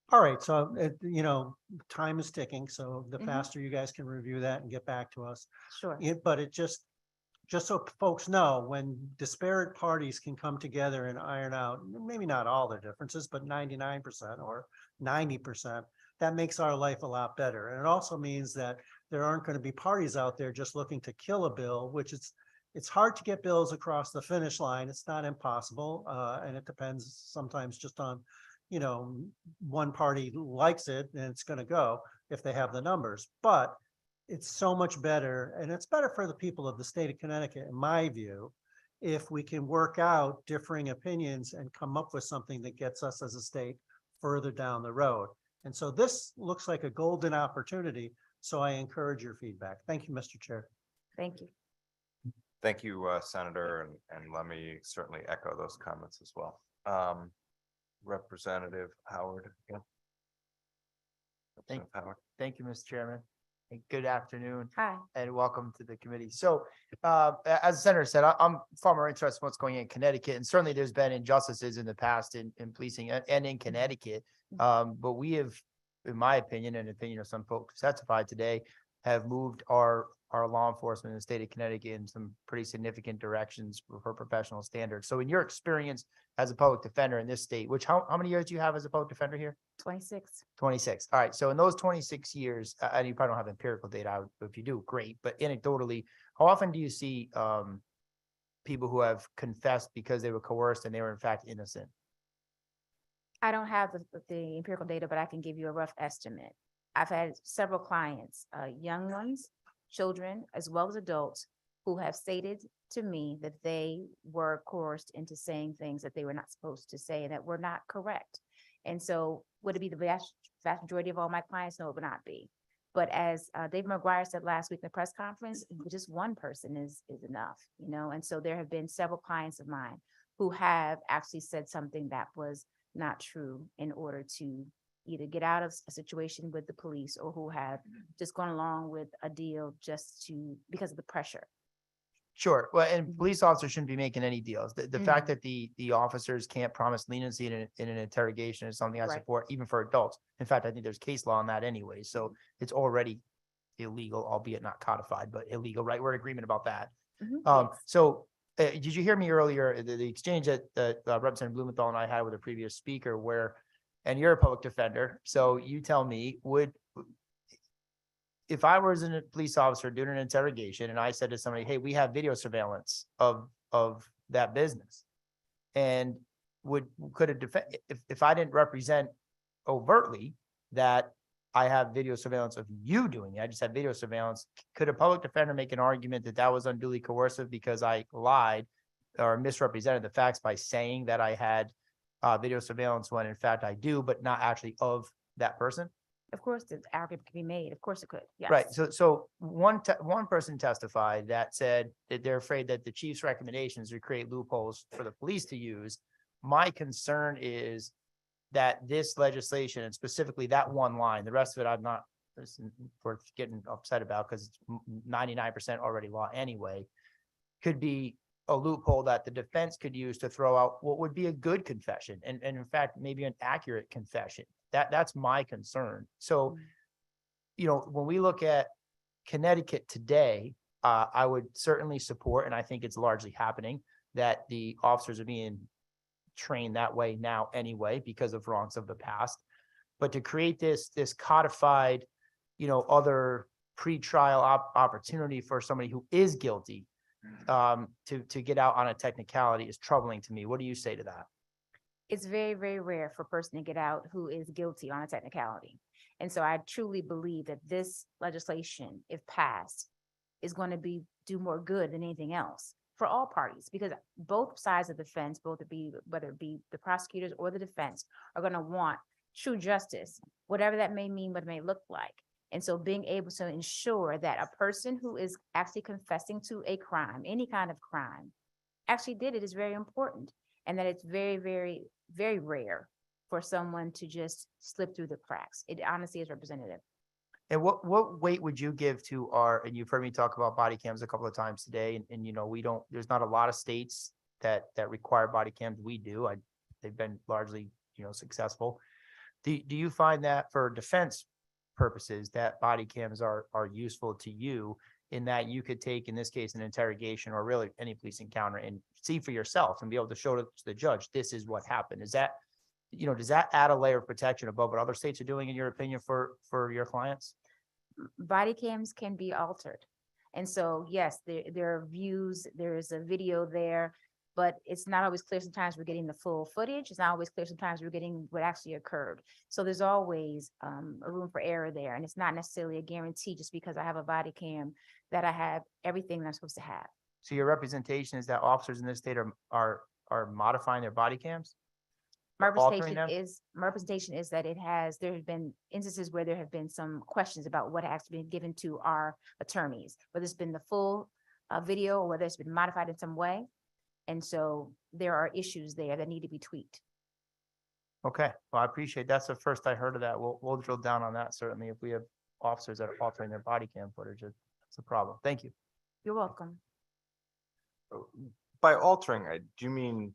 All right, so you know, time is ticking, so the Mhm. faster you guys can review that and get back to us. Sure. But it just so folks know, when disparate parties can come together and iron out, maybe not all their differences, but 99% or 90%, that makes our life a lot better. And it also means that there aren't going to be parties out there just looking to kill a bill, which it's hard to get bills across the finish line. It's not impossible. And it depends sometimes just on, you know, one party likes it and it's going to go if they have the numbers. But it's so much better, and it's better for the people of the state of Connecticut, in my view, if we can work out differing opinions and come up with something that gets us as a state further down the road. And so this looks like a golden opportunity. So I encourage your feedback. Thank you, Mr. Chair. Thank you. Thank you, Senator, and let me certainly echo those comments as well. Representative Howard. Yeah. Representative Howard. Thank you, Mr. Chairman. And good afternoon. Hi. And welcome to the committee. So as the senator said, I'm far more interested in what's going on in Connecticut. And certainly there's been injustices in the past in policing and in Connecticut. But we have, in my opinion, and opinion of some folks testified today, have moved our law enforcement in the state of Connecticut in some pretty significant directions for professional standards. So in your experience as a public defender in this state, which how many years do you have as a public defender here? 26. 26. All right. So in those 26 years, and you probably don't have empirical data, if you do, great. But anecdotally, how often do you see people who have confessed because they were coerced and they were in fact innocent? I don't have the empirical data, but I can give you a rough estimate. I've had several clients, young ones, children, as well as adults, who have stated to me that they were coerced into saying things that they were not supposed to say and that were not correct. And so would it be the vast majority of all my clients? No, it would not be. But as David McGuire said last week in the press conference, just one person is enough, you know? And so there have been several clients of mine who have actually said something that was not true in order to either get out of a situation with the police or who have just gone along with a deal just because of the pressure. Sure. Well, and police officers shouldn't be making any deals. The fact that the officers can't promise leniency in an interrogation is something I Right. support, even for adults. In fact, I think there's case law on that anyway. So it's already illegal, albeit not codified, but illegal, right? We're in agreement about that. Yes. So did you hear me earlier, the exchange that Representative Blumenthal and I had with a previous speaker where, and you're a public defender, so you tell me, if I was a police officer doing an interrogation and I said to somebody, hey, we have video surveillance of that business, and could a if I didn't represent overtly that I have video surveillance of you doing it, I just had video surveillance, could a public defender make an argument that that was unduly coercive because I lied or misrepresented the facts by saying that I had video surveillance when in fact I do, but not actually of that person? Of course, the argument can be made. Of course it could. Yes. Right. So one person testified that said that they're afraid that the chief's recommendations would create loopholes for the police to use. My concern is that this legislation, and specifically that one line, the rest of it I'm not worth getting upset about because it's 99% already law anyway, could be a loophole that the defense could use to throw out what would be a good confession and in fact maybe an accurate confession. That's my concern. So, you know, when we look at Connecticut today, I would certainly support, and I think it's largely happening, that the officers are being trained that way now anyway because of wrongs of the past. But to create this codified, you know, other pre-trial opportunity for somebody who is guilty to get out on a technicality is troubling to me. What do you say to that? It's very, very rare for a person to get out who is guilty on a technicality. And so I truly believe that this legislation, if passed, is going to do more good than anything else for all parties, because both sides of the fence, whether it be the prosecutors or the defense, are going to want true justice, whatever that may mean, what it may look like. And so being able to ensure that a person who is actually confessing to a crime, any kind of crime, actually did it is very important. And that it's very, very, very rare for someone to just slip through the cracks. It honestly is representative. And what weight would you give to and you've heard me talk about body cams a couple of times today, and you know, there's not a lot of states that require body cams. We do. They've been largely, you know, successful. Do you find that for defense purposes that body cams are useful to you, in that you could take, in this case, an interrogation or really any police encounter and see for yourself and be able to show to the judge, this is what happened? Is that, you know, does that add a layer of protection above what other states are doing, in your opinion, for your clients? Body cams can be altered. And so, yes, there are views, there is a video there, but it's not always clear. Sometimes we're getting the full footage. It's not always clear. Sometimes we're getting what actually occurred. So there's always a room for error there. And it's not necessarily a guarantee just because I have a body cam that I have everything that I'm supposed to have. So your representation is that officers in this state are modifying their body cams? My Altering representation is that there have been instances where there have been some questions about what has been given to our attorneys, whether it's been the full video or whether it's been modified in some way. And so there are issues there that need to be tweaked. Okay, well, I appreciate, that's the first I heard of that. We'll drill down on that. Certainly, if we have officers that are altering their body cam footage, it's a problem. Thank you. You're welcome. By altering, do you mean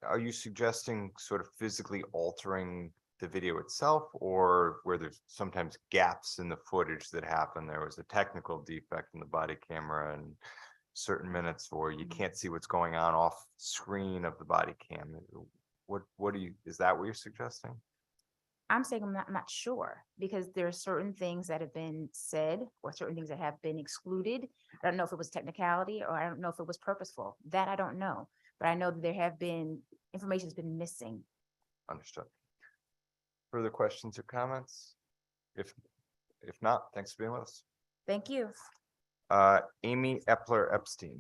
are you suggesting sort of physically altering the video itself, or where there's sometimes gaps in the footage that happen? There was a technical defect in the body camera and certain minutes, or you can't see what's going on off screen of the body cam. Is that what you're suggesting? I'm saying I'm not sure, because there are certain things that have been said or certain things that have been excluded. I don't know if it was technicality or I don't know if it was purposeful. That I don't know, but I know that there have been information has been missing. Understood. Further questions or comments? If not, thanks for being with us. Thank you. Amy Epler Epstein.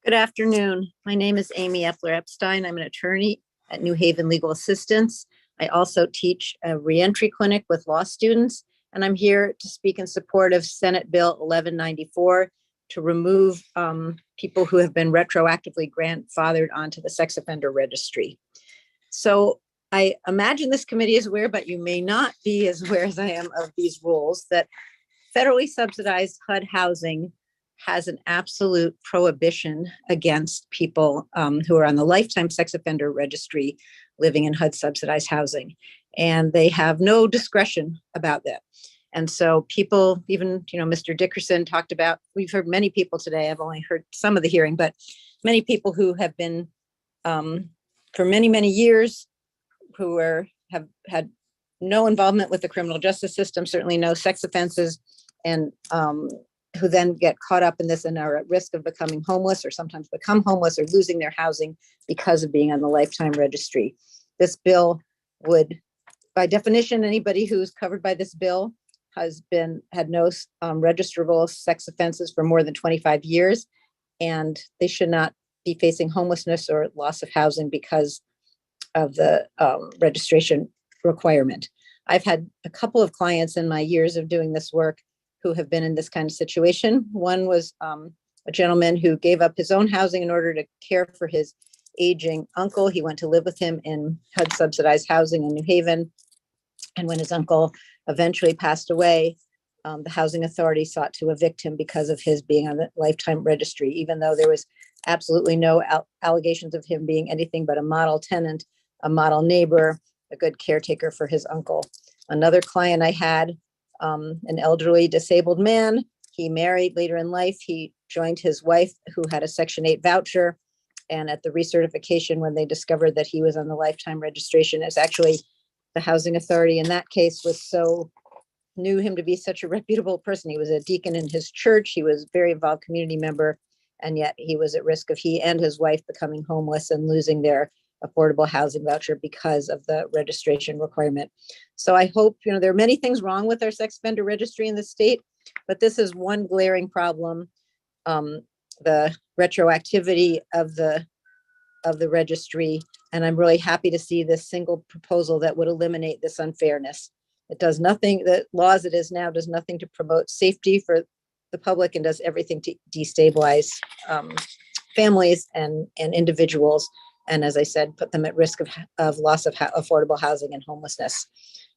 Good afternoon. My name is Amy Epler Epstein. I'm an attorney at New Haven Legal Assistance. I also teach a reentry clinic with law students, and I'm here to speak in support of Senate Bill 1194 to remove people who have been retroactively grandfathered onto the sex offender registry. So I imagine this committee is aware, but you may not be as aware as I am of these rules, that federally subsidized HUD housing has an absolute prohibition against people who are on the lifetime sex offender registry living in HUD subsidized housing. And they have no discretion about that. And so people, even, you know, Mr. Dickerson talked about, we've heard many people today, I've only heard some of the hearing, but many people who have been for many, many years, who have had no involvement with the criminal justice system, certainly no sex offenses, and who then get caught up in this and are at risk of becoming homeless, or sometimes become homeless or losing their housing because of being on the lifetime registry. This bill would, by definition, anybody who's covered by this bill had no registrable sex offenses for more than 25 years, and they should not be facing homelessness or loss of housing because of the registration requirement. I've had a couple of clients in my years of doing this work who have been in this kind of situation. One was a gentleman who gave up his own housing in order to care for his aging uncle. He went to live with him in HUD subsidized housing in New Haven. And when his uncle eventually passed away, the housing authority sought to evict him because of his being on the lifetime registry, even though there was absolutely no allegations of him being anything but a model tenant, a model neighbor, a good caretaker for his uncle. Another client I had, an elderly disabled man. He married later in life. He joined his wife, who had a Section 8 voucher. And at the recertification, when they discovered that he was on the lifetime registration, it's actually the housing authority in that case was so knew him to be such a reputable person. He was a deacon in his church. He was a very involved community member. And yet he was at risk of he and his wife becoming homeless and losing their affordable housing voucher because of the registration requirement. So I hope, there are many things wrong with our sex offender registry in the state, but this is one glaring problem. The retroactivity of the registry. And I'm really happy to see this single proposal that would eliminate this unfairness. It does nothing, the law as it is now does nothing to promote safety for the public and does everything to destabilize families and individuals. And as I said, put them at risk of loss of affordable housing and homelessness.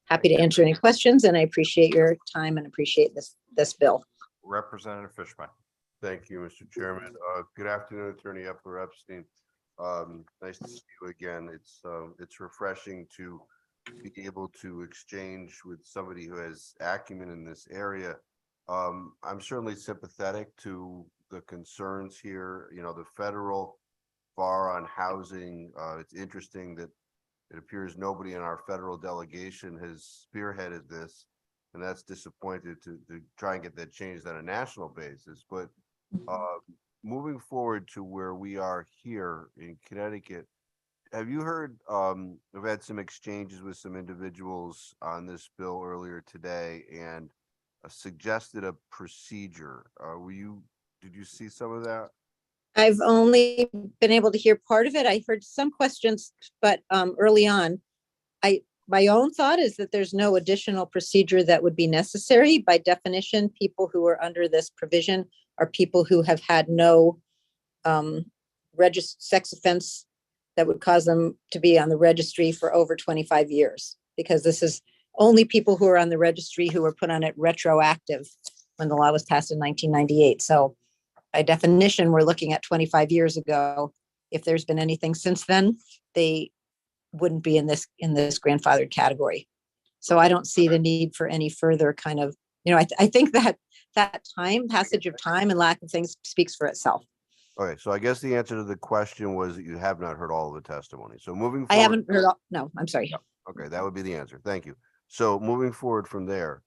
Happy to answer any questions, and I appreciate your time and appreciate this bill. Representative Fishman. Thank you, Mr. Chairman. Good afternoon, Attorney Epler-Epstein. Nice to see you again. It's refreshing to be able to exchange with somebody who has acumen in this area. I'm certainly sympathetic to the concerns here. The federal bar on housing. It's interesting that it appears nobody in our federal delegation has spearheaded this, and that's disappointed to try and get that changed on a national basis. But moving forward to where we are here in Connecticut, have you heard, I've had some exchanges with some individuals on this bill earlier today and suggested a procedure. Did you see some of that? I've only been able to hear part of it. I heard some questions, but early on, my own thought is that there's no additional procedure that would be necessary. By definition, people who are under this provision are people who have had no sex offense that would cause them to be on the registry for over 25 years, because this is only people who are on the registry who were put on it retroactive when the law was passed in 1998. So by definition, we're looking at 25 years ago. If there's been anything since then, they wouldn't be in this grandfathered category. So I don't see the need for any further kind of, I think that passage of time and lack of things speaks for itself. Okay, so I guess the answer to the question was that you have not heard all of the testimony. So moving forward. I haven't heard all, no, I'm sorry. Okay, that would be the answer. Thank you. So moving forward from there,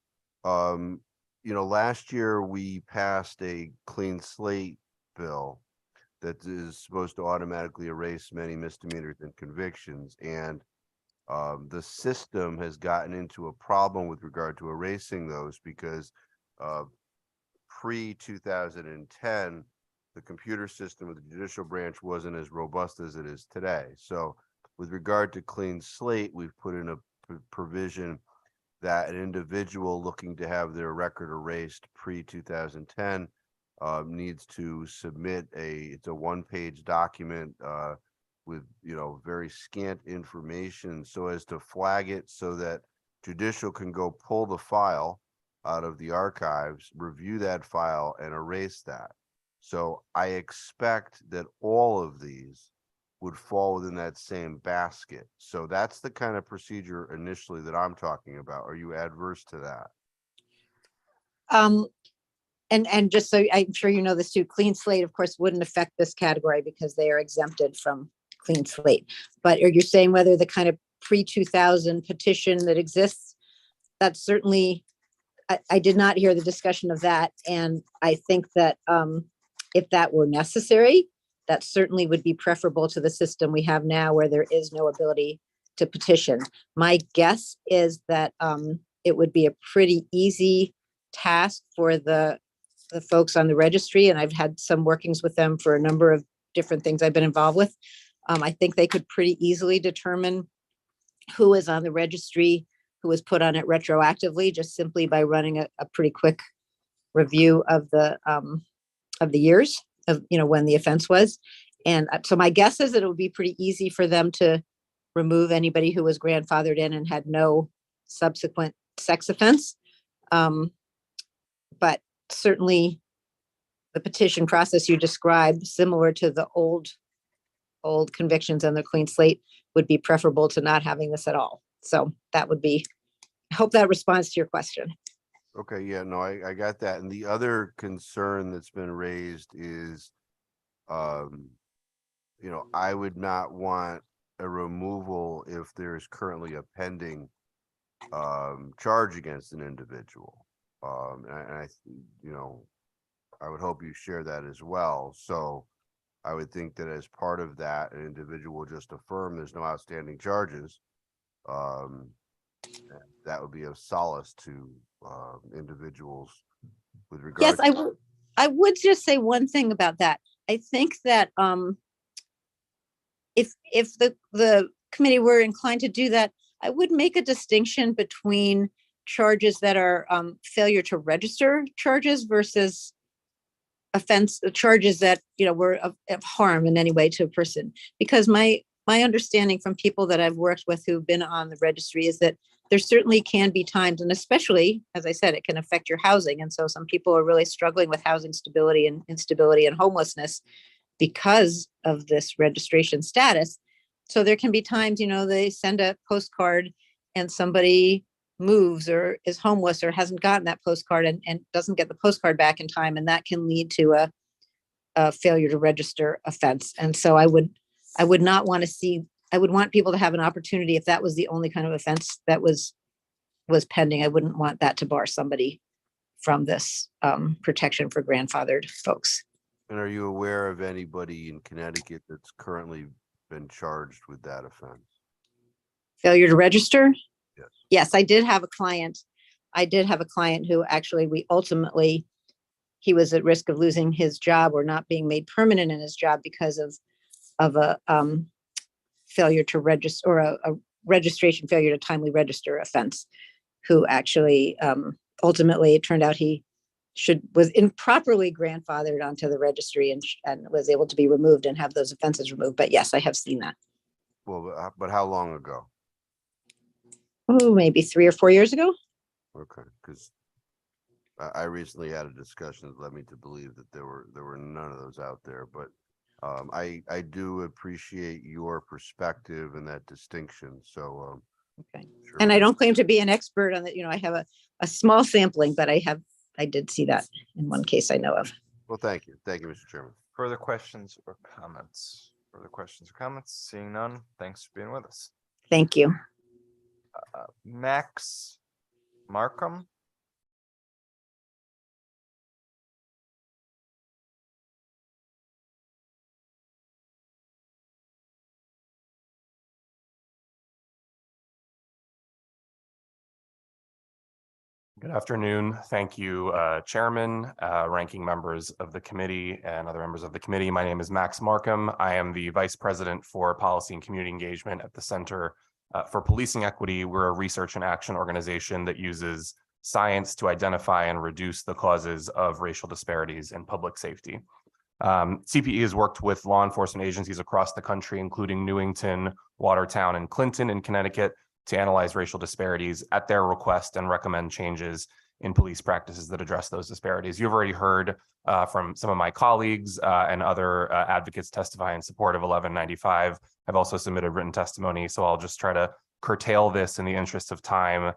last year we passed a clean slate bill that is supposed to automatically erase many misdemeanors and convictions. And the system has gotten into a problem with regard to erasing those because pre-2010, the computer system of the judicial branch wasn't as robust as it is today. So with regard to clean slate, we've put in a provision that an individual looking to have their record erased pre-2010 needs to submit it's a one-page document with very scant information so as to flag it so that judicial can go pull the file out of the archives, review that file, and erase that. So I expect that all of these would fall within that same basket. So that's the kind of procedure initially that I'm talking about. Are you adverse to that? And just so I'm sure you know this too, clean slate, of course, wouldn't affect this category because they are exempted from clean slate. But are you saying whether the kind of pre-2000 petition that exists, that's certainly, I did not hear the discussion of that. And I think that if that were necessary, that certainly would be preferable to the system we have now where there is no ability to petition. My guess is that it would be a pretty easy task for the folks on the registry, and I've had some workings with them for a number of different things I've been involved with. I think they could pretty easily determine who is on the registry, who was put on it retroactively, just simply by running a pretty quick review of the years of when the offense was. And so my guess is that it would be pretty easy for them to remove anybody who was grandfathered in and had no subsequent sex offense. But certainly the petition process you described, similar to the old convictions and the clean slate, would be preferable to not having this at all. So that would be, I hope that responds to your question. Okay, yeah, no, I got that. And the other concern that's been raised is, I would not want a removal if there's currently a pending charge against an individual. You know, I would hope you share that as well. So I would think that as part of that, an individual will just affirm there's no outstanding charges. That would be a solace to individuals with regard. Yes, I would just say one thing about that. I think that if the committee were inclined to do that, I would make a distinction between charges that are failure to register charges versus offense charges that, you know, were of harm in any way to a person. Because my understanding from people that I've worked with who've been on the registry is that there certainly can be times, and especially, as I said, it can affect your housing. And so some people are really struggling with housing stability and instability and homelessness because of this registration status. So there can be times, you know, they send a postcard and somebody moves or is homeless or hasn't gotten that postcard and doesn't get the postcard back in time. And that can lead to a failure to register offense. And so I would not want to see, I would want people to have an opportunity if that was the only kind of offense that was pending. I wouldn't want that to bar somebody from this protection for grandfathered folks. And are you aware of anybody in Connecticut that's currently been charged with that offense? Failure to register? Yes. Yes, I did have a client. Who actually he was at risk of losing his job or not being made permanent in his job because of a failure to register or a registration failure to timely register offense, who actually ultimately it turned out he was improperly grandfathered onto the registry and was able to be removed and have those offenses removed. But yes, I have seen that. Well, but how long ago? Oh, maybe 3 or 4 years ago. Okay, because I recently had a discussion that led me to believe that there were none of those out there. But I do appreciate your perspective and that distinction. So okay. Sure. And I don't claim to be an expert on that. You know, I have a small sampling, but I did see that in one case I know of. Well, thank you, Mr. Chairman. Further questions or comments? Seeing none, thanks for being with us. Thank you. Max Markham. Good afternoon. Thank you, Chairman, ranking members of the committee and other members of the committee. My name is Max Markham. I am the Vice President for Policy and Community Engagement at the Center for Policing Equity. We're a research and action organization that uses science to identify and reduce the causes of racial disparities in public safety. CPE has worked with law enforcement agencies across the country, including Newington, Watertown, and Clinton in Connecticut, to analyze racial disparities at their request and recommend changes in police practices that address those disparities. You've already heard from some of my colleagues and other advocates testify in support of 1195. I've also submitted written testimony, so I'll just try to curtail this in the interest of time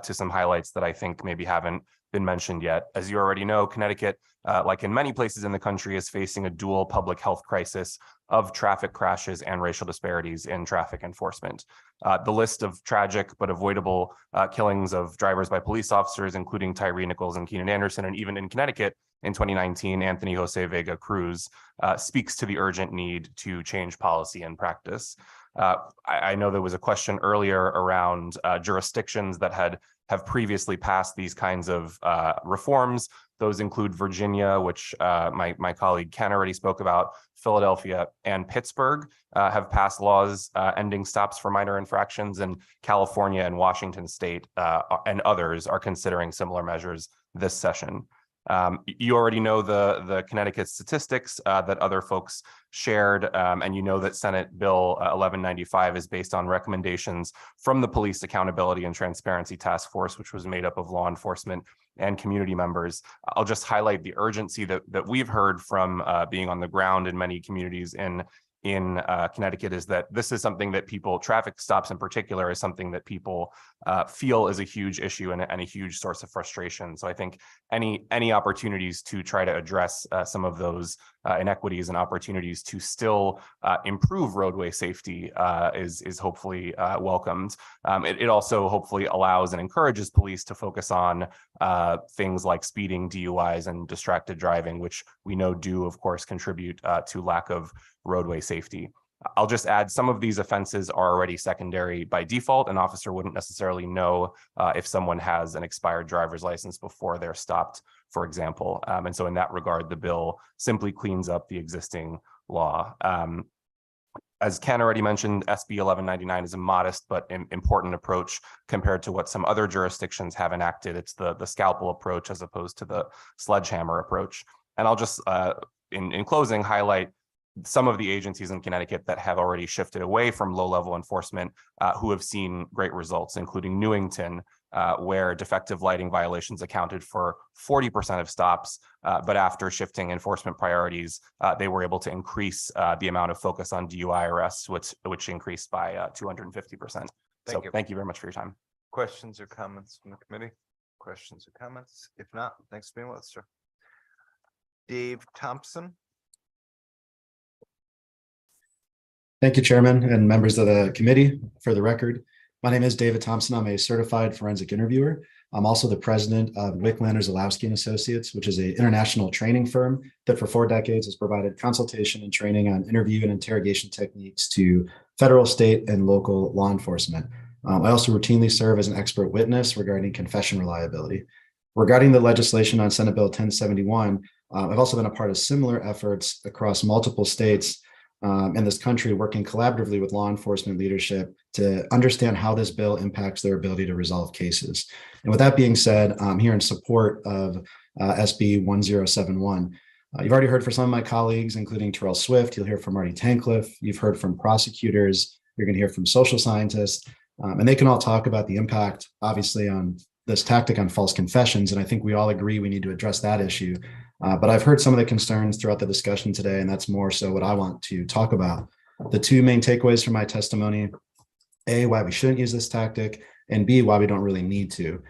to some highlights that I think maybe haven't been mentioned yet. As you already know, Connecticut, like in many places in the country, is facing a dual public health crisis of traffic crashes and racial disparities in traffic enforcement. The list of tragic but avoidable killings of drivers by police officers, including Tyree Nichols and Keenan Anderson, and even in Connecticut in 2019, Anthony Jose Vega Cruz, speaks to the urgent need to change policy and practice. I know there was a question earlier around jurisdictions that have previously passed these kinds of reforms. Those include Virginia, which my colleague Ken already spoke about. Philadelphia and Pittsburgh have passed laws ending stops for minor infractions, and California and Washington State and others are considering similar measures this session. You already know the Connecticut statistics that other folks shared, and you know that Senate Bill 1195 is based on recommendations from the Police Accountability and Transparency Task Force, which was made up of law enforcement and community members. I'll just highlight the urgency that we've heard from being on the ground in many communities in Connecticut, is that this is something that traffic stops in particular, is something that people feel is a huge issue and a huge source of frustration. So I think any opportunities to try to address some of those inequities and opportunities to still improve roadway safety is hopefully welcomed. It also hopefully allows and encourages police to focus on things like speeding, DUIs, and distracted driving, which we know do, of course, contribute to lack of roadway safety. I'll just add some of these offenses are already secondary by default. An officer wouldn't necessarily know if someone has an expired driver's license before they're stopped, for example. And so in that regard, the bill simply cleans up the existing law. As Ken already mentioned, SB 1199 is a modest but important approach compared to what some other jurisdictions have enacted. It's the scalpel approach as opposed to the sledgehammer approach. And I'll just, in closing, highlight some of the agencies in Connecticut that have already shifted away from low-level enforcement who have seen great results, including Newington, where defective lighting violations accounted for 40% of stops, but after shifting enforcement priorities, they were able to increase the amount of focus on DUI arrests, which increased by 250%. So thank you very much for your time. Questions or comments from the committee? Questions or comments? If not, thanks for being with us, sir. Dave Thompson. Thank you, Chairman and members of the committee. For the record, my name is David Thompson. I'm a certified forensic interviewer. I'm also the president of Wicklander Zalowski and Associates, which is an international training firm that for 4 decades has provided consultation and training on interview and interrogation techniques to federal, state, and local law enforcement. I also routinely serve as an expert witness regarding confession reliability. Regarding the legislation on Senate Bill 1071, I've also been a part of similar efforts across multiple states in this country, working collaboratively with law enforcement leadership to understand how this bill impacts their ability to resolve cases. And with that being said, I'm here in support of SB 1071. You've already heard from some of my colleagues, including Terrell Swift. You'll hear from Marty Tancliffe. You've heard from prosecutors. You're going to hear from social scientists, and they can all talk about the impact, obviously, on this tactic on false confessions. And I think we all agree we need to address that issue. But I've heard some of the concerns throughout the discussion today, and that's more so what I want to talk about. The 2 main takeaways from my testimony: A, why we shouldn't use this tactic, and B, why we don't really need to.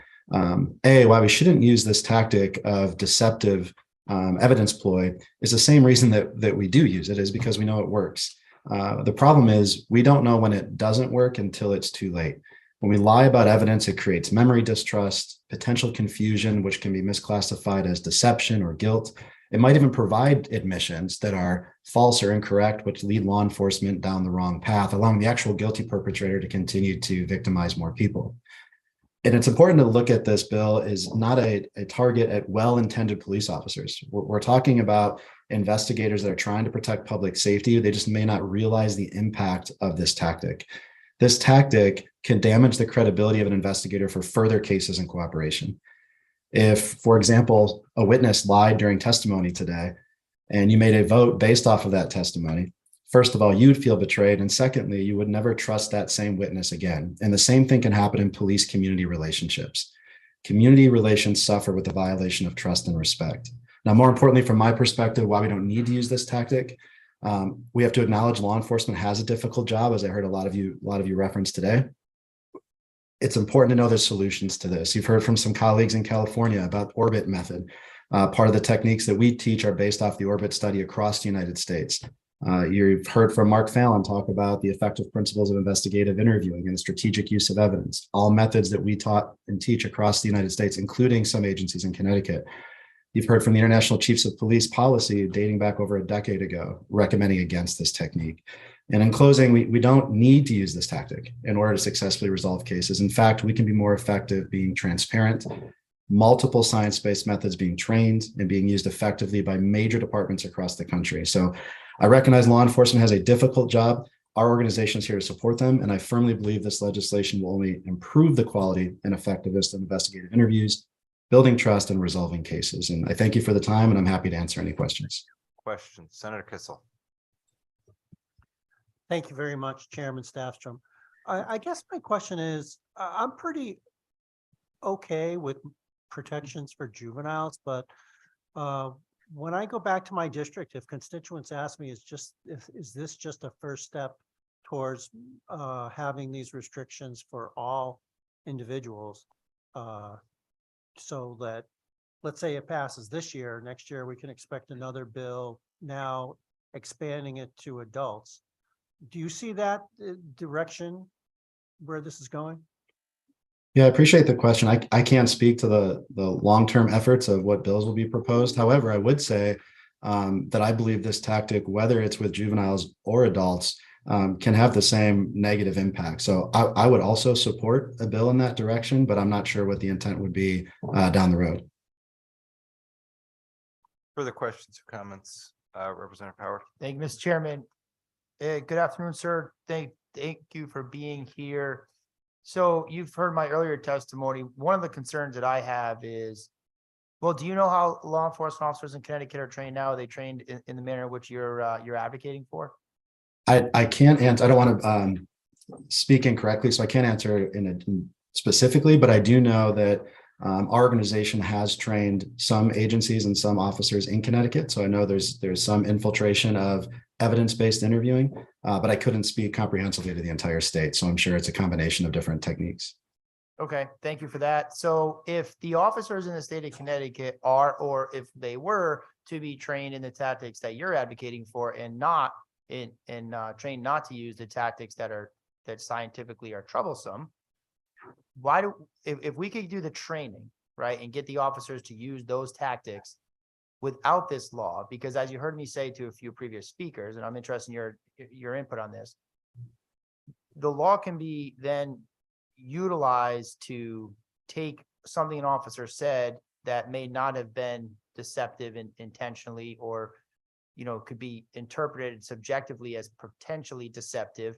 A, why we shouldn't use this tactic of deceptive evidence ploy is the same reason that we do use it, is because we know it works. The problem is we don't know when it doesn't work until it's too late. When we lie about evidence, it creates memory distrust, potential confusion, which can be misclassified as deception or guilt. It might even provide admissions that are false or incorrect, which lead law enforcement down the wrong path, allowing the actual guilty perpetrator to continue to victimize more people. And it's important to look at this bill as not a target at well-intended police officers. We're talking about investigators that are trying to protect public safety. They just may not realize the impact of this tactic. This tactic can damage the credibility of an investigator for further cases in cooperation. If, for example, a witness lied during testimony today, and you made a vote based off of that testimony, first of all, you'd feel betrayed. And secondly, you would never trust that same witness again. And the same thing can happen in police-community relationships. Community relations suffer with the violation of trust and respect. Now, more importantly, from my perspective, why we don't need to use this tactic, we have to acknowledge law enforcement has a difficult job, as I heard a lot of you reference today. It's important to know there's solutions to this. You've heard from some colleagues in California about orbit method. Part of the techniques that we teach are based off the orbit study across the United States. You've heard from Mark Fallon talk about the effective principles of investigative interviewing and the strategic use of evidence, all methods that we taught and teach across the United States, including some agencies in Connecticut. You've heard from the International Chiefs of Police policy dating back over a decade ago, recommending against this technique. And in closing, we don't need to use this tactic in order to successfully resolve cases. In fact, we can be more effective being transparent, multiple science-based methods being trained and being used effectively by major departments across the country. So I recognize law enforcement has a difficult job. Our organization is here to support them, and I firmly believe this legislation will only improve the quality and effectiveness of investigative interviews, building trust, and resolving cases. And I thank you for the time, and I'm happy to answer any questions. Questions, Senator Kissel. Thank you very much, Chairman Staffstrom. I guess my question is, I'm pretty okay with protections for juveniles, but when I go back to my district, if constituents ask me, is this just a first step towards having these restrictions for all individuals, so that let's say it passes this year, next year, we can expect another bill now expanding it to adults. Do you see that direction where this is going? Yeah, I appreciate the question. I can't speak to the long-term efforts of what bills will be proposed. However, I would say that I believe this tactic, whether it's with juveniles or adults, can have the same negative impact. So I would also support a bill in that direction, but I'm not sure what the intent would be down the road. Further questions or comments? Representative Howard. Thank you, Mr. Chairman. Good afternoon, sir. Thank you for being here. So you've heard my earlier testimony. One of the concerns that I have is, well, do you know how law enforcement officers in Connecticut are trained now? Are they trained in the manner in which you're advocating for? I can't answer. I don't want to speak incorrectly, so I can't answer specifically, but I do know that our organization has trained some agencies and some officers in Connecticut. So I know there's some infiltration of evidence-based interviewing, but I couldn't speak comprehensively to the entire state. So I'm sure it's a combination of different techniques. Okay, thank you for that. So if the officers in the state of Connecticut are, or if they were to be trained in the tactics that you're advocating for and not trained not to use the tactics that scientifically are troublesome, if we could do the training, right, and get the officers to use those tactics without this law, because as you heard me say to a few previous speakers, and I'm interested in your input on this, the law can be then utilized to take something an officer said that may not have been deceptive intentionally, or could be interpreted subjectively as potentially deceptive,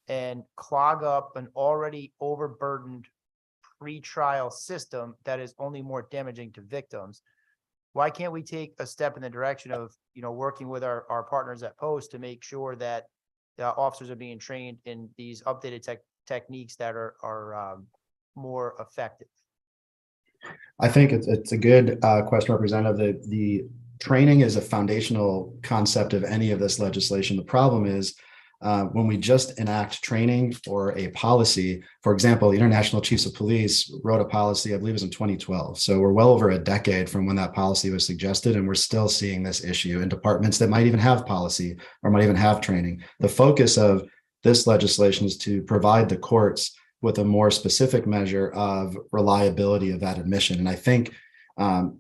and clog up an already overburdened pre-trial system that is only more damaging to victims. Why can't we take a step in the direction of, working with our partners at Post to make sure that the officers are being trained in these updated techniques that are more effective? I think it's a good question, Representative. The training is a foundational concept of any of this legislation. The problem is when we just enact training or a policy. For example, the International Chiefs of Police wrote a policy, I believe it was in 2012. So we're well over a decade from when that policy was suggested, and we're still seeing this issue in departments that might even have policy or might even have training. The focus of this legislation is to provide the courts with a more specific measure of reliability of that admission. And I think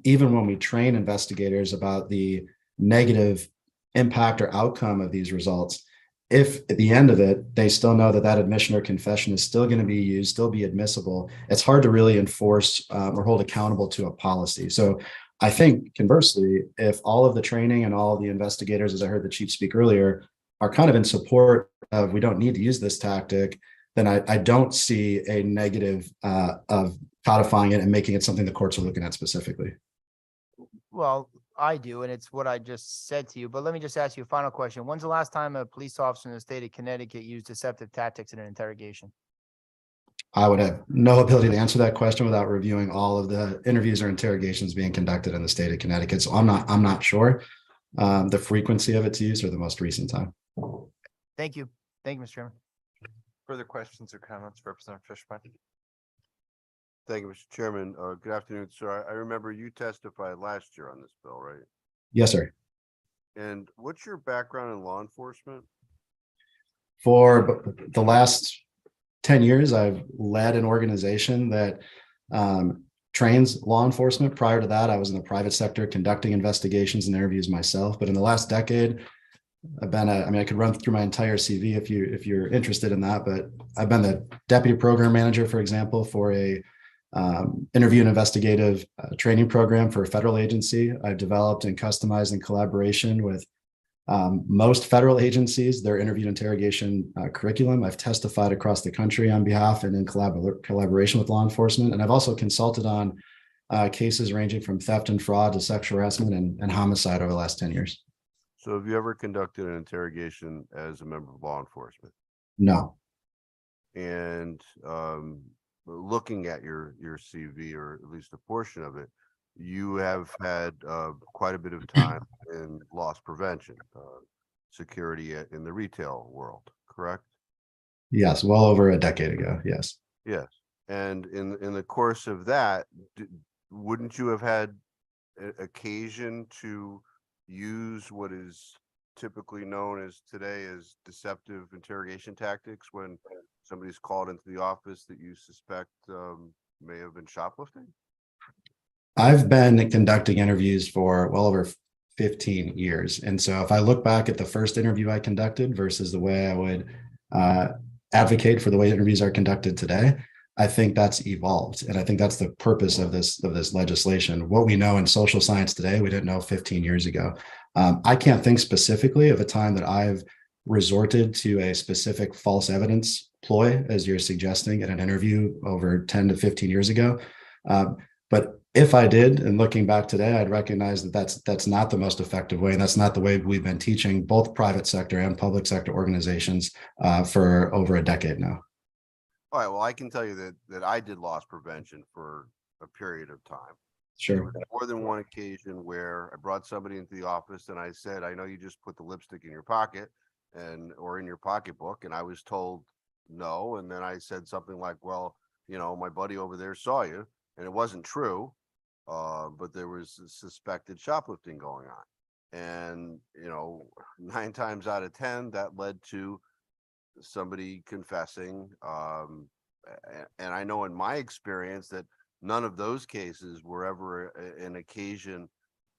even when we train investigators about the negative impact or outcome of these results, if at the end of it, they still know that admission or confession is still going to be used, still be admissible, it's hard to really enforce or hold accountable to a policy. So I think conversely, if all of the training and all of the investigators, as I heard the chief speak earlier, are kind of in support of we don't need to use this tactic, then I don't see a negative of codifying it and making it something the courts are looking at specifically. Well, I do, and it's what I just said to you, but let me just ask you a final question. When's the last time a police officer in the state of Connecticut used deceptive tactics in an interrogation? I would have no ability to answer that question without reviewing all of the interviews or interrogations being conducted in the state of Connecticut. So I'm not sure the frequency of its use or the most recent time. Thank you. Thank you, Mr. Chairman. Further questions or comments, Representative Fishbein? Thank you, Mr. Chairman. Good afternoon, sir. I remember you testified last year on this bill, right? Yes, sir. And what's your background in law enforcement? For the last 10 years, I've led an organization that trains law enforcement. Prior to that, I was in the private sector conducting investigations and interviews myself. But in the last decade, I've been I could run through my entire CV if you're interested in that, but I've been the deputy program manager, for example, for a interview and investigative training program for a federal agency. I've developed and customized in collaboration with most federal agencies, their interview interrogation curriculum. I've testified across the country on behalf and in collaboration with law enforcement. And I've also consulted on cases ranging from theft and fraud to sexual harassment and homicide over the last 10 years. So have you ever conducted an interrogation as a member of law enforcement? No. And looking at your CV, or at least a portion of it, you have had quite a bit of time in loss prevention, security in the retail world, correct? Yes, well over a decade ago. Yes. Yes. And in the course of that, wouldn't you have had occasion to use what is typically known as today as deceptive interrogation tactics when somebody's called into the office that you suspect may have been shoplifting? I've been conducting interviews for well over 15 years. And so if I look back at the first interview I conducted versus the way I would advocate for the way interviews are conducted today, I think that's evolved. And I think that's the purpose of this legislation. What we know in social science today, we didn't know 15 years ago. I can't think specifically of a time that I've resorted to a specific false evidence ploy, as you're suggesting, in an interview over 10 to 15 years ago. But if I did, and looking back today, I'd recognize that that's not the most effective way, and that's not the way we've been teaching both private sector and public sector organizations for over a decade now. All right, well, I can tell you that I did loss prevention for a period of time. There Sure. was more than one occasion where I brought somebody into the office and I said, I know you just put the lipstick in your pocket or in your pocketbook, and I was told no. And then I said something like, well, my buddy over there saw you, and it wasn't true. But there was suspected shoplifting going on. And, 9 times out of 10, that led to somebody confessing. And I know in my experience that none of those cases were ever an occasion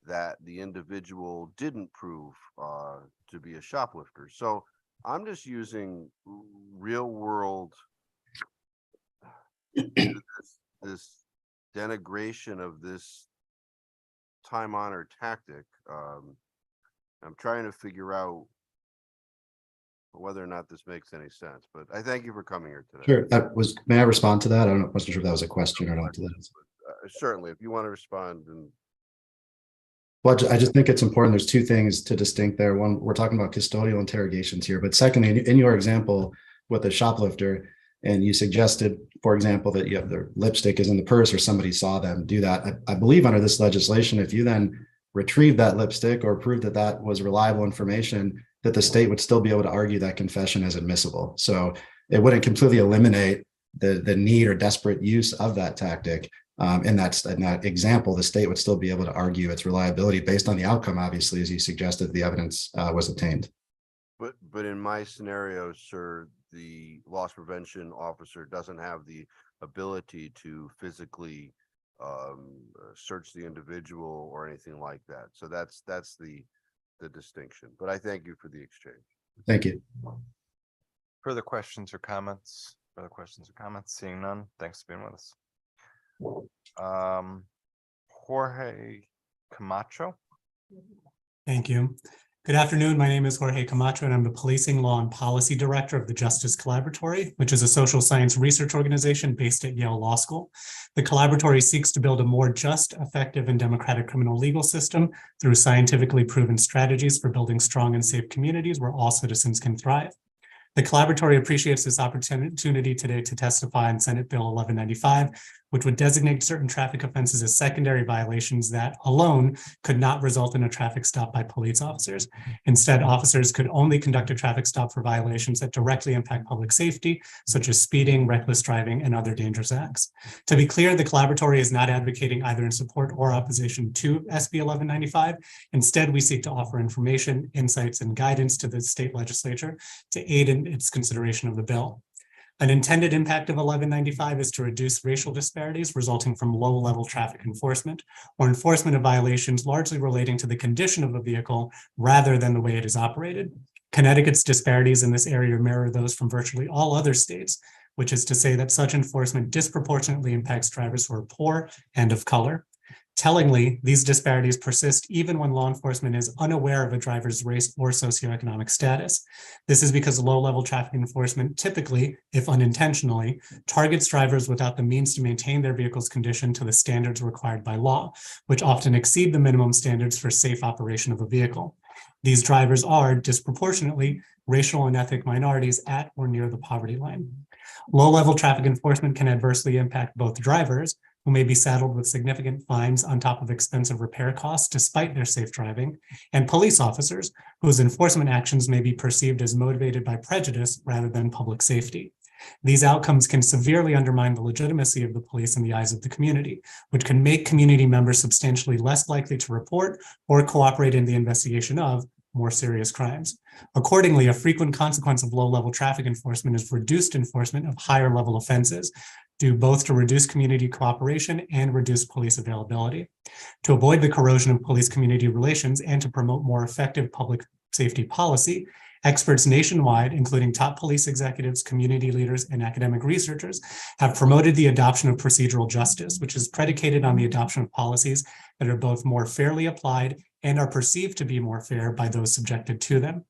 that the individual didn't prove to be a shoplifter. So I'm just using real world, this denigration of this time honored tactic. I'm trying to figure out whether or not this makes any sense, but I thank you for coming here today. Sure. May I respond to that? I wasn't sure if that was a question or not. To that. Certainly, if you want to respond. Well, I just think it's important. There's two things to distinct there. One, we're talking about custodial interrogations here, but secondly, in your example with the shoplifter, and you suggested, for example, that you have their lipstick is in the purse or somebody saw them do that. I believe under this legislation, if you then retrieve that lipstick or prove that that was reliable information, that the state would still be able to argue that confession as admissible. So it wouldn't completely eliminate the need or desperate use of that tactic. In that example, the state would still be able to argue its reliability based on the outcome, obviously, as you suggested, the evidence was obtained. But in my scenario, sir, the loss prevention officer doesn't have the ability to physically search the individual or anything like that. So that's the distinction. But I thank you for the exchange. Thank you. Further questions or comments? Further questions or comments? Seeing none, thanks for being with us. Jorge Camacho. Thank you. Good afternoon. My name is Jorge Camacho, and I'm the Policing Law and Policy Director of the Justice Collaboratory, which is a social science research organization based at Yale Law School. The collaboratory seeks to build a more just, effective, and democratic criminal legal system through scientifically proven strategies for building strong and safe communities where all citizens can thrive. The collaboratory appreciates this opportunity today to testify on Senate Bill 1195, which would designate certain traffic offenses as secondary violations that alone could not result in a traffic stop by police officers. Instead, officers could only conduct a traffic stop for violations that directly impact public safety, such as speeding, reckless driving, and other dangerous acts. To be clear, the collaboratory is not advocating either in support or opposition to SB 1195. Instead, we seek to offer information, insights, and guidance to the state legislature to aid in its consideration of the bill. An intended impact of 1195 is to reduce racial disparities resulting from low-level traffic enforcement or enforcement of violations largely relating to the condition of a vehicle rather than the way it is operated. Connecticut's disparities in this area mirror those from virtually all other states, which is to say that such enforcement disproportionately impacts drivers who are poor and of color. Tellingly, these disparities persist even when law enforcement is unaware of a driver's race or socioeconomic status. This is because low-level traffic enforcement typically, if unintentionally, targets drivers without the means to maintain their vehicle's condition to the standards required by law, which often exceed the minimum standards for safe operation of a vehicle. These drivers are disproportionately racial and ethnic minorities at or near the poverty line. Low-level traffic enforcement can adversely impact both drivers, who may be saddled with significant fines on top of expensive repair costs despite their safe driving, and police officers, whose enforcement actions may be perceived as motivated by prejudice rather than public safety. These outcomes can severely undermine the legitimacy of the police in the eyes of the community, which can make community members substantially less likely to report or cooperate in the investigation of more serious crimes. Accordingly, a frequent consequence of low-level traffic enforcement is reduced enforcement of higher-level offenses, due both to reduce community cooperation and reduce police availability. To avoid the corrosion of police-community relations and to promote more effective public safety policy, experts nationwide, including top police executives, community leaders, and academic researchers, have promoted the adoption of procedural justice, which is predicated on the adoption of policies that are both more fairly applied and are perceived to be more fair by those subjected to them.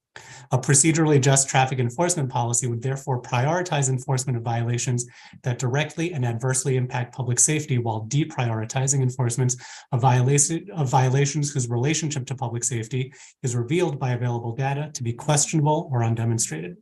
A procedurally just traffic enforcement policy would therefore prioritize enforcement of violations that directly and adversely impact public safety while deprioritizing enforcement of violations whose relationship to public safety is revealed by available data to be questionable or undemonstrated.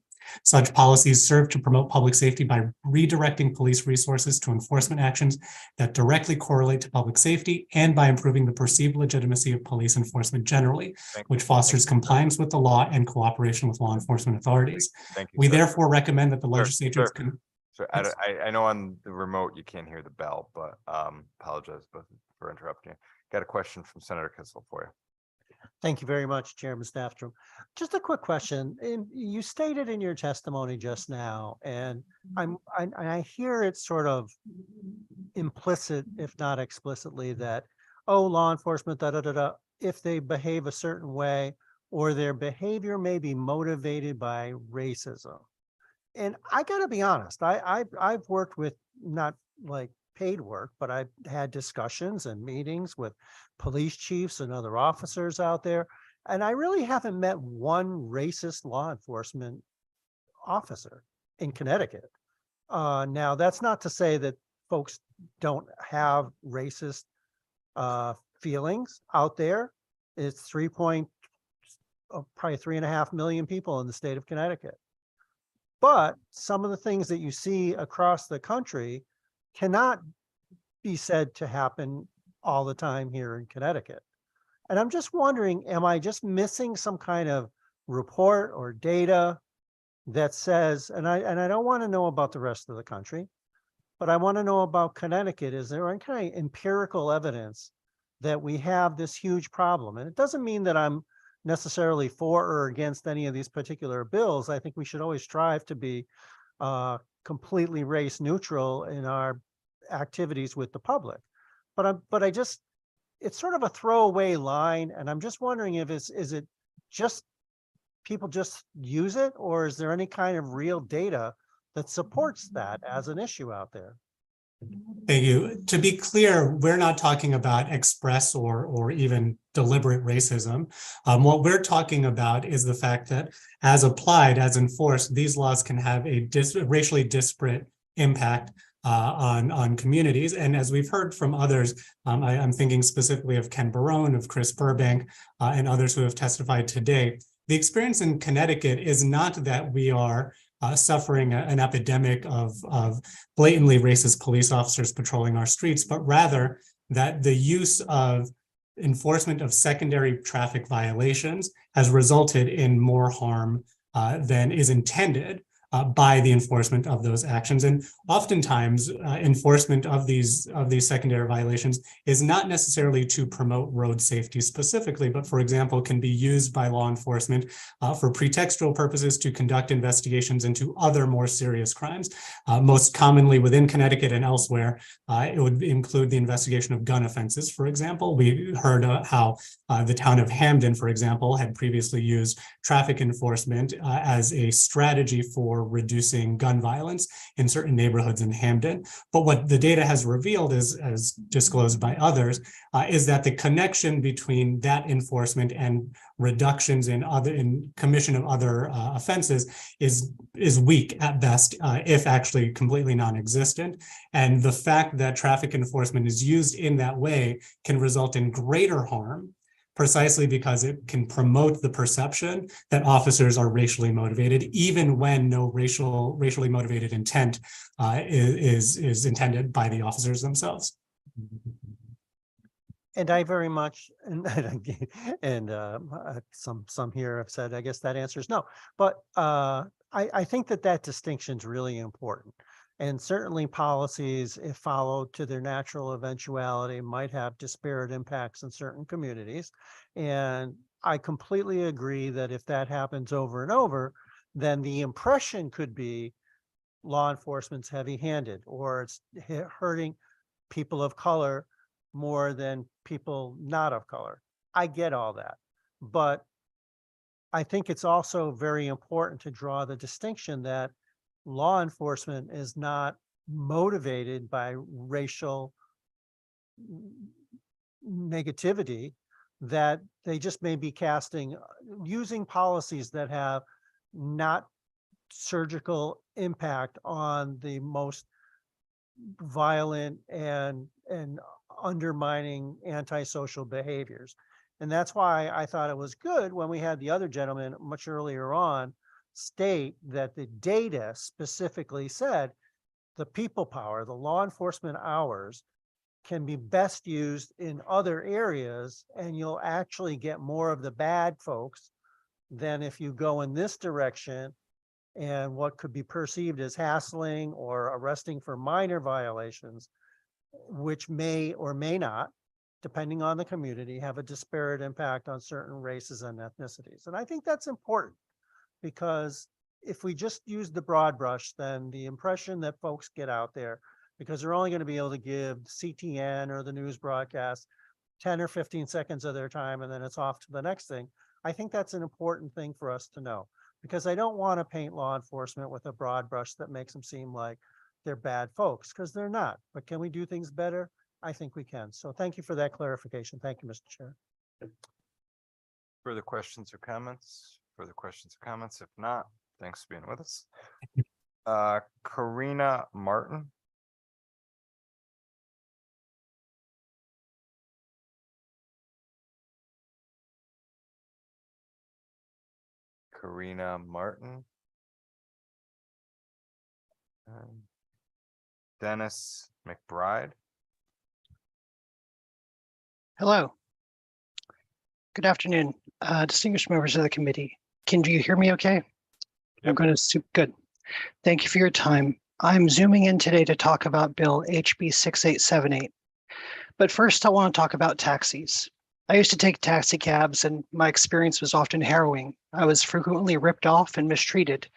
Such policies serve to promote public safety by redirecting police resources to enforcement actions that directly correlate to public safety and by improving the perceived legitimacy of police enforcement generally, which fosters compliance with the law and cooperation with law enforcement authorities. Thank you, We sir. therefore recommend that the Sir, legislature. sir. So I know on the remote you can't hear the bell, but apologize for interrupting you. Got a question from Senator Kissel for you. Thank you very much, Chairman Stafford. Just a quick question. You stated in your testimony just now, and I hear it sort of implicit, if not explicitly, that, oh, law enforcement, if they behave a certain way, or their behavior may be motivated by racism. And I gotta be honest, I've worked with, not like paid work, but I've had discussions and meetings with police chiefs and other officers out there. And I really haven't met one racist law enforcement officer in Connecticut. Now, that's not to say that folks don't have racist feelings out there. It's probably 3.5 million people in the state of Connecticut. But some of the things that you see across the country cannot be said to happen all the time here in Connecticut. And I'm just wondering, am I just missing some kind of report or data that says, and I don't want to know about the rest of the country, but I want to know about Connecticut. Is there any kind of empirical evidence that we have this huge problem? And it doesn't mean that I'm necessarily for or against any of these particular bills. I think we should always strive to be completely race neutral in our activities with the public. But I just, it's sort of a throwaway line. And I'm just wondering if is it just people just use it, or is there any kind of real data that supports that as an issue out there? Thank you. To be clear, we're not talking about express or even deliberate racism. What we're talking about is the fact that as applied, as enforced, these laws can have a racially disparate impact on communities. And as we've heard from others, I'm thinking specifically of Ken Barone, of Chris Burbank, and others who have testified today. The experience in Connecticut is not that we are suffering an epidemic of blatantly racist police officers patrolling our streets, but rather that the use of enforcement of secondary traffic violations has resulted in more harm than is intended by the enforcement of those actions. And oftentimes enforcement of these secondary violations is not necessarily to promote road safety specifically, but for example, can be used by law enforcement for pretextual purposes to conduct investigations into other more serious crimes. Most commonly within Connecticut and elsewhere, it would include the investigation of gun offenses. For example, we heard how the town of Hamden, for example, had previously used traffic enforcement as a strategy for reducing gun violence in certain neighborhoods in Hamden. But what the data has revealed is, as disclosed by others, is that the connection between that enforcement and reductions in commission of other offenses is weak at best, if actually completely non-existent. And the fact that traffic enforcement is used in that way can result in greater harm, precisely because it can promote the perception that officers are racially motivated, even when no racially motivated intent is intended by the officers themselves. And I very much, and some here have said, I guess that answer is no. But I think that that distinction is really important. And certainly policies, if followed to their natural eventuality, might have disparate impacts in certain communities. And I completely agree that if that happens over and over, then the impression could be law enforcement's heavy-handed, or it's hurting people of color more than people not of color. I get all that, but I think it's also very important to draw the distinction that law enforcement is not motivated by racial negativity, that they just may be using policies that have not surgical impact on the most violent and undermining antisocial behaviors. And that's why I thought it was good when we had the other gentleman much earlier on state that the data specifically said the people power, the law enforcement hours can be best used in other areas, and you'll actually get more of the bad folks than if you go in this direction and what could be perceived as hassling or arresting for minor violations, which may or may not, depending on the community, have a disparate impact on certain races and ethnicities. And I think that's important, because if we just use the broad brush, then the impression that folks get out there, because they're only going to be able to give CTN or the news broadcast 10 or 15 seconds of their time, and then it's off to the next thing. I think that's an important thing for us to know, because I don't want to paint law enforcement with a broad brush that makes them seem like they're bad folks, because they're not. But can we do things better? I think we can. So thank you for that clarification. Thank you, Mr. Chair. Further questions or comments? Further questions or comments? If not, thanks for being with us. Karina Martin. Karina Martin. Dennis McBride. Hello. Good afternoon, distinguished members of the committee. Can you hear me okay? I'm going to, good. Thank you for your time. I'm zooming in today to talk about Bill HB 6878. But first, I want to talk about taxis. I used to take taxi cabs, and my experience was often harrowing. I was frequently ripped off and mistreated,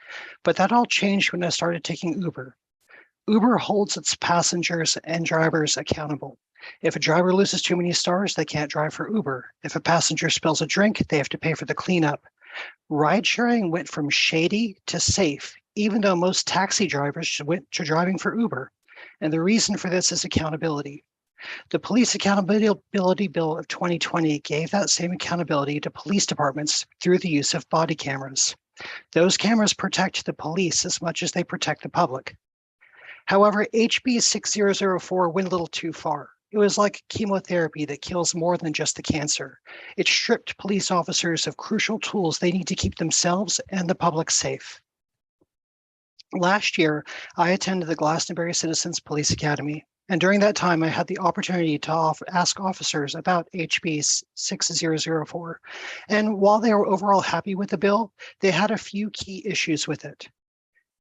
but that all changed when I started taking Uber. Uber holds its passengers and drivers accountable. If a driver loses too many stars, they can't drive for Uber. If a passenger spills a drink, they have to pay for the cleanup. Ride sharing went from shady to safe, even though most taxi drivers went to driving for Uber. And the reason for this is accountability. The Police Accountability Bill of 2020 gave that same accountability to police departments through the use of body cameras. Those cameras protect the police as much as they protect the public. However, HB 6004 went a little too far. It was like chemotherapy that kills more than just the cancer. It stripped police officers of crucial tools they need to keep themselves and the public safe. Last year, I attended the Glastonbury Citizens Police Academy, and during that time, I had the opportunity to ask officers about HB 6004. And while they were overall happy with the bill, they had a few key issues with it.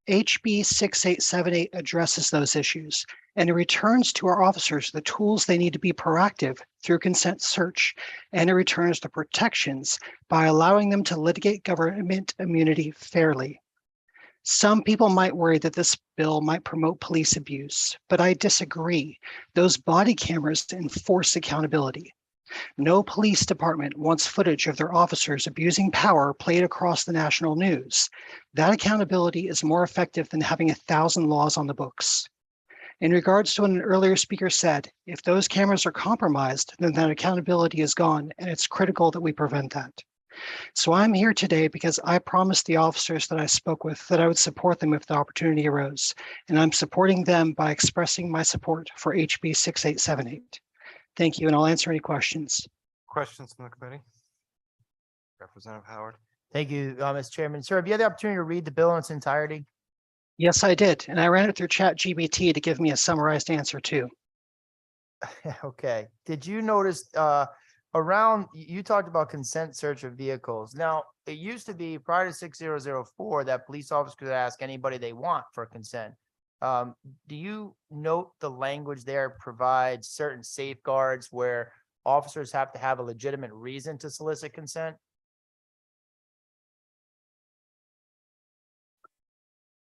HB 6878 addresses those issues, and it returns to our officers the tools they need to be proactive through consent search, and it returns the protections by allowing them to litigate government immunity fairly. Some people might worry that this bill might promote police abuse, but I disagree. Those body cameras enforce accountability. No police department wants footage of their officers abusing power played across the national news. That accountability is more effective than having 1,000 laws on the books. In regards to what an earlier speaker said, if those cameras are compromised, then that accountability is gone, and it's critical that we prevent that. So I'm here today because I promised the officers that I spoke with that I would support them if the opportunity arose, and I'm supporting them by expressing my support for HB 6878. Thank you, and I'll answer any questions. Questions from the committee? Representative Howard. Thank you, Mr. Chairman. Sir, have you had the opportunity to read the bill in its entirety? Yes, I did, and I ran it through ChatGPT to give me a summarized answer too. Okay. Did you notice around, you talked about consent search of vehicles. Now, it used to be prior to 6004 that police officers could ask anybody they want for consent. Do you note the language there provides certain safeguards where officers have to have a legitimate reason to solicit consent?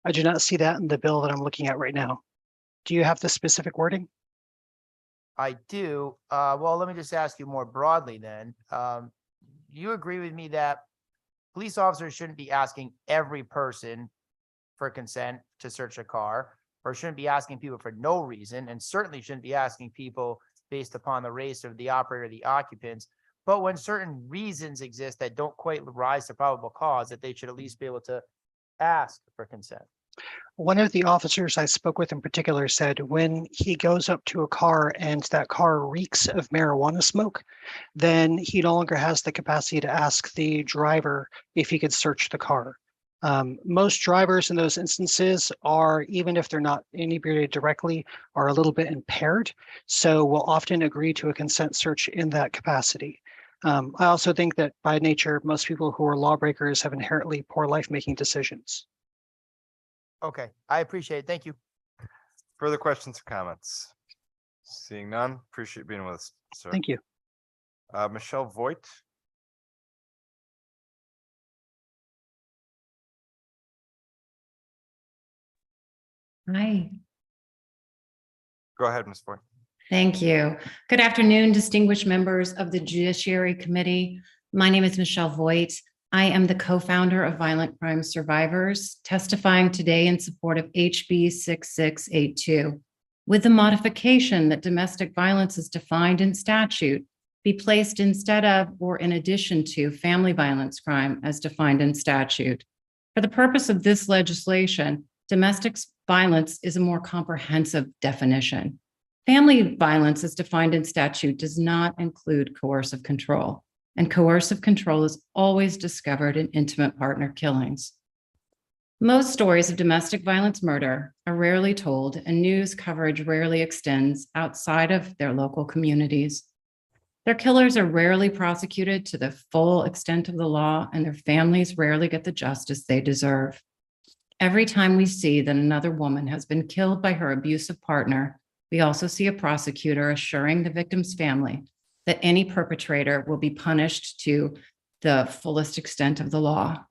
I do not see that in the bill that I'm looking at right now. Do you have the specific wording? I do. Well, let me just ask you more broadly then. You agree with me that police officers shouldn't be asking every person for consent to search a car, or shouldn't be asking people for no reason, and certainly shouldn't be asking people based upon the race of the operator, the occupants. But when certain reasons exist that don't quite rise to probable cause, that they should at least be able to ask for consent. One of the officers I spoke with in particular said when he goes up to a car and that car reeks of marijuana smoke, then he no longer has the capacity to ask the driver if he could search the car. Most drivers in those instances are, even if they're not inebriated directly, are a little bit impaired. So will often agree to a consent search in that capacity. I also think that by nature, most people who are lawbreakers have inherently poor life-making decisions. Okay, I appreciate it. Thank you. Further questions or comments? Seeing none, appreciate being with us, sir. Thank you. Michelle Voigt. Hi, Go ahead, Ms. Voigt. thank you. Good afternoon, distinguished members of the Judiciary Committee. My name is Michelle Voigt. I am the co-founder of Violent Crime Survivors, testifying today in support of HB 6682, with the modification that domestic violence is defined in statute be placed instead of or in addition to family violence crime as defined in statute. For the purpose of this legislation, domestic violence is a more comprehensive definition. Family violence as defined in statute does not include coercive control, and coercive control is always discovered in intimate partner killings. Most stories of domestic violence murder are rarely told, and news coverage rarely extends outside of their local communities. Their killers are rarely prosecuted to the full extent of the law, and their families rarely get the justice they deserve. Every time we see that another woman has been killed by her abusive partner, we also see a prosecutor assuring the victim's family that any perpetrator will be punished to the fullest extent of the law.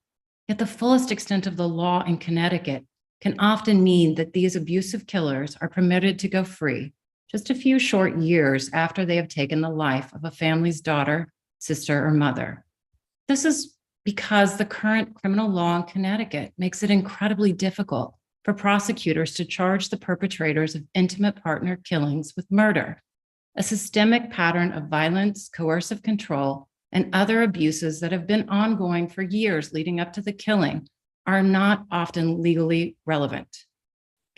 Yet the fullest extent of the law in Connecticut can often mean that these abusive killers are permitted to go free just a few short years after they have taken the life of a family's daughter, sister, or mother. This is because the current criminal law in Connecticut makes it incredibly difficult for prosecutors to charge the perpetrators of intimate partner killings with murder. A systemic pattern of violence, coercive control, and other abuses that have been ongoing for years leading up to the killing are not often legally relevant.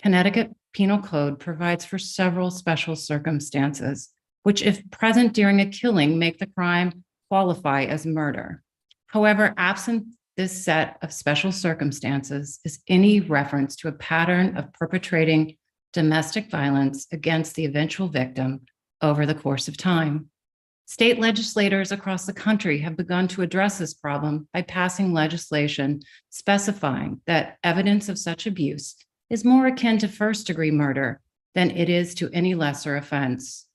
Connecticut Penal Code provides for several special circumstances, which, if present during a killing, make the crime qualify as murder. However, absent this set of special circumstances is any reference to a pattern of perpetrating domestic violence against the eventual victim over the course of time. State legislators across the country have begun to address this problem by passing legislation specifying that evidence of such abuse is more akin to first-degree murder than it is to any lesser offense.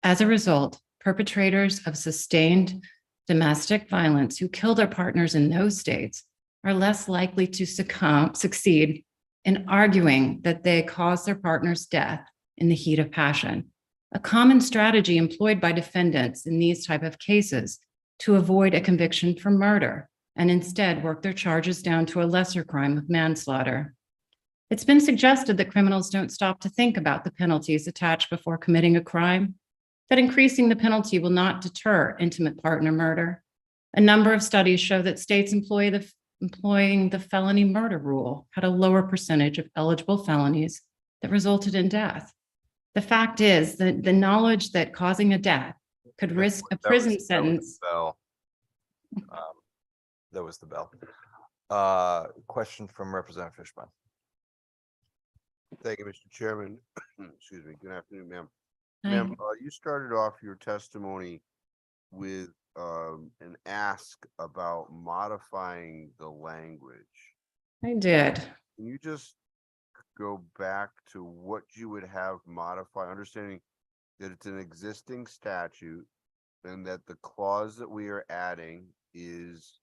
As a result, perpetrators of sustained domestic violence who kill their partners in those states are less likely to succeed in arguing that they caused their partner's death in the heat of passion. A common strategy employed by defendants in these type of cases to avoid a conviction for murder and instead work their charges down to a lesser crime of manslaughter. It's been suggested that criminals don't stop to think about the penalties attached before committing a crime, that increasing the penalty will not deter intimate partner murder. A number of studies show that states employing the felony murder rule had a lower percentage of eligible felonies that resulted in death. The fact is that the knowledge that causing a death could risk a prison sentence. That was the bell. Question from Representative Fishbein. Thank you, Mr. Chairman. Excuse me. Good afternoon, ma'am. Hi. Ma'am, you started off your testimony with an ask about modifying the language. I did. Can you just go back to what you would have modify, understanding that it's an existing statute and that the clause that we are adding is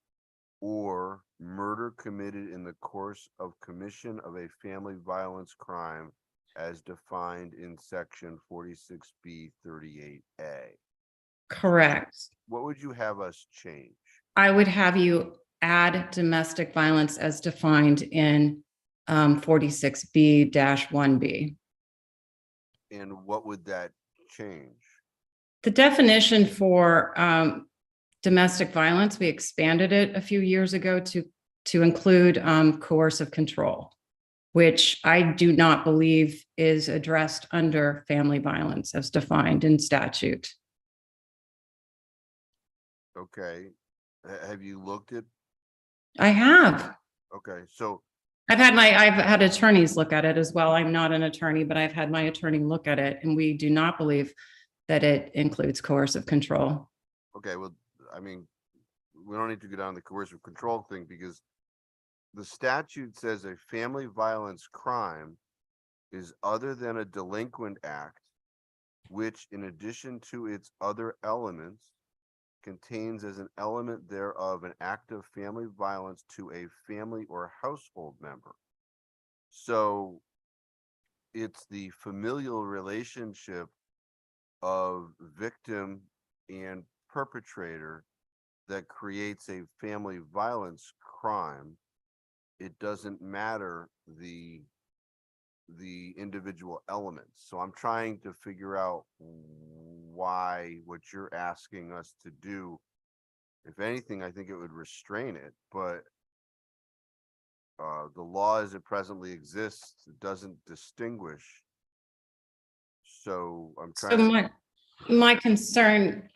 or murder committed in the course of commission of a family violence crime as defined in section 46B 38A. Correct. What would you have us change? I would have you add domestic violence as defined in 46B-1B. And what would that change? The definition for domestic violence, we expanded it a few years ago to include coercive control, which I do not believe is addressed under family violence as defined in statute. Okay. Have you looked at? I have. Okay, so I've had attorneys look at it as well. I'm not an attorney, but I've had my attorney look at it, and we do not believe that it includes coercive control. okay, well, I mean, we don't need to go down the coercive control thing because the statute says a family violence crime is other than a delinquent act, which in addition to its other elements contains as an element thereof an act of family violence to a family or household member. So it's the familial relationship of victim and perpetrator that creates a family violence crime. It doesn't matter the individual elements. So I'm trying to figure out why what you're asking us to do, if anything, I think it would restrain it, but the law as it presently exists doesn't distinguish. So I'm So trying my concern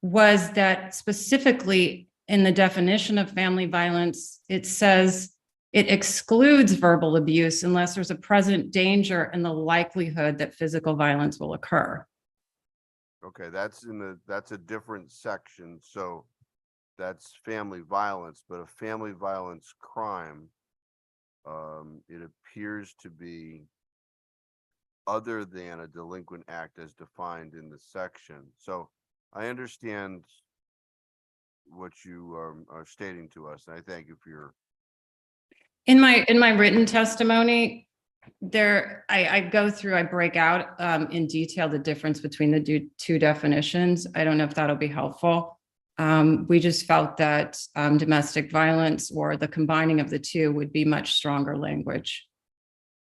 was that specifically in the definition of family violence, it says it excludes verbal abuse unless there's a present danger and the likelihood that physical violence will occur. okay, that's a different section. So that's family violence, but a family violence crime, it appears to be other than a delinquent act as defined in the section. So I understand what you are stating to us, and I thank you for your. In my written testimony, I go through, I break out in detail the difference between the two definitions. I don't know if that'll be helpful. We just felt that domestic violence or the combining of the two would be much stronger language.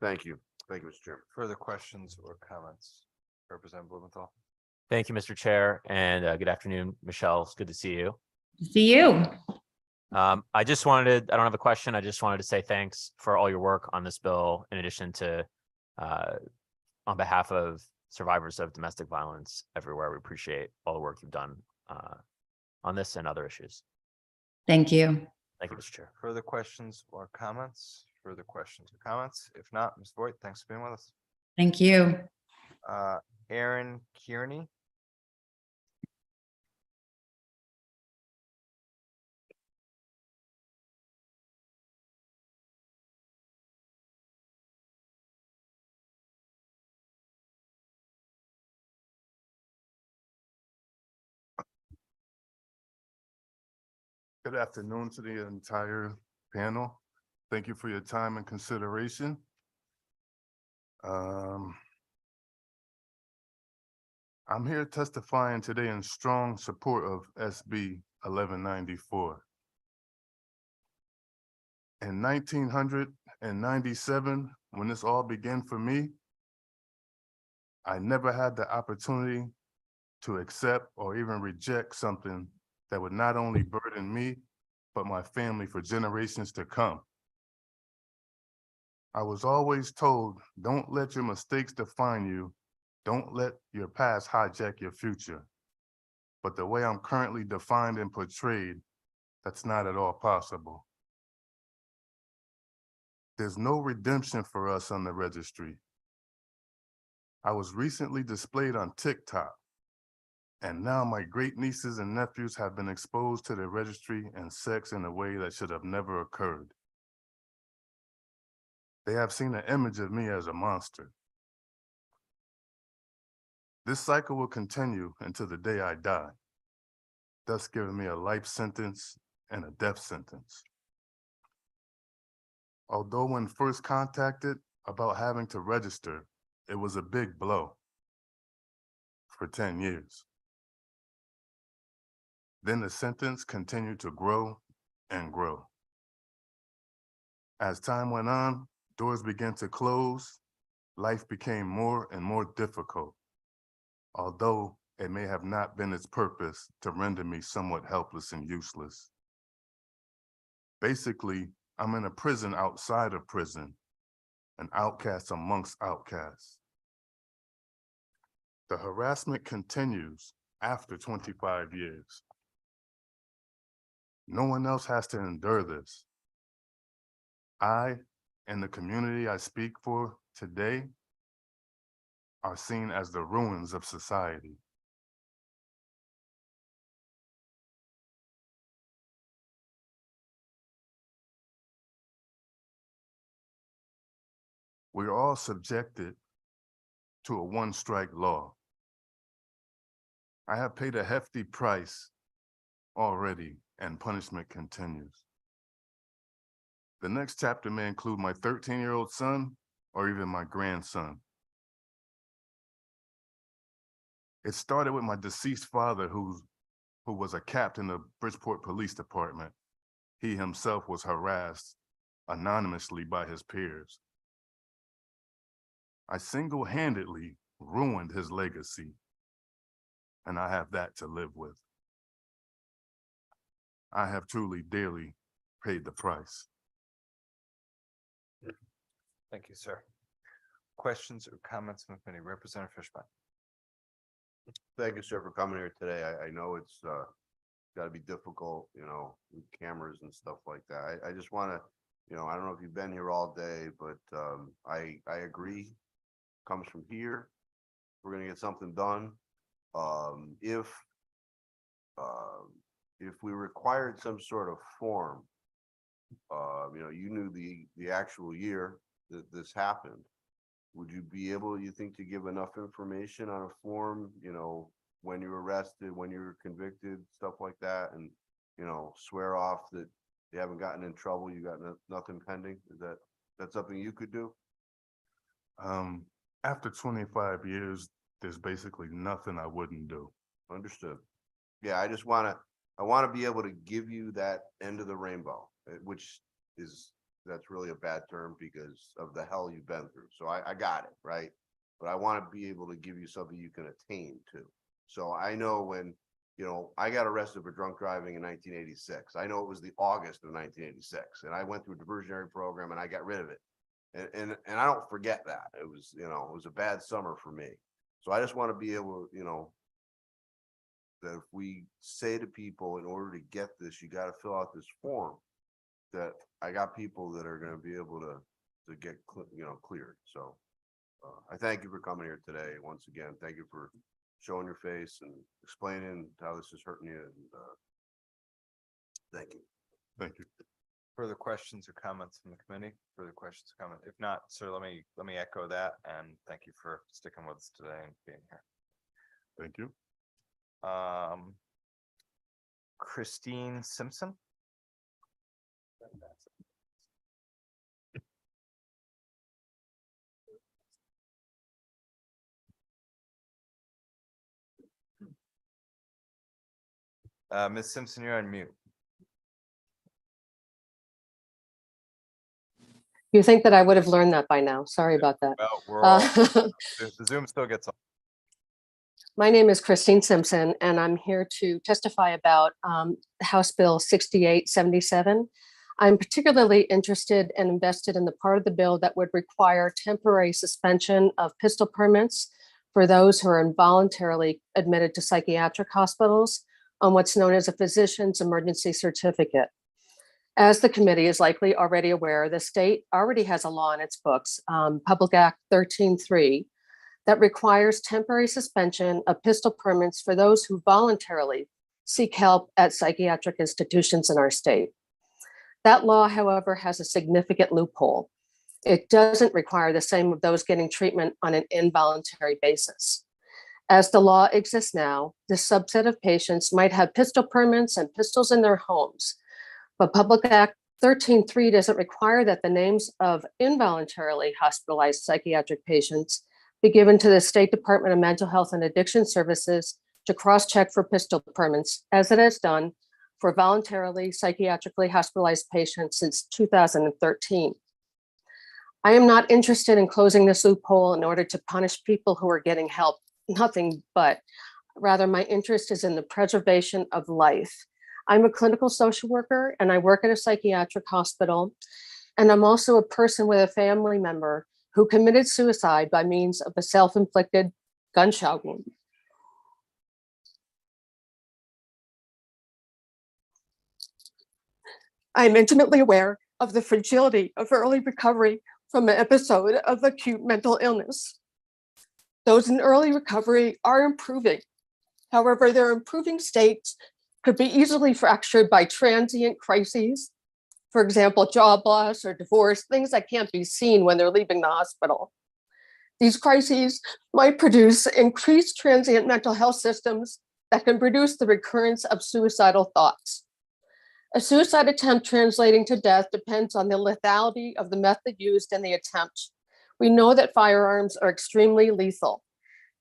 Thank you. Thank you, Mr. Chairman. Further questions or comments? Representative Blumenthal. Thank you, Mr. Chair, and good afternoon, Michelle. It's good to see you. See you. I don't have a question. I just wanted to say thanks for all your work on this bill, in addition to on behalf of survivors of domestic violence everywhere. We appreciate all the work you've done on this and other issues. Thank you. Thank you, Mr. Chair. Further questions or comments? Further questions or comments? If not, Ms. Voigt, thanks for being with us. Thank you. Aaron Kearney. Good afternoon to the entire panel. Thank you for your time and consideration. I'm here testifying today in strong support of SB 1194. In 1997, when this all began for me, I never had the opportunity to accept or even reject something that would not only burden me, but my family for generations to come. I was always told, don't let your mistakes define you. Don't let your past hijack your future. But the way I'm currently defined and portrayed, that's not at all possible. There's no redemption for us on the registry. I was recently displayed on TikTok. And now my great nieces and nephews have been exposed to the registry and sex in a way that should have never occurred. They have seen an image of me as a monster. This cycle will continue until the day I die, thus giving me a life sentence and a death sentence. Although when first contacted about having to register, it was a big blow for 10 years. Then the sentence continued to grow and grow. As time went on, doors began to close, life became more and more difficult, although it may have not been its purpose to render me somewhat helpless and useless. Basically, I'm in a prison outside of prison, an outcast amongst outcasts. The harassment continues after 25 years. No one else has to endure this. I and the community I speak for today are seen as the ruins of society. We're all subjected to a one-strike law. I have paid a hefty price already, and punishment continues. The next chapter may include my 13-year-old son or even my grandson. It started with my deceased father, who was a captain of Bridgeport Police Department. He himself was harassed anonymously by his peers. I single-handedly ruined his legacy, and I have that to live with. I have truly dearly paid the price. Thank you, sir. Questions or comments from the committee? Representative Fishbein. Thank you, sir, for coming here today. I know it's gotta be difficult, you know, with cameras and stuff like that. I just wanna, you know, I don't know if you've been here all day, but I agree. Comes from here. We're gonna get something done. If we required some sort of form, you know, you knew the actual year that this happened, would you be able, you think, to give enough information on a form, you know, when you were arrested, when you were convicted, stuff like that, and, you know, swear off that you haven't gotten in trouble, you got nothing pending? Is that something you could do? After 25 years, there's basically nothing I wouldn't do. Understood. Yeah, I wanna be able to give you that end of the rainbow, which that's really a bad term because of the hell you've been through. So I got it, right? But I want to be able to give you something you can attain to. So I know when, you know, I got arrested for drunk driving in 1986. I know it was the August of 1986, and I went through a diversionary program and I got rid of it. And I don't forget that. It was, you know, it was a bad summer for me. So I just want to be able, you know, that if we say to people, in order to get this, you got to fill out this form, that I got people that are going to be able to get, you know, cleared. So I thank you for coming here today. Once again, thank you for showing your face and explaining how this is hurting you. And thank you. Thank you. Further questions or comments from the committee? Further questions or comments? If not, sir, let me echo that and thank you for sticking with us today and being here. Thank you. Christine Simpson. Ms. Simpson, you're on mute. You think that I would have learned that by now? Sorry about that. Well, we're all, the Zoom still gets on. My name is Christine Simpson, and I'm here to testify about House Bill 6877. I'm particularly interested and invested in the part of the bill that would require temporary suspension of pistol permits for those who are involuntarily admitted to psychiatric hospitals on what's known as a physician's emergency certificate. As the committee is likely already aware, the state already has a law in its books, Public Act 13.3, that requires temporary suspension of pistol permits for those who voluntarily seek help at psychiatric institutions in our state. That law, however, has a significant loophole. It doesn't require the same of those getting treatment on an involuntary basis. As the law exists now, this subset of patients might have pistol permits and pistols in their homes, but Public Act 13.3 doesn't require that the names of involuntarily hospitalized psychiatric patients be given to the State Department of Mental Health and Addiction Services to cross-check for pistol permits, as it has done for voluntarily psychiatrically hospitalized patients since 2013. I am not interested in closing this loophole in order to punish people who are getting help, nothing but. Rather, my interest is in the preservation of life. I'm a clinical social worker and I work at a psychiatric hospital. And I'm also a person with a family member who committed suicide by means of a self-inflicted gunshot wound. I am intimately aware of the fragility of early recovery from an episode of acute mental illness. Those in early recovery are improving. However, their improving states could be easily fractured by transient crises. For example, job loss or divorce, things that can't be seen when they're leaving the hospital. These crises might produce increased transient mental health systems that can produce the recurrence of suicidal thoughts. A suicide attempt translating to death depends on the lethality of the method used in the attempt. We know that firearms are extremely lethal.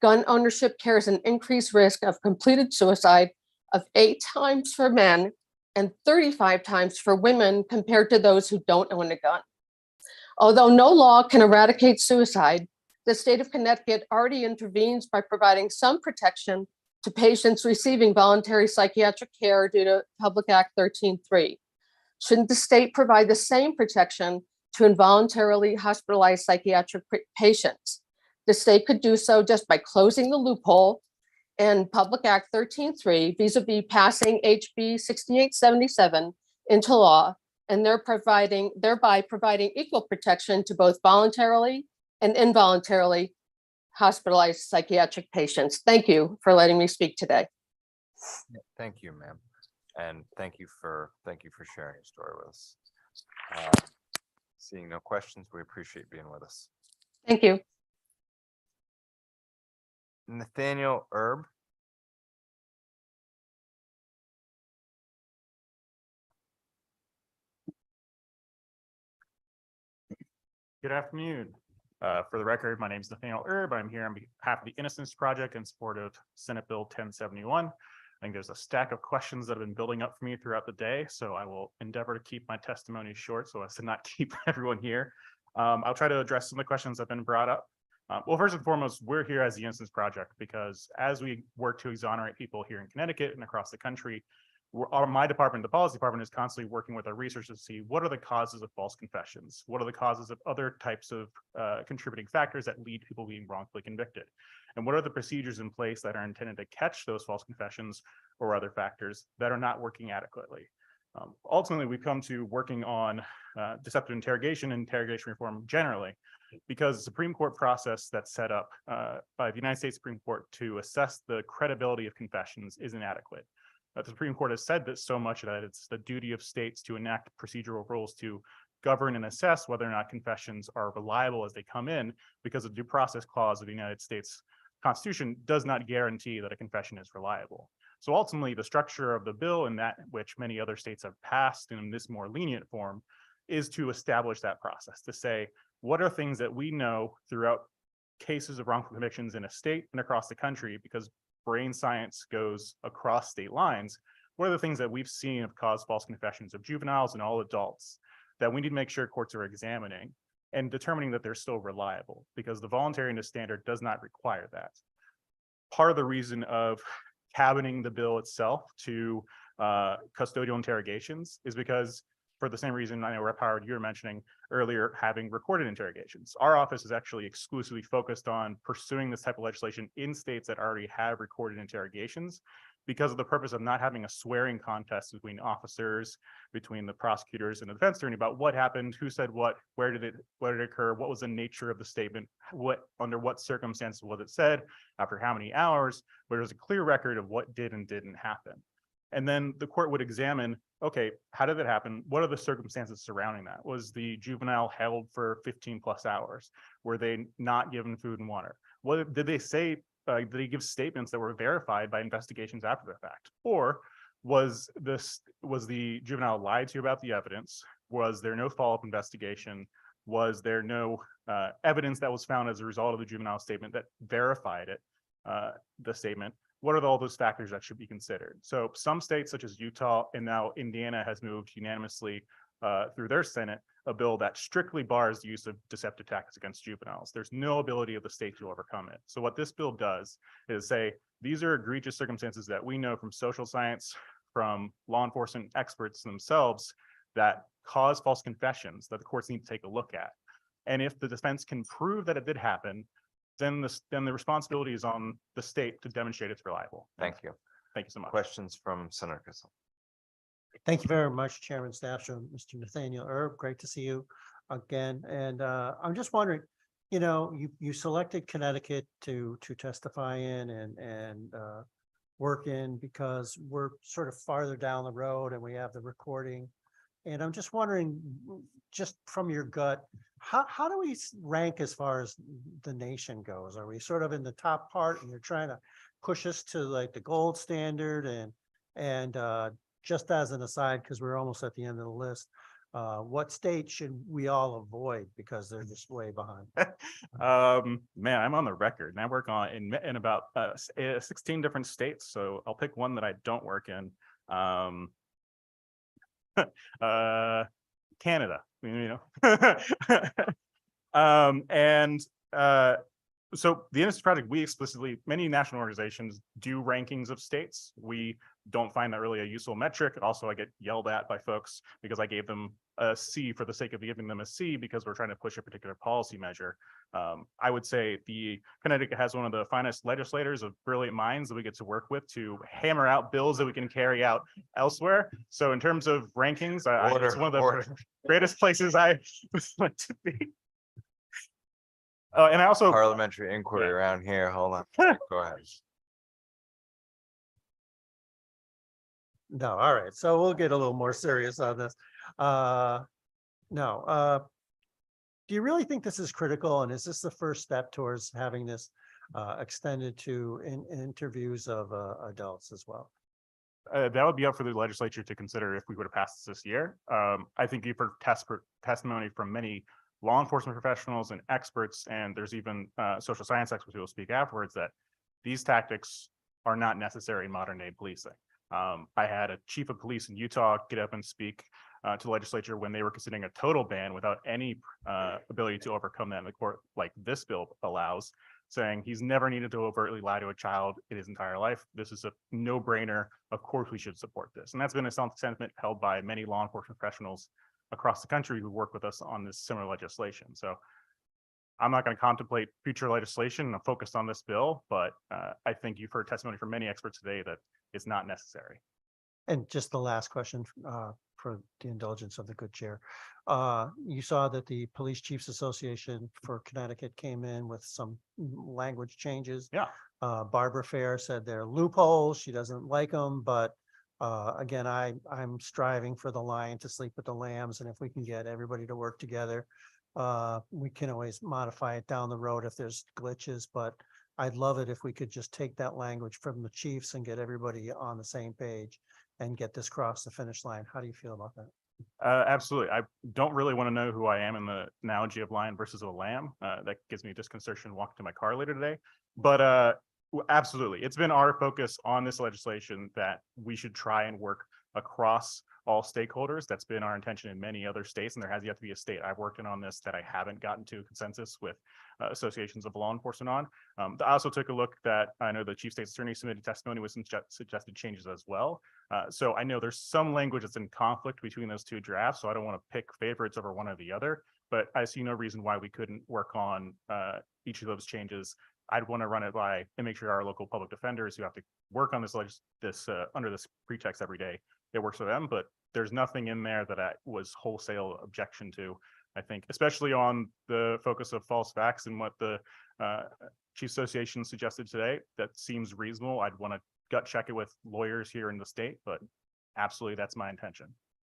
Gun ownership carries an increased risk of completed suicide of 8 times for men and 35 times for women compared to those who don't own a gun. Although no law can eradicate suicide, the state of Connecticut already intervenes by providing some protection to patients receiving voluntary psychiatric care due to Public Act 13.3. Shouldn't the state provide the same protection to involuntarily hospitalized psychiatric patients? The state could do so just by closing the loophole in Public Act 13.3 vis-a-vis passing HB 6877 into law, and thereby providing equal protection to both voluntarily and involuntarily hospitalized psychiatric patients. Thank you for letting me speak today. Thank you, ma'am. And thank you for sharing your story with us. Seeing no questions, we appreciate being with us. Thank you. Nathaniel Erb. Good afternoon. For the record, my name is Nathaniel Erb. I'm here on behalf of the Innocence Project in support of Senate Bill 1071. I think there's a stack of questions that have been building up for me throughout the day, so I will endeavor to keep my testimony short so as to not keep everyone here. I'll try to address some of the questions that have been brought up. Well, first and foremost, we're here as the Innocence Project because as we work to exonerate people here in Connecticut and across the country, my department, the policy department, is constantly working with our researchers to see what are the causes of false confessions, what are the causes of other types of contributing factors that lead to people being wrongfully convicted, and what are the procedures in place that are intended to catch those false confessions or other factors that are not working adequately. Ultimately, we come to working on deceptive interrogation and interrogation reform generally, because the Supreme Court process that's set up by the United States Supreme Court to assess the credibility of confessions is inadequate. The Supreme Court has said this so much that it's the duty of states to enact procedural rules to govern and assess whether or not confessions are reliable as they come in, because the due process clause of the United States Constitution does not guarantee that a confession is reliable. So ultimately, the structure of the bill, and that which many other states have passed in this more lenient form, is to establish that process, to say, what are things that we know throughout cases of wrongful convictions in a state and across the country, because brain science goes across state lines, what are the things that we've seen have caused false confessions of juveniles and all adults that we need to make sure courts are examining and determining that they're still reliable, because the voluntariness standard does not require that. Part of the reason of cabining the bill itself to custodial interrogations is because, for the same reason I know Rep. Howard, you were mentioning earlier, having recorded interrogations. Our office is actually exclusively focused on pursuing this type of legislation in states that already have recorded interrogations, because of the purpose of not having a swearing contest between officers, between the prosecutors and the defense attorney about what happened, who said what, where did it occur, what was the nature of the statement, under what circumstances was it said, after how many hours, where there's a clear record of what did and didn't happen. And then the court would examine, okay, how did it happen? What are the circumstances surrounding that? Was the juvenile held for 15 plus hours? Were they not given food and water? What did they say? Did they give statements that were verified by investigations after the fact? Or was the juvenile lied to about the evidence? Was there no follow-up investigation? Was there no evidence that was found as a result of the juvenile statement that verified it, the statement? What are all those factors that should be considered? So some states such as Utah and now Indiana has moved unanimously through their Senate a bill that strictly bars the use of deceptive tactics against juveniles. There's no ability of the state to overcome it. So what this bill does is say, these are egregious circumstances that we know from social science, from law enforcement experts themselves, that cause false confessions that the courts need to take a look at. And if the defense can prove that it did happen, then the responsibility is on the state to demonstrate it's reliable. Thank you. Thank you so much. Questions from Senator Kissel? Thank you very much, Chairman Stafford, Mr. Nathaniel Erb. Great to see you again. And I'm just wondering, you know, you selected Connecticut to testify in and work in because we're sort of farther down the road and we have the recording. And I'm just wondering, just from your gut, how do we rank as far as the nation goes? Are we sort of in the top part and you're trying to push us to like the gold standard? And just as an aside, because we're almost at the end of the list, what state should we all avoid because they're just way behind? Man, I'm on the record and I work on in about 16 different states. So I'll pick one that I don't work in. Canada, you know. So the Innocence Project, we explicitly, many national organizations do rankings of states. We don't find that really a useful metric. Also, I get yelled at by folks because I gave them a C for the sake of giving them a C because we're trying to push a particular policy measure. I would say Connecticut has one of the finest legislators of brilliant minds that we get to work with to hammer out bills that we can carry out elsewhere. So in terms of rankings, it's one of the greatest places I would like to be. And I also parliamentary inquiry around here. Hold on. Go ahead. No, all right. So we'll get a little more serious on this. Do you really think this is critical? And is this the first step towards having this extended to interviews of adults as well? That would be up for the legislature to consider if we were to pass this year. I think you've heard testimony from many law enforcement professionals and experts, and there's even social science experts who will speak afterwards, that these tactics are not necessary in modern day policing. I had a chief of police in Utah get up and speak to the legislature when they were considering a total ban without any ability to overcome that in the court, like this bill allows, saying he's never needed to overtly lie to a child in his entire life. This is a no-brainer. Of course, we should support this. And that's been a sentiment held by many law enforcement professionals across the country who work with us on this similar legislation. So I'm not going to contemplate future legislation. I'm focused on this bill, but I think you've heard testimony from many experts today that it's not necessary. And just the last question for the indulgence of the good chair. You saw that the Police Chiefs Association for Connecticut came in with some language changes. Yeah. Barbara Fair said they're loopholes. She doesn't like them, but again, I'm striving for the lion to sleep with the lambs. And if we can get everybody to work together, we can always modify it down the road if there's glitches, but I'd love it if we could just take that language from the chiefs and get everybody on the same page and get this across the finish line. How do you feel about that? Absolutely. I don't really want to know who I am in the analogy of lion versus a lamb. That gives me disconcertion walking to my car later today. But absolutely, it's been our focus on this legislation that we should try and work across all stakeholders. That's been our intention in many other states, and there has yet to be a state I've worked in on this that I haven't gotten to a consensus with associations of law enforcement on. I also took a look that I know the Chief State's Attorney submitted testimony with some suggested changes as well. So I know there's some language that's in conflict between those two drafts, so I don't want to pick favorites over one or the other, but I see no reason why we couldn't work on each of those changes I'd want to run it by and make sure our local public defenders who have to work on this under this pretext every day, it works for them. But there's nothing in there that I was wholesale objection to. I think, especially on the focus of false facts and what the Chief Association suggested today, that seems reasonable. I'd want to gut check it with lawyers here in the state, but absolutely, that's my intention.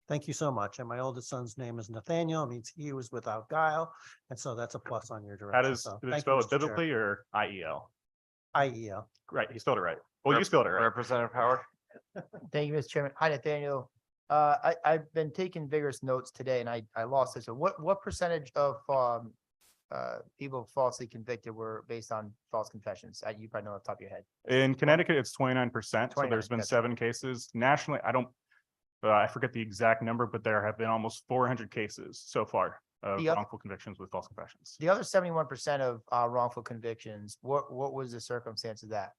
Thank you so much. And my oldest son's name is Nathaniel. It means he was without guile. And so that's a plus on your direction. How does So it thank spell you, it Mr. Chair. biblically or IEL? IEL. Right, he spelled it right. Well, you spelled it right. Representative Howard? Thank you, Mr. Chairman. Hi, Nathaniel. I've been taking vigorous notes today and I lost this. So what percentage of people falsely convicted were based on false confessions? You probably know off the top of your head. In Connecticut, it's 29%. So 29, there's been that's 7 cases. Nationally, I forget the exact number, but there have been almost 400 cases so far of The oth- wrongful convictions with false confessions. The other 71% of wrongful convictions, what was the circumstance of that?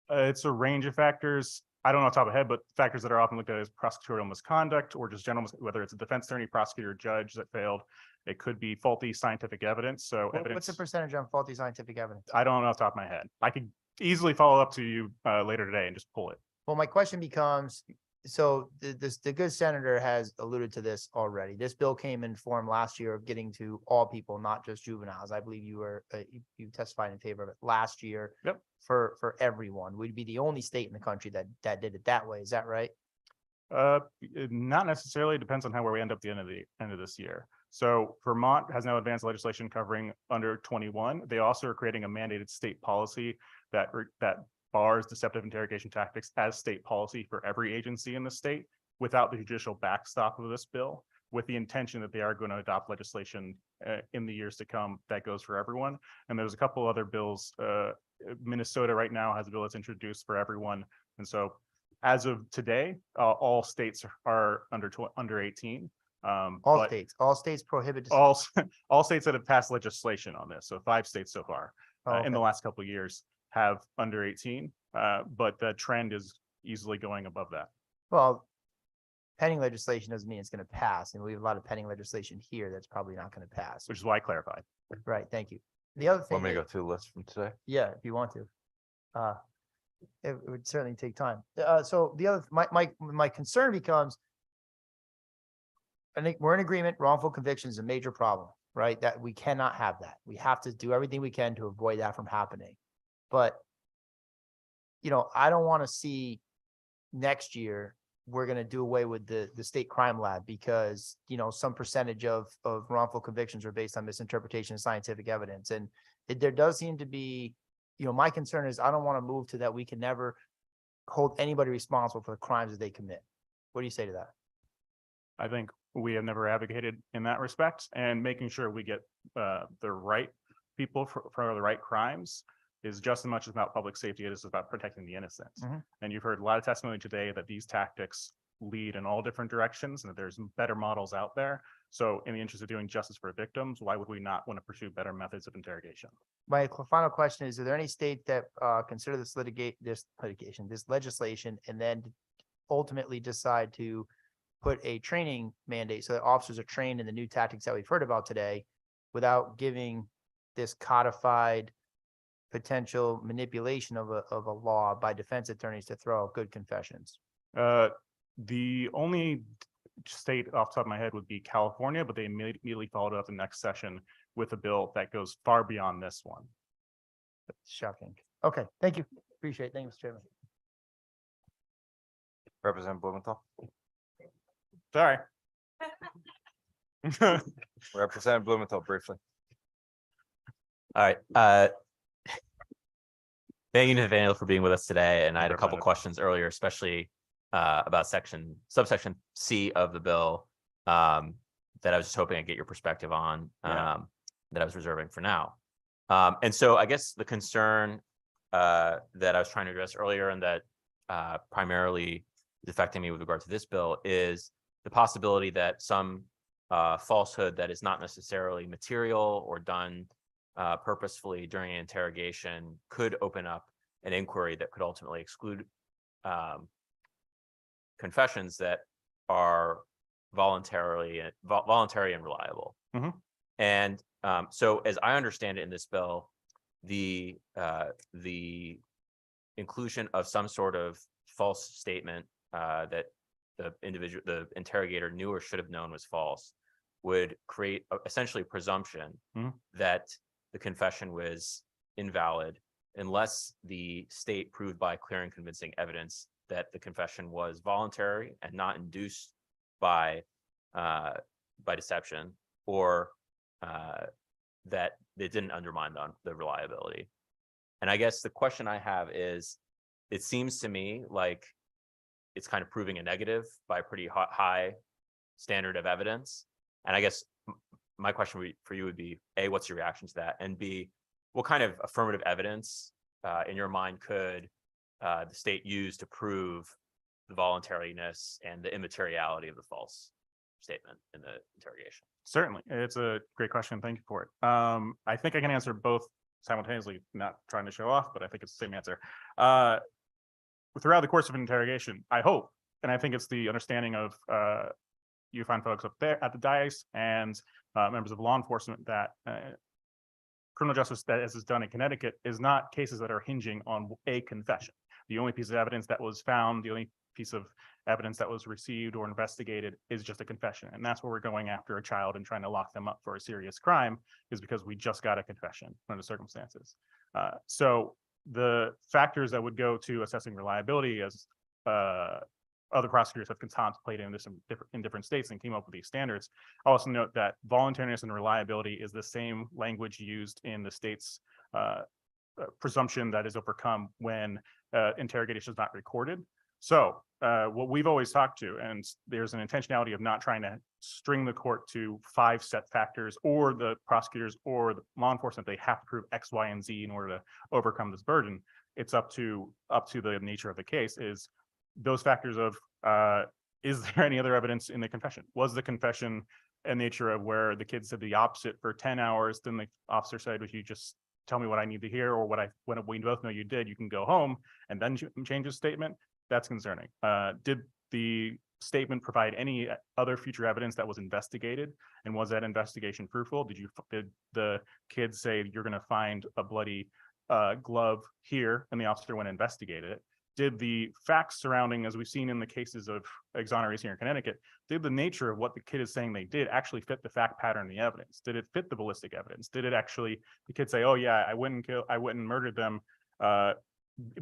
It's a range of factors. I don't know off the top of my head, but factors that are often looked at as prosecutorial misconduct or just general, whether it's a defense attorney, prosecutor, judge that failed. It could be faulty scientific evidence. So What's the percentage on faulty scientific evidence? I don't know off the top of my head. I could easily follow up to you later today and just pull it. Well, my question becomes, so the good senator has alluded to this already. This bill came in form last year of getting to all people, not just juveniles. I believe you were, you testified in favor of it last year. Yep. For everyone. We'd be the only state in the country that did it that way. Is that right? Not necessarily. It depends on where we end up at the end of this year. So Vermont has now advanced legislation covering under 21. They also are creating a mandated state policy that bars deceptive interrogation tactics as state policy for every agency in the state without the judicial backstop of this bill, with the intention that they are going to adopt legislation in the years to come that goes for everyone. And there's a couple other bills. Minnesota right now has a bill that's introduced for everyone. And so as of today, all states are under 18. All states prohibit. All states that have passed legislation on this. So 5 states so far in the last couple of years have under 18, but the trend is easily going above that. Well, pending legislation doesn't mean it's going to pass. And we have a lot of pending legislation here that's probably not going to pass. Which is why I clarified. Right. Thank you. The other thing. Want me to go through the list from today? Yeah, if you want to. It would certainly take time. So the other, my concern becomes, I think we're in agreement, wrongful conviction is a major problem, right? That we cannot have that. We have to do everything we can to avoid that from happening. But, I don't want to see next year, we're going to do away with the state crime lab because, some percentage of wrongful convictions are based on misinterpretation of scientific evidence. And there does seem to be, my concern is I don't want to move to that we can never hold anybody responsible for the crimes that they commit. What do you say to that? I think we have never advocated in that respect, and making sure we get the right people for the right crimes is just as much about public safety as about protecting the innocent. Mhm. And you've heard a lot of testimony today that these tactics lead in all different directions and that there's better models out there. So in the interest of doing justice for victims, why would we not want to pursue better methods of interrogation? My final question is, are there any state that consider this legislation, and then ultimately decide to put a training mandate so that officers are trained in the new tactics that we've heard about today without giving this codified potential manipulation of a law by defense attorneys to throw out good confessions? The only state off the top of my head would be California, but they immediately followed up the next session with a bill that goes far beyond this one. That's shocking. Okay, thank you. Appreciate it. Thank you, Mr. Chairman. Representative Blumenthal? Sorry. Representative Blumenthal, briefly. All right. Thank you, Nathaniel, for being with us today. And I had a couple questions earlier, especially about subsection C of the bill that I was just hoping I'd get your perspective on, that I was reserving for now. And so I guess the concern that I was trying to address earlier, and that primarily is affecting me with regard to this bill, is the possibility that some falsehood that is not necessarily material or done purposefully during an interrogation could open up an inquiry that could ultimately exclude confessions that are voluntary and reliable. Mhm. And so as I understand it in this bill, the inclusion of some sort of false statement that the interrogator knew or should have known was false would create essentially a presumption that the confession was invalid unless the state proved by clear and convincing evidence that the confession was voluntary and not induced by deception, or that it didn't undermine the reliability. And I guess the question I have is, it seems to me like it's kind of proving a negative by a pretty high standard of evidence. And I guess my question for you would be, A, what's your reaction to that? And B, what kind of affirmative evidence in your mind could the state use to prove the voluntariness and the immateriality of the false statement in the interrogation? Certainly. It's a great question. Thank you for it. I think I can answer both simultaneously, not trying to show off, but I think it's the same answer. Throughout the course of an interrogation, I hope, and I think it's the understanding of you find folks up there at the dais and members of law enforcement that criminal justice, that as is done in Connecticut, is not cases that are hinging on a confession. The only piece of evidence that was found, the only piece of evidence that was received or investigated is just a confession. And that's where we're going after a child and trying to lock them up for a serious crime, is because we just got a confession under circumstances. So the factors that would go to assessing reliability, as other prosecutors have contemplated in this in different states and came up with these standards. I'll also note that voluntariness and reliability is the same language used in the state's presumption that is overcome when interrogation is not recorded. So what we've always talked to, and there's an intentionality of not trying to string the court to 5 set factors, or the prosecutors or the law enforcement, they have to prove X, Y, and Z in order to overcome this burden. It's up to the nature of the case, is those factors of, is there any other evidence in the confession? Was the confession a nature of where the kid said the opposite for 10 hours, then the officer said, if you just tell me what I need to hear, or when we both know you did, you can go home, and then change his statement? That's concerning. Did the statement provide any other future evidence that was investigated, and was that investigation fruitful? Did the kid say, you're going to find a bloody glove here, and the officer went and investigated it? Did the facts surrounding, as we've seen in the cases of exonerees here in Connecticut, did the nature of what the kid is saying they did actually fit the fact pattern in the evidence? Did it fit the ballistic evidence? Did it actually, the kid say, oh yeah, I went and murdered them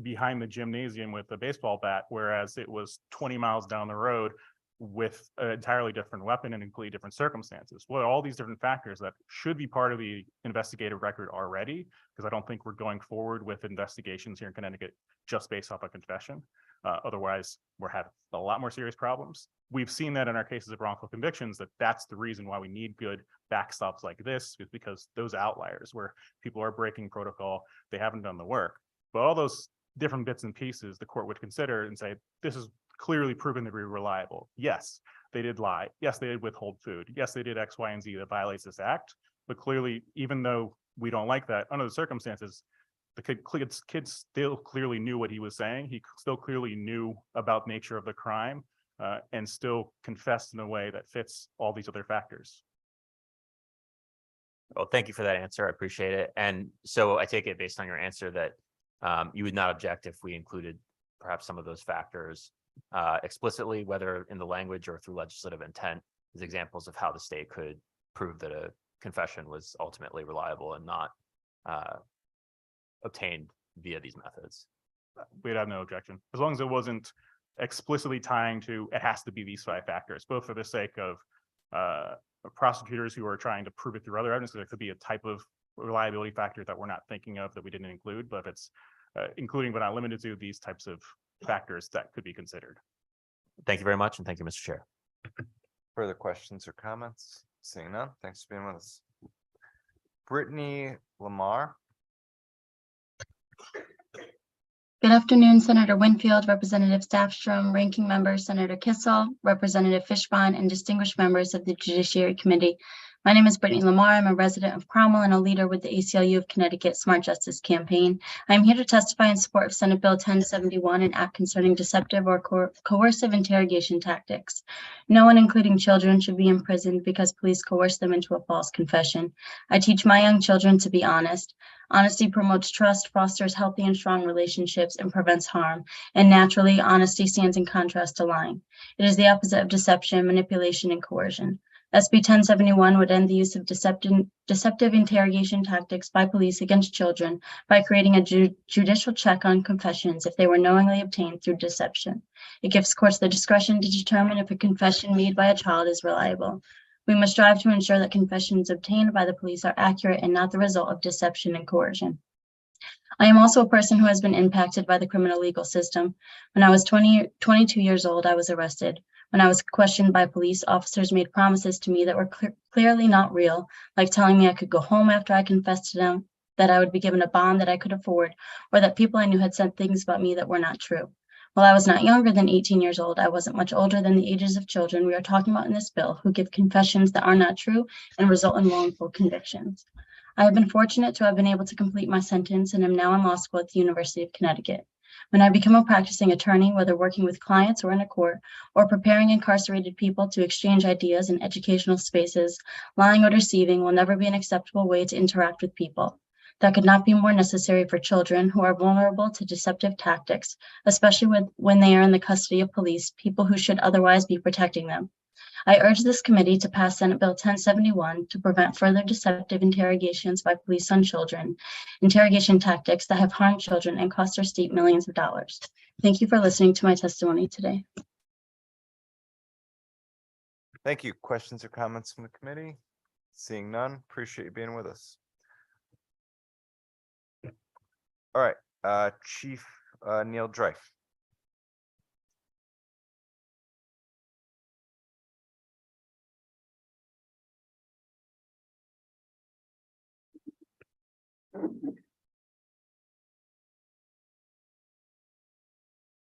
behind the gymnasium with a baseball bat, whereas it was 20 miles down the road with an entirely different weapon and completely different circumstances? Well, all these different factors that should be part of the investigative record already, because I don't think we're going forward with investigations here in Connecticut just based off a confession. Otherwise, we're having a lot more serious problems. We've seen that in our cases of wrongful convictions, that's the reason why we need good backstops like this, is because those outliers where people are breaking protocol, they haven't done the work. But all those different bits and pieces, the court would consider and say, this is clearly proven to be reliable. Yes, they did lie. Yes, they did withhold food. Yes, they did X, Y, and Z that violates this act. But clearly, even though we don't like that, under the circumstances, the kid still clearly knew what he was saying. He still clearly knew about the nature of the crime, and still confessed in a way that fits all these other factors. Well, thank you for that answer. I appreciate it. And so I take it, based on your answer, that you would not object if we included perhaps some of those factors explicitly, whether in the language or through legislative intent, as examples of how the state could prove that a confession was ultimately reliable and not obtained via these methods. We'd have no objection, as long as it wasn't explicitly tying to, it has to be these 5 factors, both for the sake of prosecutors who are trying to prove it through other evidence. There could be a type of reliability factor that we're not thinking of that we didn't include, but if it's including but not limited to these types of factors, that could be considered. Thank you very much, and thank you, Mr. Chair. Further questions or comments? Seeing none, thanks for being with us. Brittany Lamar. Good afternoon, Senator Winfield, Representative Staffstrom, Ranking Member Senator Kissel, Representative Fishbein, and distinguished members of the Judiciary Committee. My name is Brittany Lamar. I'm a resident of Cromwell and a leader with the ACLU of Connecticut Smart Justice Campaign. I'm here to testify in support of Senate Bill 1071, an act concerning deceptive or coercive interrogation tactics. No one, including children, should be imprisoned because police coerce them into a false confession. I teach my young children to be honest. Honesty promotes trust, fosters healthy and strong relationships, and prevents harm. And naturally, honesty stands in contrast to lying. It is the opposite of deception, manipulation, and coercion. SB 1071 would end the use of deceptive interrogation tactics by police against children by creating a judicial check on confessions if they were knowingly obtained through deception. It gives courts the discretion to determine if a confession made by a child is reliable. We must strive to ensure that confessions obtained by the police are accurate and not the result of deception and coercion. I am also a person who has been impacted by the criminal legal system. When I was 22 years old, I was arrested. When I was questioned by police, officers made promises to me that were clearly not real, like telling me I could go home after I confessed to them, that I would be given a bond that I could afford, or that people I knew had said things about me that were not true. While I was not younger than 18 years old, I wasn't much older than the ages of children we are talking about in this bill who give confessions that are not true and result in wrongful convictions. I have been fortunate to have been able to complete my sentence and am now in law school at the University of Connecticut. When I become a practicing attorney, whether working with clients or in a court, or preparing incarcerated people to exchange ideas in educational spaces, lying or deceiving will never be an acceptable way to interact with people. That could not be more necessary for children who are vulnerable to deceptive tactics, especially when they are in the custody of police, people who should otherwise be protecting them. I urge this committee to pass Senate Bill 1071 to prevent further deceptive interrogations by police on children, interrogation tactics that have harmed children and cost our state millions of dollars. Thank you for listening to my testimony today. Thank you. Questions or comments from the committee? Seeing none, appreciate you being with us. All right, Chief Neil Dreif.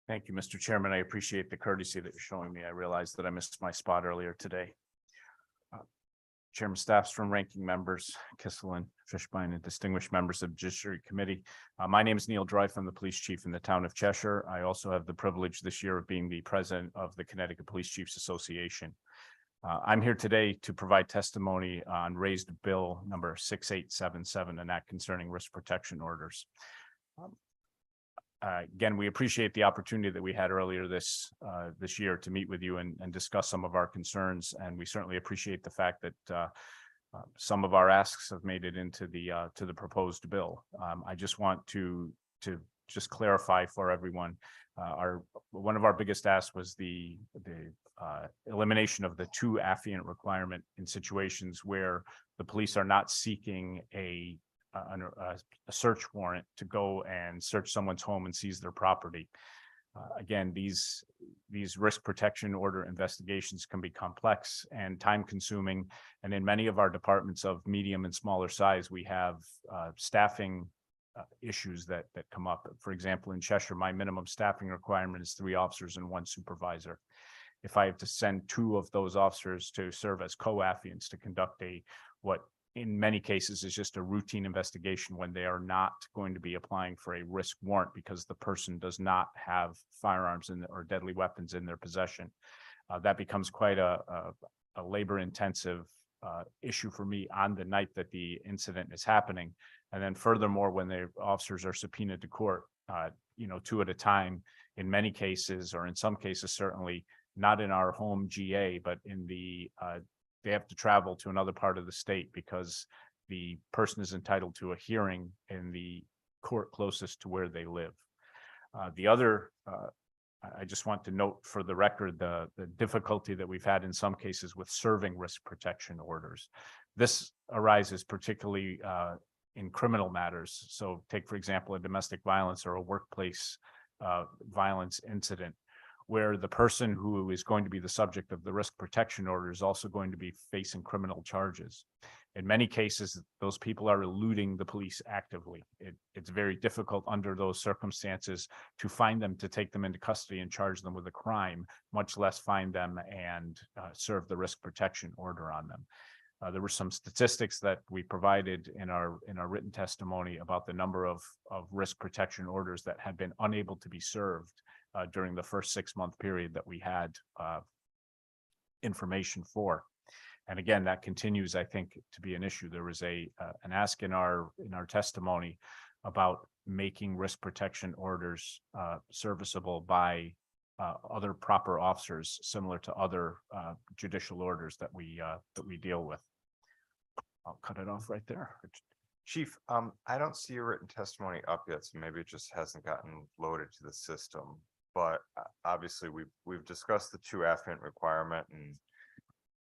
Thank you, Mr. Chairman. I appreciate the courtesy that you're showing me. I realized that I missed my spot earlier today. Chairman Staffstrom, ranking members, Kissel and Fishbein, and distinguished members of the Judiciary Committee. My name is Neil Dreif. I'm the police chief in the town of Cheshire. I also have the privilege this year of being the president of the Connecticut Police Chiefs Association. I'm here today to provide testimony on raised bill number 6877, an act concerning risk protection orders. Again, we appreciate the opportunity that we had earlier this year to meet with you and discuss some of our concerns. And we certainly appreciate the fact that some of our asks have made it into the proposed bill. I just want to just clarify for everyone, one of our biggest asks was the elimination of the 2 affiant requirement in situations where the police are not seeking a search warrant to go and search someone's home and seize their property. Again, these risk protection order investigations can be complex and time consuming. And in many of our departments of medium and smaller size, we have staffing issues that come up. For example, in Cheshire, my minimum staffing requirement is 3 officers and 1 supervisor. If I have to send 2 of those officers to serve as co-affiants to conduct what in many cases is just a routine investigation when they are not going to be applying for a risk warrant because the person does not have firearms or deadly weapons in their possession. That becomes quite a labor intensive issue for me on the night that the incident is happening. And then furthermore, when the officers are subpoenaed to court, 2 at a time, in many cases, or in some cases, certainly not in our home GA, but in they have to travel to another part of the state because the person is entitled to a hearing in the court closest to where they live. I just want to note for the record, the difficulty that we've had in some cases with serving risk protection orders. This arises particularly in criminal matters. So take, for example, a domestic violence or a workplace violence incident, where the person who is going to be the subject of the risk protection order is also going to be facing criminal charges. In many cases, those people are eluding the police actively. It's very difficult under those circumstances to find them, to take them into custody and charge them with a crime, much less find them and serve the risk protection order on them. There were some statistics that we provided in our written testimony about the number of risk protection orders that had been unable to be served during the first 6-month period that we had information for. And again, that continues, I think, to be an issue. There was an ask in our testimony about making risk protection orders serviceable by other proper officers, similar to other judicial orders that we deal with. I'll cut it off right there. Chief, I don't see your written testimony up yet, so maybe it just hasn't gotten loaded to the system. But obviously, we've discussed the 2 afghant requirement, and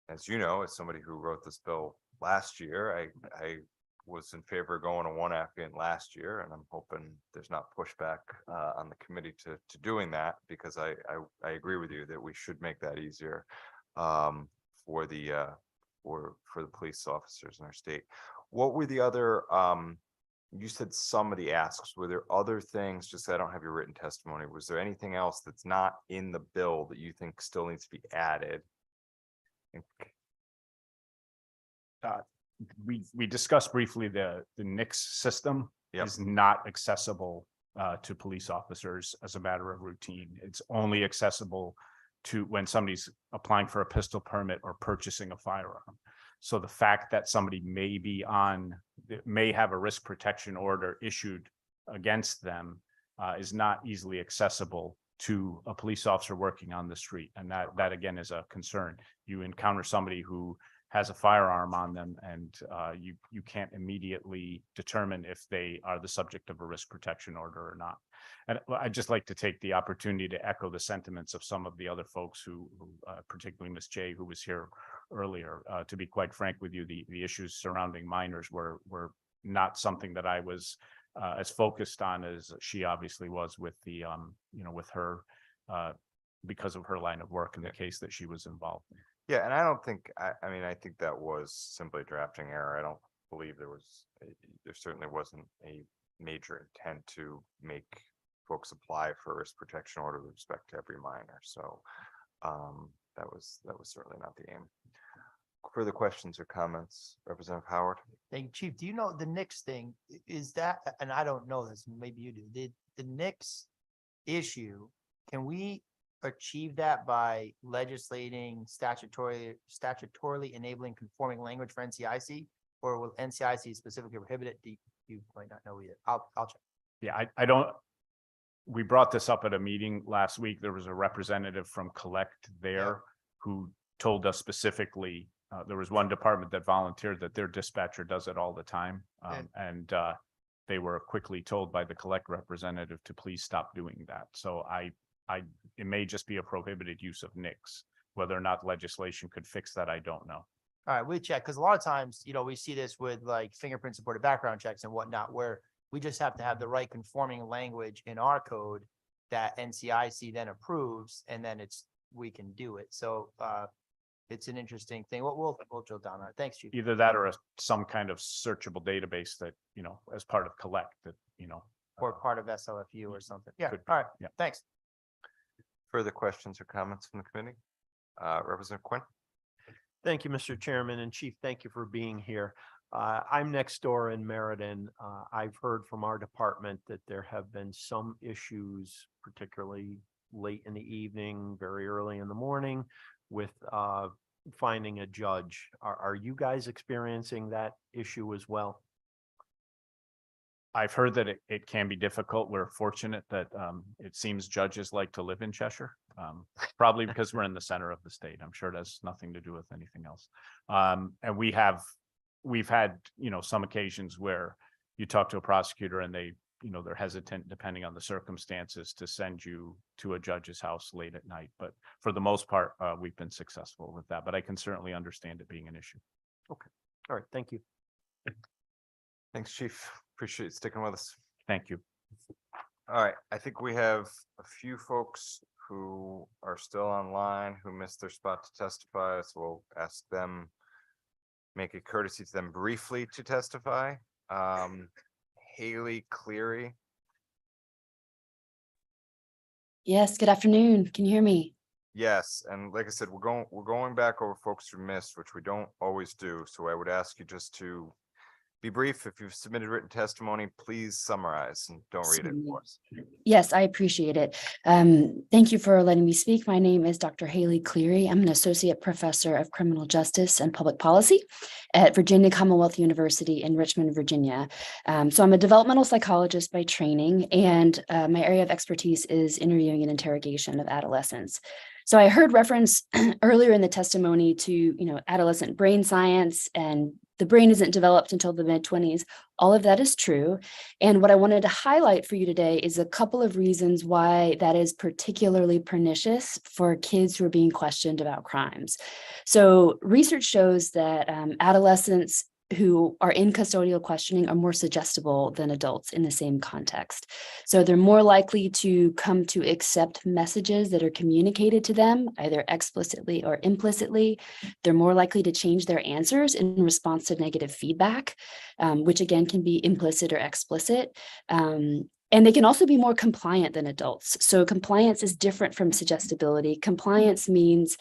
as you know, as somebody who wrote this bill last year, I was in favor of going to 1 afghant last year, and I'm hoping there's not pushback on the committee to doing that, because I agree with you that we should make that easier for the police officers in our state. What were the other, you said some of the asks, were there other things, just so I don't have your written testimony, was there anything else that's not in the bill that you think still needs to be added? We discussed briefly the NICS system is not accessible to police officers as a matter of routine. It's only accessible to when somebody's applying for a pistol permit or purchasing a firearm. So the fact that somebody may have a risk protection order issued against them is not easily accessible to a police officer working on the street. And that again is a concern. You encounter somebody who has a firearm on them, and you can't immediately determine if they are the subject of a risk protection order or not. And I'd just like to take the opportunity to echo the sentiments of some of the other folks who particularly Ms. Jay, who was here earlier. To be quite frank with you, the issues surrounding minors were not something that I was as focused on as she obviously was with the with her because of her line of work in the case that she was involved in. Yeah, and I don't think, I mean, I think that was simply a drafting error. I don't believe there certainly wasn't a major intent to make folks apply for a risk protection order with respect to every minor. So that was certainly not the aim. Further questions or comments, Representative Howard? Thank you, Chief. Do you know the NICS thing? Is that, and I don't know this, maybe you do, the NICS issue, can we achieve that by legislating statutorily enabling conforming language for NCIC, or will NCIC specifically prohibit it? You might not know yet. I'll check. Yeah, I don't. We brought this up at a meeting last week. There was a representative from Collect there who told us specifically, there was one department that volunteered that their dispatcher does it all the time. And they were quickly told by the Collect representative to please stop doing that. So it may just be a prohibited use of NICS. Whether or not legislation could fix that, I don't know. All right, we check, because a lot of times, we see this with like fingerprint supported background checks and whatnot, where we just have to have the right conforming language in our code that NCIC then approves, and then we can do it. So it's an interesting thing. We'll drill down on it. Thanks, Chief. Either that or some kind of searchable database that, as part of Collect that, Or part of SLFU or something. Yeah, could all right, yeah. Thanks. Further questions or comments from the committee? Representative Quinn? Thank you, Mr. Chairman, and Chief, thank you for being here. I'm next door in Meriden. I've heard from our department that there have been some issues, particularly late in the evening, very early in the morning, with finding a judge. Are you guys experiencing that issue as well? I've heard that it can be difficult. We're fortunate that it seems judges like to live in Cheshire, probably because we're in the center of the state. I'm sure it has nothing to do with anything else. And we've had, some occasions where you talk to a prosecutor and they're hesitant, depending on the circumstances, to send you to a judge's house late at night. But for the most part, we've been successful with that. But I can certainly understand it being an issue. Okay. All right. Thank you. Thanks, Chief. Appreciate you sticking with us. Thank you. All right, I think we have a few folks who are still online who missed their spot to testify, so we'll ask them, make a courtesy to them briefly to testify. Haley Cleary. Yes, good afternoon. Can you hear me? Yes, and like I said, we're going back over folks who missed, which we don't always do. So I would ask you just to Be brief. If you've submitted written testimony, please summarize and don't read it for us. Yes, I appreciate it. Thank you for letting me speak. My name is Dr. Haley Cleary. I'm an associate professor of criminal justice and public policy at Virginia Commonwealth University in Richmond, Virginia. So I'm a developmental psychologist by training, and my area of expertise is interviewing and interrogation of adolescents. So I heard reference earlier in the testimony to, adolescent brain science, and the brain isn't developed until the mid-20s. All of that is true. And what I wanted to highlight for you today is a couple of reasons why that is particularly pernicious for kids who are being questioned about crimes. So research shows that adolescents who are in custodial questioning are more suggestible than adults in the same context. So they're more likely to come to accept messages that are communicated to them, either explicitly or implicitly. They're more likely to change their answers in response to negative feedback, which again can be implicit or explicit. And they can also be more compliant than adults. So compliance is different from suggestibility. Compliance means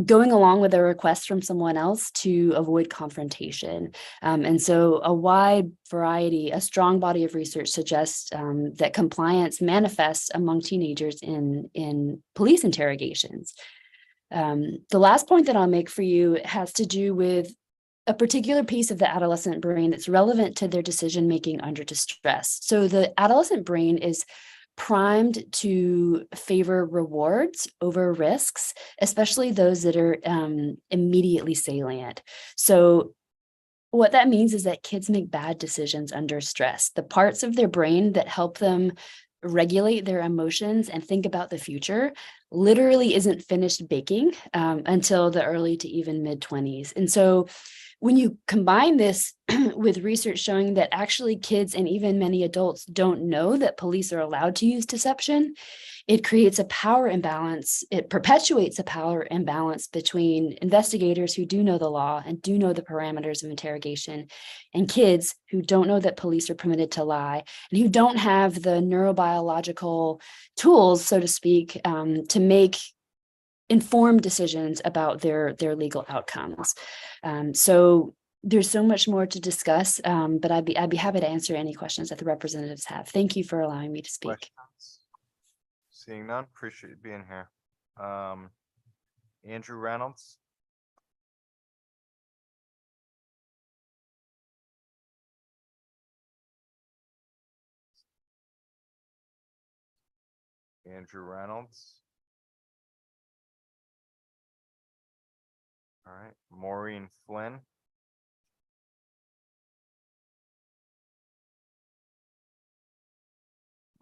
going along with a request from someone else to avoid confrontation. And so a wide variety, a strong body of research suggests that compliance manifests among teenagers in police interrogations. The last point that I'll make for you has to do with a particular piece of the adolescent brain that's relevant to their decision-making under distress. So the adolescent brain is primed to favor rewards over risks, especially those that are immediately salient. So what that means is that kids make bad decisions under stress. The parts of their brain that help them regulate their emotions and think about the future literally isn't finished baking until the early to even mid-20s. And so when you combine this with research showing that actually kids and even many adults don't know that police are allowed to use deception, it creates a power imbalance. It perpetuates a power imbalance between investigators who do know the law and do know the parameters of interrogation, and kids who don't know that police are permitted to lie and who don't have the neurobiological tools, so to speak, to make informed decisions about their legal outcomes. So there's so much more to discuss, but I'd be happy to answer any questions that the representatives have. Thank you for allowing me to speak. Questions? Seeing none, appreciate you being here. Andrew Reynolds. Andrew Reynolds. All right, Maureen Flynn.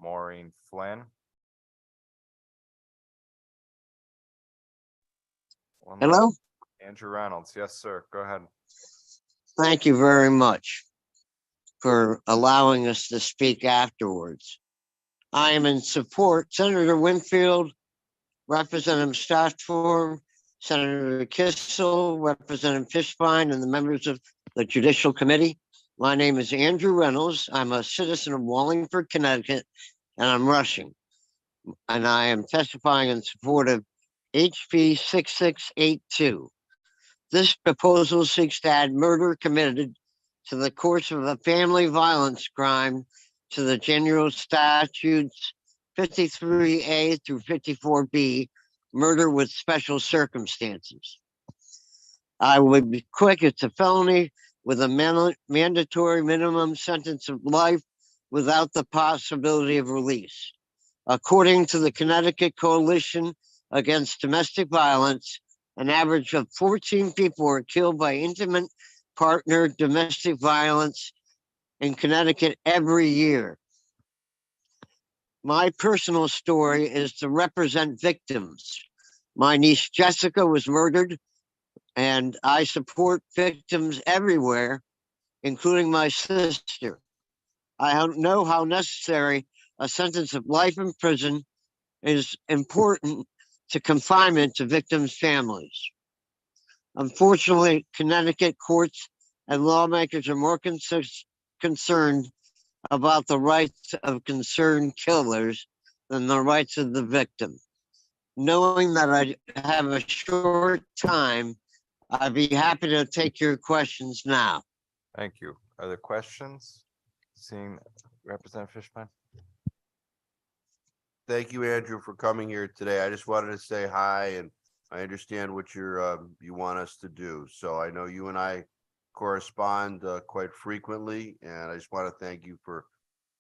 Maureen Flynn. Hello? Andrew Reynolds. Yes, sir. Go ahead. Thank you very much for allowing us to speak afterwards. I am in support. Senator Winfield, Representative Stafford, Senator Kissel, Representative Fishbein, and the members of the Judicial Committee. My name is Andrew Reynolds. I'm a citizen of Wallingford, Connecticut, and I'm rushing. And I am testifying in support of HB 6682. This proposal seeks to add murder committed to the course of a family violence crime to the general statutes 53A through 54B, murder with special circumstances. I would be quick. It's a felony with a mandatory minimum sentence of life without the possibility of release. According to the Connecticut Coalition Against Domestic Violence, an average of 14 people are killed by intimate partner domestic violence in Connecticut every year. My personal story is to represent victims. My niece Jessica was murdered, and I support victims everywhere, including my sister. I know how necessary a sentence of life in prison is important to confinement to victims' families. Unfortunately, Connecticut courts and lawmakers are more concerned about the rights of concerned killers than the rights of the victim. Knowing that I have a short time, I'd be happy to take your questions now. Thank you. Are there questions? Seeing Representative Fishbein? Thank you, Andrew, for coming here today. I just wanted to say hi, and I understand what you want us to do. So I know you and I correspond quite frequently, and I just want to thank you for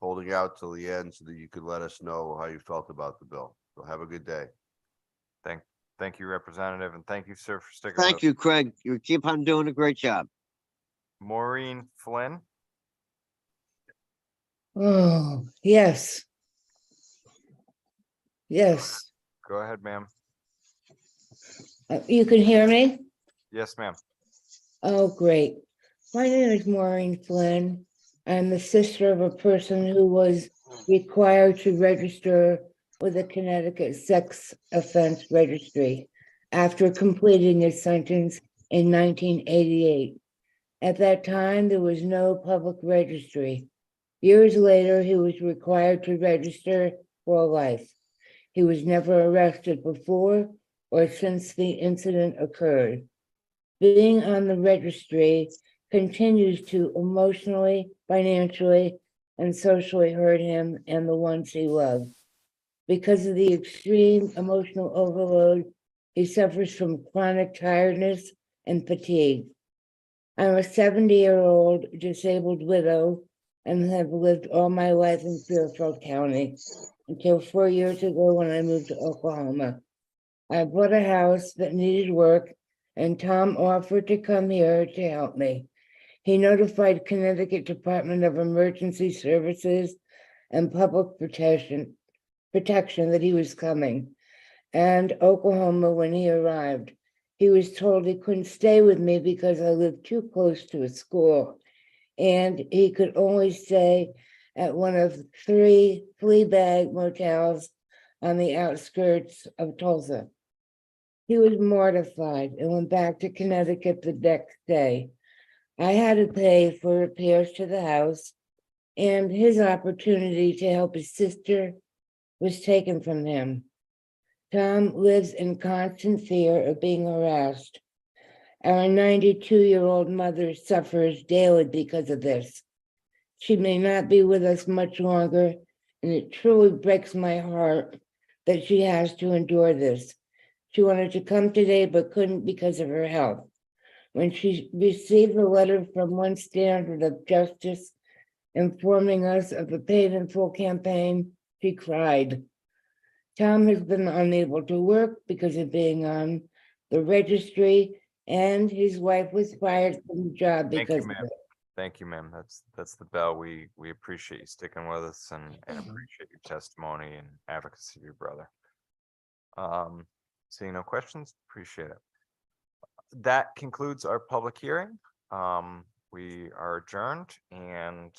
holding out till the end so that you could let us know how you felt about the bill. So have a good day. Thank you, Representative, and thank you, sir, for sticking with us. Thank you, Craig. You keep on doing a great job. Maureen Flynn. Oh, yes. Yes, Go ahead, ma'am. you can hear me? Yes, ma'am. Oh, great. My name is Maureen Flynn. I'm the sister of a person who was required to register with the Connecticut Sex Offense Registry after completing his sentence in 1988. At that time, there was no public registry. Years later, he was required to register for life. He was never arrested before or since the incident occurred. Being on the registry continues to emotionally, financially, and socially hurt him and the ones he loved. Because of the extreme emotional overload, he suffers from chronic tiredness and fatigue. I'm a 70-year-old disabled widow and have lived all my life in Fairfield County until 4 years ago when I moved to Oklahoma. I bought a house that needed work, and Tom offered to come here to help me. He notified Connecticut Department of Emergency Services and Public Protection that he was coming, and Oklahoma when he arrived. He was told he couldn't stay with me because I lived too close to a school, and he could only stay at one of 3 flea bag motels on the outskirts of Tulsa. He was mortified and went back to Connecticut the next day. I had to pay for repairs to the house, and his opportunity to help his sister was taken from him. Tom lives in constant fear of being harassed. Our 92-year-old mother suffers daily because of this. She may not be with us much longer, and it truly breaks my heart that she has to endure this. She wanted to come today but couldn't because of her health. When she received a letter from one standard of justice informing us of the Paid in Full campaign, she cried. Tom has been unable to work because of being on the registry, and his wife was fired from the job Thank because you, of ma'am. it. Thank you, ma'am. That's the bell. We appreciate you sticking with us and appreciate your testimony and advocacy of your brother. Seeing no questions, appreciate it. That concludes our public hearing. We are adjourned, and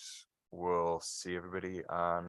we'll see everybody on